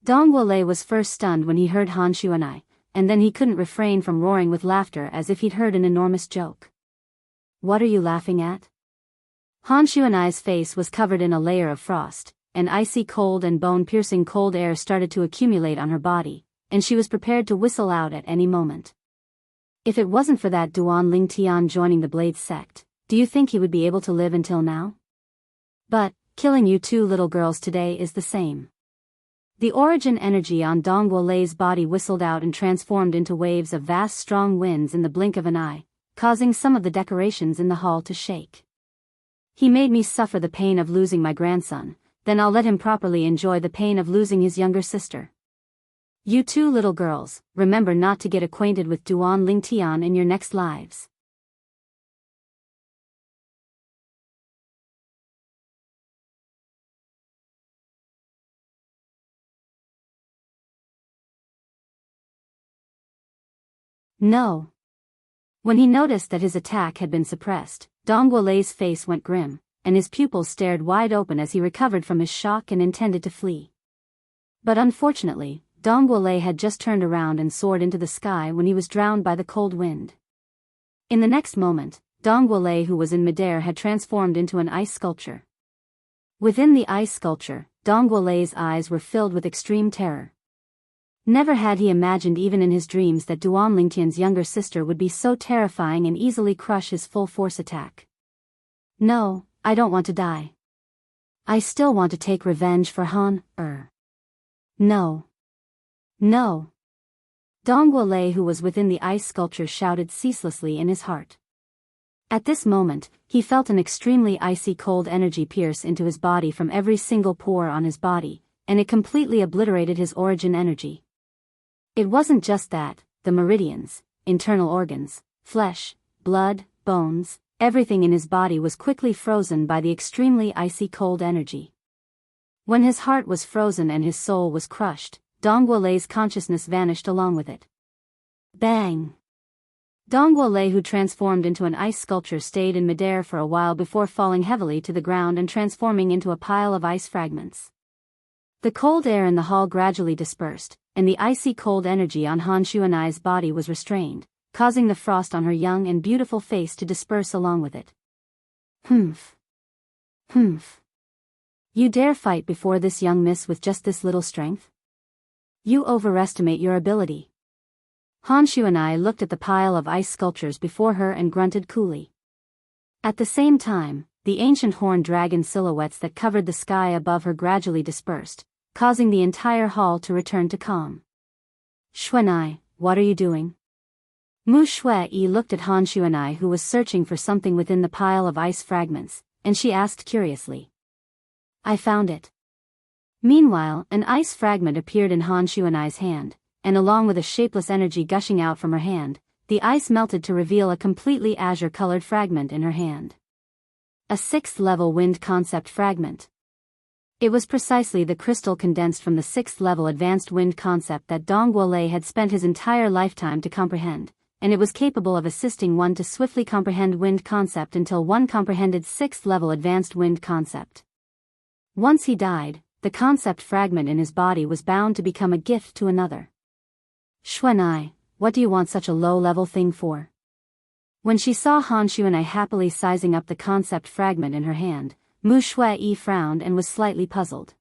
Dong Guolei was first stunned when he heard Han Xuanai, and then he couldn't refrain from roaring with laughter as if he'd heard an enormous joke. What are you laughing at? Han Xuanai's face was covered in a layer of frost, and icy cold and bone-piercing cold air started to accumulate on her body, and she was prepared to whistle out at any moment. If it wasn't for that Duan Lingtian joining the Blade sect, do you think he would be able to live until now? But, killing you two little girls today is the same. The origin energy on Dong Guolei's body whistled out and transformed into waves of vast strong winds in the blink of an eye, causing some of the decorations in the hall to shake. He made me suffer the pain of losing my grandson, then I'll let him properly enjoy the pain of losing his younger sister. You two little girls, remember not to get acquainted with Duan Lingtian in your next lives. No. When he noticed that his attack had been suppressed, Dong Guolei's face went grim, and his pupils stared wide open as he recovered from his shock and intended to flee. But unfortunately, Dong Guolei had just turned around and soared into the sky when he was drowned by the cold wind. In the next moment, Dong Guolei, who was in midair, had transformed into an ice sculpture. Within the ice sculpture, Dong Guolei's eyes were filled with extreme terror. Never had he imagined even in his dreams that Duan Lingtian's younger sister would be so terrifying and easily crush his full-force attack. No, I don't want to die. I still want to take revenge for Han. No. No. Dong Guolei, who was within the ice sculpture, shouted ceaselessly in his heart. At this moment, he felt an extremely icy cold energy pierce into his body from every single pore on his body, and it completely obliterated his origin energy. It wasn't just that, the meridians, internal organs, flesh, blood, bones, everything in his body was quickly frozen by the extremely icy cold energy. When his heart was frozen and his soul was crushed, Dong Guolei's consciousness vanished along with it. Bang! Dongguo, who transformed into an ice sculpture, stayed in midair for a while before falling heavily to the ground and transforming into a pile of ice fragments. The cold air in the hall gradually dispersed, and the icy cold energy on Han Shuanai's body was restrained, causing the frost on her young and beautiful face to disperse along with it. Humph. Humph. You dare fight before this young miss with just this little strength? You overestimate your ability. Han Shuanai looked at the pile of ice sculptures before her and grunted coolly. At the same time, the ancient horned dragon silhouettes that covered the sky above her gradually dispersed, causing the entire hall to return to calm. Shuanai, what are you doing? Mu Shui looked at Han Shuanai, who was searching for something within the pile of ice fragments, and she asked curiously. I found it. Meanwhile, an ice fragment appeared in Han Shuanai's hand, and along with a shapeless energy gushing out from her hand, the ice melted to reveal a completely azure-colored fragment in her hand. A 6th-level wind concept fragment. It was precisely the crystal condensed from the 6th-level advanced wind concept that Dongguo had spent his entire lifetime to comprehend, and it was capable of assisting one to swiftly comprehend wind concept until one comprehended 6th-level advanced wind concept. Once he died, the concept fragment in his body was bound to become a gift to another. Shuanai, what do you want such a low-level thing for? When she saw Han Shuanai happily sizing up the concept fragment in her hand, Mu Shui frowned and was slightly puzzled.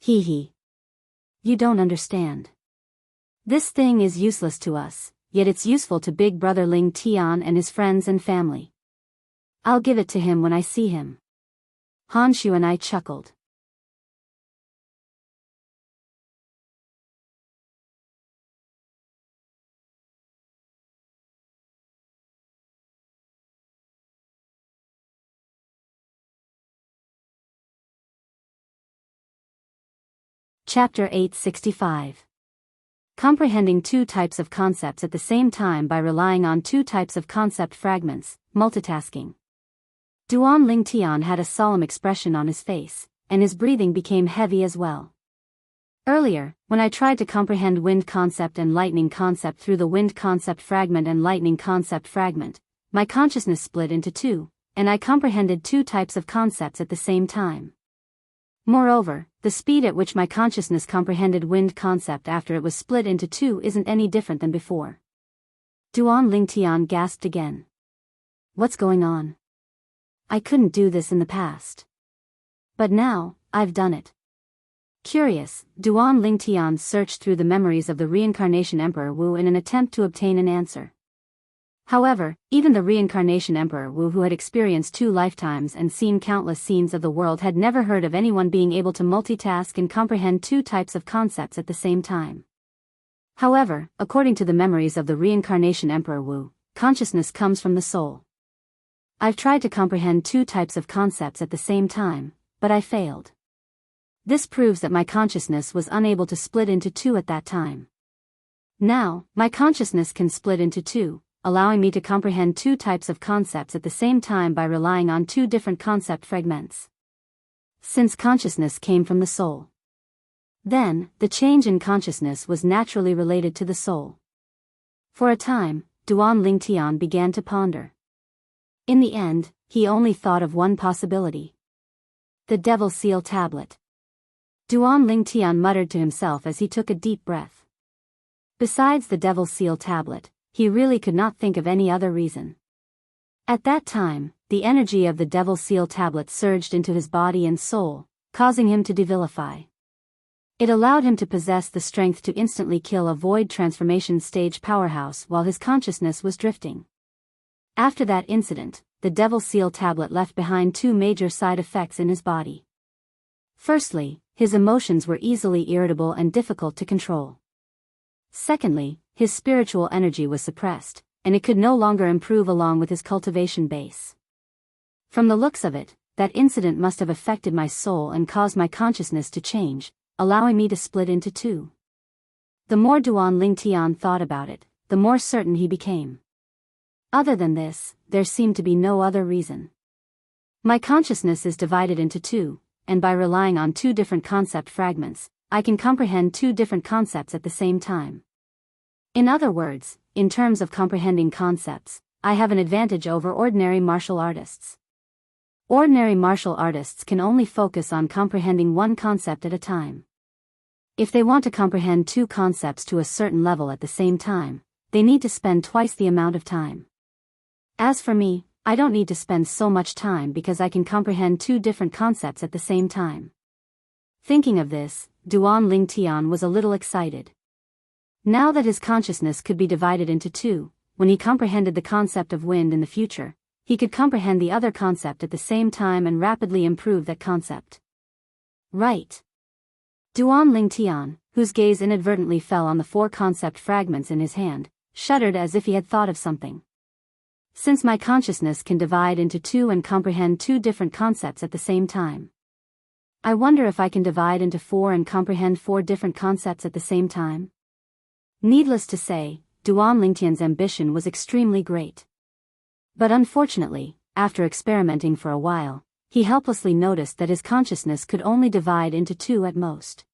Hee hee. You don't understand. This thing is useless to us, yet it's useful to Big Brother Ling Tian and his friends and family. I'll give it to him when I see him. Han Shuanai chuckled. Chapter 865. Comprehending two types of concepts at the same time by relying on two types of concept fragments, multitasking. Duan Ling Tian had a solemn expression on his face, and his breathing became heavy as well. Earlier, when I tried to comprehend wind concept and lightning concept through the wind concept fragment and lightning concept fragment, my consciousness split into two, and I comprehended two types of concepts at the same time. Moreover, the speed at which my consciousness comprehended wind concept after it was split into two isn't any different than before. Duan Ling Tian gasped again. What's going on? I couldn't do this in the past. But now, I've done it. Curious, Duan Ling Tian searched through the memories of the reincarnation Emperor Wu in an attempt to obtain an answer. However, even the reincarnation Emperor Wu, who had experienced 2 lifetimes and seen countless scenes of the world, had never heard of anyone being able to multitask and comprehend two types of concepts at the same time. However, according to the memories of the reincarnation Emperor Wu, consciousness comes from the soul. I've tried to comprehend two types of concepts at the same time, but I failed. This proves that my consciousness was unable to split into two at that time. Now, my consciousness can split into two, allowing me to comprehend two types of concepts at the same time by relying on two different concept fragments. Since consciousness came from the soul, then, the change in consciousness was naturally related to the soul. For a time, Duan Ling Tian began to ponder. In the end, he only thought of one possibility. The Devil Seal Tablet. Duan Ling Tian muttered to himself as he took a deep breath. Besides the Devil Seal Tablet, he really could not think of any other reason. At that time, the energy of the Devil Seal Tablet surged into his body and soul, causing him to devilify. It allowed him to possess the strength to instantly kill a void transformation stage powerhouse while his consciousness was drifting. After that incident, the Devil Seal Tablet left behind two major side effects in his body. Firstly, his emotions were easily irritable and difficult to control. Secondly, his spiritual energy was suppressed, and it could no longer improve along with his cultivation base. From the looks of it, that incident must have affected my soul and caused my consciousness to change, allowing me to split into two. The more Duan Ling Tian thought about it, the more certain he became. Other than this, there seemed to be no other reason. My consciousness is divided into two, and by relying on two different concept fragments, I can comprehend two different concepts at the same time. In other words, in terms of comprehending concepts, I have an advantage over ordinary martial artists. Ordinary martial artists can only focus on comprehending one concept at a time. If they want to comprehend two concepts to a certain level at the same time, they need to spend twice the amount of time. As for me, I don't need to spend so much time because I can comprehend two different concepts at the same time. Thinking of this, Duan Ling Tian was a little excited. Now that his consciousness could be divided into two, when he comprehended the concept of wind in the future, he could comprehend the other concept at the same time and rapidly improve that concept. Right. Duan Ling Tian, whose gaze inadvertently fell on the four concept fragments in his hand, shuddered as if he had thought of something. Since my consciousness can divide into two and comprehend two different concepts at the same time, I wonder if I can divide into four and comprehend four different concepts at the same time? Needless to say, Duan Lingtian's ambition was extremely great. But unfortunately, after experimenting for a while, he helplessly noticed that his consciousness could only divide into two at most.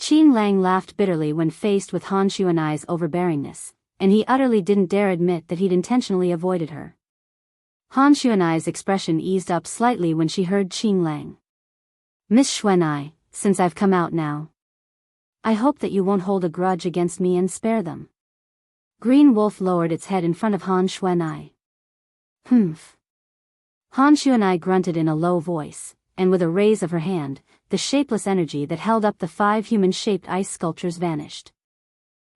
Qing Lang laughed bitterly when faced with Han Xuanai's overbearingness, and he utterly didn't dare admit that he'd intentionally avoided her. Han Xuanai's expression eased up slightly when she heard Qing Lang. Miss Xuanai, since I've come out now, I hope that you won't hold a grudge against me and spare them. Green Wolf lowered its head in front of Han Xuanai. Humph. Han Xuanai grunted in a low voice, and with a raise of her hand, the shapeless energy that held up the 5 human-shaped ice sculptures vanished.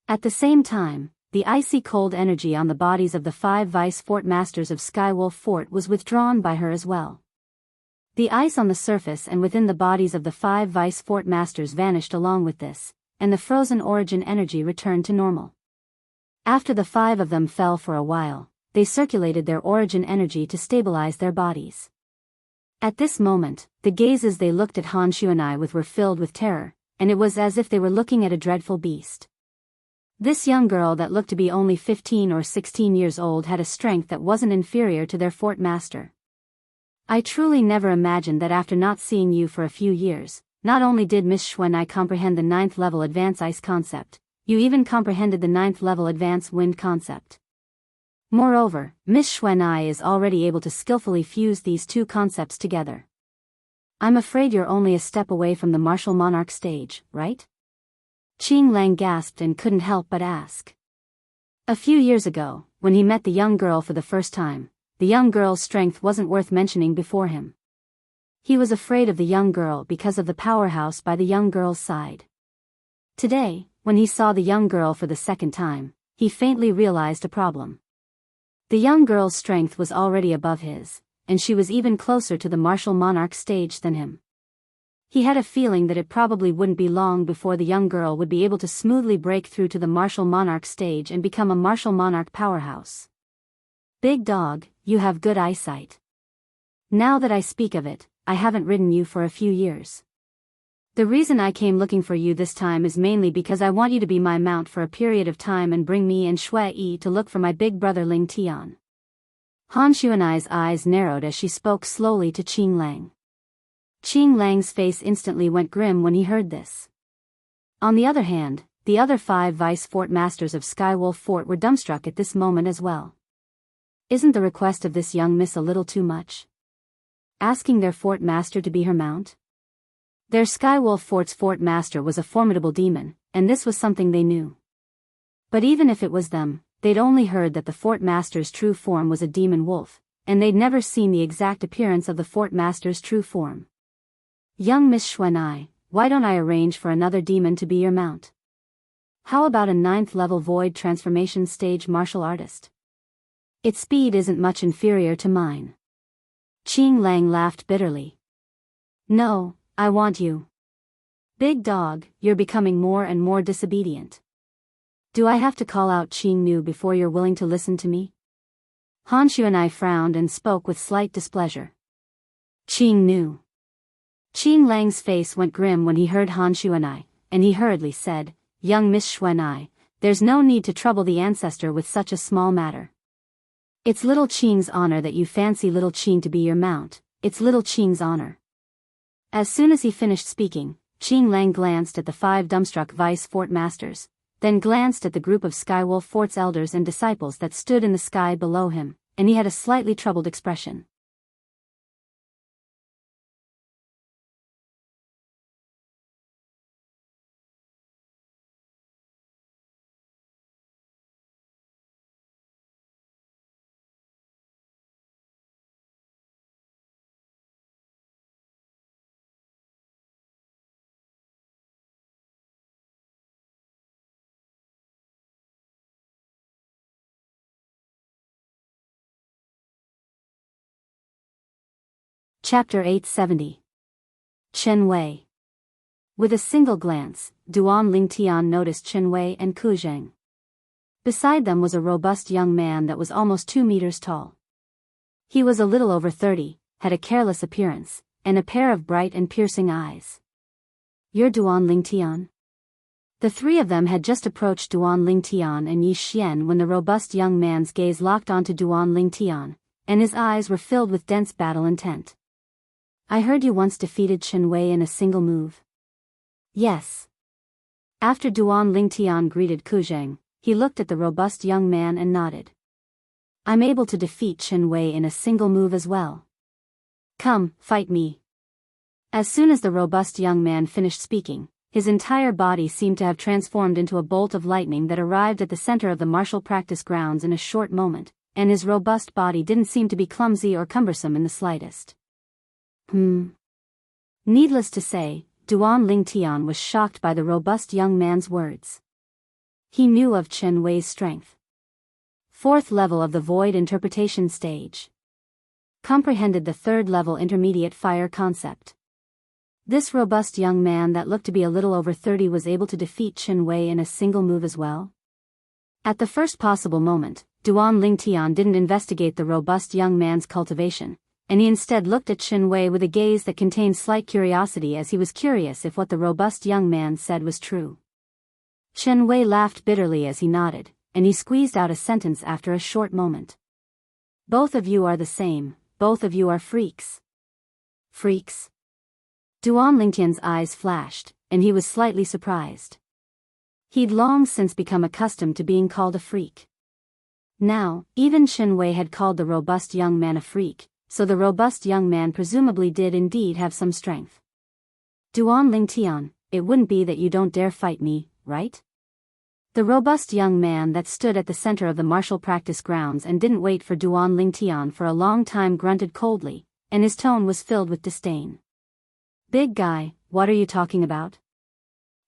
At the same time, the icy cold energy on the bodies of the 5 vice fort masters of Skywolf Fort was withdrawn by her as well. The ice on the surface and within the bodies of the 5 vice fort masters vanished along with this, and the frozen origin energy returned to normal. After the 5 of them fell for a while, they circulated their origin energy to stabilize their bodies. At this moment, the gazes they looked at Han Xuanai with were filled with terror, and it was as if they were looking at a dreadful beast. This young girl that looked to be only 15 or 16 years old had a strength that wasn't inferior to their fort master. I truly never imagined that after not seeing you for a few years, not only did Miss Xuanai comprehend the 9th level advanced ice concept, you even comprehended the 9th level advanced wind concept. Moreover, Miss Xuanai is already able to skillfully fuse these two concepts together. I'm afraid you're only a step away from the martial monarch stage, right? Qing Lang gasped and couldn't help but ask. A few years ago, when he met the young girl for the first time, the young girl's strength wasn't worth mentioning before him. He was afraid of the young girl because of the powerhouse by the young girl's side. Today, when he saw the young girl for the second time, he faintly realized a problem. The young girl's strength was already above his, and she was even closer to the martial monarch stage than him. He had a feeling that it probably wouldn't be long before the young girl would be able to smoothly break through to the martial monarch stage and become a martial monarch powerhouse. Big dog, you have good eyesight. Now that I speak of it, I haven't ridden you for a few years. The reason I came looking for you this time is mainly because I want you to be my mount for a period of time and bring me and Shui Yi to look for my big brother Ling Tian. Han Xuanai's eyes narrowed as she spoke slowly to Qing Lang. Qing Lang's face instantly went grim when he heard this. On the other hand, the other 5 vice fort masters of Skywolf Fort were dumbstruck at this moment as well. Isn't the request of this young miss a little too much? Asking their fort master to be her mount? Their Skywolf Fort's fort master was a formidable demon, and this was something they knew. But even if it was them, they'd only heard that the fort master's true form was a demon wolf, and they'd never seen the exact appearance of the fort master's true form. Young Miss Xuanai, why don't I arrange for another demon to be your mount? How about a 9th level void transformation stage martial artist? Its speed isn't much inferior to mine. Qing Lang laughed bitterly. No, I want you. Big dog, you're becoming more and more disobedient. Do I have to call out Qing Nu before you're willing to listen to me? Han Xuanai frowned and spoke with slight displeasure. Qing Nu. Qing Lang's face went grim when he heard Han Xuanai, and he hurriedly said, Young Miss Xuanai, there's no need to trouble the ancestor with such a small matter. It's little Qing's honor that you fancy little Qing to be your mount, it's little Qing's honor. As soon as he finished speaking, Qing Lang glanced at the 5 dumbstruck vice fort masters, then glanced at the group of Skywolf Fort's elders and disciples that stood in the sky below him, and he had a slightly troubled expression. Chapter 870. Chen Wei. With a single glance, Duan Lingtian noticed Chen Wei and Ku Zheng. Beside them was a robust young man that was almost 2 meters tall. He was a little over 30, had a careless appearance, and a pair of bright and piercing eyes. You're Duan Lingtian? The 3 of them had just approached Duan Lingtian and Yi Xian when the robust young man's gaze locked onto Duan Lingtian, and his eyes were filled with dense battle intent. I heard you once defeated Chen Wei in a single move. Yes. After Duan Lingtian greeted Ku Zheng, he looked at the robust young man and nodded. I'm able to defeat Chen Wei in a single move as well. Come, fight me. As soon as the robust young man finished speaking, his entire body seemed to have transformed into a bolt of lightning that arrived at the center of the martial practice grounds in a short moment, and his robust body didn't seem to be clumsy or cumbersome in the slightest. Needless to say, Duan Lingtian was shocked by the robust young man's words. He knew of Chen Wei's strength. 4th level of the Void Interpretation Stage. Comprehended the 3rd level intermediate fire concept. This robust young man that looked to be a little over 30 was able to defeat Chen Wei in a single move as well. At the first possible moment, Duan Lingtian didn't investigate the robust young man's cultivation, and he instead looked at Chen Wei with a gaze that contained slight curiosity as he was curious if what the robust young man said was true. Chen Wei laughed bitterly as he nodded, and he squeezed out a sentence after a short moment. Both of you are the same, both of you are freaks. Freaks? Duan Lingtian's eyes flashed, and he was slightly surprised. He'd long since become accustomed to being called a freak. Now, even Chen Wei had called the robust young man a freak, so the robust young man presumably did indeed have some strength. Duan Lingtian, it wouldn't be that you don't dare fight me, right? The robust young man that stood at the center of the martial practice grounds and didn't wait for Duan Lingtian for a long time grunted coldly, and his tone was filled with disdain. Big guy, what are you talking about?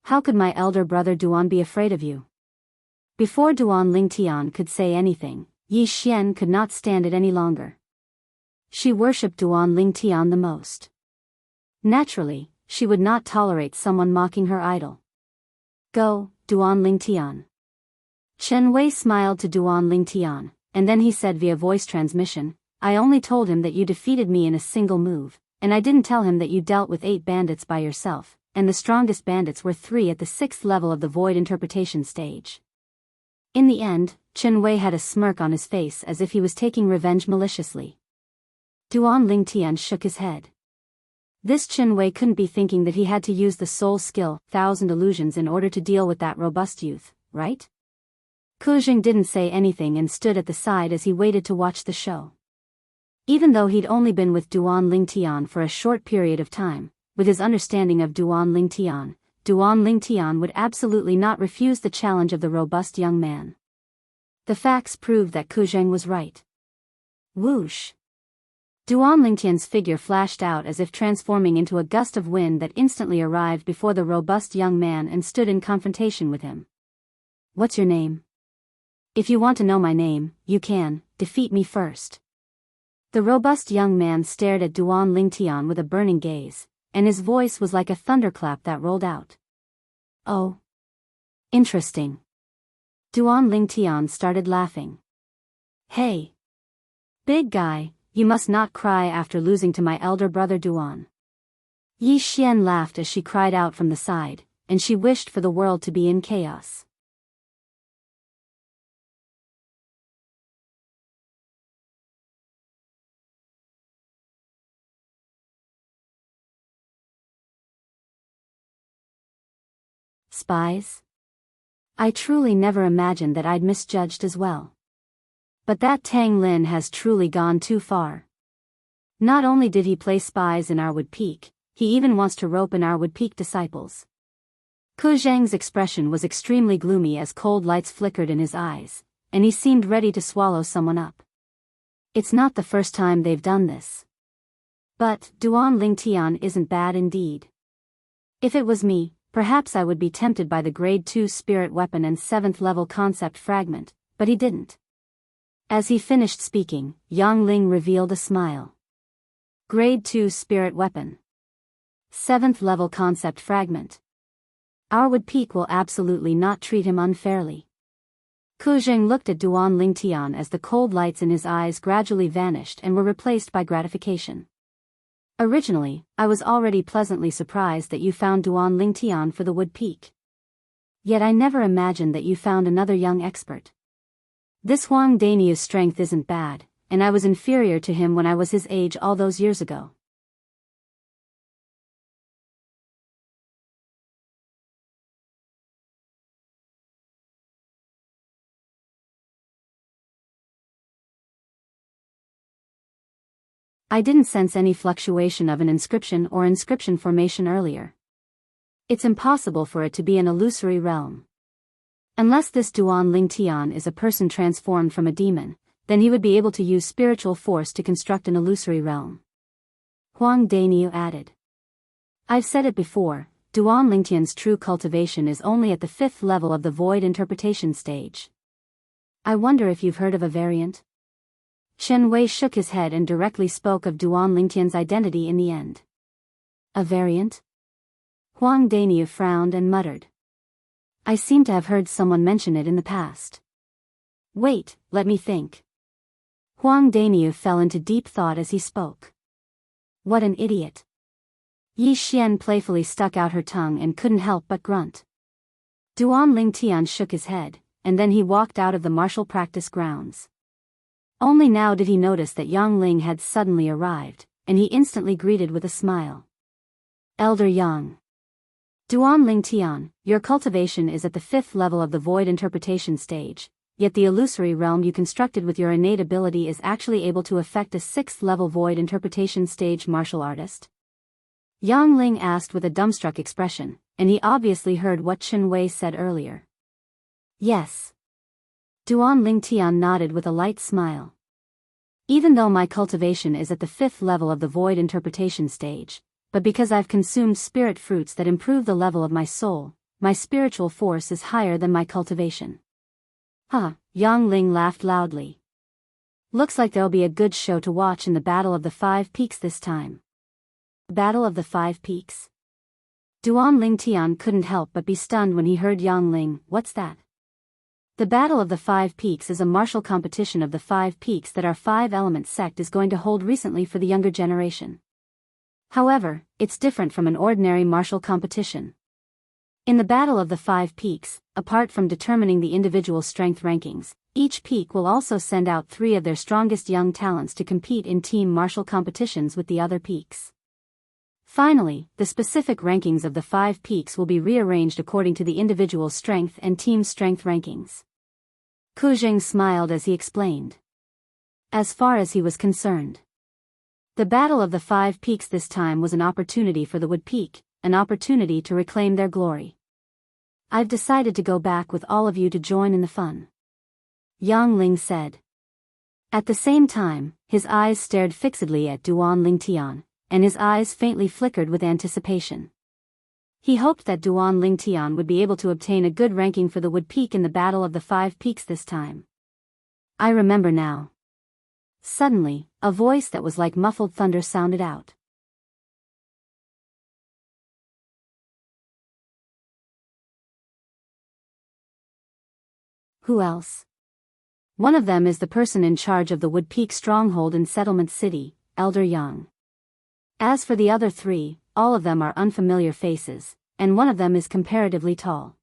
How could my elder brother Duan be afraid of you? Before Duan Lingtian could say anything, Yi Xian could not stand it any longer. She worshipped Duan Lingtian the most. Naturally, she would not tolerate someone mocking her idol. Go, Duan Lingtian. Chen Wei smiled to Duan Lingtian, and then he said via voice transmission, I only told him that you defeated me in a single move, and I didn't tell him that you dealt with 8 bandits by yourself, and the strongest bandits were 3 at the 6th level of the Void Interpretation Stage. In the end, Chen Wei had a smirk on his face as if he was taking revenge maliciously. Duan Lingtian shook his head. This Chen Wei couldn't be thinking that he had to use the soul skill, 1000 illusions in order to deal with that robust youth, right? Kujing didn't say anything and stood at the side as he waited to watch the show. Even though he'd only been with Duan Lingtian for a short period of time, with his understanding of Duan Lingtian would absolutely not refuse the challenge of the robust young man. The facts proved that Kujing was right. Whoosh! Duan Lingtian's figure flashed out as if transforming into a gust of wind that instantly arrived before the robust young man and stood in confrontation with him. What's your name? If you want to know my name, you can defeat me first. The robust young man stared at Duan Lingtian with a burning gaze, and his voice was like a thunderclap that rolled out. Oh. Interesting. Duan Lingtian started laughing. Hey. Big guy, you must not cry after losing to my elder brother Duan. Yi Xian laughed as she cried out from the side, and she wished for the world to be in chaos. Spies? I truly never imagined that I'd misjudged as well. But that Tang Lin has truly gone too far. Not only did he place spies in Arwood Peak, he even wants to rope in Arwood Peak disciples. Ku Zhang's expression was extremely gloomy as cold lights flickered in his eyes, and he seemed ready to swallow someone up. It's not the first time they've done this. But Duan Lingtian isn't bad indeed. If it was me, perhaps I would be tempted by the Grade 2 spirit weapon and 7th level concept fragment, but he didn't. As he finished speaking, Yang Ling revealed a smile. Grade 2 spirit weapon. 7th level concept fragment. Arwood Peak will absolutely not treat him unfairly. Kujing looked at Duan Lingtian as the cold lights in his eyes gradually vanished and were replaced by gratification. Originally, I was already pleasantly surprised that you found Duan Lingtian for the Wood Peak. Yet I never imagined that you found another young expert. This Huang Daniu's strength isn't bad, and I was inferior to him when I was his age all those years ago. I didn't sense any fluctuation of an inscription or inscription formation earlier. It's impossible for it to be an illusory realm. Unless this Duan Lingtian is a person transformed from a demon, then he would be able to use spiritual force to construct an illusory realm. Huang Daniu added. I've said it before, Duan Lingtian's true cultivation is only at the 5th level of the void interpretation stage. I wonder if you've heard of a variant? Chen Wei shook his head and directly spoke of Duan Lingtian's identity in the end. A variant? Huang Daniu frowned and muttered. I seem to have heard someone mention it in the past. Wait, let me think. Huang Daniu fell into deep thought as he spoke. What an idiot. Yi Xian playfully stuck out her tongue and couldn't help but grunt. Duan Lingtian shook his head, and then he walked out of the martial practice grounds. Only now did he notice that Yang Ling had suddenly arrived, and he instantly greeted with a smile. Elder Yang. Duan Lingtian, your cultivation is at the 5th level of the void interpretation stage, yet the illusory realm you constructed with your innate ability is actually able to affect a 6th level void interpretation stage martial artist? Yang Ling asked with a dumbstruck expression, and he obviously heard what Chen Wei said earlier. Yes. Duan Lingtian nodded with a light smile. Even though my cultivation is at the 5th level of the void interpretation stage, but because I've consumed spirit fruits that improve the level of my soul, my spiritual force is higher than my cultivation. Huh, Yang Ling laughed loudly. Looks like there'll be a good show to watch in the Battle of the 5 Peaks this time. Battle of the 5 Peaks? Duan Lingtian couldn't help but be stunned when he heard Yang Ling. What's that? The Battle of the 5 Peaks is a martial competition of the 5 peaks that our 5-element sect is going to hold recently for the younger generation. However, it's different from an ordinary martial competition. In the Battle of the 5 Peaks, apart from determining the individual strength rankings, each peak will also send out 3 of their strongest young talents to compete in team martial competitions with the other peaks. Finally, the specific rankings of the 5 peaks will be rearranged according to the individual strength and team strength rankings. Ku Zheng smiled as he explained. As far as he was concerned, the Battle of the Five Peaks this time was an opportunity for the Wood Peak, an opportunity to reclaim their glory. I've decided to go back with all of you to join in the fun, Yang Ling said. At the same time, his eyes stared fixedly at Duan Lingtian, and his eyes faintly flickered with anticipation. He hoped that Duan Lingtian would be able to obtain a good ranking for the Wood Peak in the Battle of the Five Peaks this time. I remember now. Suddenly, a voice that was like muffled thunder sounded out. Who else? One of them is the person in charge of the Wood Peak stronghold in Settlement City, Elder Yang. As for the other three, all of them are unfamiliar faces, and one of them is comparatively tall.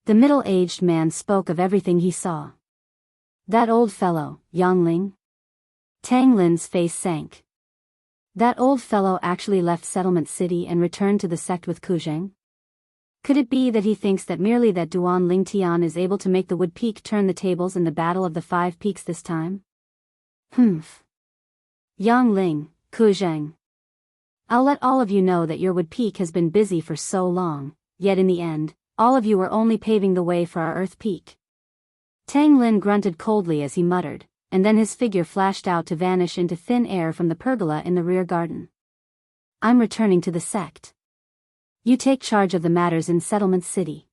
The middle-aged man spoke of everything he saw. That old fellow, Yang Ling? Tang Lin's face sank. That old fellow actually left Settlement City and returned to the sect with Ku Zheng? Could it be that he thinks that merely that Duan Lingtian is able to make the Wood Peak turn the tables in the Battle of the Five Peaks this time? Humph. Yang Ling, Ku Zheng. I'll let all of you know that your Wood Peak has been busy for so long, yet in the end, all of you are only paving the way for our Earth Peak. Tang Lin grunted coldly as he muttered, and then his figure flashed out to vanish into thin air from the pergola in the rear garden. I'm returning to the sect. You take charge of the matters in Settlement City.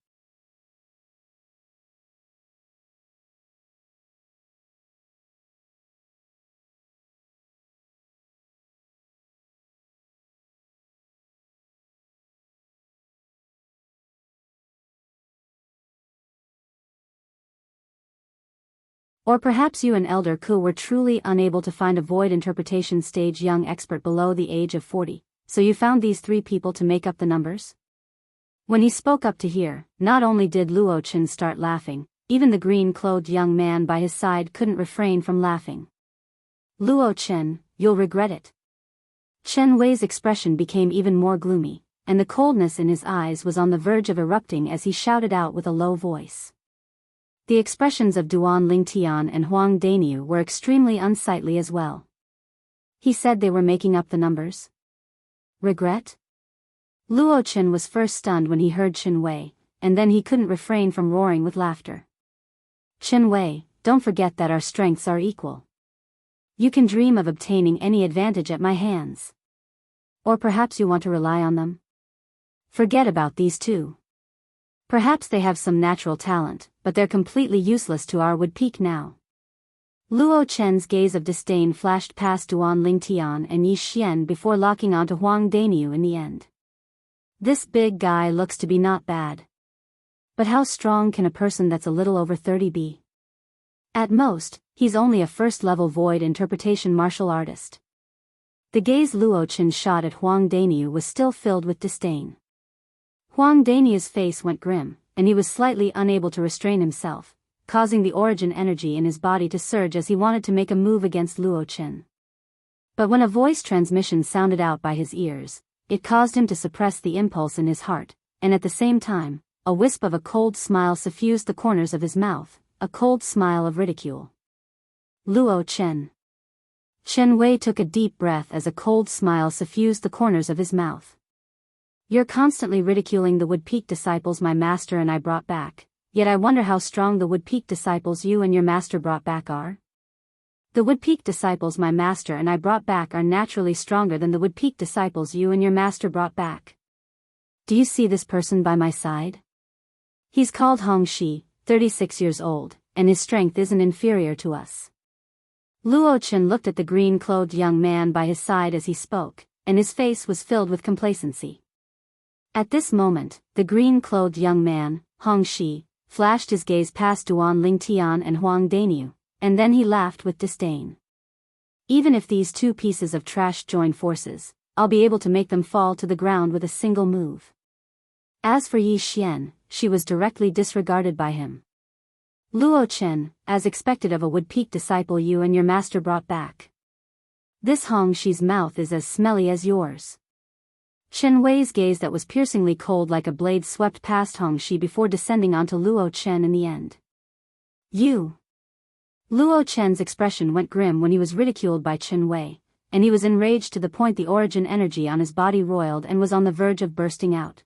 Or perhaps you and Elder Ku were truly unable to find a void interpretation stage young expert below the age of 40, so you found these three people to make up the numbers? When he spoke up to hear, not only did Luo Chen start laughing, even the green-clothed young man by his side couldn't refrain from laughing. Luo Chen, you'll regret it. Chen Wei's expression became even more gloomy, and the coldness in his eyes was on the verge of erupting as he shouted out with a low voice. The expressions of Duan Lingtian and Huang Daniu were extremely unsightly as well. He said they were making up the numbers. Regret? Luo Chen was first stunned when he heard Chen Wei, and then he couldn't refrain from roaring with laughter. Chen Wei, don't forget that our strengths are equal. You can dream of obtaining any advantage at my hands. Or perhaps you want to rely on them? Forget about these two. Perhaps they have some natural talent, but they're completely useless to our Wood Peak now. Luo Chen's gaze of disdain flashed past Duan Lingtian and Yi Xian before locking onto Huang Daniu in the end. This big guy looks to be not bad. But how strong can a person that's a little over 30 be? At most, he's only a first-level void interpretation martial artist. The gaze Luo Chen shot at Huang Daniu was still filled with disdain. Huang Daniu's face went grim, and he was slightly unable to restrain himself, causing the origin energy in his body to surge as he wanted to make a move against Luo Chen. But when a voice transmission sounded out by his ears, it caused him to suppress the impulse in his heart, and at the same time, a wisp of a cold smile suffused the corners of his mouth, a cold smile of ridicule. Luo Chen. Chen Wei took a deep breath as a cold smile suffused the corners of his mouth. You're constantly ridiculing the Wood Peak disciples my master and I brought back, yet I wonder how strong the Wood Peak disciples you and your master brought back are? The Wood Peak disciples my master and I brought back are naturally stronger than the Wood Peak disciples you and your master brought back. Do you see this person by my side? He's called Hong Shi, 36 years old, and his strength isn't inferior to us. Luo Chen looked at the green-clothed young man by his side as he spoke, and his face was filled with complacency. At this moment, the green-clothed young man, Hong Shi, flashed his gaze past Duan Lingtian and Huang Daniu, and then he laughed with disdain. Even if these two pieces of trash join forces, I'll be able to make them fall to the ground with a single move. As for Yi Xian, she was directly disregarded by him. Luo Chen, as expected of a Wood Peak disciple you and your master brought back. This Hong Shi's mouth is as smelly as yours. Chen Wei's gaze that was piercingly cold like a blade swept past Hong Shi before descending onto Luo Chen in the end. You. Luo Chen's expression went grim when he was ridiculed by Chen Wei, and he was enraged to the point the origin energy on his body roiled and was on the verge of bursting out.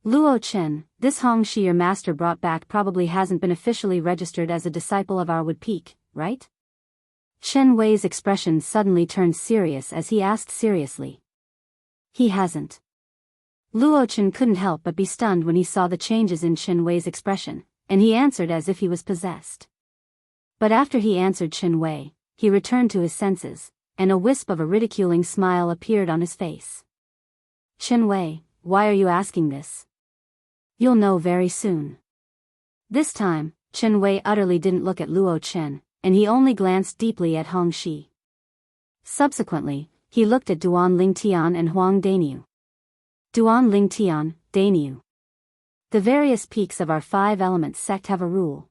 Luo Chen, this Hong Shi your master brought back probably hasn't been officially registered as a disciple of our Wood Peak, right? Chen Wei's expression suddenly turned serious as he asked seriously. He hasn't. Luo Chen couldn't help but be stunned when he saw the changes in Chen Wei's expression, and he answered as if he was possessed. But after he answered Chen Wei, he returned to his senses, and a wisp of a ridiculing smile appeared on his face. Chen Wei, why are you asking this? You'll know very soon. This time, Chen Wei utterly didn't look at Luo Chen, and he only glanced deeply at Hong Shi. Subsequently, he looked at Duan Lingtian and Huang Daniu. Duan Lingtian, Daniu. The various peaks of our 5 elements sect have a rule.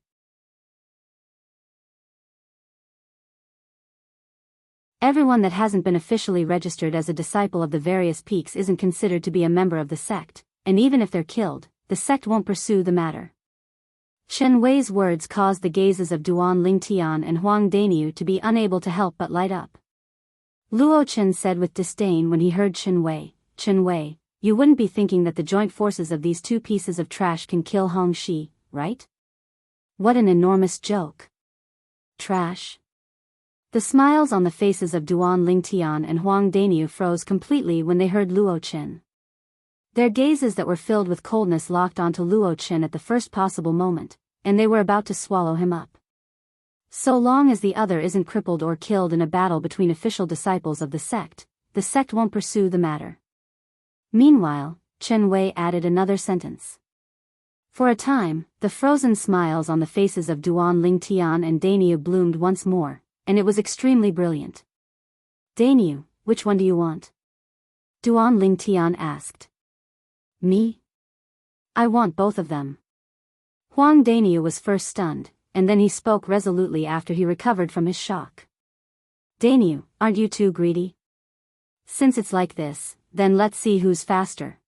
Everyone that hasn't been officially registered as a disciple of the various peaks isn't considered to be a member of the sect, and even if they're killed, the sect won't pursue the matter. Chen Wei's words caused the gazes of Duan Lingtian and Huang Daniu to be unable to help but light up. Luo Chen said with disdain when he heard Chen Wei, you wouldn't be thinking that the joint forces of these 2 pieces of trash can kill Hong Shi, right? What an enormous joke. Trash? The smiles on the faces of Duan Lingtian and Huang Daniu froze completely when they heard Luo Chen. Their gazes that were filled with coldness locked onto Luo Chen at the first possible moment, and they were about to swallow him up. So long as the other isn't crippled or killed in a battle between official disciples of the sect won't pursue the matter. Meanwhile, Chen Wei added another sentence. For a time, the frozen smiles on the faces of Duan Lingtian and Daniu bloomed once more, and it was extremely brilliant. Daniu, which one do you want? Duan Lingtian asked. Me? I want both of them. Huang Daniu was first stunned, and then he spoke resolutely after he recovered from his shock. Daniu, aren't you too greedy? Since it's like this, then let's see who's faster.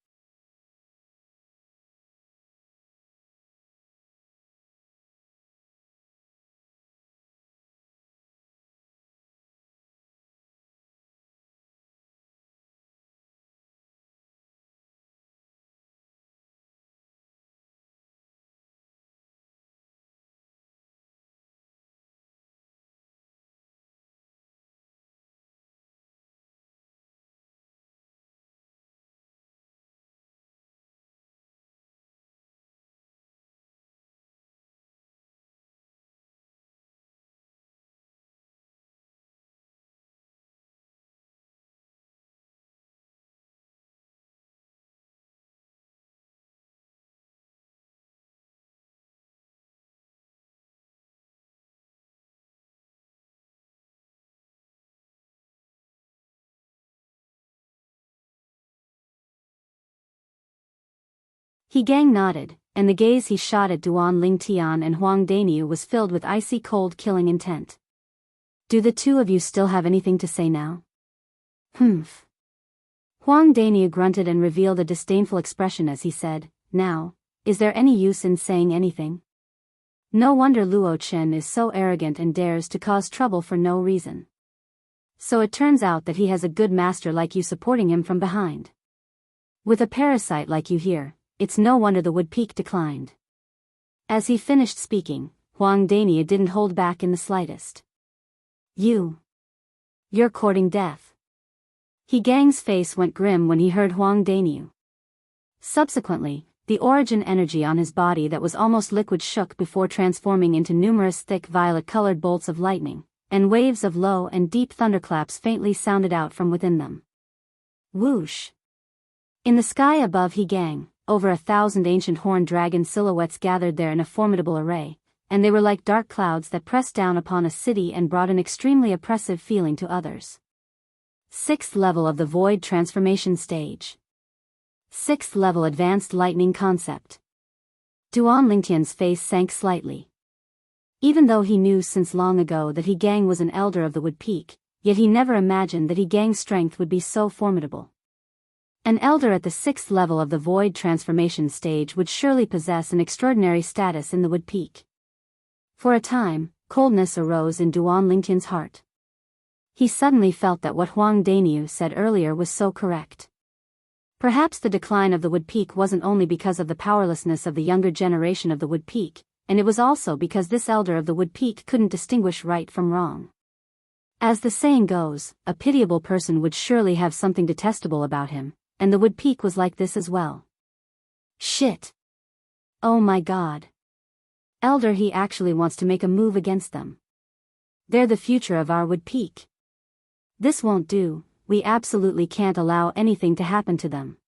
He Gang nodded, and the gaze he shot at Duan Lingtian and Huang Daniu was filled with icy cold killing intent. Do the 2 of you still have anything to say now? Humph. Huang Daniu grunted and revealed a disdainful expression as he said, now, is there any use in saying anything? No wonder Luo Chen is so arrogant and dares to cause trouble for no reason. So it turns out that he has a good master like you supporting him from behind. With a parasite like you here, it's no wonder the Wood Peak declined. As he finished speaking, Huang Daniu didn't hold back in the slightest. You're courting death. He Gang's face went grim when he heard Huang Daniu. Subsequently, the origin energy on his body that was almost liquid shook before transforming into numerous thick violet-colored bolts of lightning, and waves of low and deep thunderclaps faintly sounded out from within them. Whoosh! In the sky above He Gang, over 1,000 ancient horned dragon silhouettes gathered there in a formidable array, and they were like dark clouds that pressed down upon a city and brought an extremely oppressive feeling to others. 6th level of the Void Transformation Stage. 6th level Advanced Lightning Concept. Duan Lingtian's face sank slightly. Even though he knew since long ago that He Gang was an elder of the Wood Peak, yet he never imagined that He Gang's strength would be so formidable. An elder at the 6th level of the Void Transformation Stage would surely possess an extraordinary status in the Wood Peak. For a time, coldness arose in Duan Lingtian's heart. He suddenly felt that what Huang Daniu said earlier was so correct. Perhaps the decline of the Wood Peak wasn't only because of the powerlessness of the younger generation of the Wood Peak, and it was also because this elder of the Wood Peak couldn't distinguish right from wrong. As the saying goes, a pitiable person would surely have something detestable about him, and the Wood Peak was like this as well. Shit. Oh my god. Elder he actually wants to make a move against them. They're the future of our Wood Peak. This won't do, we absolutely can't allow anything to happen to them.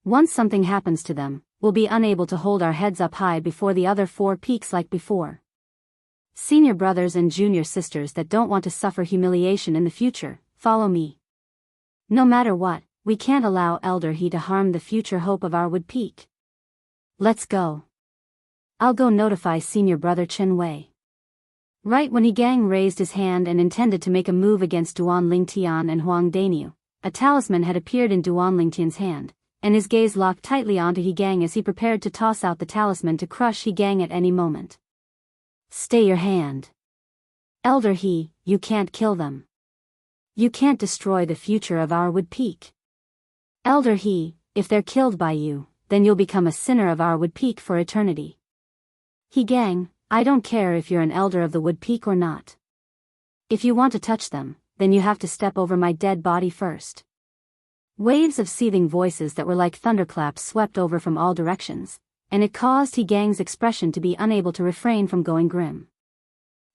Once something happens to them, we'll be unable to hold our heads up high before the other 4 peaks like before. Senior brothers and junior sisters that don't want to suffer humiliation in the future, follow me. No matter what, we can't allow Elder He to harm the future hope of our Wood Peak. Let's go. I'll go notify senior brother Chen Wei. Right when He Gang raised his hand and intended to make a move against Duan Lingtian and Huang Daniu, a talisman had appeared in Duan Lingtian's hand, and his gaze locked tightly onto He Gang as he prepared to toss out the talisman to crush He Gang at any moment. Stay your hand. Elder He, you can't kill them. You can't destroy the future of our Wood Peak. Elder He, if they're killed by you, then you'll become a sinner of our Wood Peak for eternity. He Gang, I don't care if you're an elder of the Wood Peak or not. If you want to touch them, then you have to step over my dead body first. Waves of seething voices that were like thunderclaps swept over from all directions, and it caused He Gang's expression to be unable to refrain from going grim.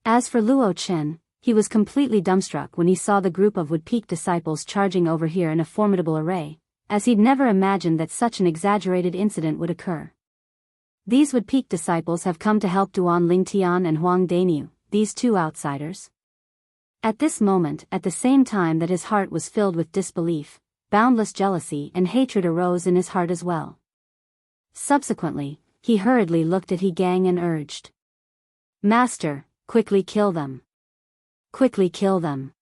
As for Luo Chen, he was completely dumbstruck when he saw the group of Wood Peak disciples charging over here in a formidable array, as he'd never imagined that such an exaggerated incident would occur. These Wood Peak disciples have come to help Duan Lingtian and Huang Daniu, these 2 outsiders. At this moment, at the same time that his heart was filled with disbelief, boundless jealousy and hatred arose in his heart as well. Subsequently, he hurriedly looked at He Gang and urged. Master, quickly kill them. Quickly kill them.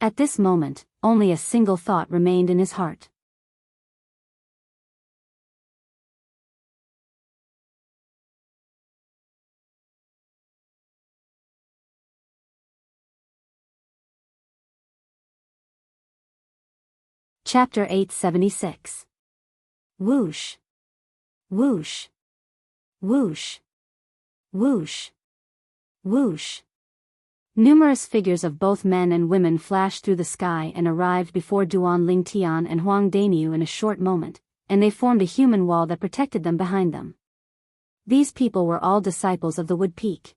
At this moment, only a single thought remained in his heart. Chapter 876. Whoosh. Whoosh. Whoosh. Whoosh. Whoosh. Numerous figures of both men and women flashed through the sky and arrived before Duan Lingtian and Huang Daniu in a short moment, and they formed a human wall that protected them behind them. These people were all disciples of the Wood Peak.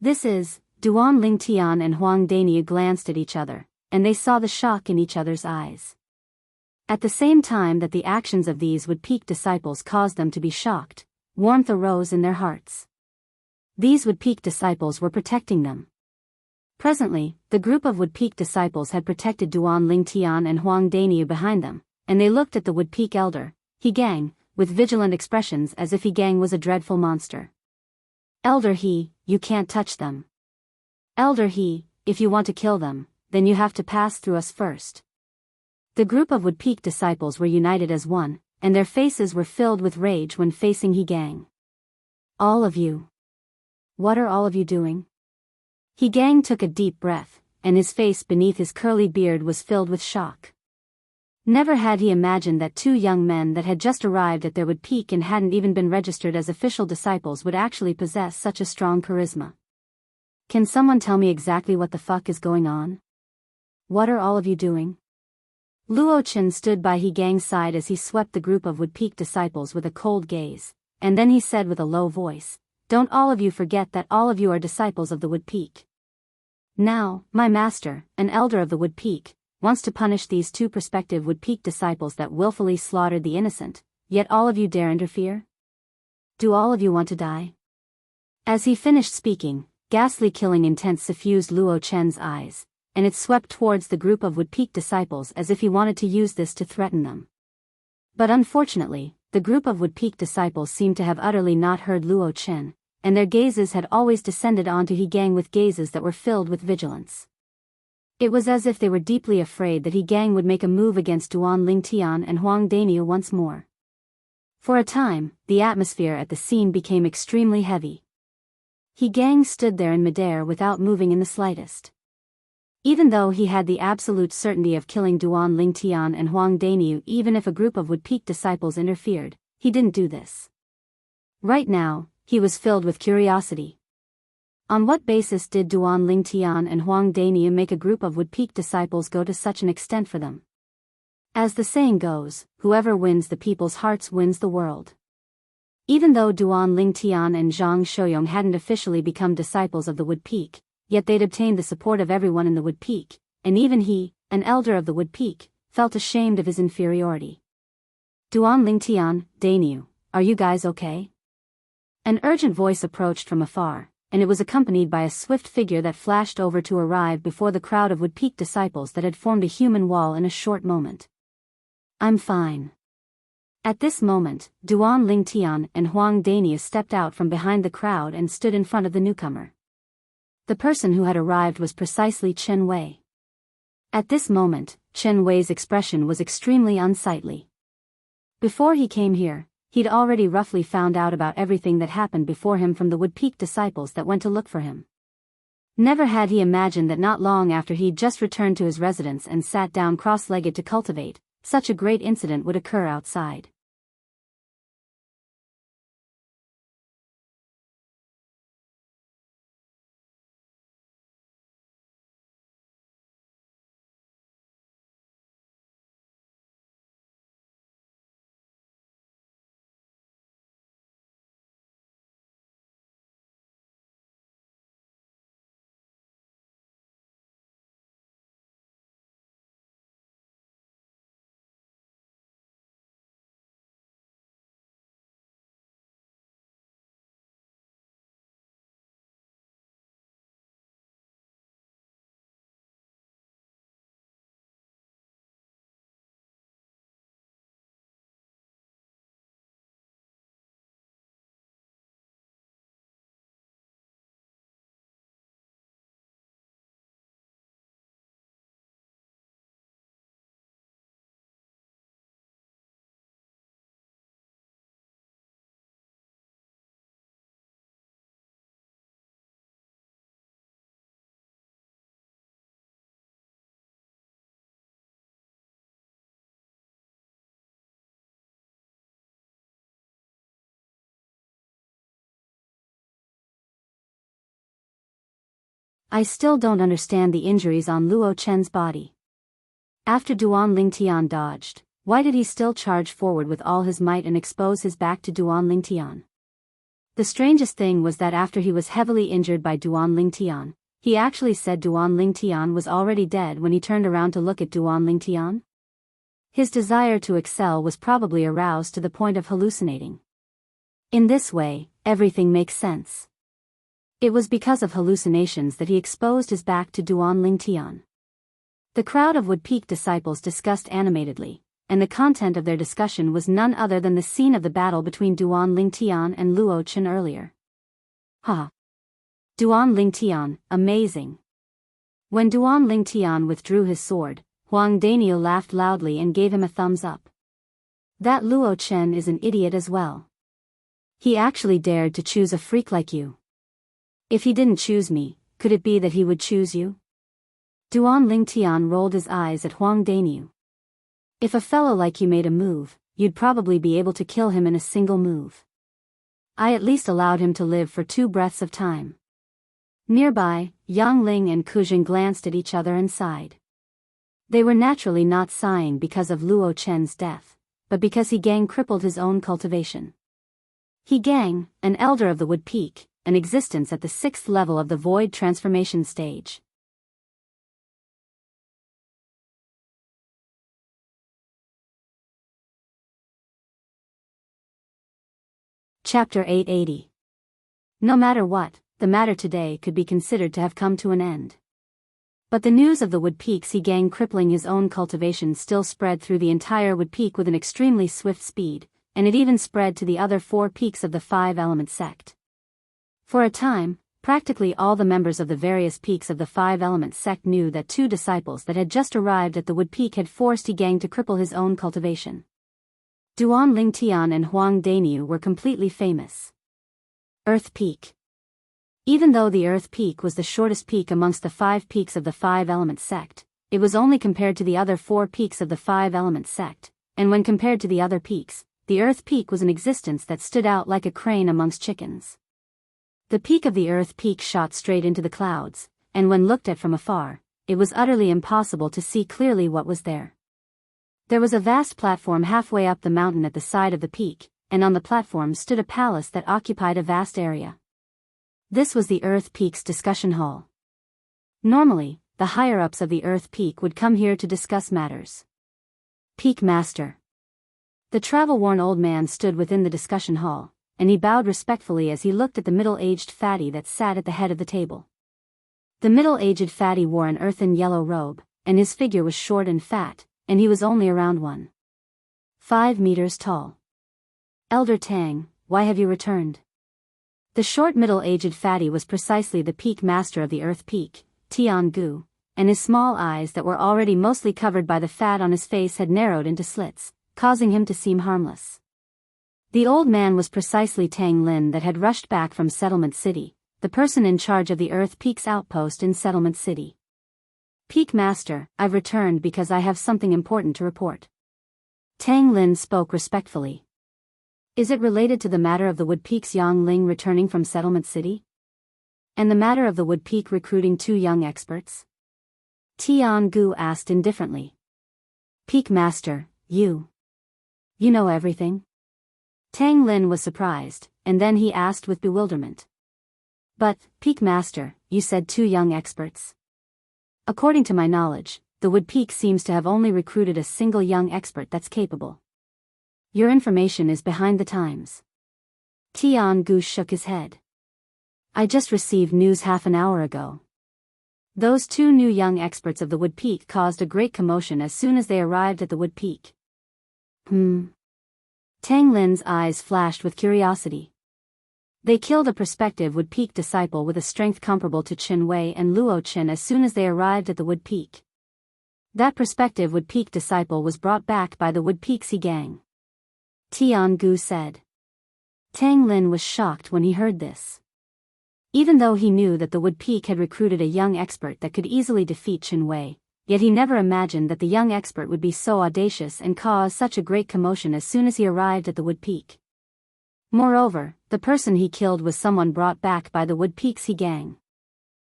Duan Lingtian and Huang Daniu glanced at each other, and they saw the shock in each other's eyes. At the same time that the actions of these Wood Peak disciples caused them to be shocked, warmth arose in their hearts. These Wood Peak disciples were protecting them. Presently, the group of Wood Peak disciples had protected Duan Lingtian and Huang Daniu behind them, and they looked at the Wood Peak elder, He Gang, with vigilant expressions as if He Gang was a dreadful monster. Elder He, you can't touch them. Elder He, if you want to kill them, then you have to pass through us first. The group of Wood Peak disciples were united as one, and their faces were filled with rage when facing He Gang. All of you. What are all of you doing? He Gang took a deep breath, and his face beneath his curly beard was filled with shock. Never had he imagined that 2 young men that had just arrived at their Wood Peak and hadn't even been registered as official disciples would actually possess such a strong charisma. Can someone tell me exactly what the fuck is going on? What are all of you doing? Luo Chen stood by He Gang's side as he swept the group of Wood Peak disciples with a cold gaze, and then he said with a low voice, Don't all of you forget that all of you are disciples of the Wood Peak. Now, my master, an elder of the Wood Peak, wants to punish these 2 prospective Wood Peak disciples that willfully slaughtered the innocent, yet all of you dare interfere? Do all of you want to die? As he finished speaking, ghastly killing intent suffused Luo Chen's eyes, and it swept towards the group of Wood Peak disciples as if he wanted to use this to threaten them. But unfortunately, the group of Wood Peak disciples seemed to have utterly not heard Luo Chen, and their gazes had always descended onto He Gang with gazes that were filled with vigilance. It was as if they were deeply afraid that He Gang would make a move against Duan Lingtian and Huang Daniu once more. For a time, the atmosphere at the scene became extremely heavy. He Gang stood there in midair without moving in the slightest. Even though he had the absolute certainty of killing Duan Lingtian and Huang Dainiu even if a group of Wood Peak disciples interfered, he didn't do this. Right now, he was filled with curiosity. On what basis did Duan Lingtian and Huang Dainiu make a group of Wood Peak disciples go to such an extent for them? As the saying goes, whoever wins the people's hearts wins the world. Even though Duan Lingtian and Zhang Shouyong hadn't officially become disciples of the Wood Peak, yet they'd obtained the support of everyone in the Wood Peak, and even he, an elder of the Wood Peak, felt ashamed of his inferiority. Duan Lingtian, Dainiu, are you guys okay? An urgent voice approached from afar, and it was accompanied by a swift figure that flashed over to arrive before the crowd of Wood Peak disciples that had formed a human wall in a short moment. I'm fine. At this moment, Duan Lingtian and Huang Dainiu stepped out from behind the crowd and stood in front of the newcomer. The person who had arrived was precisely Chen Wei. At this moment, Chen Wei's expression was extremely unsightly. Before he came here, he'd already roughly found out about everything that happened before him from the Wood Peak disciples that went to look for him. Never had he imagined that not long after he'd just returned to his residence and sat down cross-legged to cultivate, such a great incident would occur outside. I still don't understand the injuries on Luo Chen's body. After Duan Lingtian dodged, why did he still charge forward with all his might and expose his back to Duan Lingtian? The strangest thing was that after he was heavily injured by Duan Lingtian, he actually said Duan Lingtian was already dead when he turned around to look at Duan Lingtian. His desire to excel was probably aroused to the point of hallucinating. In this way, everything makes sense. It was because of hallucinations that he exposed his back to Duan Lingtian. The crowd of Wood Peak disciples discussed animatedly, and the content of their discussion was none other than the scene of the battle between Duan Lingtian and Luo Chen earlier. Ha! Duan Lingtian, amazing. When Duan Lingtian withdrew his sword, Huang Dainiu laughed loudly and gave him a thumbs up. That Luo Chen is an idiot as well. He actually dared to choose a freak like you. If he didn't choose me, could it be that he would choose you? Duan Lingtian rolled his eyes at Huang Dainiu. If a fellow like you made a move, you'd probably be able to kill him in a single move. I at least allowed him to live for 2 breaths of time. Nearby, Yang Ling and Kujing glanced at each other and sighed. They were naturally not sighing because of Luo Chen's death, but because He Gang crippled his own cultivation. He Gang, an elder of the Wood Peak, an existence at the 6th level of the Void transformation stage. Chapter 880. No matter what, the matter today could be considered to have come to an end. But the news of the Wood Peak's He Gang crippling his own cultivation still spread through the entire Wood Peak with an extremely swift speed, and it even spread to the other 4 peaks of the 5-element sect. For a time, practically all the members of the various peaks of the 5-element sect knew that 2 disciples that had just arrived at the Wood Peak had forced He Gang to cripple his own cultivation. Duan Lingtian and Huang Dainiu were completely famous. Earth Peak. Even though the Earth Peak was the shortest peak amongst the 5 peaks of the 5-element sect, it was only compared to the other 4 peaks of the 5-element sect, and when compared to the other peaks, the Earth Peak was an existence that stood out like a crane amongst chickens. The peak of the Earth Peak shot straight into the clouds, and when looked at from afar, it was utterly impossible to see clearly what was there. There was a vast platform halfway up the mountain at the side of the peak, and on the platform stood a palace that occupied a vast area. This was the Earth Peak's discussion hall. Normally, the higher-ups of the Earth Peak would come here to discuss matters. Peak Master. The travel-worn old man stood within the discussion hall, and he bowed respectfully as he looked at the middle-aged fatty that sat at the head of the table. The middle-aged fatty wore an earthen yellow robe, and his figure was short and fat, and he was only around 1.5 meters tall. Elder Tang, why have you returned? The short middle-aged fatty was precisely the Peak Master of the Earth Peak, Jianghu, and his small eyes that were already mostly covered by the fat on his face had narrowed into slits, causing him to seem harmless. The old man was precisely Tang Lin that had rushed back from Settlement City, the person in charge of the Earth Peak's outpost in Settlement City. Peak Master, I've returned because I have something important to report. Tang Lin spoke respectfully. Is it related to the matter of the Wood Peak's Yang Ling returning from Settlement City? And the matter of the Wood Peak recruiting 2 young experts? Tiangu asked indifferently. Peak Master, you know everything? Tang Lin was surprised, and then he asked with bewilderment. But, Peak Master, you said 2 young experts. According to my knowledge, the Wood Peak seems to have only recruited a single young expert that's capable. Your information is behind the times. Tiangu shook his head. I just received news half an hour ago. Those 2 new young experts of the Wood Peak caused a great commotion as soon as they arrived at the Wood Peak. Tang Lin's eyes flashed with curiosity. They killed a prospective Wood Peak disciple with a strength comparable to Qin Wei and Luo Qin as soon as they arrived at the Wood Peak. That prospective Wood Peak disciple was brought back by the Wood Peak Sea Gang. Tiangu said. Tang Lin was shocked when he heard this. Even though he knew that the Wood Peak had recruited a young expert that could easily defeat Qin Wei, yet he never imagined that the young expert would be so audacious and cause such a great commotion as soon as he arrived at the Wood Peak. Moreover, the person he killed was someone brought back by the Wood Peak Sea Gang.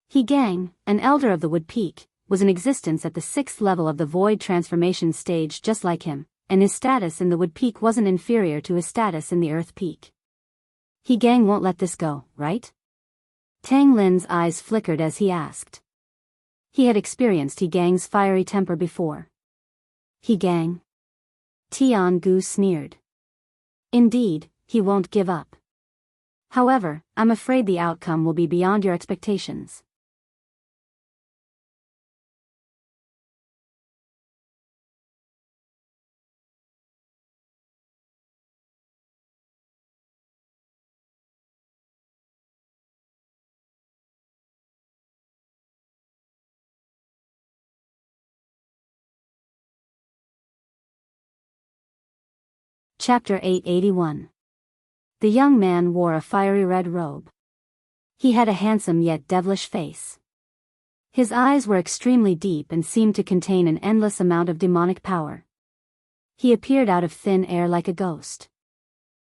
He Gang, an elder of the Wood Peak, was in existence at the 6th level of the Void Transformation stage just like him, and his status in the Wood Peak wasn't inferior to his status in the Earth Peak. He Gang won't let this go, right? Tang Lin's eyes flickered as he asked. He had experienced He Gang's fiery temper before. He Gang? Tiangu sneered. Indeed, he won't give up. However, I'm afraid the outcome will be beyond your expectations. Chapter 881. The young man wore a fiery red robe. He had a handsome yet devilish face. His eyes were extremely deep and seemed to contain an endless amount of demonic power. He appeared out of thin air like a ghost.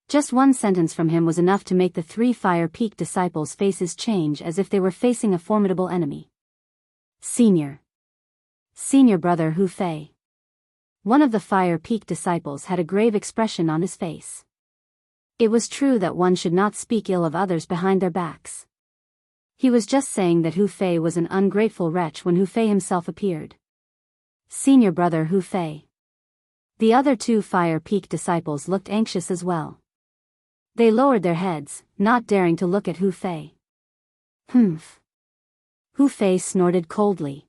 Just one sentence from him was enough to make the 3 Fire Peak disciples' faces change as if they were facing a formidable enemy. Senior brother Hu Fei. One of the Fire Peak disciples had a grave expression on his face. It was true that one should not speak ill of others behind their backs. He was just saying that Hu Fei was an ungrateful wretch when Hu Fei himself appeared. Senior brother Hu Fei. The other 2 Fire Peak disciples looked anxious as well. They lowered their heads, not daring to look at Hu Fei. Humph. Hu Fei snorted coldly.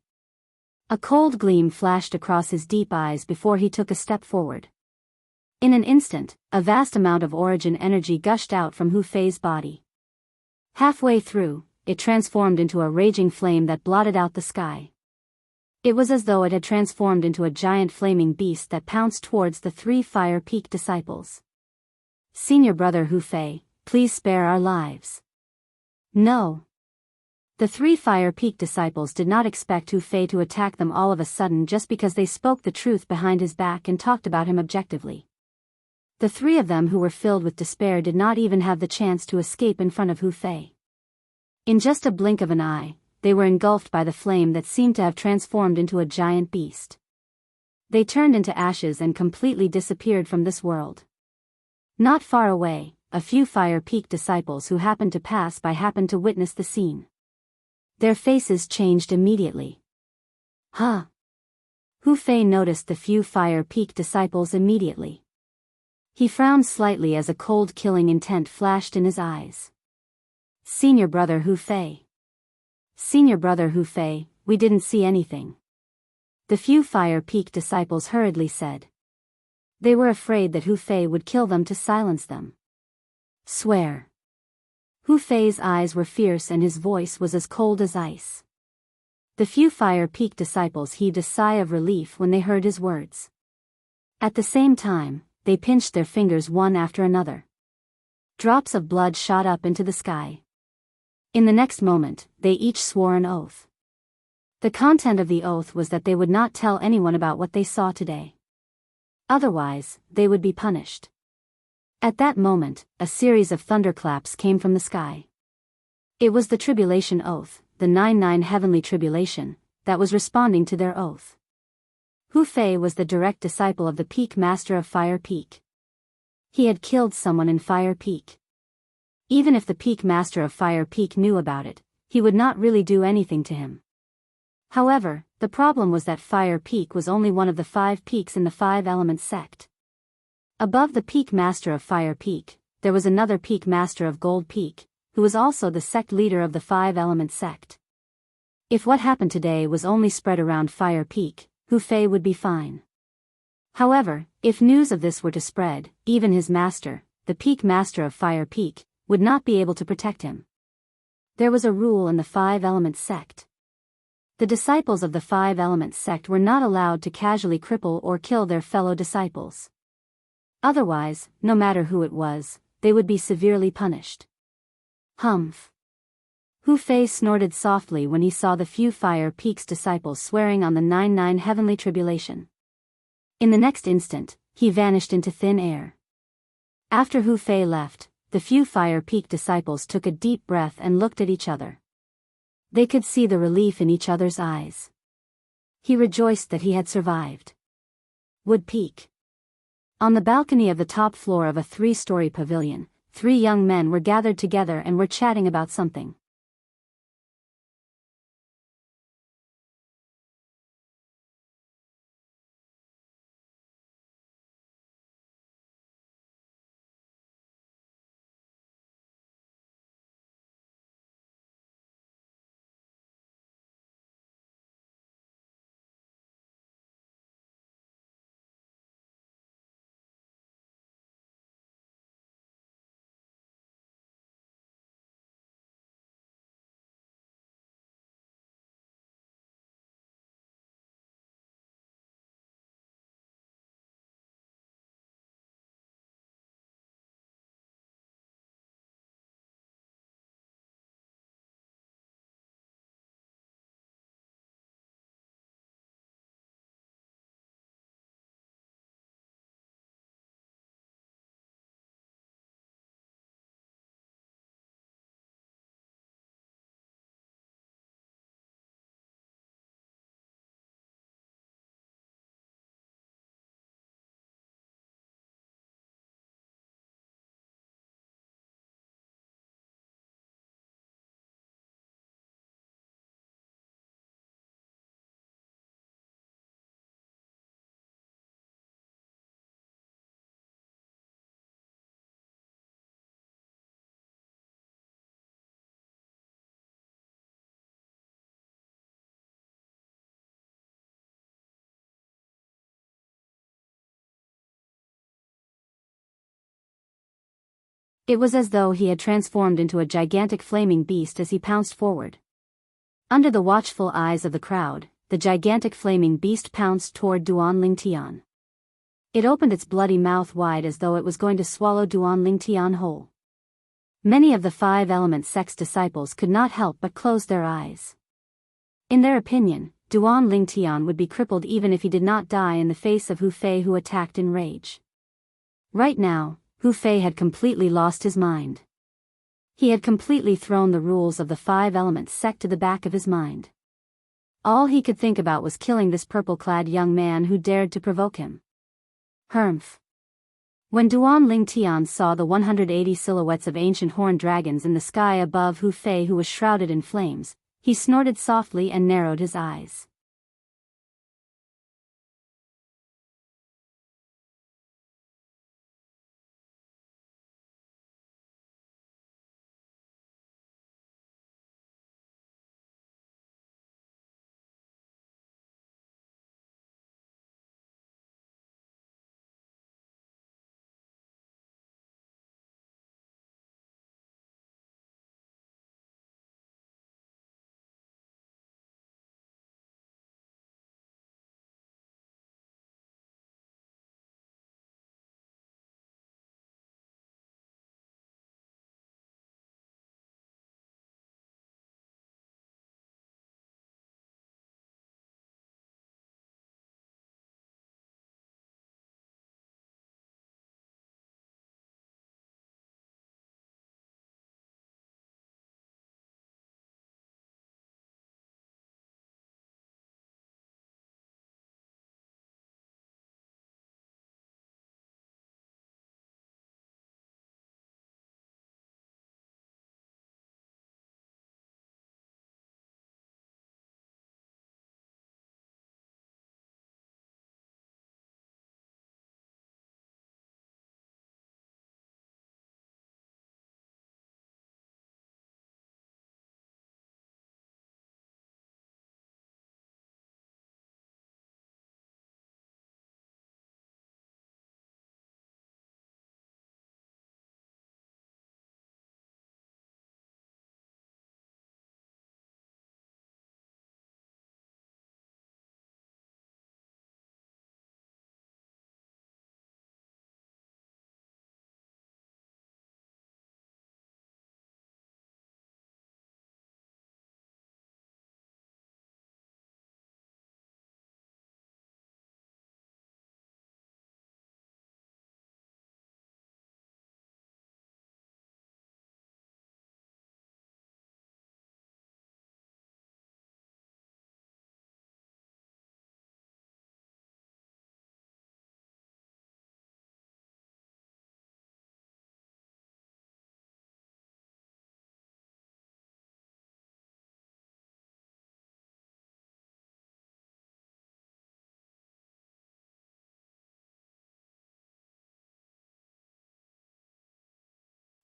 A cold gleam flashed across his deep eyes before he took a step forward. In an instant, a vast amount of origin energy gushed out from Hu Fei's body. Halfway through, it transformed into a raging flame that blotted out the sky. It was as though it had transformed into a giant flaming beast that pounced towards the 3 Fire Peak disciples. Senior brother Hu Fei, please spare our lives. No, The three Fire Peak disciples did not expect Hu Fei to attack them all of a sudden just because they spoke the truth behind his back and talked about him objectively. The three of them who were filled with despair did not even have the chance to escape in front of Hu Fei. In just a blink of an eye, they were engulfed by the flame that seemed to have transformed into a giant beast. They turned into ashes and completely disappeared from this world. Not far away, a few Fire Peak disciples who happened to pass by happened to witness the scene. Their faces changed immediately. Huh? Hu Fei noticed the few Fire Peak disciples immediately. He frowned slightly as a cold killing intent flashed in his eyes. Senior brother Hu Fei. Senior brother Hu Fei, we didn't see anything. The few Fire Peak disciples hurriedly said. They were afraid that Hu Fei would kill them to silence them. Swear. Hu Fei's eyes were fierce and his voice was as cold as ice. The few Fire Peak disciples heaved a sigh of relief when they heard his words. At the same time, they pinched their fingers one after another. Drops of blood shot up into the sky. In the next moment, they each swore an oath. The content of the oath was that they would not tell anyone about what they saw today. Otherwise, they would be punished. At that moment, a series of thunderclaps came from the sky. It was the tribulation oath, the 99 heavenly tribulation, that was responding to their oath. Hu Fei was the direct disciple of the Peak Master of Fire Peak. He had killed someone in Fire Peak. Even if the Peak Master of Fire Peak knew about it, he would not really do anything to him. However, the problem was that Fire Peak was only one of the 5 peaks in the 5-element sect. Above the Peak Master of Fire Peak, there was another Peak Master of Gold Peak, who was also the sect leader of the 5-element sect. If what happened today was only spread around Fire Peak, Hu Fei would be fine. However, if news of this were to spread, even his master, the Peak Master of Fire Peak, would not be able to protect him. There was a rule in the 5-element sect. The disciples of the 5-element sect were not allowed to casually cripple or kill their fellow disciples. Otherwise, no matter who it was, they would be severely punished. Humph. Hu Fei snorted softly when he saw the few Fire Peak's disciples swearing on the 99 heavenly tribulation. In the next instant, he vanished into thin air. After Hu Fei left, the few Fire Peak disciples took a deep breath and looked at each other. They could see the relief in each other's eyes. He rejoiced that he had survived. Wood Peak. On the balcony of the top floor of a 3-story pavilion, 3 young men were gathered together and were chatting about something. It was as though he had transformed into a gigantic flaming beast as he pounced forward. Under the watchful eyes of the crowd, the gigantic flaming beast pounced toward Duan Lingtian. It opened its bloody mouth wide as though it was going to swallow Duan Lingtian whole. Many of the Five Element sect's disciples could not help but close their eyes. In their opinion, Duan Lingtian would be crippled even if he did not die in the face of Hu Fei, who attacked in rage. Right now, Hu Fei had completely lost his mind. He had completely thrown the rules of the Five Element sect to the back of his mind. All he could think about was killing this purple-clad young man who dared to provoke him. Humph. When Duan Lingtian saw the 180 silhouettes of ancient horned dragons in the sky above Hu Fei, who was shrouded in flames, he snorted softly and narrowed his eyes.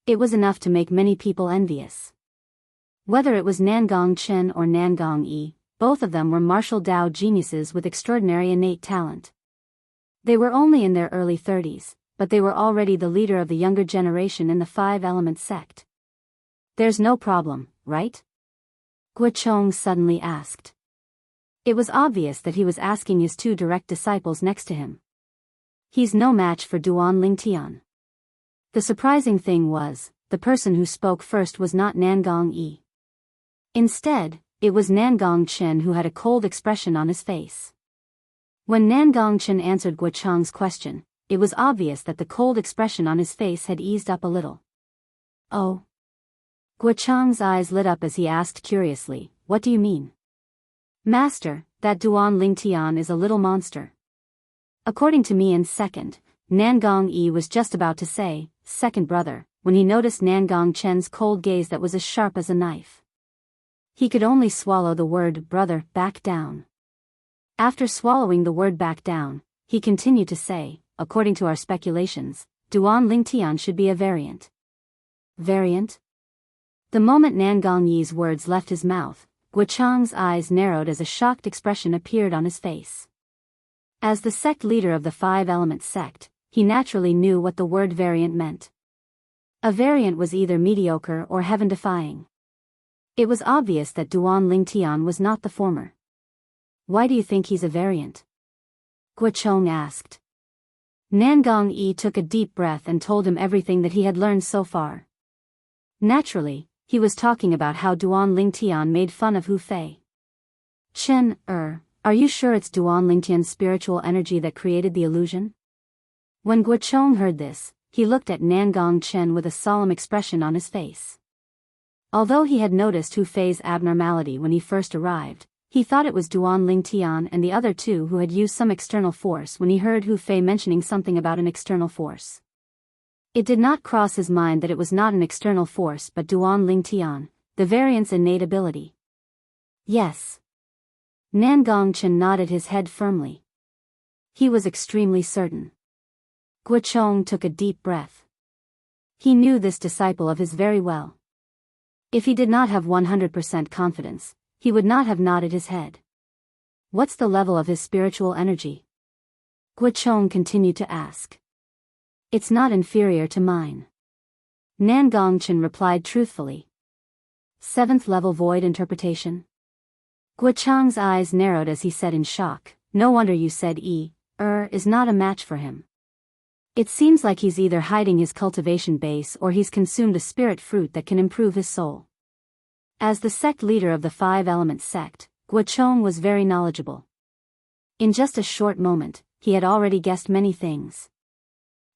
It was enough to make many people envious. Whether it was Nangong Chen or Nangong Yi, both of them were martial Dao geniuses with extraordinary innate talent. They were only in their early 30s, but they were already the leader of the younger generation in the Five Element sect. There's no problem, right? Guochong suddenly asked. It was obvious that he was asking his two direct disciples next to him. He's no match for Duan Lingtian. The surprising thing was, the person who spoke first was not Nangong Yi. Instead, it was Nangong Chen, who had a cold expression on his face. When Nangong Chen answered Guochang's question, it was obvious that the cold expression on his face had eased up a little. Oh. Guochang's eyes lit up as he asked curiously, "What do you mean?" "Master, that Duan Lingtian is a little monster." According to me, in second, Nangong Yi was just about to say, "Second brother," when he noticed Nangong Chen's cold gaze that was as sharp as a knife. He could only swallow the word "brother" back down. After swallowing the word back down, he continued to say, "According to our speculations, Duan Lingtian should be a variant." Variant? The moment Nangong Yi's words left his mouth, Guochang's eyes narrowed as a shocked expression appeared on his face. As the sect leader of the Five Element sect, he naturally knew what the word variant meant. A variant was either mediocre or heaven-defying. It was obvious that Duan Lingtian was not the former. "Why do you think he's a variant?" Guochong asked. Nangong Yi took a deep breath and told him everything that he had learned so far. Naturally, he was talking about how Duan Lingtian made fun of Hu Fei. Chen, are you sure it's Duan Lingtian's spiritual energy that created the illusion? When Guochong heard this, he looked at Nangong Chen with a solemn expression on his face. Although he had noticed Hu Fei's abnormality when he first arrived, he thought it was Duan Lingtian and the other two who had used some external force when he heard Hu Fei mentioning something about an external force. It did not cross his mind that it was not an external force but Duan Lingtian, the variant's innate ability. Yes. Nangong Chen nodded his head firmly. He was extremely certain. Guochong took a deep breath. He knew this disciple of his very well. If he did not have 100% confidence, he would not have nodded his head. What's the level of his spiritual energy? Guochong continued to ask. It's not inferior to mine. Nangong Chen replied truthfully. 7th level void interpretation. Guochong's eyes narrowed as he said in shock, no wonder you said is not a match for him. It seems like he's either hiding his cultivation base or he's consumed a spirit fruit that can improve his soul. As the sect leader of the 5-element sect, Guochong was very knowledgeable. In just a short moment, he had already guessed many things.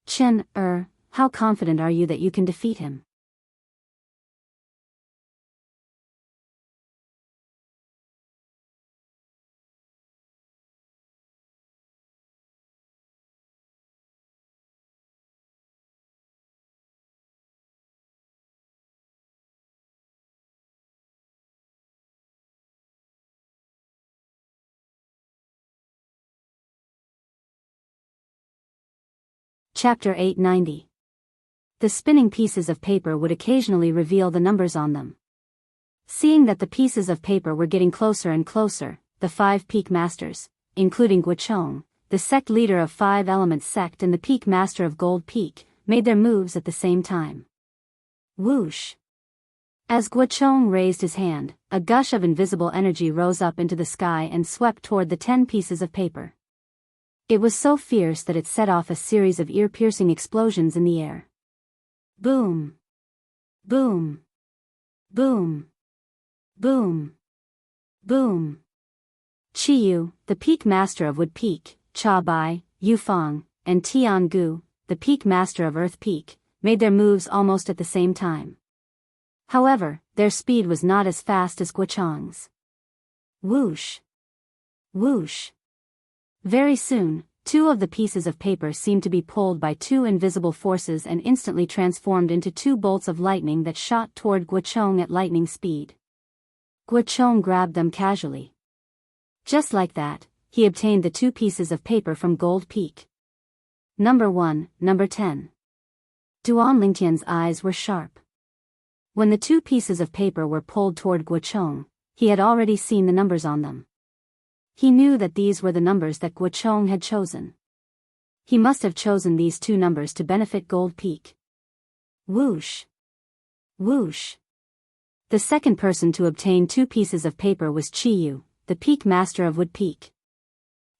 Chen, how confident are you that you can defeat him? Chapter 890. The spinning pieces of paper would occasionally reveal the numbers on them. Seeing that the pieces of paper were getting closer and closer, the 5 peak masters, including Guochong, the sect leader of 5-element sect and the peak master of Gold Peak, made their moves at the same time. Whoosh! As Guochong raised his hand, a gush of invisible energy rose up into the sky and swept toward the 10 pieces of paper. It was so fierce that it set off a series of ear-piercing explosions in the air. Boom! Boom! Boom! Boom! Boom! Qiyu, the peak master of Wood Peak, Cha Bai, Yufang, and Tian Gu, the peak master of Earth Peak, made their moves almost at the same time. However, their speed was not as fast as Guochong's. Whoosh! Whoosh! Very soon, 2 of the pieces of paper seemed to be pulled by 2 invisible forces and instantly transformed into 2 bolts of lightning that shot toward Guochong at lightning speed. Guochong grabbed them casually. Just like that, he obtained the 2 pieces of paper from Gold Peak. Number 1, number 10. Duan Lingtian's eyes were sharp. When the 2 pieces of paper were pulled toward Guochong, he had already seen the numbers on them. He knew that these were the numbers that Guochong had chosen. He must have chosen these 2 numbers to benefit Gold Peak. Whoosh! Whoosh! The second person to obtain 2 pieces of paper was Qiyu, the peak master of Wood Peak.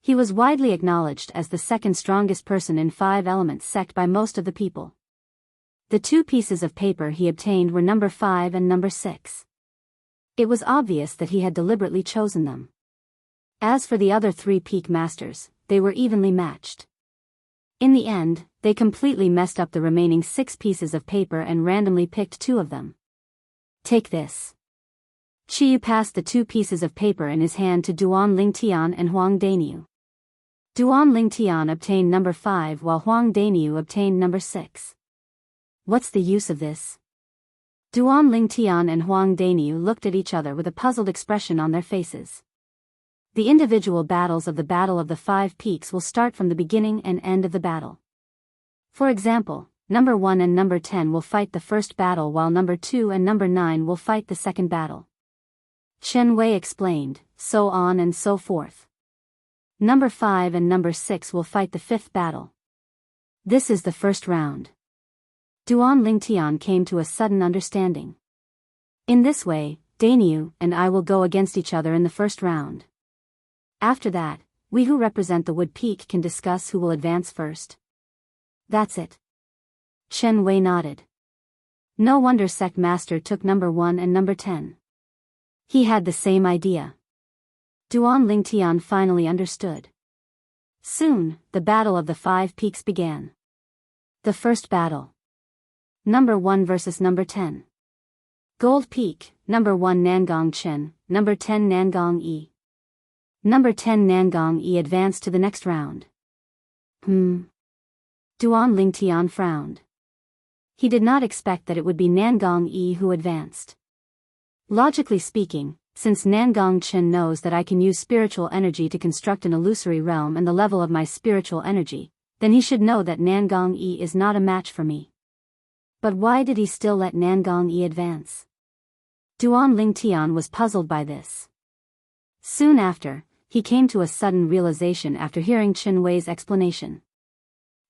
He was widely acknowledged as the second strongest person in 5-element sect by most of the people. The 2 pieces of paper he obtained were number 5 and number 6. It was obvious that he had deliberately chosen them. As for the other 3 peak masters, they were evenly matched. In the end, they completely messed up the remaining 6 pieces of paper and randomly picked 2 of them. Take this. Qiyu passed the 2 pieces of paper in his hand to Duan Lingtian and Huang Daniu. Duan Lingtian obtained number 5 while Huang Daniu obtained number 6. What's the use of this? Duan Lingtian and Huang Daniu looked at each other with a puzzled expression on their faces. The individual battles of the Battle of the 5 Peaks will start from the beginning and end of the battle. For example, number 1 and number 10 will fight the first battle while number 2 and number 9 will fight the second battle. Chen Wei explained, so on and so forth. Number 5 and number 6 will fight the 5th battle. This is the first round. Duan Lingtian came to a sudden understanding. In this way, Daniu and I will go against each other in the first round. After that, we who represent the Wood Peak can discuss who will advance first. That's it. Chen Wei nodded. No wonder sect master took number 1 and number 10. He had the same idea. Duan Lingtian finally understood. Soon, the Battle of the Five Peaks began. The first battle. Number 1 versus number 10. Gold Peak, number 1 Nangong Chen, number 10 Nangong Yi. Number 10 Nangong Yi advanced to the next round. Duan Lingtian frowned. He did not expect that it would be Nangong Yi who advanced. Logically speaking, since Nangong Chen knows that I can use spiritual energy to construct an illusory realm and the level of my spiritual energy, then he should know that Nangong Yi is not a match for me. But why did he still let Nangong Yi advance? Duan Lingtian was puzzled by this. Soon after, he came to a sudden realization after hearing Chen Wei's explanation.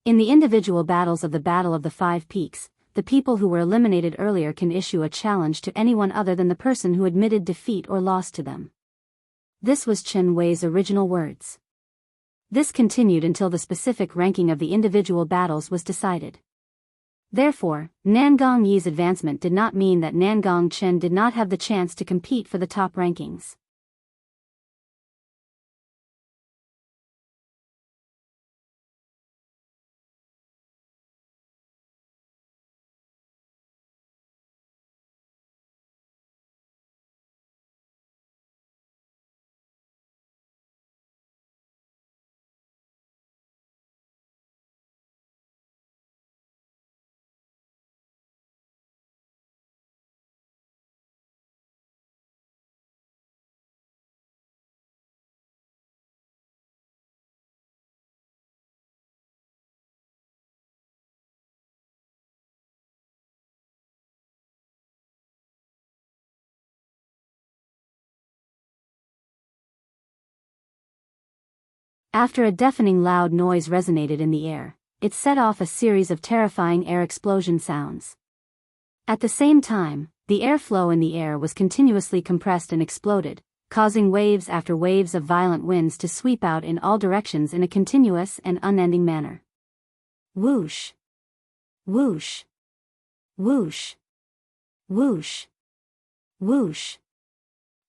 In the individual battles of the Battle of the Five Peaks, the people who were eliminated earlier can issue a challenge to anyone other than the person who admitted defeat or lost to them. This was Chen Wei's original words. This continued until the specific ranking of the individual battles was decided. Therefore, Nangong Yi's advancement did not mean that Nangong Chen did not have the chance to compete for the top rankings. After a deafening loud noise resonated in the air, it set off a series of terrifying air explosion sounds. At the same time, the airflow in the air was continuously compressed and exploded, causing waves after waves of violent winds to sweep out in all directions in a continuous and unending manner. Whoosh! Whoosh! Whoosh! Whoosh! Whoosh!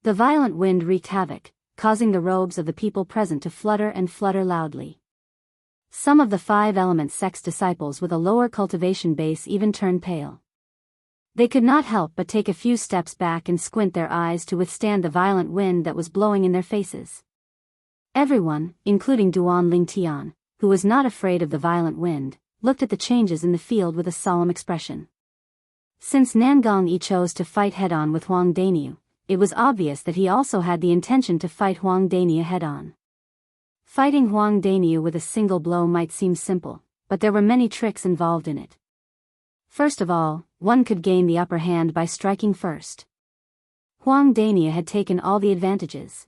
The violent wind wreaked havoc, causing the robes of the people present to flutter and flutter loudly. Some of the Five Element sect's disciples with a lower cultivation base even turned pale. They could not help but take a few steps back and squint their eyes to withstand the violent wind that was blowing in their faces. Everyone, including Duan Lingtian, who was not afraid of the violent wind, looked at the changes in the field with a solemn expression. Since Nangong Yi chose to fight head-on with Huang Dainiu, it was obvious that he also had the intention to fight Huang Dainiu head-on. Fighting Huang Dainiu with a single blow might seem simple, but there were many tricks involved in it. First of all, one could gain the upper hand by striking first. Huang Dainiu had taken all the advantages.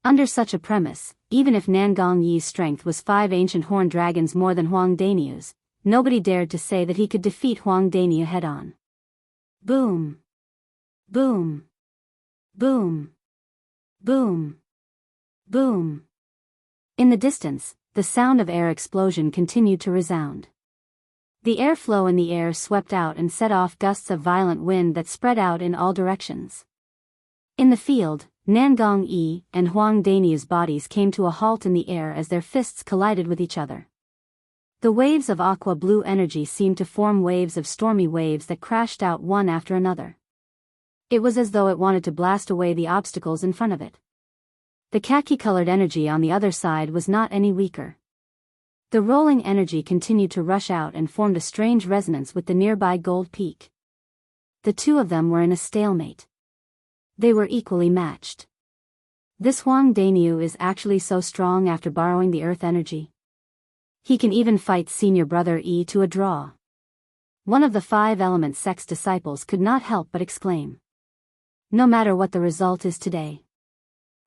Under such a premise, even if Nangong Yi's strength was 5 ancient horned dragons more than Huang Dainiu's, nobody dared to say that he could defeat Huang Dainiu head-on. Boom! Boom! Boom! Boom! Boom! In the distance, the sound of air explosion continued to resound. The airflow in the air swept out and set off gusts of violent wind that spread out in all directions. In the field, Nangong Yi and Huang Dainiu's bodies came to a halt in the air as their fists collided with each other. The waves of aqua-blue energy seemed to form waves of stormy waves that crashed out one after another. It was as though it wanted to blast away the obstacles in front of it. The khaki-colored energy on the other side was not any weaker. The rolling energy continued to rush out and formed a strange resonance with the nearby gold peak. The two of them were in a stalemate. They were equally matched. This Huang Dainiu is actually so strong after borrowing the earth energy. He can even fight senior brother Yi to a draw. One of the Five Element sect's disciples could not help but exclaim. No matter what the result is today,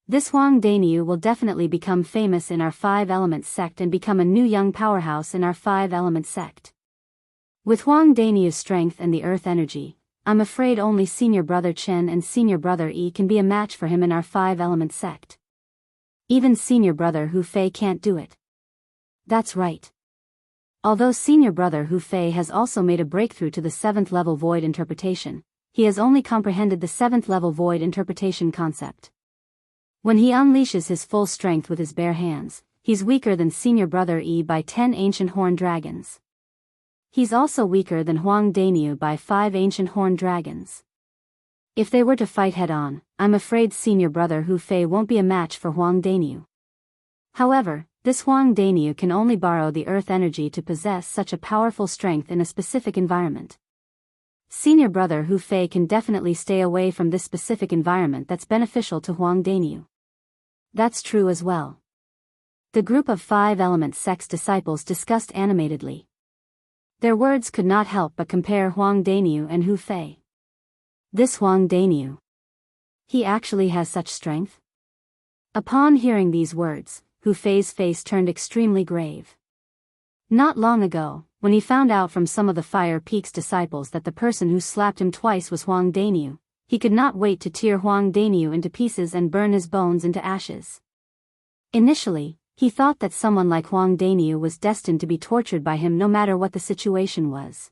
this Huang Dainiu will definitely become famous in our Five Element sect and become a new young powerhouse in our Five Element sect. With Huang Dainiu's strength and the earth energy, I'm afraid only senior brother Chen and senior brother Yi can be a match for him in our Five Element sect. Even senior brother Hu Fei can't do it. That's right. Although senior brother Hu Fei has also made a breakthrough to the 7th level void interpretation, he has only comprehended the 7th level void interpretation concept. When he unleashes his full strength with his bare hands, he's weaker than senior brother Yi by 10 ancient horn dragons. He's also weaker than Huang Daniu by 5 ancient horn dragons. If they were to fight head-on, I'm afraid senior brother Hu Fei won't be a match for Huang Daniu. However, this Huang Daniu can only borrow the earth energy to possess such a powerful strength in a specific environment. Senior brother Hu Fei can definitely stay away from this specific environment that's beneficial to Huang Daniu. That's true as well. The group of 5 element sect's disciples discussed animatedly. Their words could not help but compare Huang Daniu and Hu Fei. This Huang Daniu. He actually has such strength? Upon hearing these words, Hu Fei's face turned extremely grave. Not long ago, when he found out from some of the Fire Peak's disciples that the person who slapped him twice was Huang Daniu, he could not wait to tear Huang Daniu into pieces and burn his bones into ashes. Initially, he thought that someone like Huang Daniu was destined to be tortured by him no matter what the situation was.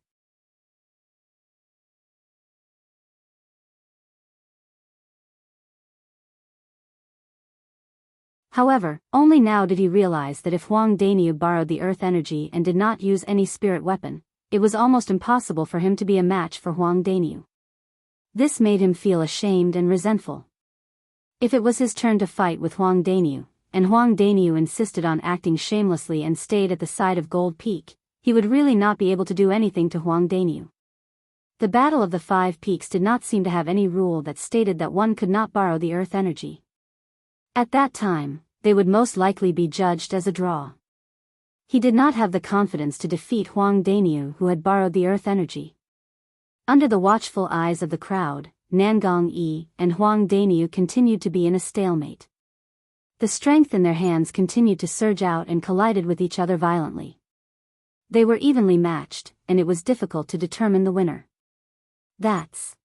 However, only now did he realize that if Huang Daniu borrowed the earth energy and did not use any spirit weapon, it was almost impossible for him to be a match for Huang Daniu. This made him feel ashamed and resentful. If it was his turn to fight with Huang Daniu, and Huang Daniu insisted on acting shamelessly and stayed at the side of Gold Peak, he would really not be able to do anything to Huang Daniu. The Battle of the 5 Peaks did not seem to have any rule that stated that one could not borrow the earth energy. At that time, they would most likely be judged as a draw. He did not have the confidence to defeat Huang Daniu, who had borrowed the earth energy. Under the watchful eyes of the crowd, Nangong Yi and Huang Daniu continued to be in a stalemate. The strength in their hands continued to surge out and collided with each other violently. They were evenly matched, and it was difficult to determine the winner. That's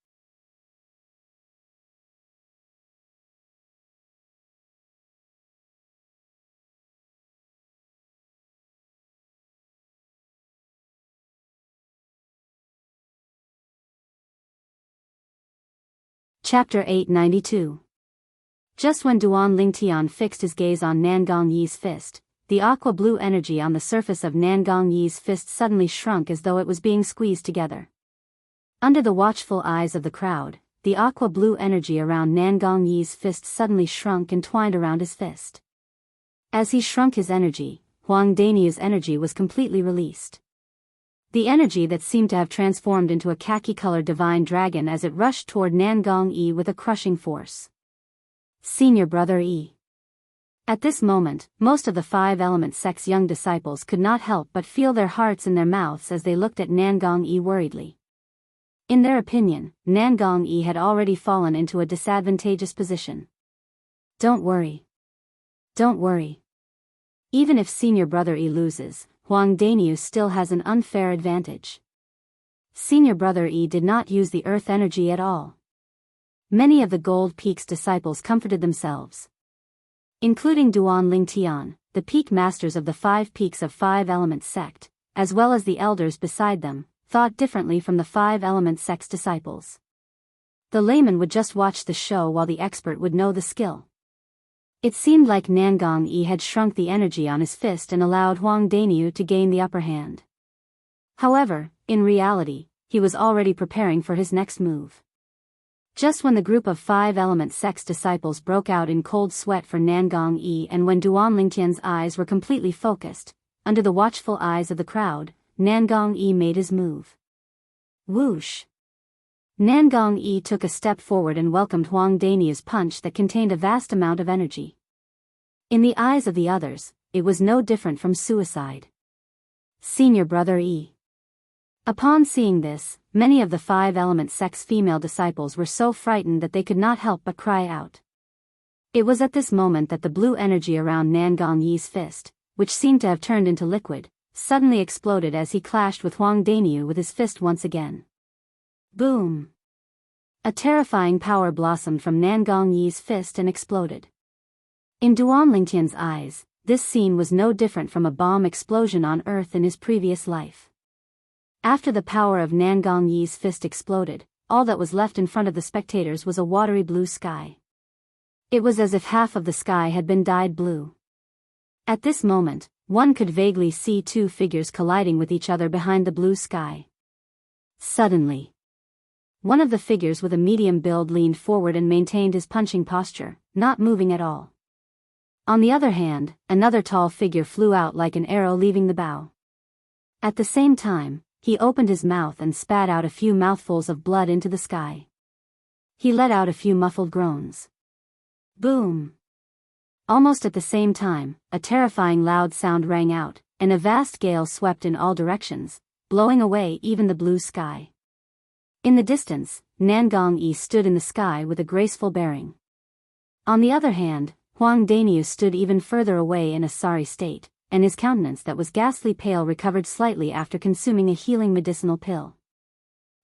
Chapter 892. Just when Duan Lingtian fixed his gaze on Nangong Yi's fist, the aqua-blue energy on the surface of Nangong Yi's fist suddenly shrunk as though it was being squeezed together. Under the watchful eyes of the crowd, the aqua-blue energy around Nangong Yi's fist suddenly shrunk and twined around his fist. As he shrunk his energy, Huang Daniu's energy was completely released. The energy that seemed to have transformed into a khaki-colored divine dragon as it rushed toward Nangong Yi with a crushing force. Senior brother Yi. At this moment, most of the 5 element sect's young disciples could not help but feel their hearts in their mouths as they looked at Nangong Yi worriedly. In their opinion, Nangong Yi had already fallen into a disadvantageous position. Don't worry. Don't worry. Even if senior brother Yi loses, Huang Daniu still has an unfair advantage. Senior brother Yi did not use the earth energy at all. Many of the Gold Peak's disciples comforted themselves. Including Duan Lingtian, the peak masters of the 5 peaks of 5 element sect, as well as the elders beside them, thought differently from the 5 element sect's disciples. The layman would just watch the show while the expert would know the skill. It seemed like Nangong Yi had shrunk the energy on his fist and allowed Huang Daniu to gain the upper hand. However, in reality, he was already preparing for his next move. Just when the group of 5 element sect's disciples broke out in cold sweat for Nangong Yi and when Duan Lingtian's eyes were completely focused, under the watchful eyes of the crowd, Nangong Yi made his move. Whoosh! Nangong Yi took a step forward and welcomed Huang Daniu's punch that contained a vast amount of energy. In the eyes of the others, it was no different from suicide. Senior brother Yi. Upon seeing this, many of the 5 element sect's female disciples were so frightened that they could not help but cry out. It was at this moment that the blue energy around Nangong Yi's fist, which seemed to have turned into liquid, suddenly exploded as he clashed with Huang Daniu with his fist once again. Boom! A terrifying power blossomed from Nangong Yi's fist and exploded. In Duan Lingtian's eyes, this scene was no different from a bomb explosion on Earth in his previous life. After the power of Nangong Yi's fist exploded, all that was left in front of the spectators was a watery blue sky. It was as if half of the sky had been dyed blue. At this moment, one could vaguely see two figures colliding with each other behind the blue sky. Suddenly, one of the figures with a medium build leaned forward and maintained his punching posture, not moving at all. On the other hand, another tall figure flew out like an arrow leaving the bow. At the same time, he opened his mouth and spat out a few mouthfuls of blood into the sky. He let out a few muffled groans. Boom! Almost at the same time, a terrifying loud sound rang out, and a vast gale swept in all directions, blowing away even the blue sky. In the distance, Nangong Yi stood in the sky with a graceful bearing. On the other hand, Huang Daniu stood even further away in a sorry state, and his countenance that was ghastly pale recovered slightly after consuming a healing medicinal pill.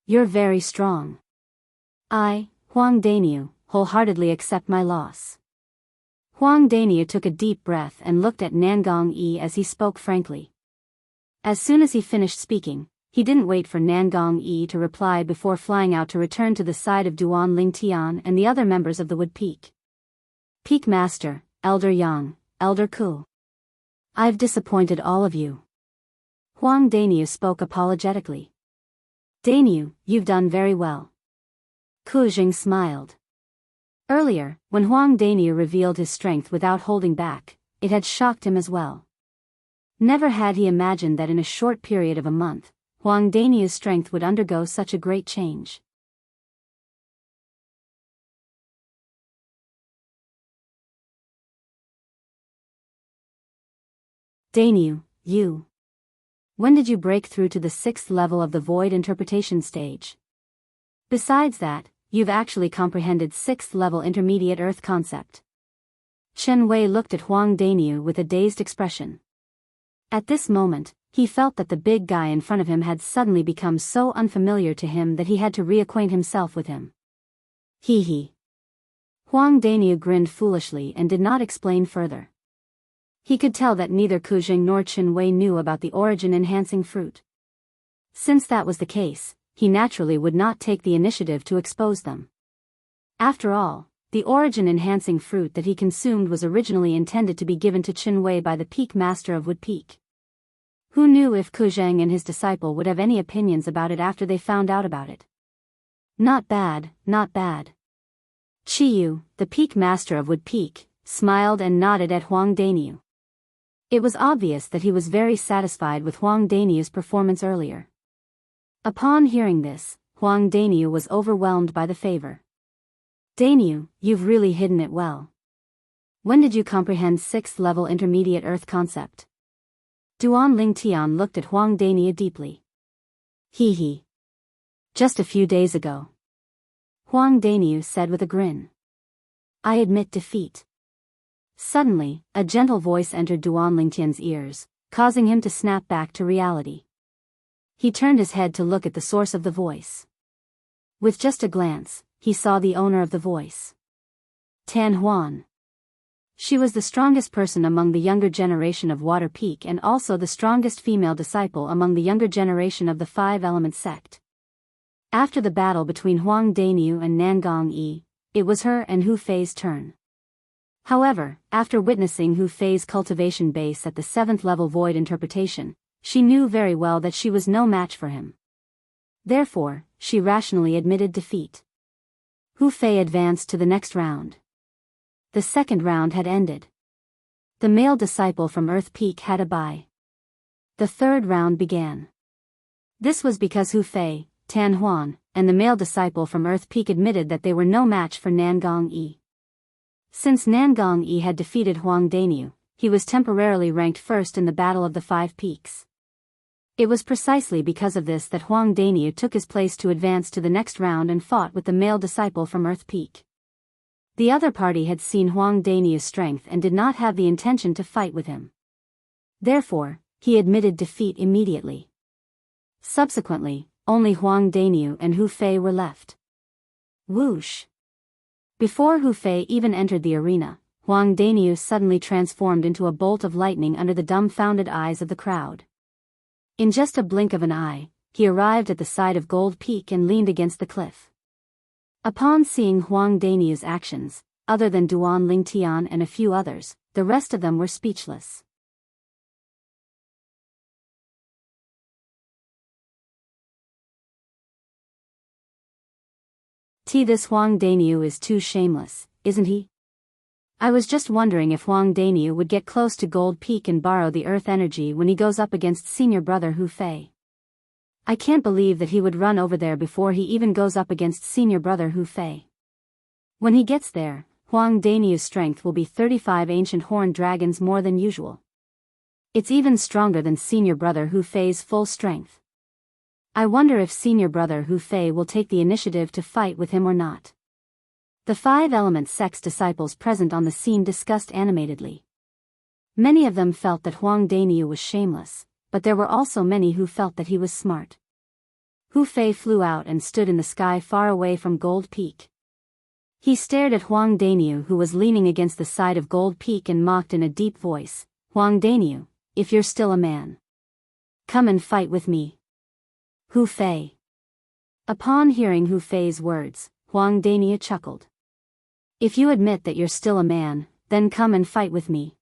You're very strong. I, Huang Daniu, wholeheartedly accept my loss. Huang Daniu took a deep breath and looked at Nangong Yi as he spoke frankly. As soon as he finished speaking, he didn't wait for Nangong Yi to reply before flying out to return to the side of Duan Lingtian and the other members of the Wood Peak. Peak Master, Elder Yang, Elder Ku. I've disappointed all of you. Huang Daniu spoke apologetically. Daniu, you've done very well. Ku Jing smiled. Earlier, when Huang Daniu revealed his strength without holding back, it had shocked him as well. Never had he imagined that in a short period of a month, Huang Daniu's strength would undergo such a great change. Daniu, you. When did you break through to the 6th level of the void interpretation stage? Besides that, you've actually comprehended 6th level intermediate earth concept. Chen Wei looked at Huang Daniu with a dazed expression. At this moment, he felt that the big guy in front of him had suddenly become so unfamiliar to him that he had to reacquaint himself with him. Hee hee. Huang Daniu grinned foolishly and did not explain further. He could tell that neither Ku Jing nor Chen Wei knew about the origin-enhancing fruit. Since that was the case, he naturally would not take the initiative to expose them. After all, the origin-enhancing fruit that he consumed was originally intended to be given to Chen Wei by the Peak Master of Wood Peak. Who knew if Ku Jing and his disciple would have any opinions about it after they found out about it? Not bad, not bad. Chiyu, the Peak Master of Wood Peak, smiled and nodded at Huang Daniu. It was obvious that he was very satisfied with Huang Daniu's performance earlier. Upon hearing this, Huang Daniu was overwhelmed by the favor. Daniu, you've really hidden it well. When did you comprehend 6th level intermediate earth concept? Duan Lingtian looked at Huang Daniu deeply. Hee hee. Just a few days ago. Huang Daniu said with a grin. I admit defeat. Suddenly, a gentle voice entered Duan Lingtian's ears, causing him to snap back to reality. He turned his head to look at the source of the voice. With just a glance, he saw the owner of the voice. Tan Huan. She was the strongest person among the younger generation of Water Peak and also the strongest female disciple among the younger generation of the Five Element sect. After the battle between Huang Daniu and Nangong Yi, it was her and Hu Fei's turn. However, after witnessing Hu Fei's cultivation base at the 7th level void interpretation, she knew very well that she was no match for him. Therefore, she rationally admitted defeat. Hu Fei advanced to the next round. The second round had ended. The male disciple from Earth Peak had a bye. The third round began. This was because Hu Fei, Tan Huan, and the male disciple from Earth Peak admitted that they were no match for Nangong Yi. Since Nangong Yi had defeated Huang Daniu, he was temporarily ranked first in the Battle of the Five Peaks. It was precisely because of this that Huang Daniu took his place to advance to the next round and fought with the male disciple from Earth Peak. The other party had seen Huang Daniu's strength and did not have the intention to fight with him. Therefore, he admitted defeat immediately. Subsequently, only Huang Daniu and Hu Fei were left. Whoosh! Before Hu Fei even entered the arena, Huang Daniu suddenly transformed into a bolt of lightning under the dumbfounded eyes of the crowd. In just a blink of an eye, he arrived at the side of Gold Peak and leaned against the cliff. Upon seeing Huang Daniu's actions, other than Duan Lingtian and a few others, the rest of them were speechless. This Huang Daniu is too shameless, isn't he? I was just wondering if Huang Daniu would get close to Gold Peak and borrow the earth energy when he goes up against senior brother Hu Fei. I can't believe that he would run over there before he even goes up against senior brother Hu Fei. When he gets there, Huang Daniu's strength will be 35 ancient horned dragons more than usual. It's even stronger than senior brother Hu Fei's full strength. I wonder if senior brother Hu Fei will take the initiative to fight with him or not. The 5 element sect's disciples present on the scene discussed animatedly. Many of them felt that Huang Daniu was shameless, but there were also many who felt that he was smart. Hu Fei flew out and stood in the sky far away from Gold Peak. He stared at Huang Daniu, who was leaning against the side of Gold Peak, and mocked in a deep voice, "Huang Daniu, if you're still a man, come and fight with me." Hu Fei. Upon hearing Hu Fei's words, Huang Daniu chuckled. "If you admit that you're still a man, then come and fight with me.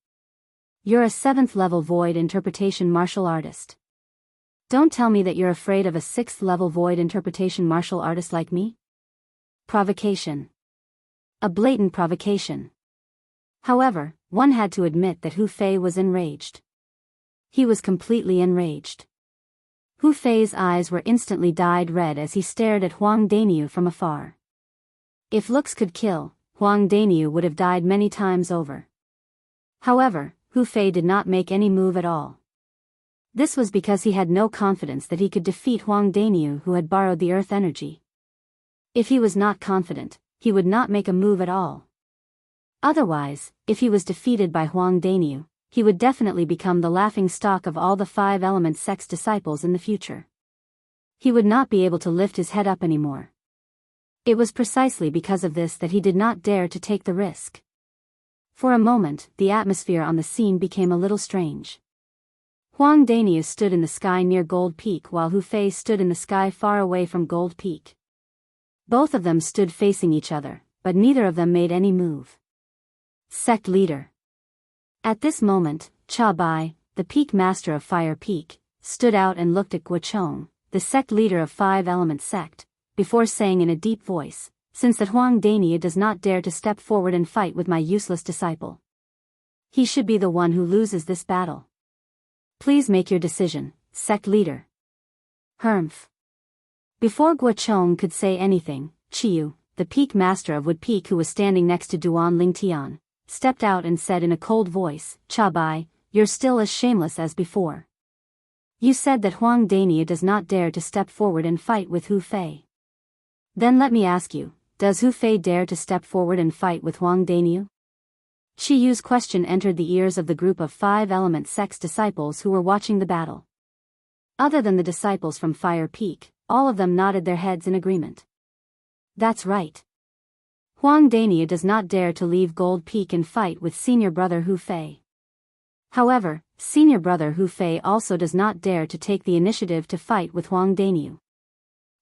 You're a 7th level void interpretation martial artist. Don't tell me that you're afraid of a 6th level void interpretation martial artist like me." Provocation. A blatant provocation. However, one had to admit that Hu Fei was enraged. He was completely enraged. Hu Fei's eyes were instantly dyed red as he stared at Huang Daniu from afar. If looks could kill, Huang Daniu would have died many times over. However, Hu Fei did not make any move at all. This was because he had no confidence that he could defeat Huang Daniu, who had borrowed the earth energy. If he was not confident, he would not make a move at all. Otherwise, if he was defeated by Huang Daniu, he would definitely become the laughing stock of all the 5 element sect's disciples in the future. He would not be able to lift his head up anymore. It was precisely because of this that he did not dare to take the risk. For a moment, the atmosphere on the scene became a little strange. Huang Daniu stood in the sky near Gold Peak while Hu Fei stood in the sky far away from Gold Peak. Both of them stood facing each other, but neither of them made any move. Sect leader. At this moment, Cha Bai, the peak master of Fire Peak, stood out and looked at Guochong, the sect leader of 5 element sect, before saying in a deep voice, "Since that Huang Daniu does not dare to step forward and fight with my useless disciple, he should be the one who loses this battle. Please make your decision, sect leader." Humph. Before Guochong could say anything, Chiyu, the peak master of Wood Peak, who was standing next to Duan Lingtian, stepped out and said in a cold voice, "Cha Bai, you're still as shameless as before. You said that Huang Daniu does not dare to step forward and fight with Hu Fei. Then let me ask you, does Hu Fei dare to step forward and fight with Huang Daniu?" Chiyu's question entered the ears of the group of 5 element sect's disciples who were watching the battle. Other than the disciples from Fire Peak, all of them nodded their heads in agreement. That's right. Huang Daniu does not dare to leave Gold Peak and fight with senior brother Hu Fei. However, senior brother Hu Fei also does not dare to take the initiative to fight with Huang Daniu.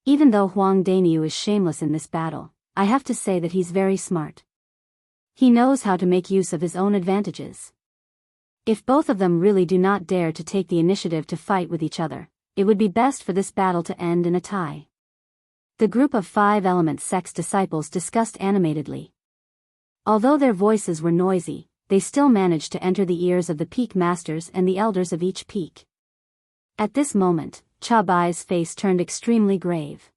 Even though Huang Daniu is shameless in this battle, I have to say that he's very smart. He knows how to make use of his own advantages. If both of them really do not dare to take the initiative to fight with each other, it would be best for this battle to end in a tie. The group of 5 element sect's disciples discussed animatedly. Although their voices were noisy, they still managed to enter the ears of the peak masters and the elders of each peak. At this moment, Cha Bai's face turned extremely grave.